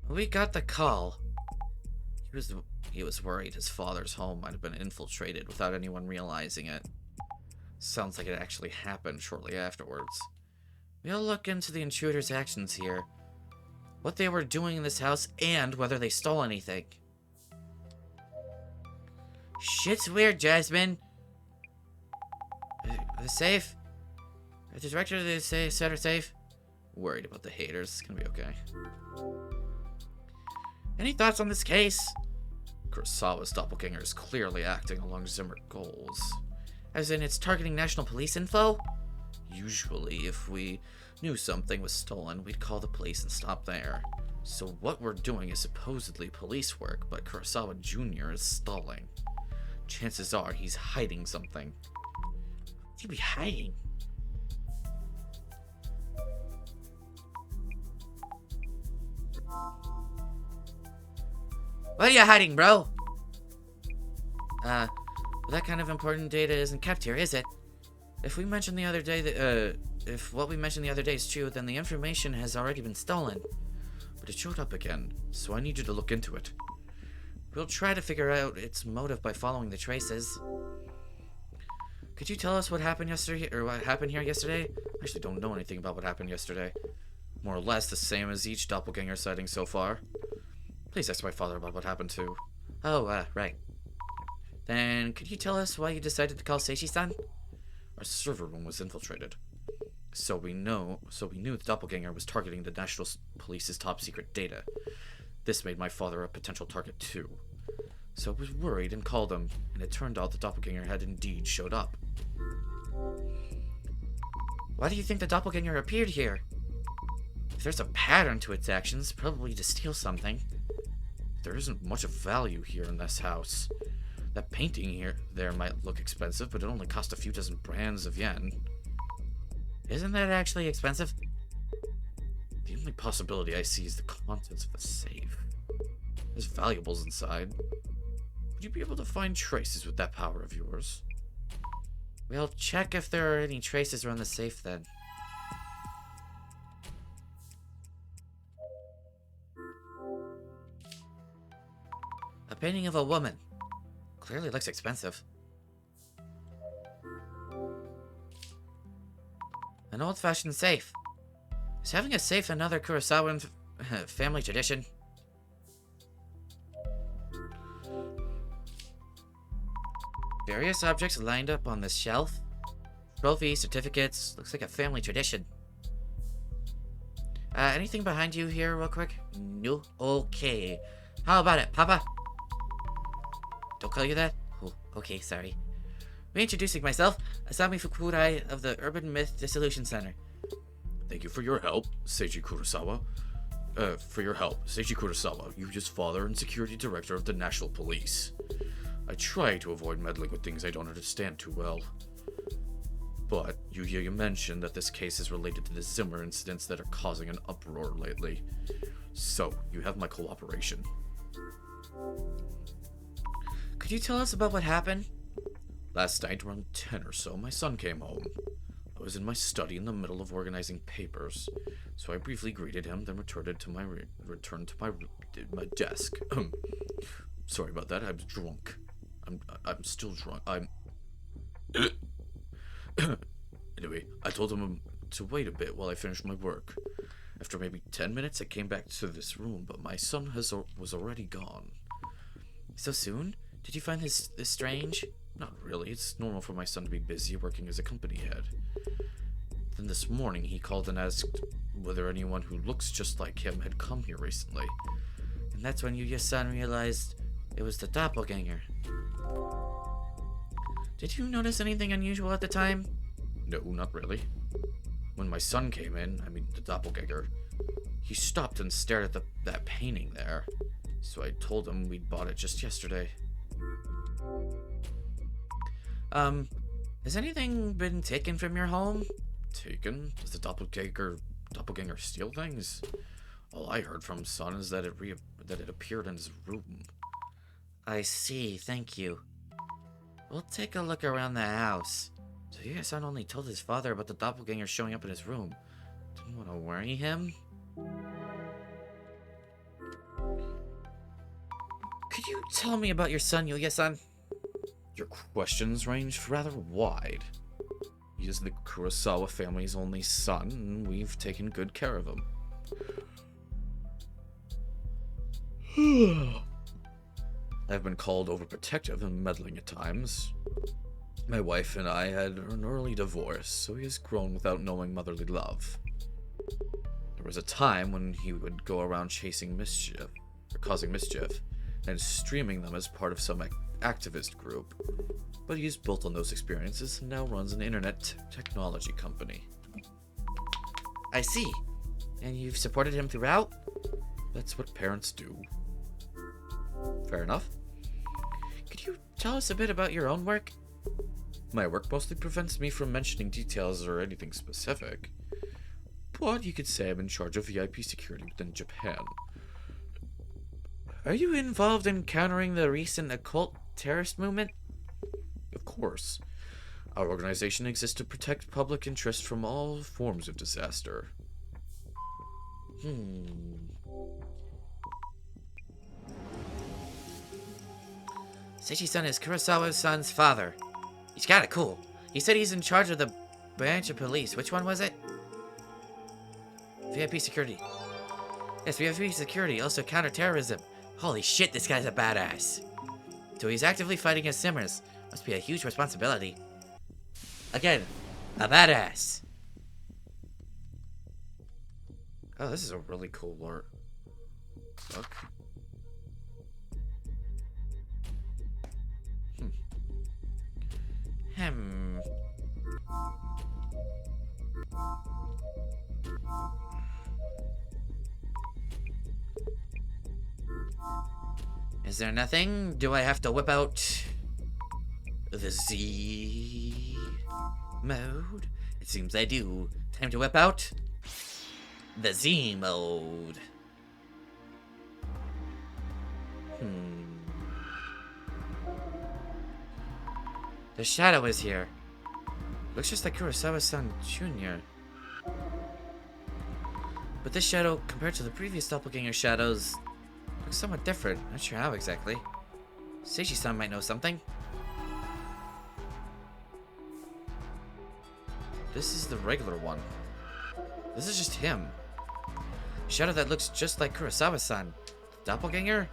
We got the call. He was worried his father's home might have been infiltrated without anyone realizing it. Sounds like it actually happened shortly afterwards. We'll look into the intruders' actions here. What they were doing in this house, and whether they stole anything. Shit's weird, Jasmine. The safe? The director of the center safe? Worried about the haters. It's gonna be okay. Any thoughts on this case? Kurosawa's doppelganger is clearly acting along Zimmer goals. As in, it's targeting national police info? Usually, if we knew something was stolen, we'd call the police and stop there. So what we're doing is supposedly police work, but Kurosawa Jr. is stalling. Chances are he's hiding something. What'd he be hiding? What are you hiding, bro? Well, that kind of important data isn't kept here, is it? If we mentioned the other day that, if what we mentioned the other day is true, then the information has already been stolen. But it showed up again, so I need you to look into it. We'll try to figure out its motive by following the traces. Could you tell us what happened yesterday, or what happened here yesterday? I actually don't know anything about what happened yesterday. More or less the same as each doppelganger sighting so far. Please ask my father about what happened too. Oh, right. Then, could you tell us why you decided to call Seishi-san? Our server room was infiltrated. So we knew the doppelganger was targeting the National Police's top secret data. This made my father a potential target too. So I was worried and called him, and it turned out the doppelganger had indeed showed up. Why do you think the doppelganger appeared here? If there's a pattern to its actions, probably to steal something. There isn't much of value here in this house. That painting there might look expensive, but it only cost a few dozen brands of yen. Isn't that actually expensive? The only possibility I see is the contents of the safe. There's valuables inside. Would you be able to find traces with that power of yours? We'll check if there are any traces around the safe then. A painting of a woman. Clearly looks expensive. An old-fashioned safe. Is having a safe another Kurosawa family tradition? Various objects lined up on this shelf. Trophies, certificates. Looks like a family tradition. Anything behind you here real quick? No? Okay. How about it, Papa? Don't call you that? Oh, okay, sorry. Reintroducing myself, Asami Fukurai of the Urban Myth Dissolution Center. Thank you for your help, Seiji Kurosawa. Seiji Kurosawa, Yuya's father and security director of the National Police. I try to avoid meddling with things I don't understand too well. But Yuya mentioned that this case is related to the Zimmer incidents that are causing an uproar lately. So, you have my cooperation. Could you tell us about what happened? Last night, around 10 or so, my son came home. I was in my study in the middle of organizing papers, so I briefly greeted him, then returned to my desk. Sorry about that, I was drunk. I'm still drunk. Anyway, I told him to wait a bit while I finished my work. After maybe 10 minutes, I came back to this room, but my son was already gone. So soon? Did you find this strange? Not really. It's normal for my son to be busy working as a company head. Then this morning, he called and asked whether anyone who looks just like him had come here recently. And that's when your son realized it was the doppelganger. Did you notice anything unusual at the time? No, not really. When my son came in, the doppelganger, he stopped and stared at that painting there. So I told him we'd bought it just yesterday. Has anything been taken from your home? Taken? Does the doppelganger steal things? All I heard from son is that it appeared in his room. I see, thank you. We'll take a look around the house. So your son only told his father about the doppelganger showing up in his room. Didn't want to worry him? Could you tell me about your son, Yuya-san? Your questions range rather wide. He is the Kurosawa family's only son, and we've taken good care of him. I've been called overprotective and meddling at times. My wife and I had an early divorce, so he has grown without knowing motherly love. There was a time when he would go around causing mischief, and streaming them as part of some activist group. But he's built on those experiences and now runs an internet technology company. I see. And you've supported him throughout? That's what parents do. Fair enough. Could you tell us a bit about your own work? My work mostly prevents me from mentioning details or anything specific. But you could say I'm in charge of VIP security within Japan. Are you involved in countering the recent occult terrorist movement? Of course. Our organization exists to protect public interest from all forms of disaster. Seiji-san is Kurosawa-san's father. He's kinda cool. He said he's in charge of the branch of police. Which one was it? VIP security. Yes, VIP security, also counterterrorism. Holy shit, this guy's a badass. So he's actively fighting against Simmers. Must be a huge responsibility. Again, a badass. Oh, this is a really cool book. Hmm. Is there nothing? Do I have to whip out the Z mode? It seems I do. Time to whip out the Z mode. The shadow is here. Looks just like Kurosawa-san Jr. But this shadow, compared to the previous doppelganger shadows, looks somewhat different. Not sure how exactly. Seiji-san might know something. This is the regular one. This is just him. A shadow that looks just like Kurosawa-san. The doppelganger?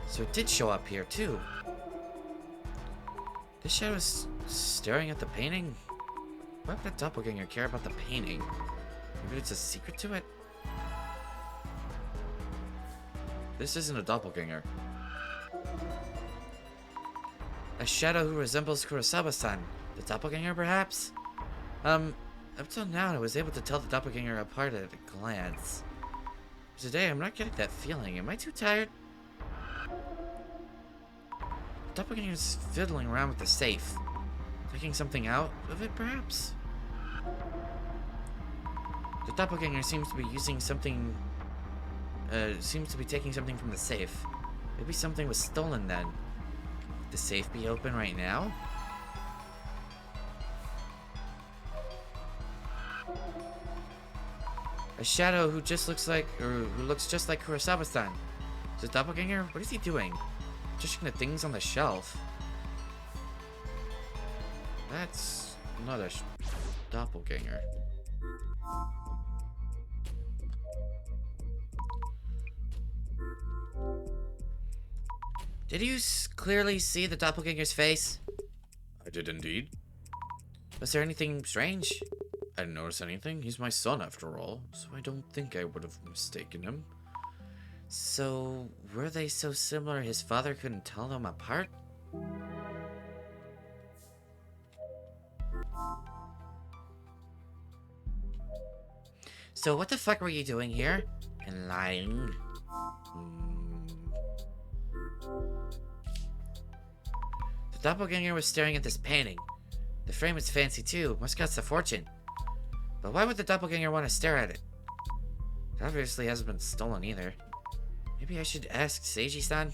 So it did show up here, too. This shadow is staring at the painting? Why would a doppelganger care about the painting? Maybe it's a secret to it? This isn't a doppelganger. A shadow who resembles Kurosawa-san. The doppelganger, perhaps? Up till now, I was able to tell the doppelganger apart at a glance. Today, I'm not getting that feeling. Am I too tired? The doppelganger's fiddling around with the safe. Taking something out of it, perhaps? The doppelganger seems to be using something... seems to be taking something from the safe. Maybe something was stolen then. Could the safe be open right now? A shadow who just looks like, or who looks just like Kurosawa-san. Is it doppelganger? What is he doing? Just looking at things on the shelf. That's not a doppelganger. Did you clearly see the doppelganger's face? I did indeed. Was there anything strange? I didn't notice anything. He's my son after all, so I don't think I would have mistaken him. So, were they so similar his father couldn't tell them apart? So what the fuck were you doing here? And lying? The doppelganger was staring at this painting. The frame is fancy too, must cost a fortune. But why would the doppelganger want to stare at it? It obviously hasn't been stolen either. Maybe I should ask Seiji-san?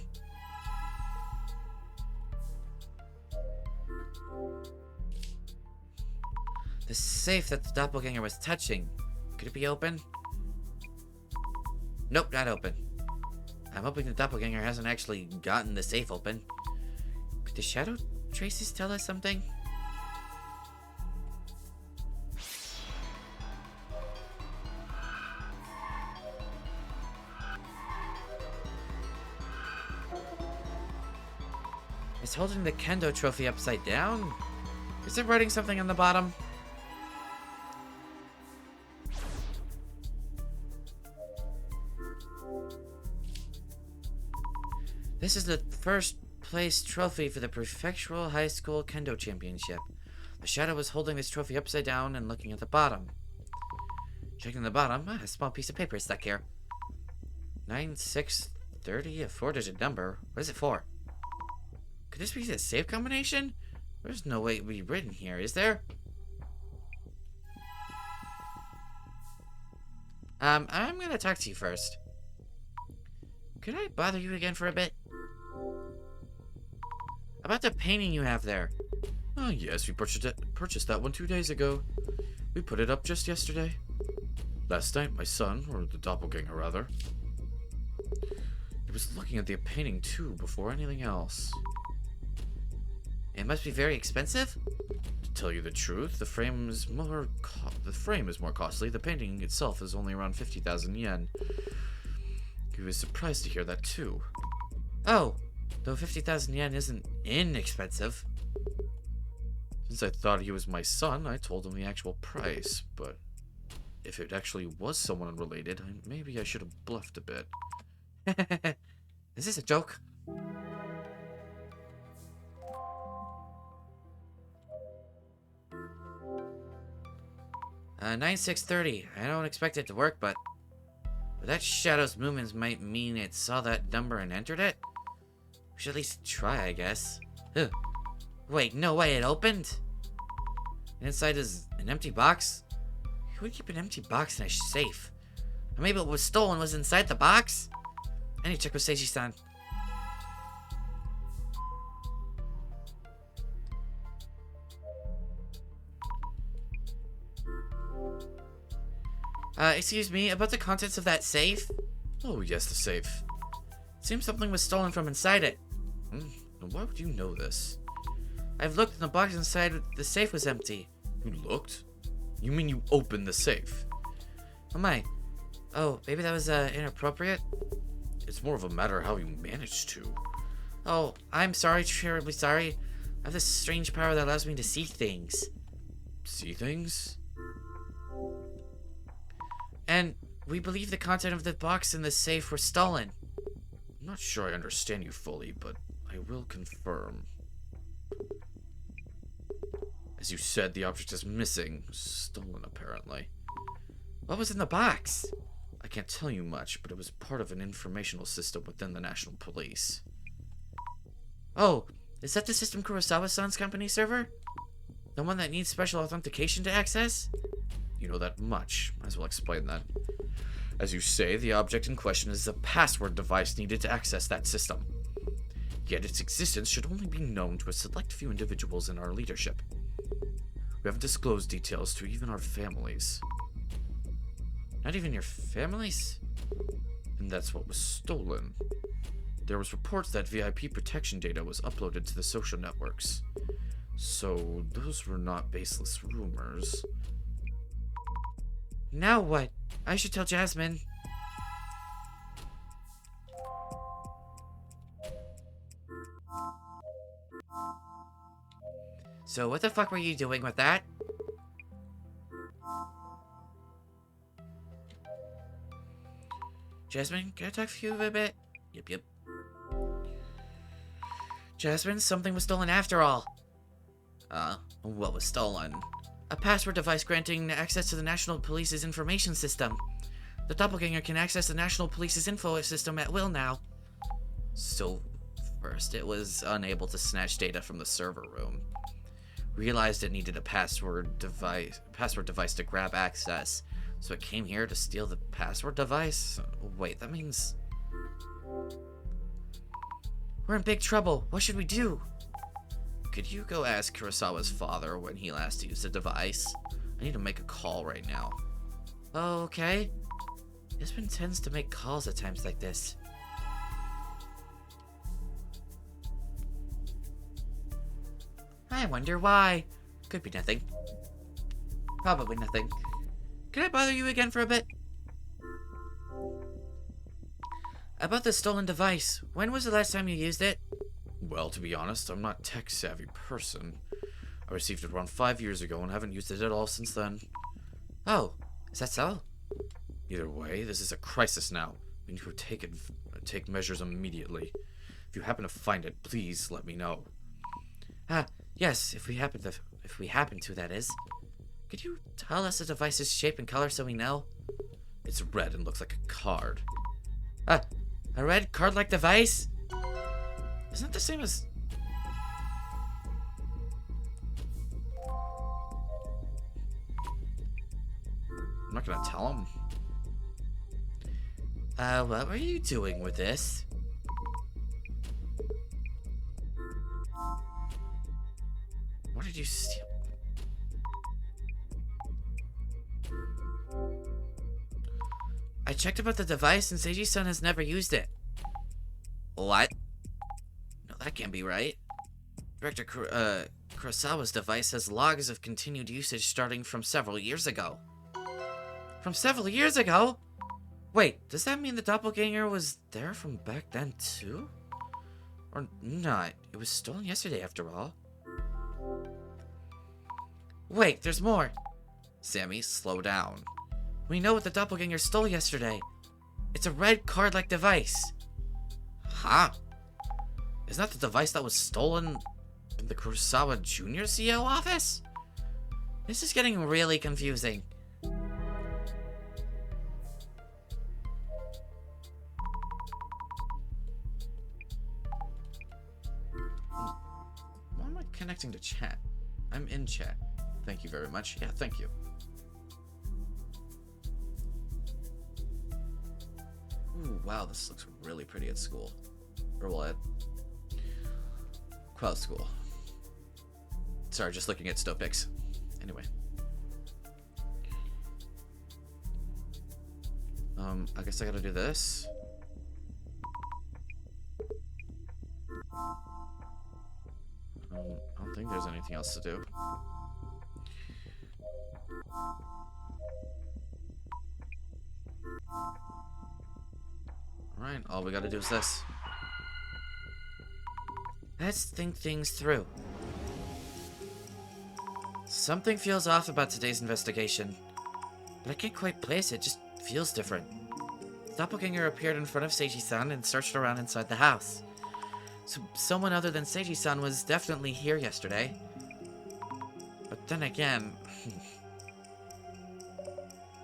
The safe that the doppelganger was touching. Could it be open? Nope, not open. I'm hoping the doppelganger hasn't actually gotten the safe open. Could the shadow traces tell us something? It's holding the kendo trophy upside down? Is it writing something on the bottom? This is the first place trophy for the Prefectural High School Kendo Championship. The shadow was holding this trophy upside down and looking at the bottom. Checking the bottom, a small piece of paper is stuck here. 9630, a 4-digit number. What is it for? Could this be the safe combination? There's no way it would be written here, is there? I'm gonna talk to you first. Could I bother you again for a bit? About the painting you have there. Oh, yes, we purchased that one 2 days ago. We put it up just yesterday. Last night, my son, or the doppelganger rather, he was looking at the painting too before anything else. It must be very expensive? To tell you the truth, the frame is more costly. The painting itself is only around 50,000 yen. He was surprised to hear that too. Oh, though 50,000 yen isn't inexpensive. Since I thought he was my son, I told him the actual price, but if it actually was someone unrelated, maybe I should have bluffed a bit. Is this a joke? 9630. I don't expect it to work, but that shadow's movements might mean it saw that number and entered it. We should at least try, I guess. Ugh. Wait, no way, it opened? Inside is an empty box? Who would keep an empty box in a safe? Or maybe what was stolen was inside the box? I need to check with Seiji-san. Excuse me, about the contents of that safe? Oh, yes, the safe. Seems something was stolen from inside it. And why would you know this? I've looked and the box inside the safe was empty. You looked? You mean you opened the safe? Oh my. Oh, maybe that was, inappropriate? It's more of a matter of how you managed to. Oh, I'm sorry, terribly sorry. I have this strange power that allows me to see things. See things? And we believe the content of the box in the safe were stolen. I'm not sure I understand you fully, but I will confirm. As you said, the object is missing. Stolen, apparently. What was in the box? I can't tell you much, but it was part of an informational system within the National Police. Oh, is that the system Kurosawa-san's company server? The one that needs special authentication to access? You know that much. Might as well explain that. As you say, the object in question is a password device needed to access that system. Yet its existence should only be known to a select few individuals in our leadership. We haven't disclosed details to even our families. Not even your families? And that's what was stolen. There was reports that VIP protection data was uploaded to the social networks. So those were not baseless rumors. Now what? I should tell Jasmine. So what the fuck were you doing with that? Jasmine, can I talk to you a bit? Yep. Jasmine, something was stolen after all. What was stolen? A password device granting access to the National Police's information system. The Doppelganger can access the National Police's info system at will now. So, first it was unable to snatch data from the server room. Realized it needed a password device to grab access. So it came here to steal the password device? Wait, that means... We're in big trouble. What should we do? Could you go ask Kurosawa's father when he last used the device? I need to make a call right now. Okay. Jasmine tends to make calls at times like this. I wonder why. Could be nothing. Probably nothing. Can I bother you again for a bit? About the stolen device. When was the last time you used it? Well, to be honest, I'm not a tech-savvy person. I received it around 5 years ago and haven't used it at all since then. Oh, is that so? Either way, this is a crisis now. We need to take measures immediately. If you happen to find it, please let me know. Yes, if we happen to, that is. Could you tell us the device's shape and color so we know? It's red and looks like a card. A red card-like device? Isn't that the same as... I'm not gonna tell him. What were you doing with this? What did you steal? I checked about the device and Seiji-san has never used it. What? No, that can't be right. Director Kurosawa's device has logs of continued usage starting from several years ago. From several years ago? Wait, does that mean the doppelganger was there from back then too? Or not? It was stolen yesterday after all. Wait, there's more. Sammy, slow down. We know what the doppelganger stole yesterday. It's a red card-like device. Huh? Isn't that the device that was stolen from the Kurosawa Jr. CEO office? This is getting really confusing. Why am I connecting to chat? I'm in chat. Thank you very much. Yeah, thank you. Ooh, wow, this looks really pretty at school. Or well, at Quell School. Sorry, just looking at stow pics. Anyway. I guess I gotta do this. I don't think there's anything else to do. Alright, all we gotta do is this. Let's think things through. Something feels off about today's investigation, but I can't quite place it, just feels different. The doppelganger appeared in front of Seiji-san and searched around inside the house. So someone other than Seiji-san was definitely here yesterday. But then again,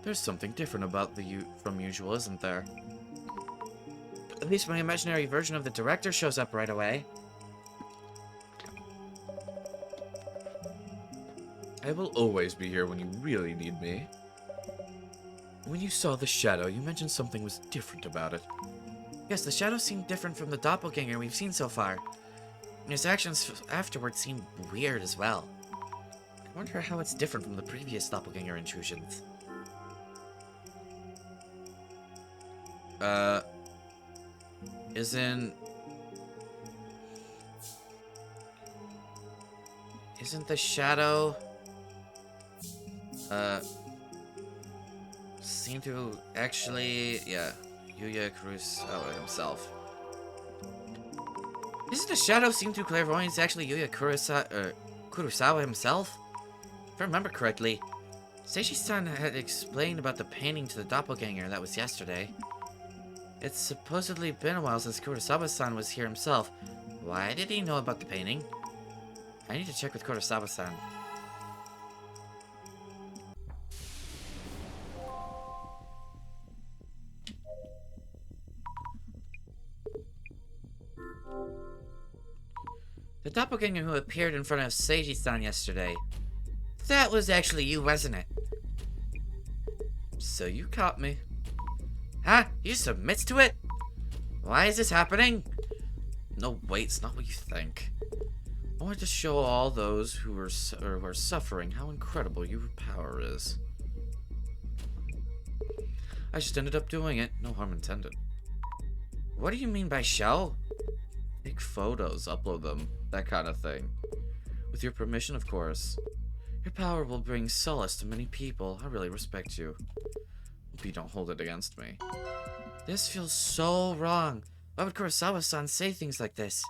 there's something different about from usual, isn't there? At least my imaginary version of the director shows up right away. I will always be here when you really need me. When you saw the shadow, you mentioned something was different about it. Yes, the shadow seemed different from the doppelganger we've seen so far. His actions afterwards seemed weird as well. I wonder how it's different from the previous doppelganger intrusions. Isn't the shadow... seem to actually... Yeah, Yuya Kurosawa himself. Isn't the shadow seem to clairvoyance actually Yuya Kurosawa himself? If I remember correctly, Seiji-san had explained about the painting to the doppelganger that was yesterday. It's supposedly been a while since Kurosawa-san was here himself. Why did he know about the painting? I need to check with Kurosawa-san. The doppelganger who appeared in front of Seiji-san yesterday. That was actually you, wasn't it? So you caught me. Huh? You submits to it? Why is this happening? No, wait, it's not what you think. I want to show all those who are suffering how incredible your power is. I just ended up doing it. No harm intended. What do you mean by show? Take photos, upload them, that kind of thing. With your permission, of course. Your power will bring solace to many people. I really respect you. Hope you don't hold it against me. This feels so wrong. Why would Kurosawa-san say things like this?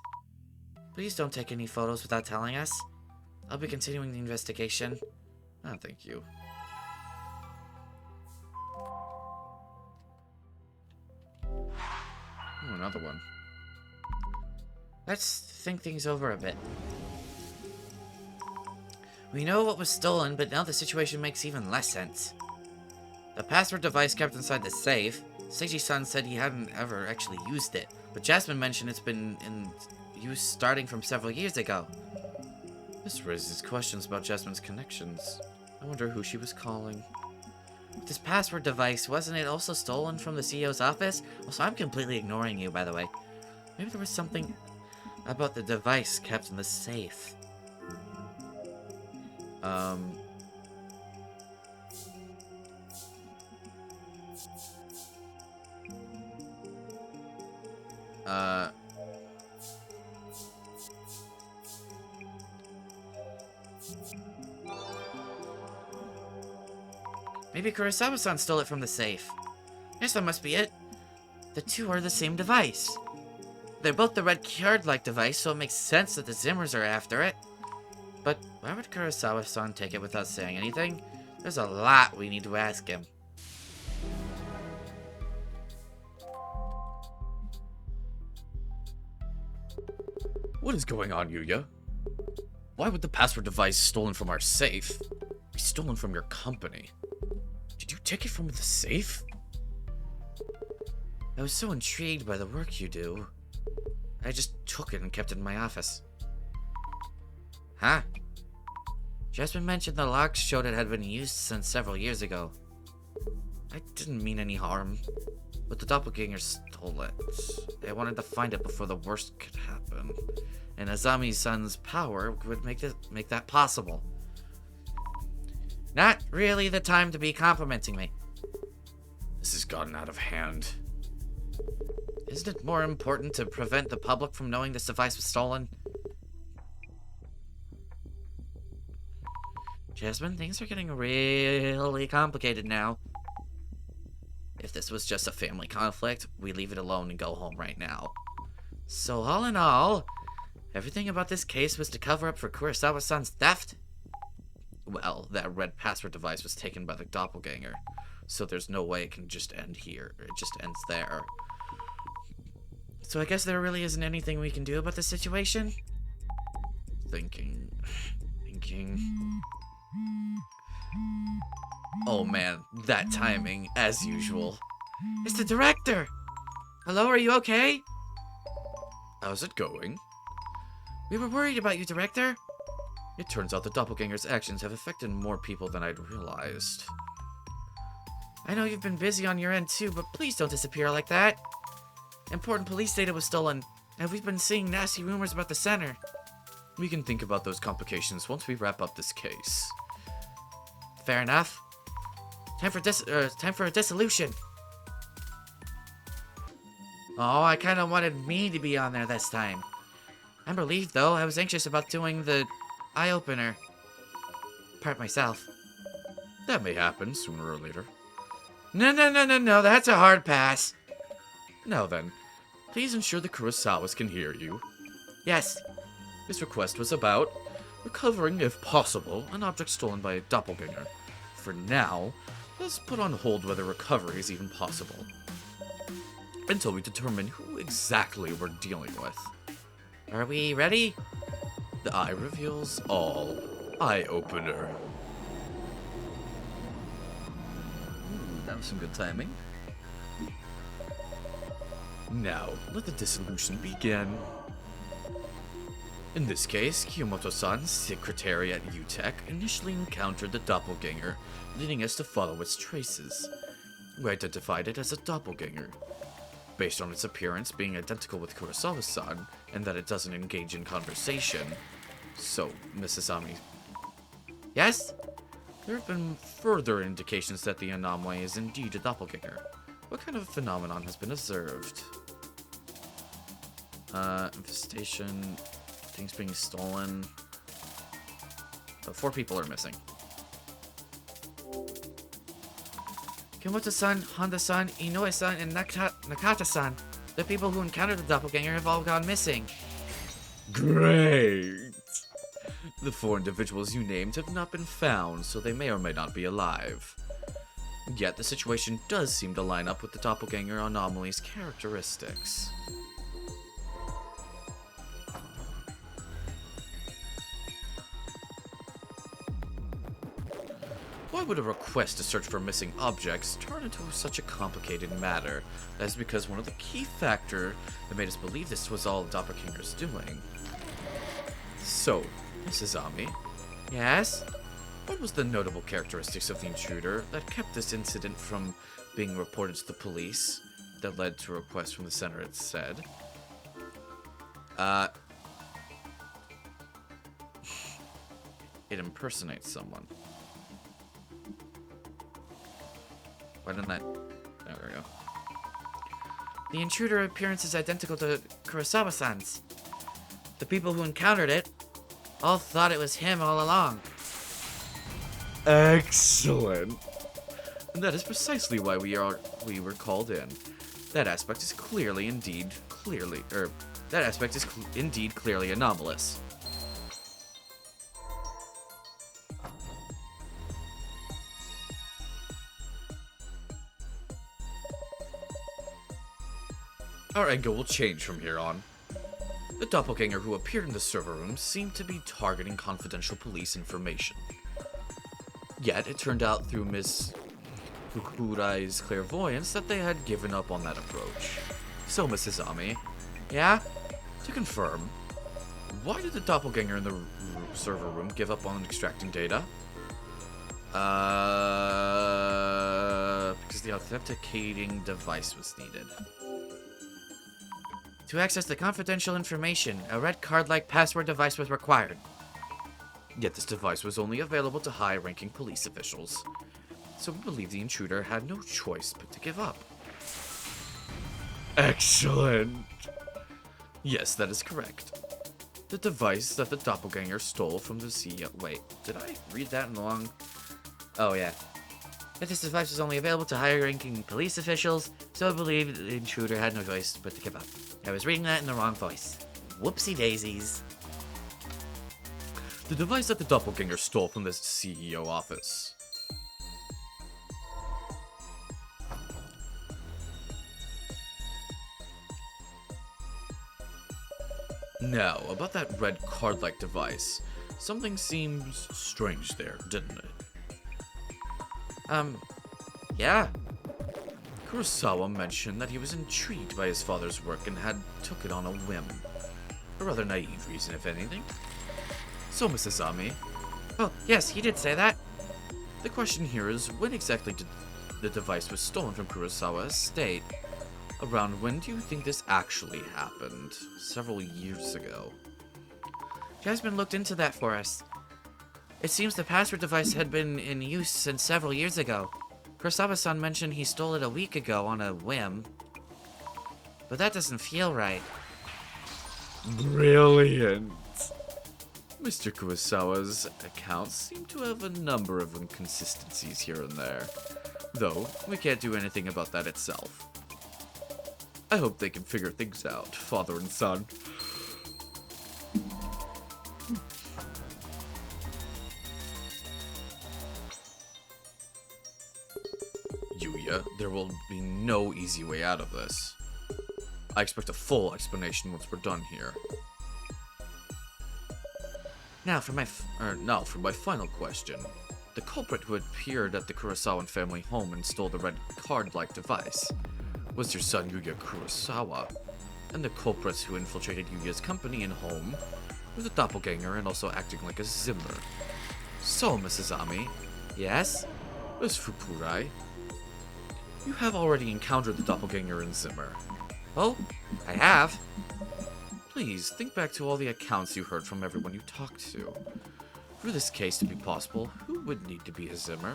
Please don't take any photos without telling us. I'll be continuing the investigation. Oh, thank you. Oh, another one. Let's think things over a bit. We know what was stolen, but now the situation makes even less sense. The password device kept inside the safe. Seiji-san said he hadn't ever actually used it, but Jasmine mentioned it's been in use starting from several years ago. This raises questions about Jasmine's connections. I wonder who she was calling. This password device, wasn't it also stolen from the CEO's office? Also, I'm completely ignoring you, by the way. Maybe there was something about the device kept in the safe. Maybe Kurosawa-san stole it from the safe. Yes, that must be it. The two are the same device. They're both the red card-like device, so it makes sense that the Zimmers are after it. But why would Kurosawa-san take it without saying anything? There's a lot we need to ask him. What is going on, Yuya? Why would the password device stolen from our safe be stolen from your company? Did you take it from the safe? I was so intrigued by the work you do. I just took it and kept it in my office. Huh? Jasmine mentioned the logs showed it had been used since several years ago. I didn't mean any harm, but the Doppelgangers stole it. I wanted to find it before the worst could happen, and Azami-san's power would make that possible. Not really the time to be complimenting me. This has gotten out of hand. Isn't it more important to prevent the public from knowing this device was stolen? Jasmine, things are getting really complicated now. If this was just a family conflict, we leave it alone and go home right now. So all in all, everything about this case was to cover up for Kurosawa-san's theft? Well, that red password device was taken by the doppelganger, so there's no way it can just end here. It just ends there. So I guess there really isn't anything we can do about the situation? Thinking. Oh man, that timing, as usual. It's the director! Hello, are you okay? How's it going? We were worried about you, director. It turns out the doppelganger's actions have affected more people than I'd realized. I know you've been busy on your end too, but please don't disappear like that. Important police data was stolen, and we've been seeing nasty rumors about the center. We can think about those complications once we wrap up this case. Fair enough. Time for a dissolution. Oh, I kind of wanted me to be on there this time. I'm relieved, though. I was anxious about doing the eye-opener part myself. That may happen sooner or later. No, that's a hard pass. Now then, please ensure the Kurosawas can hear you. Yes. This request was about recovering, if possible, an object stolen by a doppelganger. For now, let's put on hold whether recovery is even possible, until we determine who exactly we're dealing with. Are we ready? The eye reveals all. Eye-opener. That was some good timing. Now, let the dissolution begin. In this case, Kiyomoto-san's secretary at UTech initially encountered the doppelganger, leading us to follow its traces. We identified it as a doppelganger, based on its appearance being identical with Kurosawa-san, and that it doesn't engage in conversation. So, Mrs. Ami. Yes? There have been further indications that the anomaly is indeed a doppelganger. What kind of phenomenon has been observed? Infestation, things being stolen. 4 people are missing. Kimoto-san, Honda-san, Inoue-san, and Nakata-san. The people who encountered the doppelganger have all gone missing. Great! The 4 individuals you named have not been found, so they may or may not be alive. Yet the situation does seem to line up with the doppelganger anomaly's characteristics. Why would a request to search for missing objects turn into such a complicated matter? That is because one of the key factors that made us believe this was all the doppelganger's doing. So, Mrs. Ami, Yes? What was the notable characteristics of the intruder that kept this incident from being reported to the police that led to a request from the center, it said? It impersonates someone. Why didn't that... There we go. The intruder appearance is identical to Kurosawa-san's. The people who encountered it all thought it was him all along. Excellent. And that is precisely why we were called in. That aspect is indeed clearly anomalous. Our angle will change from here on. The doppelganger who appeared in the server room seemed to be targeting confidential police information. Yet, it turned out through Miss Fukurai's clairvoyance that they had given up on that approach. So, Mrs. Ami, Yeah? to confirm, why did the doppelganger in the server room give up on extracting data? Because the authenticating device was needed. To access the confidential information, a red card-like password device was required. Yet this device was only available to high-ranking police officials, so we believe the intruder had no choice but to give up. Excellent! Yes, that is correct. The device that the doppelganger stole from the CEO... Wait, did I read that in the wrong... Oh, yeah. But this device was only available to higher-ranking police officials, so I believe the intruder had no choice but to give up. I was reading that in the wrong voice. Whoopsie daisies. The device that the doppelganger stole from the CEO office. Now, about that red card-like device. Something seems strange there, didn't it? Yeah. Kurosawa mentioned that he was intrigued by his father's work and had took it on a whim. A rather naive reason, if anything. So, Mrs. Ami, Oh, yes, he did say that. the question here is, when exactly did the device was stolen from Kurosawa's estate? Around when do you think this actually happened? Several years ago. Jasmine looked into that for us. It seems the password device had been in use since several years ago. Kurosawa-san mentioned he stole it a week ago on a whim. But that doesn't feel right. Brilliant. Mr. Kurosawa's accounts seem to have a number of inconsistencies here and there. Though, we can't do anything about that itself. I hope they can figure things out, father and son. Yuya, there will be no easy way out of this. I expect a full explanation once we're done here. Now for my final question. The culprit who appeared at the Kurosawa family home and stole the red card-like device was your son Yuya Kurosawa, and the culprits who infiltrated Yuya's company and home were the doppelganger and also acting like a Zimmer. So, Mrs. Ami, Yes? Miss Fukurai, you have already encountered the doppelganger and Zimmer. Oh, I have. Please, think back to all the accounts you heard from everyone you talked to. For this case to be possible, who would need to be a Zimmer?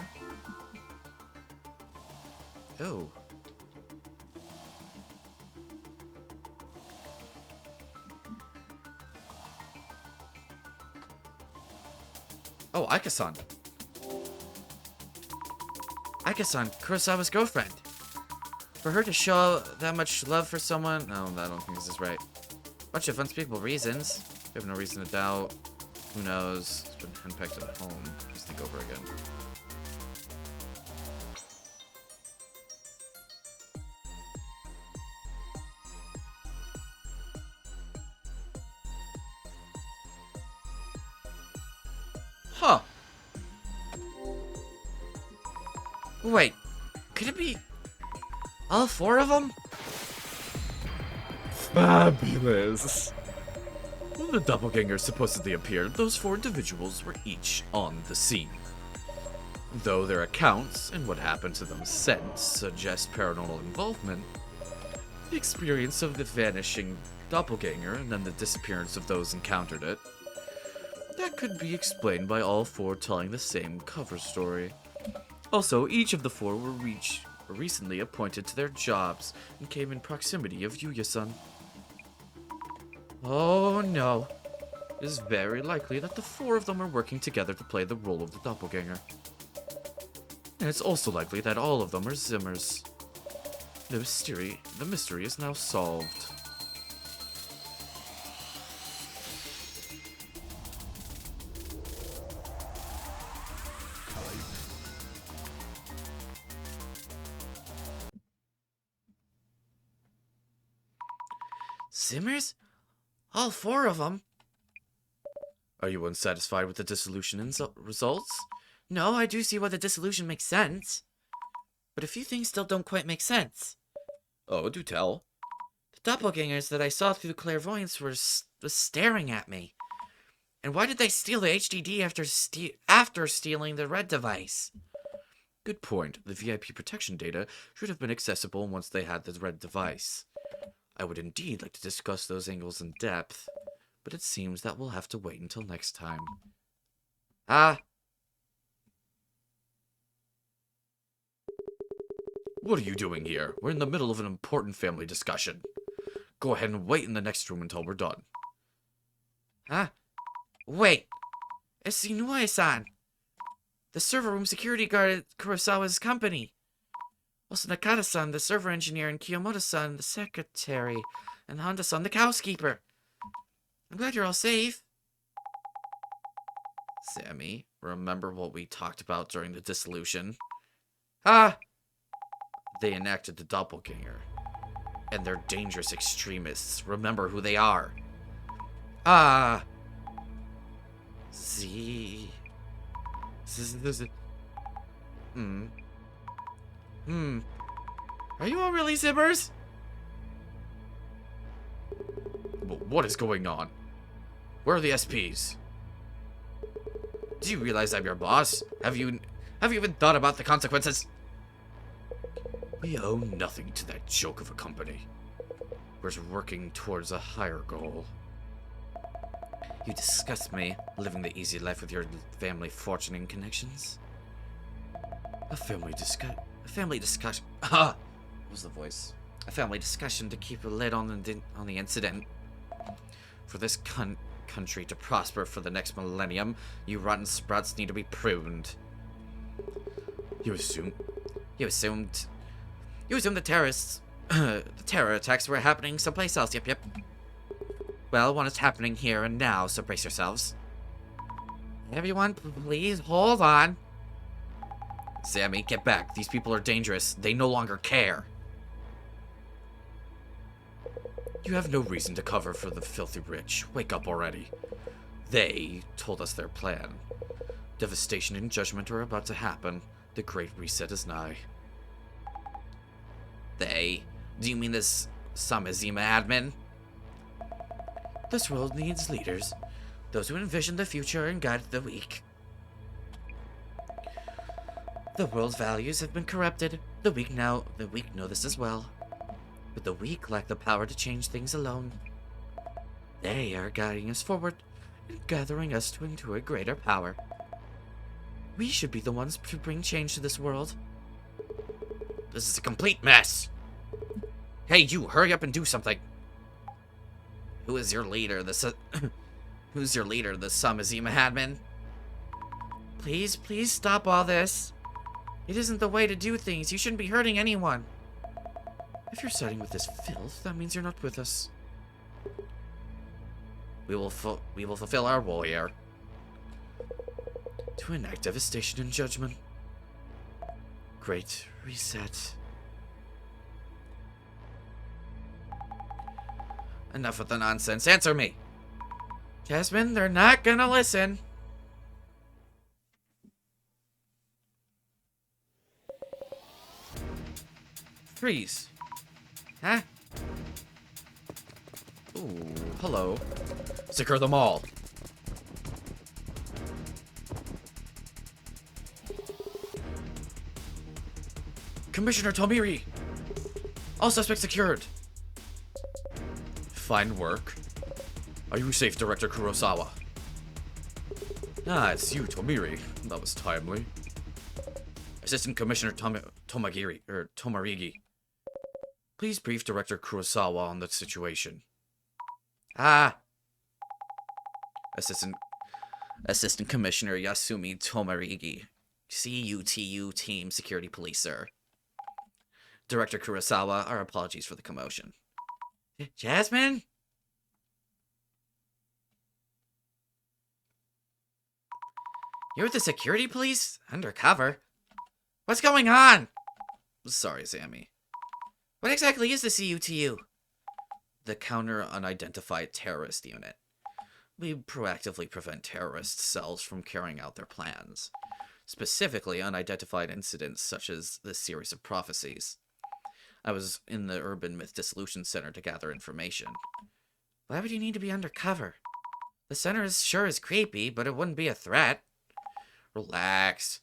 Oh. Oh, Aika-san. Aika-san, Kurosawa's girlfriend. For her to show that much love for someone... No, I don't think this is right. Bunch of unspeakable reasons. We have no reason to doubt. Who knows? It's been henpecked at home. Just think over again. Huh. Wait, could it be all four of them? Fabulous. When the doppelgangers supposedly appeared, those four individuals were each on the scene. Though their accounts and what happened to them since suggest paranormal involvement, the experience of the vanishing doppelganger and then the disappearance of those encountered it, that could be explained by all four telling the same cover story. Also, each of the four were recently appointed to their jobs and came in proximity of Yuya-san. Oh no. It is very likely that the four of them are working together to play the role of the doppelganger. And it's also likely that all of them are Zimmers. The mystery is now solved. Zimmers? All four of them? Are you unsatisfied with the dissolution results? No, I do see why the dissolution makes sense. But a few things still don't quite make sense. Oh, do tell. The doppelgangers that I saw through clairvoyance were staring at me. And why did they steal the HDD after stealing the red device? Good point. The VIP protection data should have been accessible once they had the red device. I would indeed like to discuss those angles in depth, but it seems that we'll have to wait until next time. Ah. What are you doing here? We're in the middle of an important family discussion. Go ahead and wait in the next room until we're done. Huh? Wait. It's Inoue-san. The server room security guard at Kurosawa's company. Also Nakata-san, the server engineer, and Kiyomoto-san, the secretary, and Honda-san, the housekeeper. I'm glad you're all safe. Sammy, remember what we talked about during the dissolution? Ah! They enacted the doppelganger. And they're dangerous extremists. Remember who they are. Ah! Z... Are you all really Zimmers? What is going on? Where are the SPs? Do you realize I'm your boss? Have you even thought about the consequences? We owe nothing to that joke of a company. We're working towards a higher goal. You disgust me, living the easy life with your family fortune and connections. A family discussion. Ah! What was the voice? A family discussion to keep a lid on the incident. For this country to prosper for the next millennium, you rotten sprouts need to be pruned. You assumed the terrorists, the terror attacks were happening someplace else. Yep. Well, one is happening here and now, so brace yourselves. Everyone, please hold on. Sammy, get back. These people are dangerous. They no longer care. You have no reason to cover for the filthy rich. Wake up already. They told us their plan. Devastation and judgment are about to happen. The Great Reset is nigh. They? Do you mean this Samazima admin? This world needs leaders. Those who envision the future and guide the weak. The world's values have been corrupted. The weak know this as well. But the weak lack the power to change things alone. They are guiding us forward and gathering us into a greater power. We should be the ones to bring change to this world. This is a complete mess. Hey, you, hurry up and do something. Who is your leader, who's your leader, the Samazima admin? Please stop all this. It isn't the way to do things. You shouldn't be hurting anyone. If you're siding with this filth, that means you're not with us. We will fulfill our role here. To enact devastation and judgment. Great Reset. Enough with the nonsense. Answer me. Jasmine, they're not gonna listen. Freeze. Huh? Ooh, hello. Secure them all. Commissioner Tomiri! All suspects secured. Fine work. Are you safe, Director Kurosawa? Ah, it's you, Tomiri. That was timely. Assistant Commissioner Tomarigi. Please brief Director Kurosawa on the situation. Ah. Assistant Commissioner Yasumi Tomarigi. CUTU Team Security Police, sir. Director Kurosawa, our apologies for the commotion. Jasmine? You're with the security police? Undercover? What's going on? Sorry, Sammy. What exactly is the CUTU? The Counter Unidentified Terrorist Unit. We proactively prevent terrorist cells from carrying out their plans. Specifically, unidentified incidents such as this series of prophecies. I was in the Urban Myth Dissolution Center to gather information. Why would you need to be undercover? The center is creepy, but it wouldn't be a threat. Relax.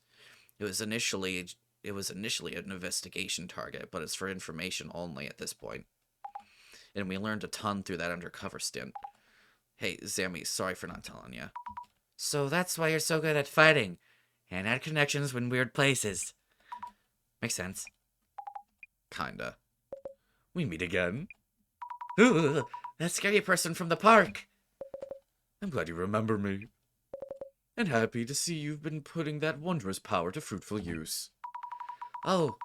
It was initially an investigation target, but it's for information only at this point. And we learned a ton through that undercover stint. Hey, Sammy, sorry for not telling you. So that's why you're so good at fighting, and had connections in weird places. Makes sense. Kinda. We meet again. Ooh, that scary person from the park. I'm glad you remember me. And happy to see you've been putting that wondrous power to fruitful use. Oh,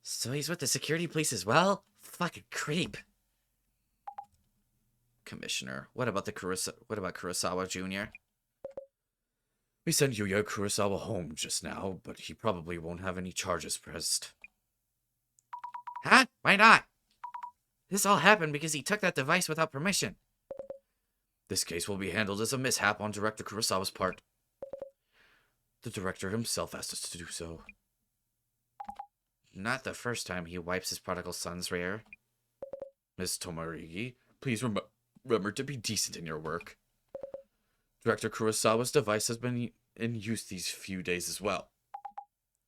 so he's with the security police as well? Fucking creep. Commissioner, what about Kurosawa Jr.? We sent Yuya Kurosawa home just now, but he probably won't have any charges pressed. Huh? Why not? This all happened because he took that device without permission. This case will be handled as a mishap on Director Kurosawa's part. The director himself asked us to do so. Not the first time he wipes his prodigal son's rear. Miss Tomarigi, please remember to be decent in your work. Director Kurosawa's device has been in use these few days as well.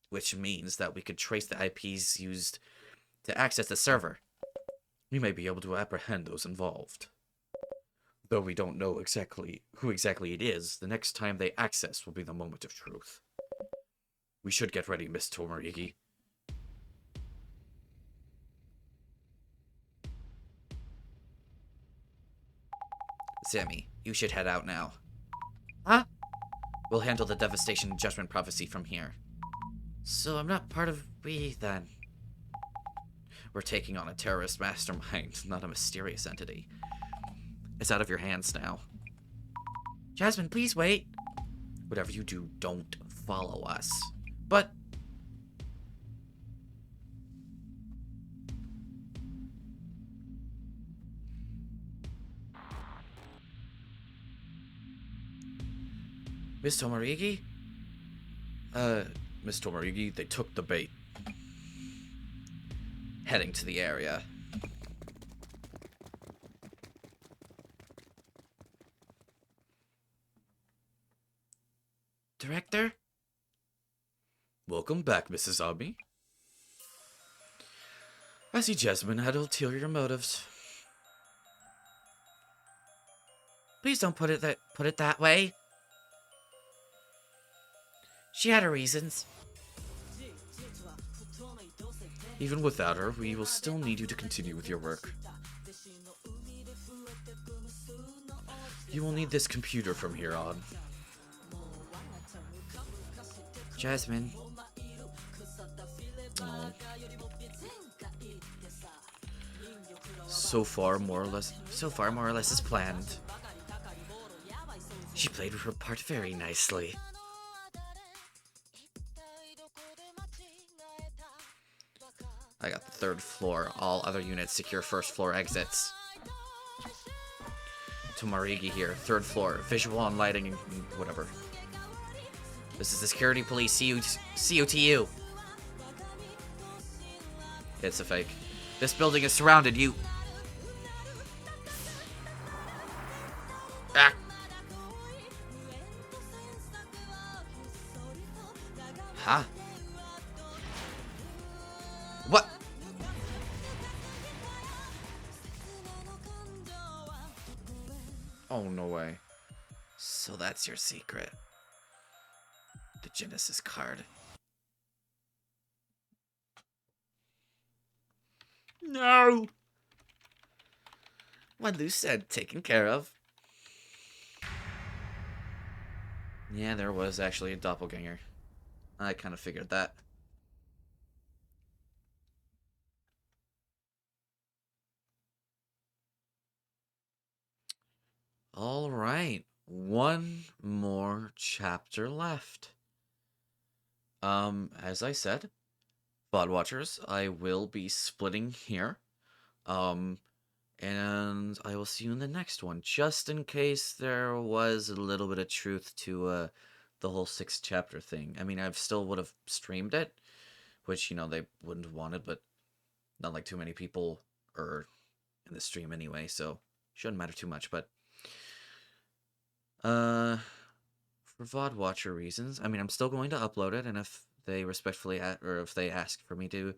Which means that we could trace the IPs used to access the server. We may be able to apprehend those involved. Though we don't know who exactly it is, the next time they access will be the moment of truth. We should get ready, Miss Tomarigi. Sammy, you should head out now. Huh? We'll handle the Devastation Judgment Prophecy from here. So I'm not part of we, then. We're taking on a terrorist mastermind, not a mysterious entity. It's out of your hands now. Jasmine, please wait. Whatever you do, don't follow us. But... Miss Tomarigi? Miss Tomarigi, they took the bait. Heading to the area. Director? Welcome back, Mrs. Ami. I see Jasmine had ulterior motives. Please don't put it that way. She had her reasons. Even without her, we will still need you to continue with your work. You will need this computer from here on. Jasmine. Oh. So far, more or less as planned. She played her part very nicely. I got the 3rd floor. All other units secure 1st floor exits. Tomarigi here. 3rd floor. Visual and lighting and whatever. This is the security police CUTU. It's a fake. This building is surrounded. You... Ah! Huh? What? Oh, no way. So that's your secret. The Genesis card. No! What Lou said, taken care of. Yeah, there was actually a doppelganger. I kind of figured that. All right. One more chapter left. As I said, VOD watchers, I will be splitting here. And I will see you in the next one, just in case there was a little bit of truth to the whole 6 chapter thing. I mean, I still would have streamed it, which, you know, they wouldn't have wanted, but not like too many people are in the stream anyway, so shouldn't matter too much. But for VOD watcher reasons, I mean, I'm still going to upload it, and if they respectfully or if they ask for me to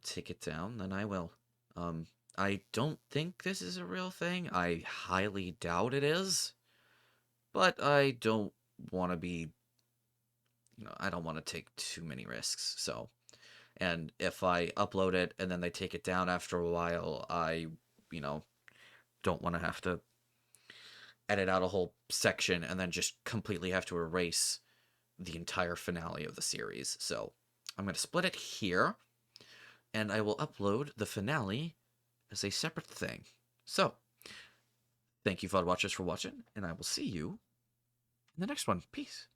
take it down, then I will. I don't think this is a real thing. I highly doubt it is. But I don't want to be, I don't want to take too many risks. So, and if I upload it and then they take it down after a while, I, don't want to have to edit out a whole section and then just completely have to erase the entire finale of the series. So, I'm going to split it here, and I will upload the finale as a separate thing. So, thank you, VOD watchers, for watching, and I will see you in the next one. Peace.